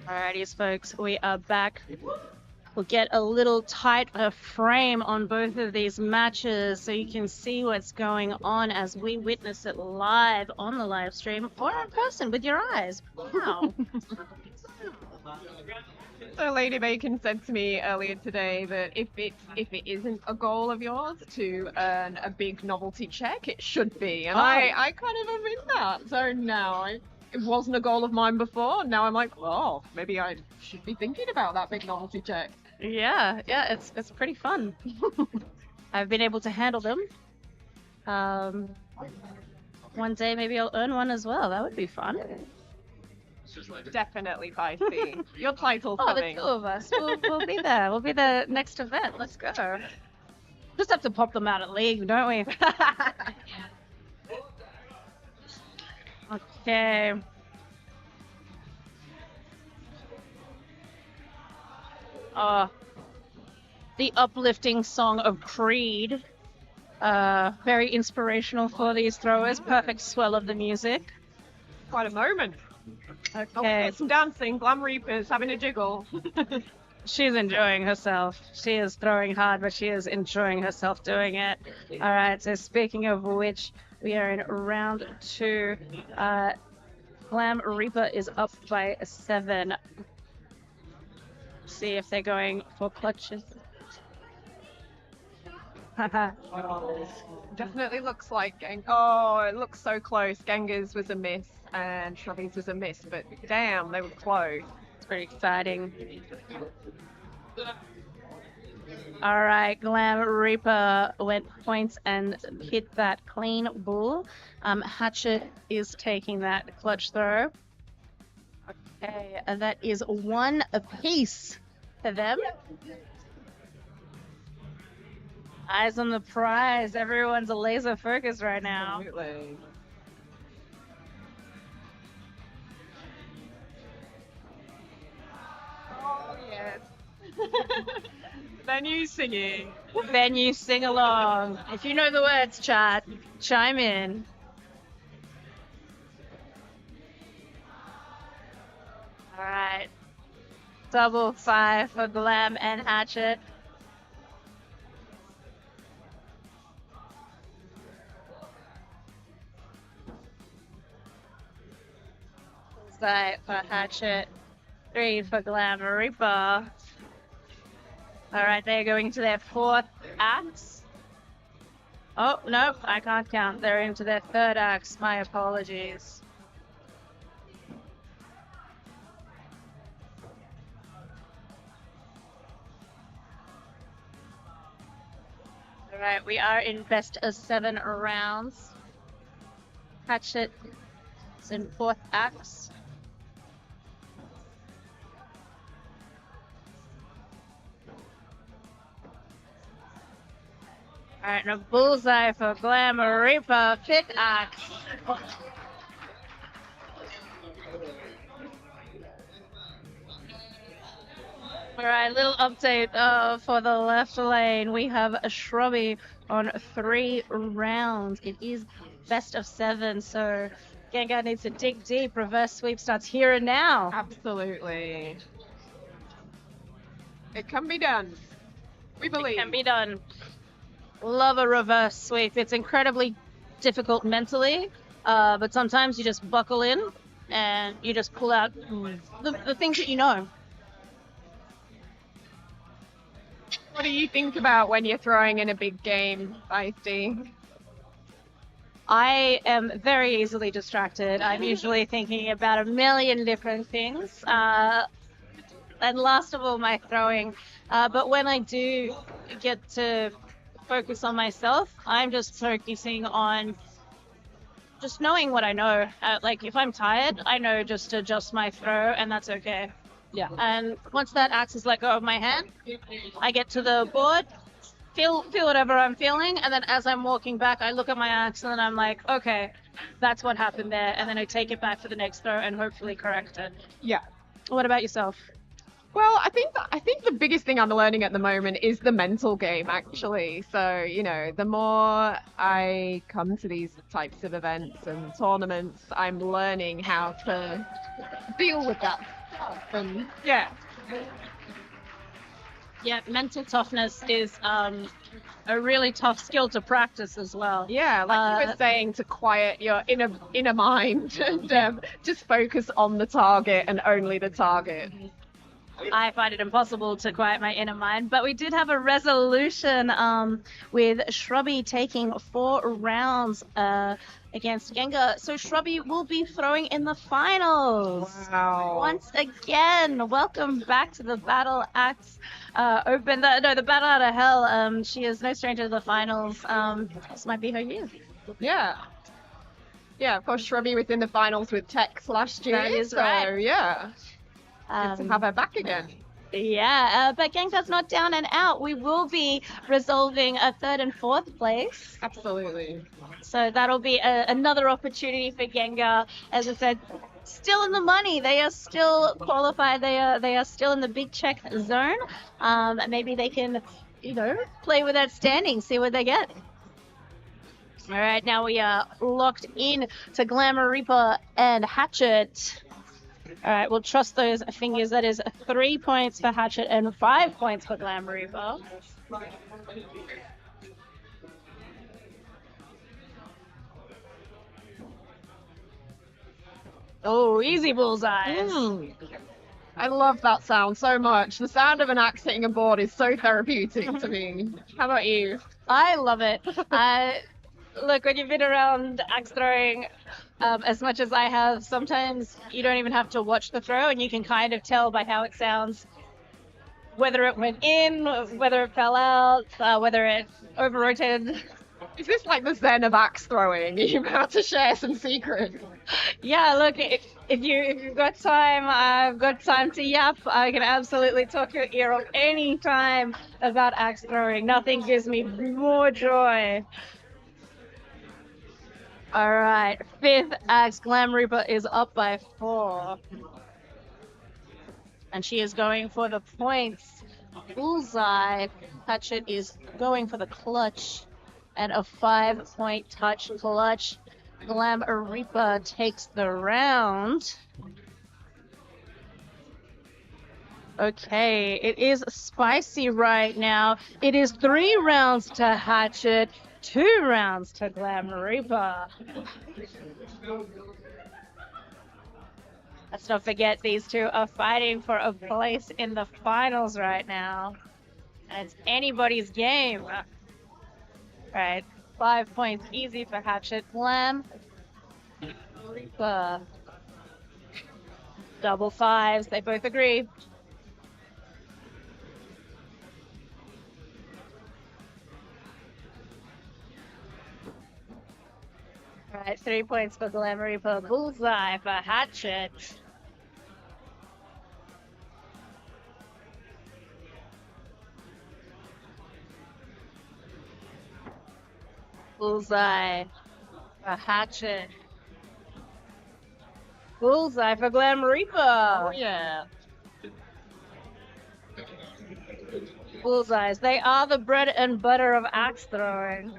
Alrighty, folks, we are back. We'll get a little tighter frame on both of these matches so you can see what's going on as we witness it live on the live stream or in person with your eyes. Wow. So Lady Bacon said to me earlier today that if it isn't a goal of yours to earn a big novelty check, it should be. And I kind of am in that zone now. It wasn't a goal of mine before. Now I'm like, well, maybe I should be thinking about that big novelty check. Yeah, it's pretty fun. I've been able to handle them. One day maybe I'll earn one as well. That would be fun. Definitely feisty. Your title's Oh, the coming. two of us. We'll be there. We'll be the next event. Let's go. Just have to pop them out at League, don't we? Okay. The uplifting song of Creed. Very inspirational for these throwers. Perfect swell of the music. Quite a moment. Okay. Oh, get some dancing. Glam Reaper's having a jiggle. She's enjoying herself. She is throwing hard, but she is enjoying herself doing it. All right, so speaking of which, we are in round 2. Glam Reaper is up by 7. See if they're going for clutches. Definitely looks like Oh, it looks so close. Gengar's was a miss and Shrubby's was a miss, but damn, they were close. It's pretty exciting. All right, Glam Reaper went points and hit that clean bull. Hatchet is taking that clutch throw. Okay, and that is 1 apiece for them. Eyes on the prize. Everyone's a laser focus right now. Absolutely. Oh, yes. Venue singing. Venue sing along. If you know the words, chat, chime in. All right. Double 5 for Glam and Hatchet. Side for Hatchet. 3 for Glam Reaper. Alright, they're going to their 4th axe. Oh, nope, I can't count. They're into their 3rd axe. My apologies. Alright, we are in best of 7 rounds. Hatchet is in 4th axe. Alright, now bullseye for Glam Reaper, 5th axe. Alright, little update for the left lane. We have a Shrubby on 3 rounds. It is best of 7, so Gengar needs to dig deep. Reverse sweep starts here and now. Absolutely. It can be done. We believe. It can be done. Love a reverse sweep. It's incredibly difficult mentally, but sometimes you just buckle in and you just pull out the things that you know. What do you think about when you're throwing in a big game, Feisty? I am very easily distracted. I'm usually thinking about a million different things. And last of all, my throwing. But when I do get to focus on myself, I'm just focusing on just knowing what I know. Like if I'm tired, I know just to adjust my throw, and that's okay. Yeah. And once that axe is let go of my hand, I get to the board, feel whatever I'm feeling, and then as I'm walking back, I look at my axe and then I'm like, okay, that's what happened there, and then I take it back for the next throw and hopefully correct it. Yeah. What about yourself? Well, I think the biggest thing I'm learning at the moment is the mental game, actually. So, the more I come to these types of events and tournaments, I'm learning how to deal with that stuff. And yeah. Yeah, mental toughness is a really tough skill to practice as well. Yeah, like you were saying, to quiet your inner mind and just focus on the target and only the target. I find it impossible to quiet my inner mind, but we did have a resolution with Shrubby taking 4 rounds against Gengar. So Shrubby will be throwing in the finals. Wow. Once again, welcome back to the Battle Axe Open. The Battle Out of Hell. She is no stranger to the finals. This might be her year. Yeah. Yeah, of course, Shrubby was in the finals with Tex last year. That is so, right. Yeah. Good to have her back again. Yeah, but Gengar's not down and out. We will be resolving a 3rd and 4th place. Absolutely. So that'll be another opportunity for Gengar. As I said, still in the money. They are still qualified. They are still in the big check zone. Maybe they can, play with that standing, see what they get. All right, now we are locked in to Glamour Reaper and Hatchet. All right, we'll trust those fingers. That is 3 points for Hatchet and 5 points for Glamour Reaper. Oh, easy bullseyes. I love that sound so much. The sound of an axe hitting a board is so therapeutic to me. How about you? I love it. Look, when you've been around axe throwing as much as I have, sometimes you don't even have to watch the throw, and you can kind of tell by how it sounds whether it went in, whether it fell out, whether it over-rotated. Is this like the zen of axe throwing? Are you about to share some secrets? Yeah, look, if you've got time, I've got time to yap. I can absolutely talk your ear off any time about axe throwing. Nothing gives me more joy. All right, 5th axe. Glam Reaper is up by 4. And she is going for the points. Bullseye. Hatchet is going for the clutch. And a 5-point touch clutch. Glam Reaper takes the round. Okay, it is spicy right now. It is 3 rounds to Hatchet, 2 rounds to Glam Reaper. Let's not forget these two are fighting for a place in the finals right now. And it's anybody's game. Right, 5 points easy for Hatchet. Glam Reaper. Double 5s, they both agree. Alright, 3 points for Glam Reaper. Bullseye for Hatchet. Bullseye for Hatchet. Bullseye for Glam Reaper. Oh, yeah. Bullseyes, they are the bread and butter of axe throwing,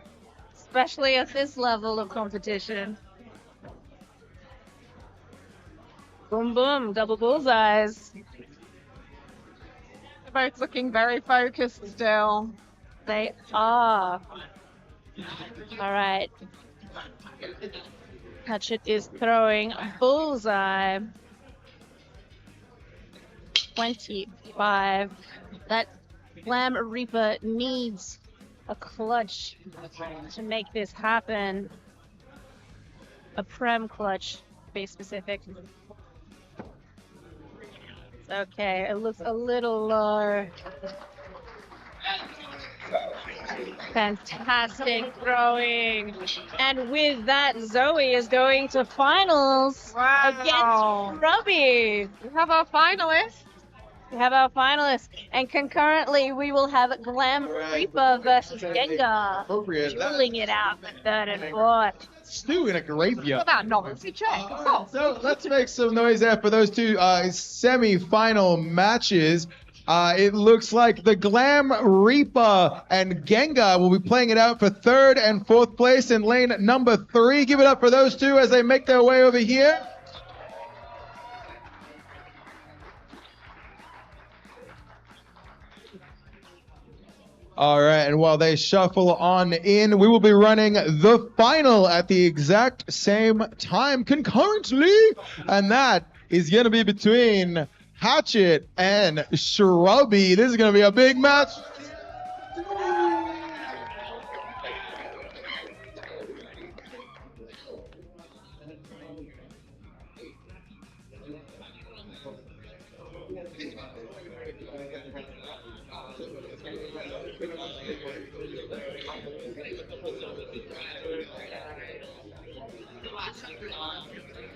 especially at this level of competition. Boom, boom, double bullseyes. They're both looking very focused still. They are. All right. Hatchet is throwing bullseye. 25. That Glam Reaper needs a clutch to make this happen. A prem clutch, to be specific. Okay, it looks a little low. Fantastic throwing. And with that, Zoe is going to finals against Robbie. We have our finalists. We have our finalists, and concurrently we will have Glam Reaper versus Gengar, Appropriate. dueling it out for third and fourth. Stu in a graveyard. About novelty check. So let's make some noise there for those two semi-final matches. It looks like the Glam Reaper and Gengar will be playing it out for third and fourth place in lane number 3. Give it up for those two as they make their way over here. All right, and while they shuffle on in, we will be running the final at the exact same time concurrently, and that is going to be between Hatchet and Shrubby. This is going to be a big match.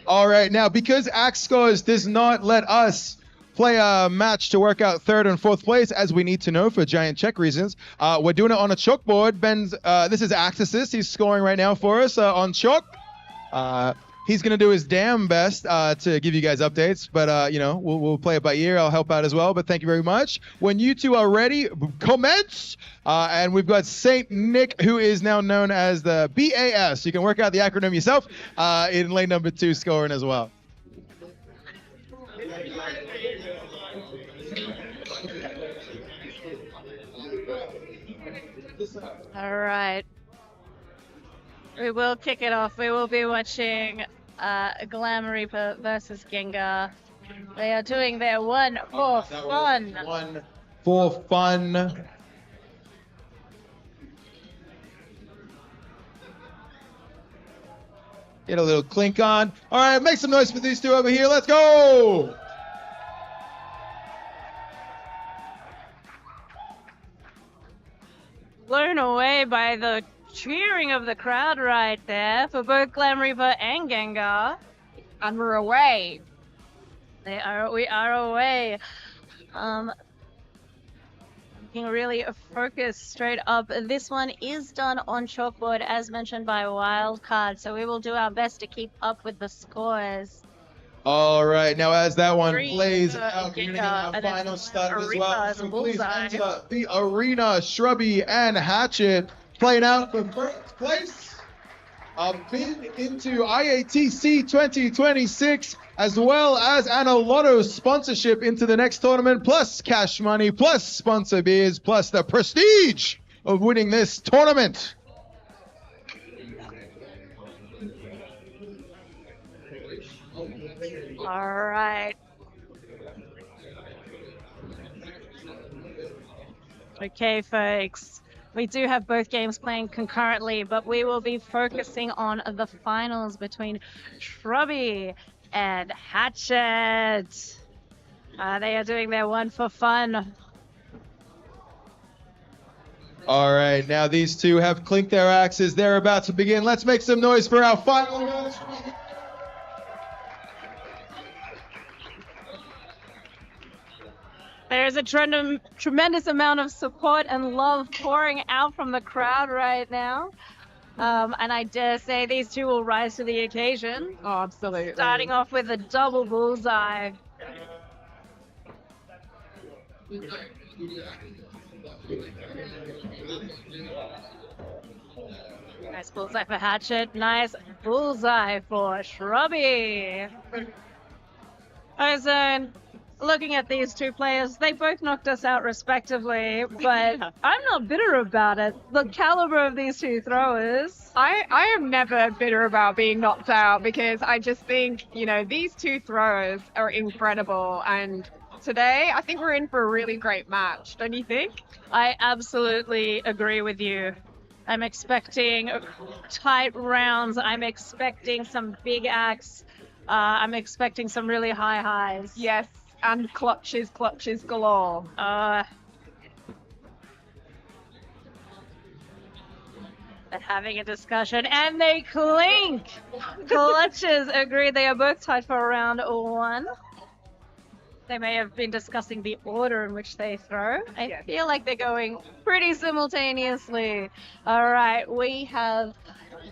All right, now because Axe Scores does not let us play a match to work out third and fourth place, as we need to know for giant check reasons, we're doing it on a chalkboard. This is Axis. He's scoring right now for us on chalk. He's going to do his damn best to give you guys updates, but, we'll play it by ear. I'll help out as well, but thank you very much. When you two are ready, commence. And we've got Saint Nick, who is now known as the BAS. You can work out the acronym yourself in lane number 2 scoring as well. All right. We will kick it off. We will be watching Glam Reaper versus Gengar. They are doing their one for fun. One for fun. Get a little clink on. All right, make some noise for these two over here. Let's go. Blown away by the cheering of the crowd right there for both Glam Reaper and Gengar. And we're away. We are away. Looking really focused straight up. This one is done on chalkboard as mentioned by Wildcard, so we will do our best to keep up with the scores. All right, now as that one Green, plays out, we're going to get our and then final start as well. Arena's So please bullseye. enter the arena, Shrubby and Hatchet, playing out for first place. A bid into IATC 2026, as well as an Lotto sponsorship into the next tournament, plus cash money, plus sponsor beers, plus the prestige of winning this tournament. All right. Okay, folks. We do have both games playing concurrently, but we will be focusing on the finals between Shrubby and Hatchet. They are doing their one for fun. All right, now these two have clinked their axes. They're about to begin. Let's make some noise for our final match. There is a tremendous amount of support and love pouring out from the crowd right now. And I dare say these two will rise to the occasion. Oh, absolutely. Starting off with a double bullseye. Nice bullseye for Hatchet. Nice bullseye for Shrubby. Ozone. Looking at these two players, they both knocked us out respectively, but I'm not bitter about it. The caliber of these two throwers. I am never bitter about being knocked out because I just think, these two throwers are incredible. And today, I think we're in for a really great match, don't you think? I absolutely agree with you. I'm expecting tight rounds. I'm expecting some big acts. I'm expecting some really high highs. Yes. And clutches galore. They're having a discussion and they clink. Clutches agree. They are both tied for round 1. They may have been discussing the order in which they throw. I feel like they're going pretty simultaneously. All right, we have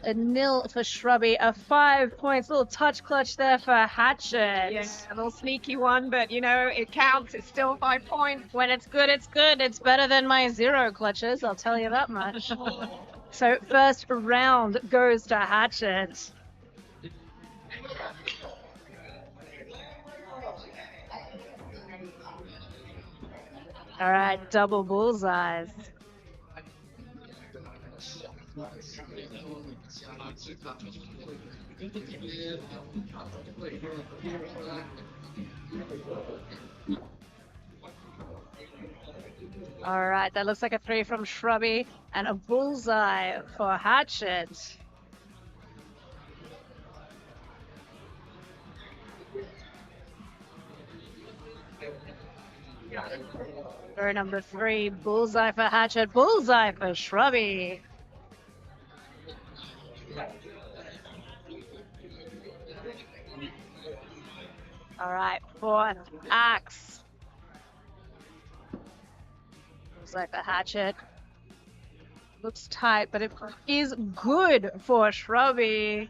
a nil for Shrubby, a 5 points, little touch clutch there for Hatchet. Yeah, a little sneaky one, but you know, it counts. It's still 5 points. When it's good, it's good. It's better than my 0 clutches, I'll tell you that much. So first round goes to Hatchet. All right, double bullseyes. All right, that looks like a 3 from Shrubby and a bullseye for Hatchet. For number 3, bullseye for Hatchet, bullseye for Shrubby. All right, 4th, axe. Bullseye for Hatchet. Looks tight, but it is good for Shrubby.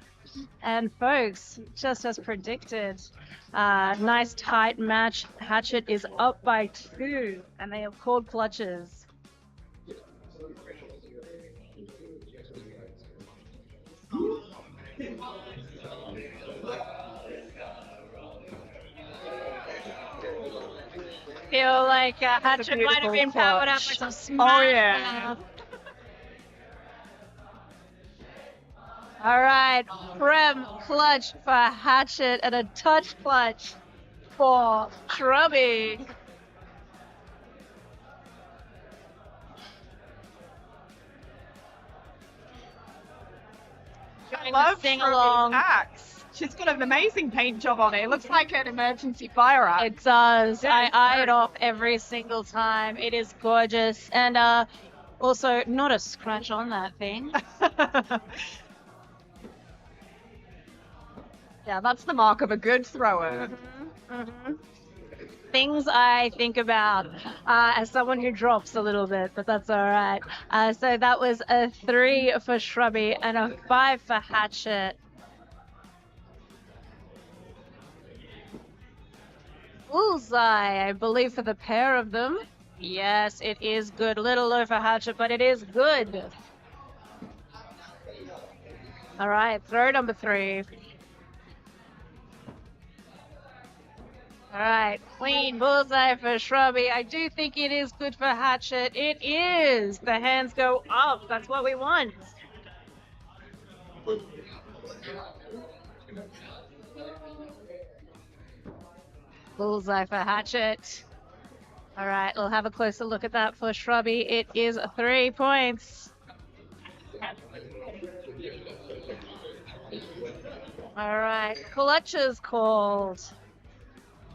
And folks, just as predicted, nice tight match. Hatchet is up by 2, and they have called clutches. Feel like Hatchet might have been powered up by some smash. Oh, yeah. All right, Prem clutch for Hatchet and a touch clutch for Shrubby. I love sing Shrubby's along. axe. She's got an amazing paint job on it. It looks like an emergency fire axe. It does. Yeah, I it's eye very- it off every single time. It is gorgeous. And also, not a scratch on that thing. Yeah, that's the mark of a good thrower. Things I think about as someone who drops a little bit, but that's all right. So that was a 3 for Shrubby and a 5 for Hatchet. Bullseye, I believe, for the pair of them. Yes, it is good. A little low for Hatchet, but it is good. All right, throw number 3. All right, clean bullseye for Shrubby. I do think it is good for Hatchet. It is. The hands go up. That's what we want. Bullseye for Hatchet. All right, we'll have a closer look at that for Shrubby. It is 3 points. All right, clutches called.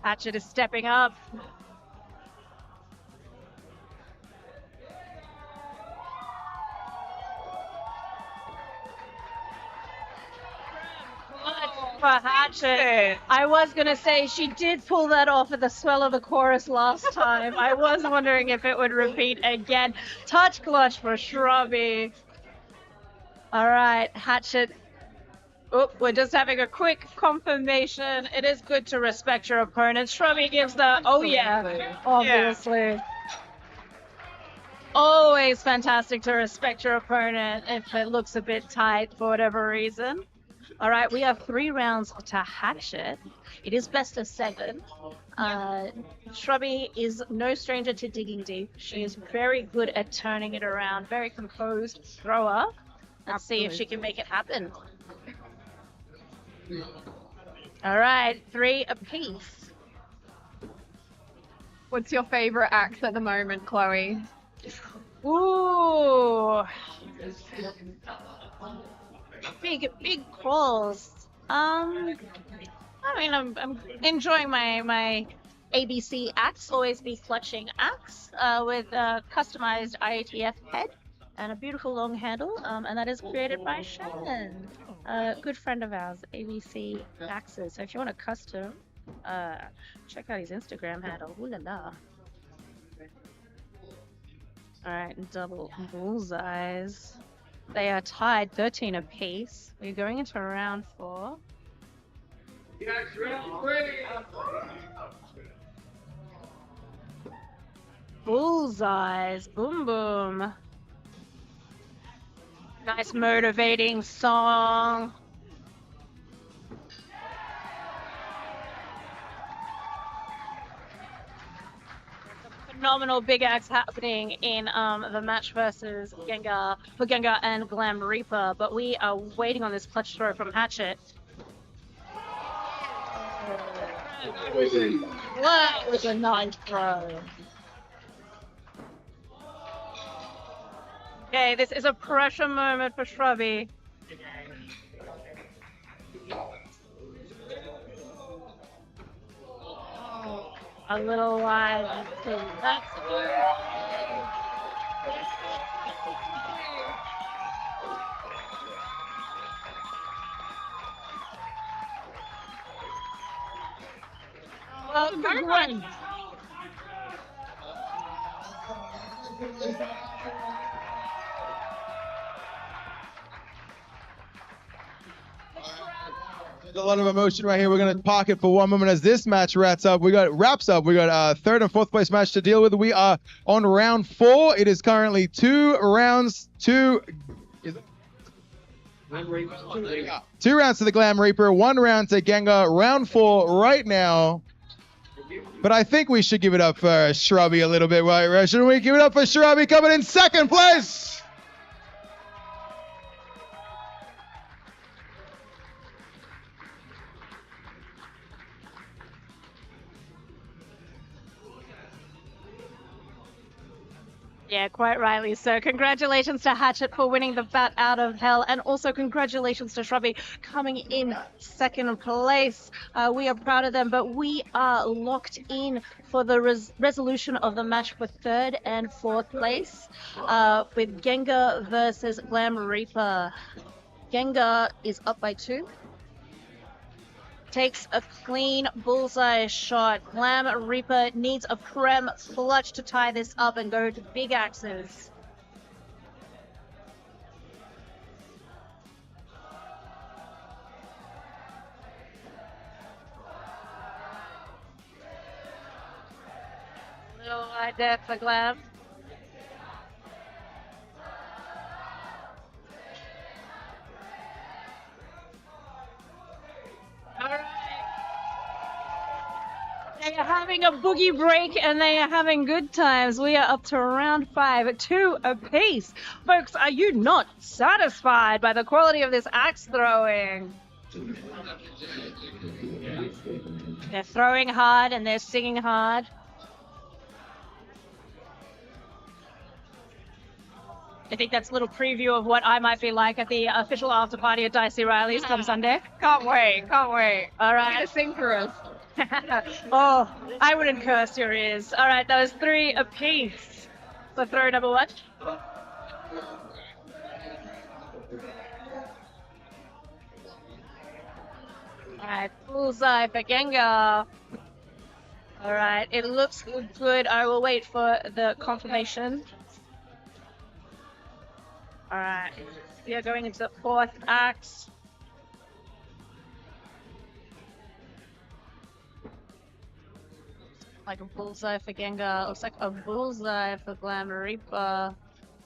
Hatchet is stepping up. For Hatchet. I was going to say she did pull that off at the swell of the chorus last time. I was wondering if it would repeat again. Touch clutch for Shrubby. All right, Hatchet. Oh, we're just having a quick confirmation. It is good to respect your opponent. Shrubby gives the, oh yeah, obviously. Always fantastic to respect your opponent if it looks a bit tight for whatever reason. All right, we have 3 rounds to Hatchet. It is best of 7. Shrubby is no stranger to digging deep. She is very good at turning it around, very composed thrower. Let's see if she can make it happen. All right, 3 apiece. What's your favorite axe at the moment, Chloe? Ooh. Big calls. I mean, I'm enjoying my ABC axe, always be clutching axe, with a customized IATF head and a beautiful long handle, and that is created by Shannon, a good friend of ours, ABC Axes. So if you want a custom, Check out his Instagram handle. Ooh la la. Alright, double bullseyes. They are tied 13 apiece. We're going into round 4. Bullseyes. Boom boom. Nice motivating song. Phenomenal big acts happening in the match versus Gengar for Gengar and Glam Reaper, but we are waiting on this clutch throw from Hatchet. That was a nice throw. Okay, this is a pressure moment for Shrubby. A little wide. That's well, good one. There's a lot of emotion right here. We're gonna park it for one moment as this match wraps up. We got third and fourth place match to deal with. We are on round 4. It is currently 2 rounds to. Is it? 2 rounds to the Glam Reaper, 1 round to Gengar. Round 4 right now. But I think we should give it up for Shrubby a little bit, right? Shouldn't we give it up for Shrubby coming in second place? Yeah, quite rightly. So congratulations to Hatchet for winning the Bat Out of Hell, and also congratulations to Shrubby coming in second place. We are proud of them, but we are locked in for the resolution of the match for third and fourth place with Gengar versus Glam Reaper. Gengar is up by 2. Takes a clean bullseye shot. Glam Reaper needs a prem clutch to tie this up and go to big axes. Little wide there for Glam. They are having a boogie break and they are having good times. We are up to round 5, 2 apiece. Folks, are you not satisfied by the quality of this axe throwing? They're throwing hard and they're singing hard. I think that's a little preview of what I might be like at the official after party at Dicey Riley's come Sunday. Can't wait. All right. You're gonna sing for us. Oh, I wouldn't curse your ears. All right, that was 3 apiece. So throw number 1. All right, bullseye for Gengar. All right, it looks good. I will wait for the confirmation. All right, we are going into the 4th act. Like a bullseye for Gengar. Looks like a bullseye for Glam Reaper.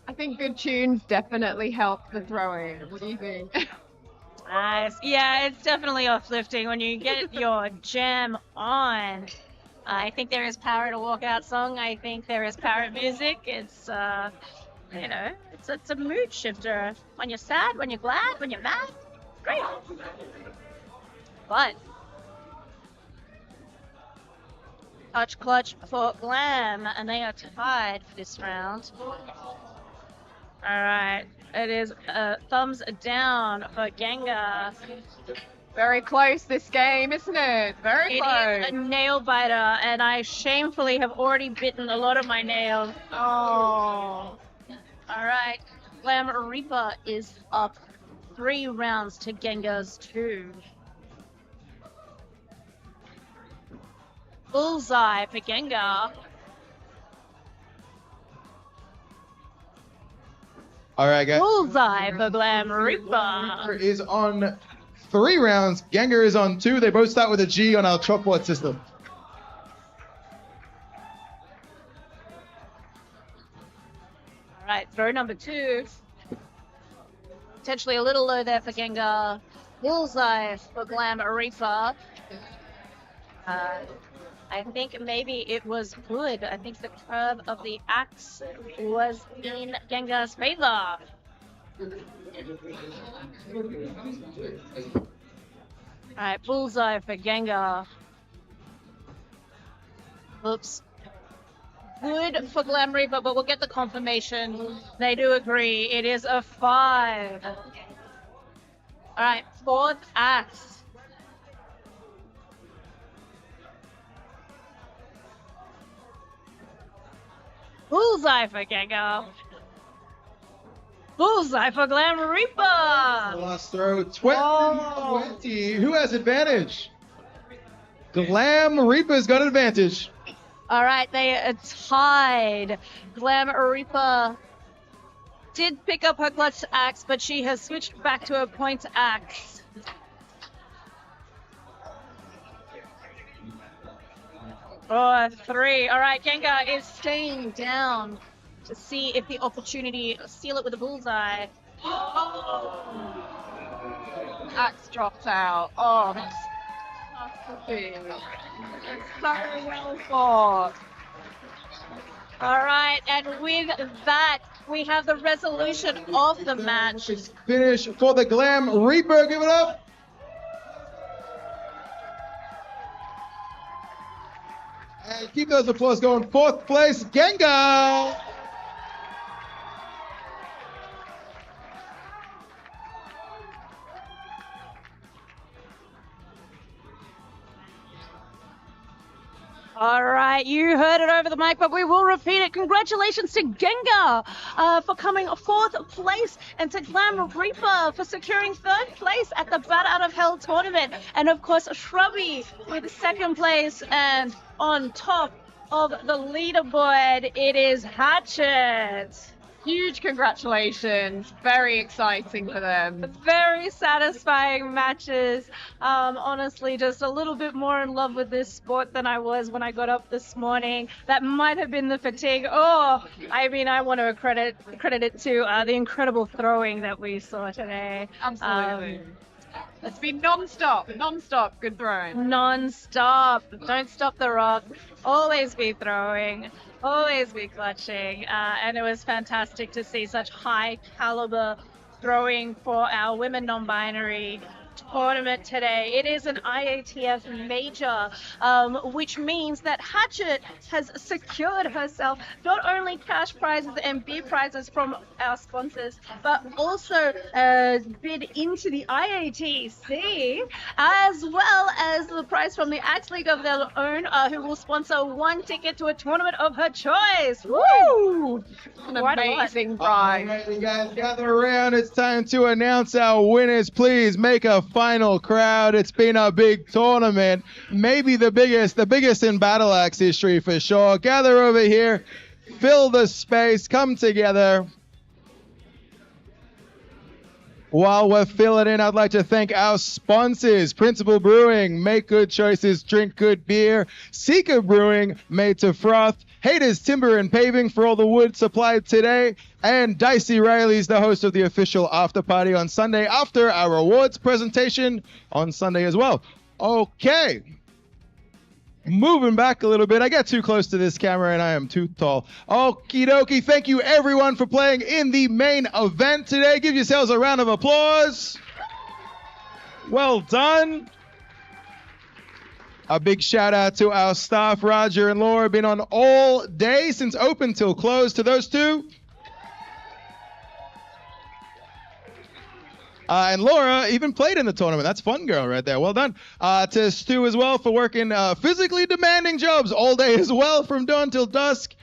I think good tunes definitely help the throwing. What do you think? Nice. Yeah, it's definitely uplifting when you get your jam on. I think there is power to walkout song. I think there is power music. It's you know, it's a mood shifter. When you're sad, when you're glad, when you're mad, great. But touch clutch for Glam, and they are tied for this round. All right, it is thumbs down for Gengar. Very close this game, isn't it? Very close. It is a nail biter, and I shamefully have already bitten a lot of my nails. Oh. All right, Glam Reaper is up 3 rounds to Gengar's 2. Bullseye for Gengar. All right, guys. Bullseye for Glam Reaper. Is on 3 rounds. Gengar is on 2. They both start with a G on our chalkboard system. All right, throw number 2. Potentially a little low there for Gengar. Bullseye for Glam Reaper. I think maybe it was good. I think the curve of the axe was in Gengar's favor. Alright, Bullseye for Gengar. Oops. Good for Glam Reaper, but we'll get the confirmation. They do agree. It is a 5. Alright, 4th axe. Bullseye for Gengar. Bullseye for Glam Reaper. Last throw, 20. Who has advantage? Glam Reaper's got advantage. All right, they are tied. Glam Reaper did pick up her clutch axe, but she has switched back to her point axe. Oh, 3. All right, Gengar is staying down to see if the opportunity seal it with a bullseye. Axe dropped out. Oh, that's big. So well fought. All right, and with that, we have the resolution of the match. Finish for the Glam Reaper. Give it up. And keep those applause going. 4th place, Gengar. All right, you heard it over the mic, but we will repeat it. Congratulations to Gengar for coming 4th place, and to Glam Reaper for securing 3rd place at the Bat Out of Hell tournament. And of course, Shrubby with 2nd place, and on top of the leaderboard, it is Hatchet. Huge congratulations. Very exciting for them. Very satisfying matches. Honestly, just a little bit more in love with this sport than I was when I got up this morning. That might have been the fatigue. I want to credit it to the incredible throwing that we saw today. Absolutely. It's been non-stop good throwing. Non-stop. Don't stop the rock. Always be throwing. Always be clutching. And it was fantastic to see such high caliber throwing for our women non-binary tournament today. It is an IATF major, which means that Hatchet has secured herself not only cash prizes and beer prizes from our sponsors, but also bid into the IATC, as well as the prize from the Axe League of their own, who will sponsor 1 ticket to a tournament of her choice. Woo! An amazing prize. All right, you guys gather around. It's time to announce our winners. Please make a final crowd. It's been a big tournament, maybe the biggest in Battle Axe history for sure. Gather over here, fill the space, come together. While we're filling in, I'd like to thank our sponsors: Principal Brewing, make good choices, drink good beer; Seeker Brewing, made to froth; Haters Timber and Paving for all the wood supplied today; and Dicey Riley's the host of the official after party on Sunday after our awards presentation on Sunday as well. Okay. Moving back a little bit. I got too close to this camera and I am too tall. Okie dokie. Thank you everyone for playing in the main event today. Give yourselves a round of applause. Well done. A big shout out to our staff, Roger and Laura, been on all day since open till close. To those two. And Laura even played in the tournament. That's fun, girl, right there. Well done. To Stu as well for working physically demanding jobs all day as well, from dawn till dusk.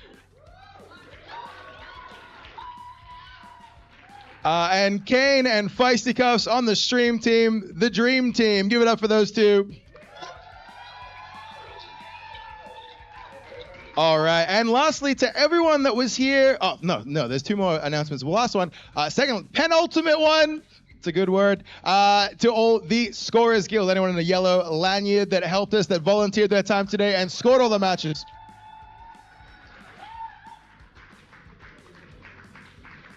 And Kane and Feisty Cuffs on the stream team, the dream team. Give it up for those two. All right, and lastly, to everyone that was here. Oh no, there's two more announcements. Well, last one, second, penultimate one. It's a good word. To all the Scorers Guild, anyone in a yellow lanyard that helped us, that volunteered their time today and scored all the matches.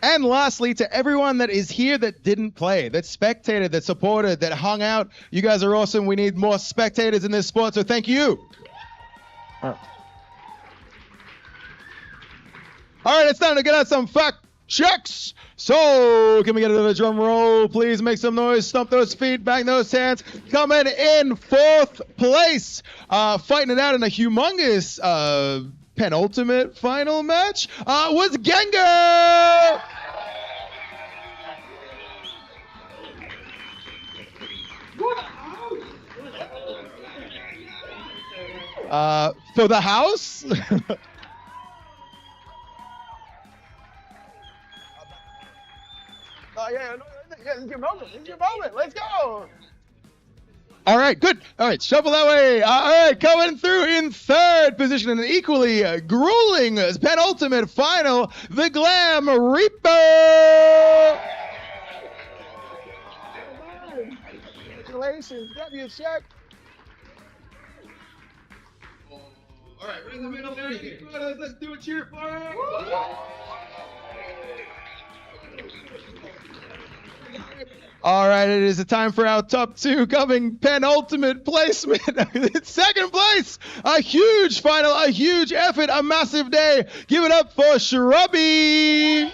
And lastly, to everyone that is here that didn't play, that spectated, that supported, that hung out. You guys are awesome. We need more spectators in this sport, so thank you. All right, it's time to get out some fact checks. So, can we get another drum roll? Please make some noise. Stomp those feet, bang those hands. Coming in fourth place, fighting it out in a humongous penultimate final match, was Gengar. For the house. Yeah, it's your moment. It's your moment. Let's go. All right, good. All right, shuffle that way. All right, coming through in third position in an equally grueling penultimate final, the Glam Reaper. Congratulations. Got me a check. All right, right in the middle there. Let's do a cheer for him. All right, it is a time for our top two coming penultimate placement. Second place, a huge final, a huge effort, a massive day. Give it up for Shrubby.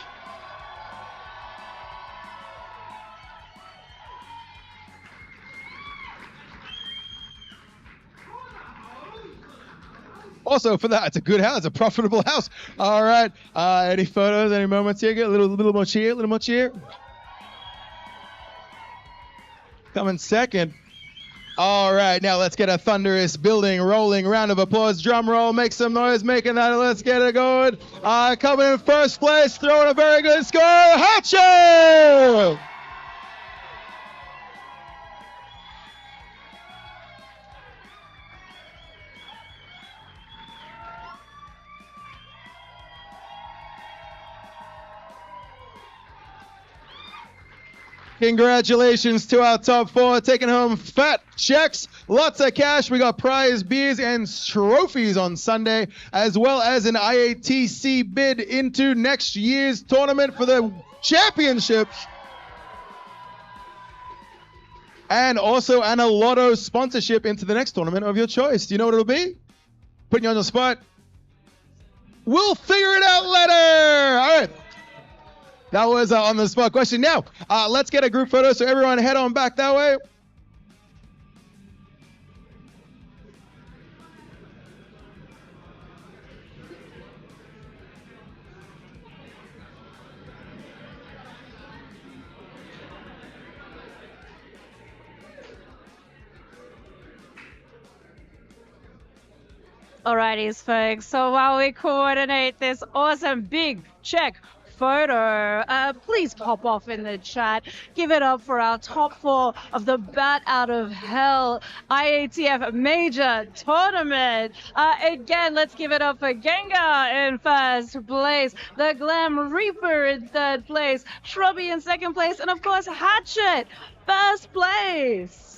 Also, for that, it's a good house, it's a profitable house. All right, any photos, any moments here? Get a little more cheer, a little more cheer. Coming second. All right, now let's get a thunderous building rolling round of applause. Drum roll, make some noise, making that. Let's get it going. Coming in first place, throwing a very good score, Hatcher! Congratulations to our top four, taking home fat checks, lots of cash. We got prize beers and trophies on Sunday, as well as an IATC bid into next year's tournament for the championships. And also an Lotto sponsorship into the next tournament of your choice. Do you know what it'll be? Putting you on the spot. We'll figure it out later. All right. That was on the spot question. Now, let's get a group photo, so everyone head on back that way. Alrighties, folks. So while we coordinate this awesome big check photo, please pop off in the chat. Give it up for our top four of the Bat Out of Hell IATF Major Tournament. Again, let's give it up for Gengar in first place, the Glam Reaper in third place, Shrubby in second place, and of course Hatchet first place.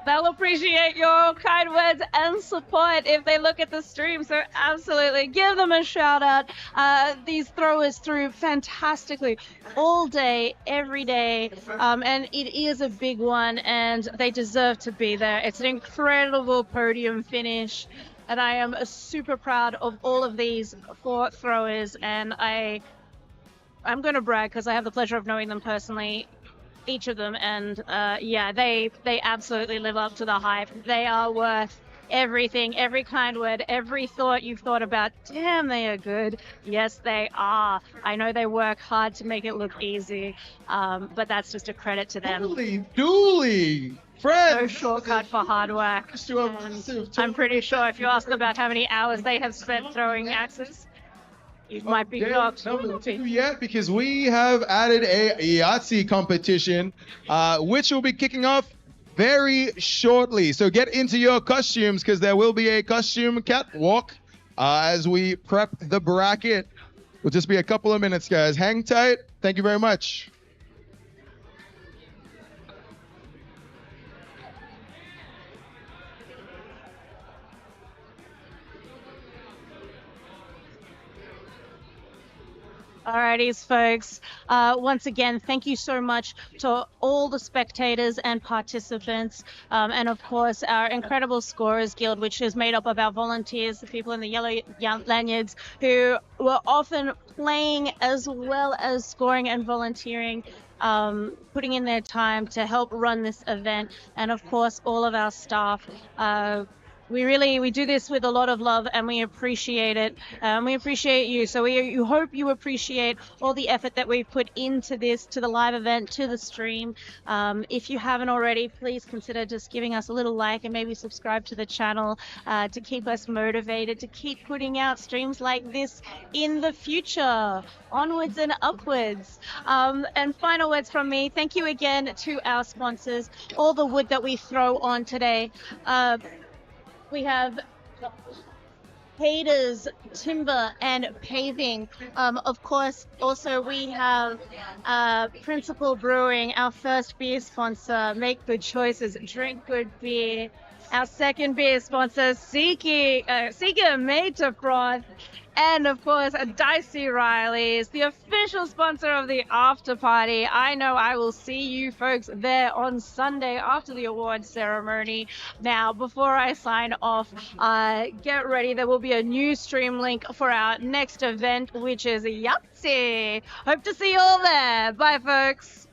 They'll appreciate your kind words and support if they look at the stream, so absolutely give them a shout out. These throwers threw fantastically all day, every day, and it is a big one, and they deserve to be there. It's an incredible podium finish, and I am super proud of all of these four throwers, and I'm going to brag because I have the pleasure of knowing them personally, each of them, and yeah, they absolutely live up to the hype. They are worth everything, every kind word, every thought you've thought about. Damn, they are good. Yes, they are. I know they work hard to make it look easy, but that's just a credit to them. Holy dooly, friends! No shortcut for hard work. I'm pretty sure if you ask them about how many hours they have spent throwing axes, you might be shocked. Not yet, because we have added a Yahtzee competition, which will be kicking off very shortly. So get into your costumes because there will be a costume catwalk as we prep the bracket. It'll just be a couple of minutes, guys. Hang tight. Thank you very much. Alrighties, folks. Once again, thank you so much to all the spectators and participants, and of course our incredible Scorers Guild, which is made up of our volunteers, the people in the yellow lanyards, who were often playing as well as scoring and volunteering, putting in their time to help run this event, and of course all of our staff. We do this with a lot of love and we appreciate it. We appreciate you. So we hope you appreciate all the effort that we've put into this, to the live event, to the stream. If you haven't already, please consider just giving us a little like and maybe subscribe to the channel to keep us motivated, to keep putting out streams like this in the future. Onwards and upwards. And final words from me. Thank you again to our sponsors, all the wood that we throw on today. We have Haters, Timber, and Paving. Of course, also we have Principal Brewing, our first beer sponsor. Make good choices, drink good beer. Our second beer sponsor, Seeker Made to Froth. And of course, Dicey Riley's, the official sponsor of the after party. I know I will see you folks there on Sunday after the awards ceremony. Now, before I sign off, get ready. There will be a new stream link for our next event, which is Yahtzee. Hope to see you all there. Bye, folks.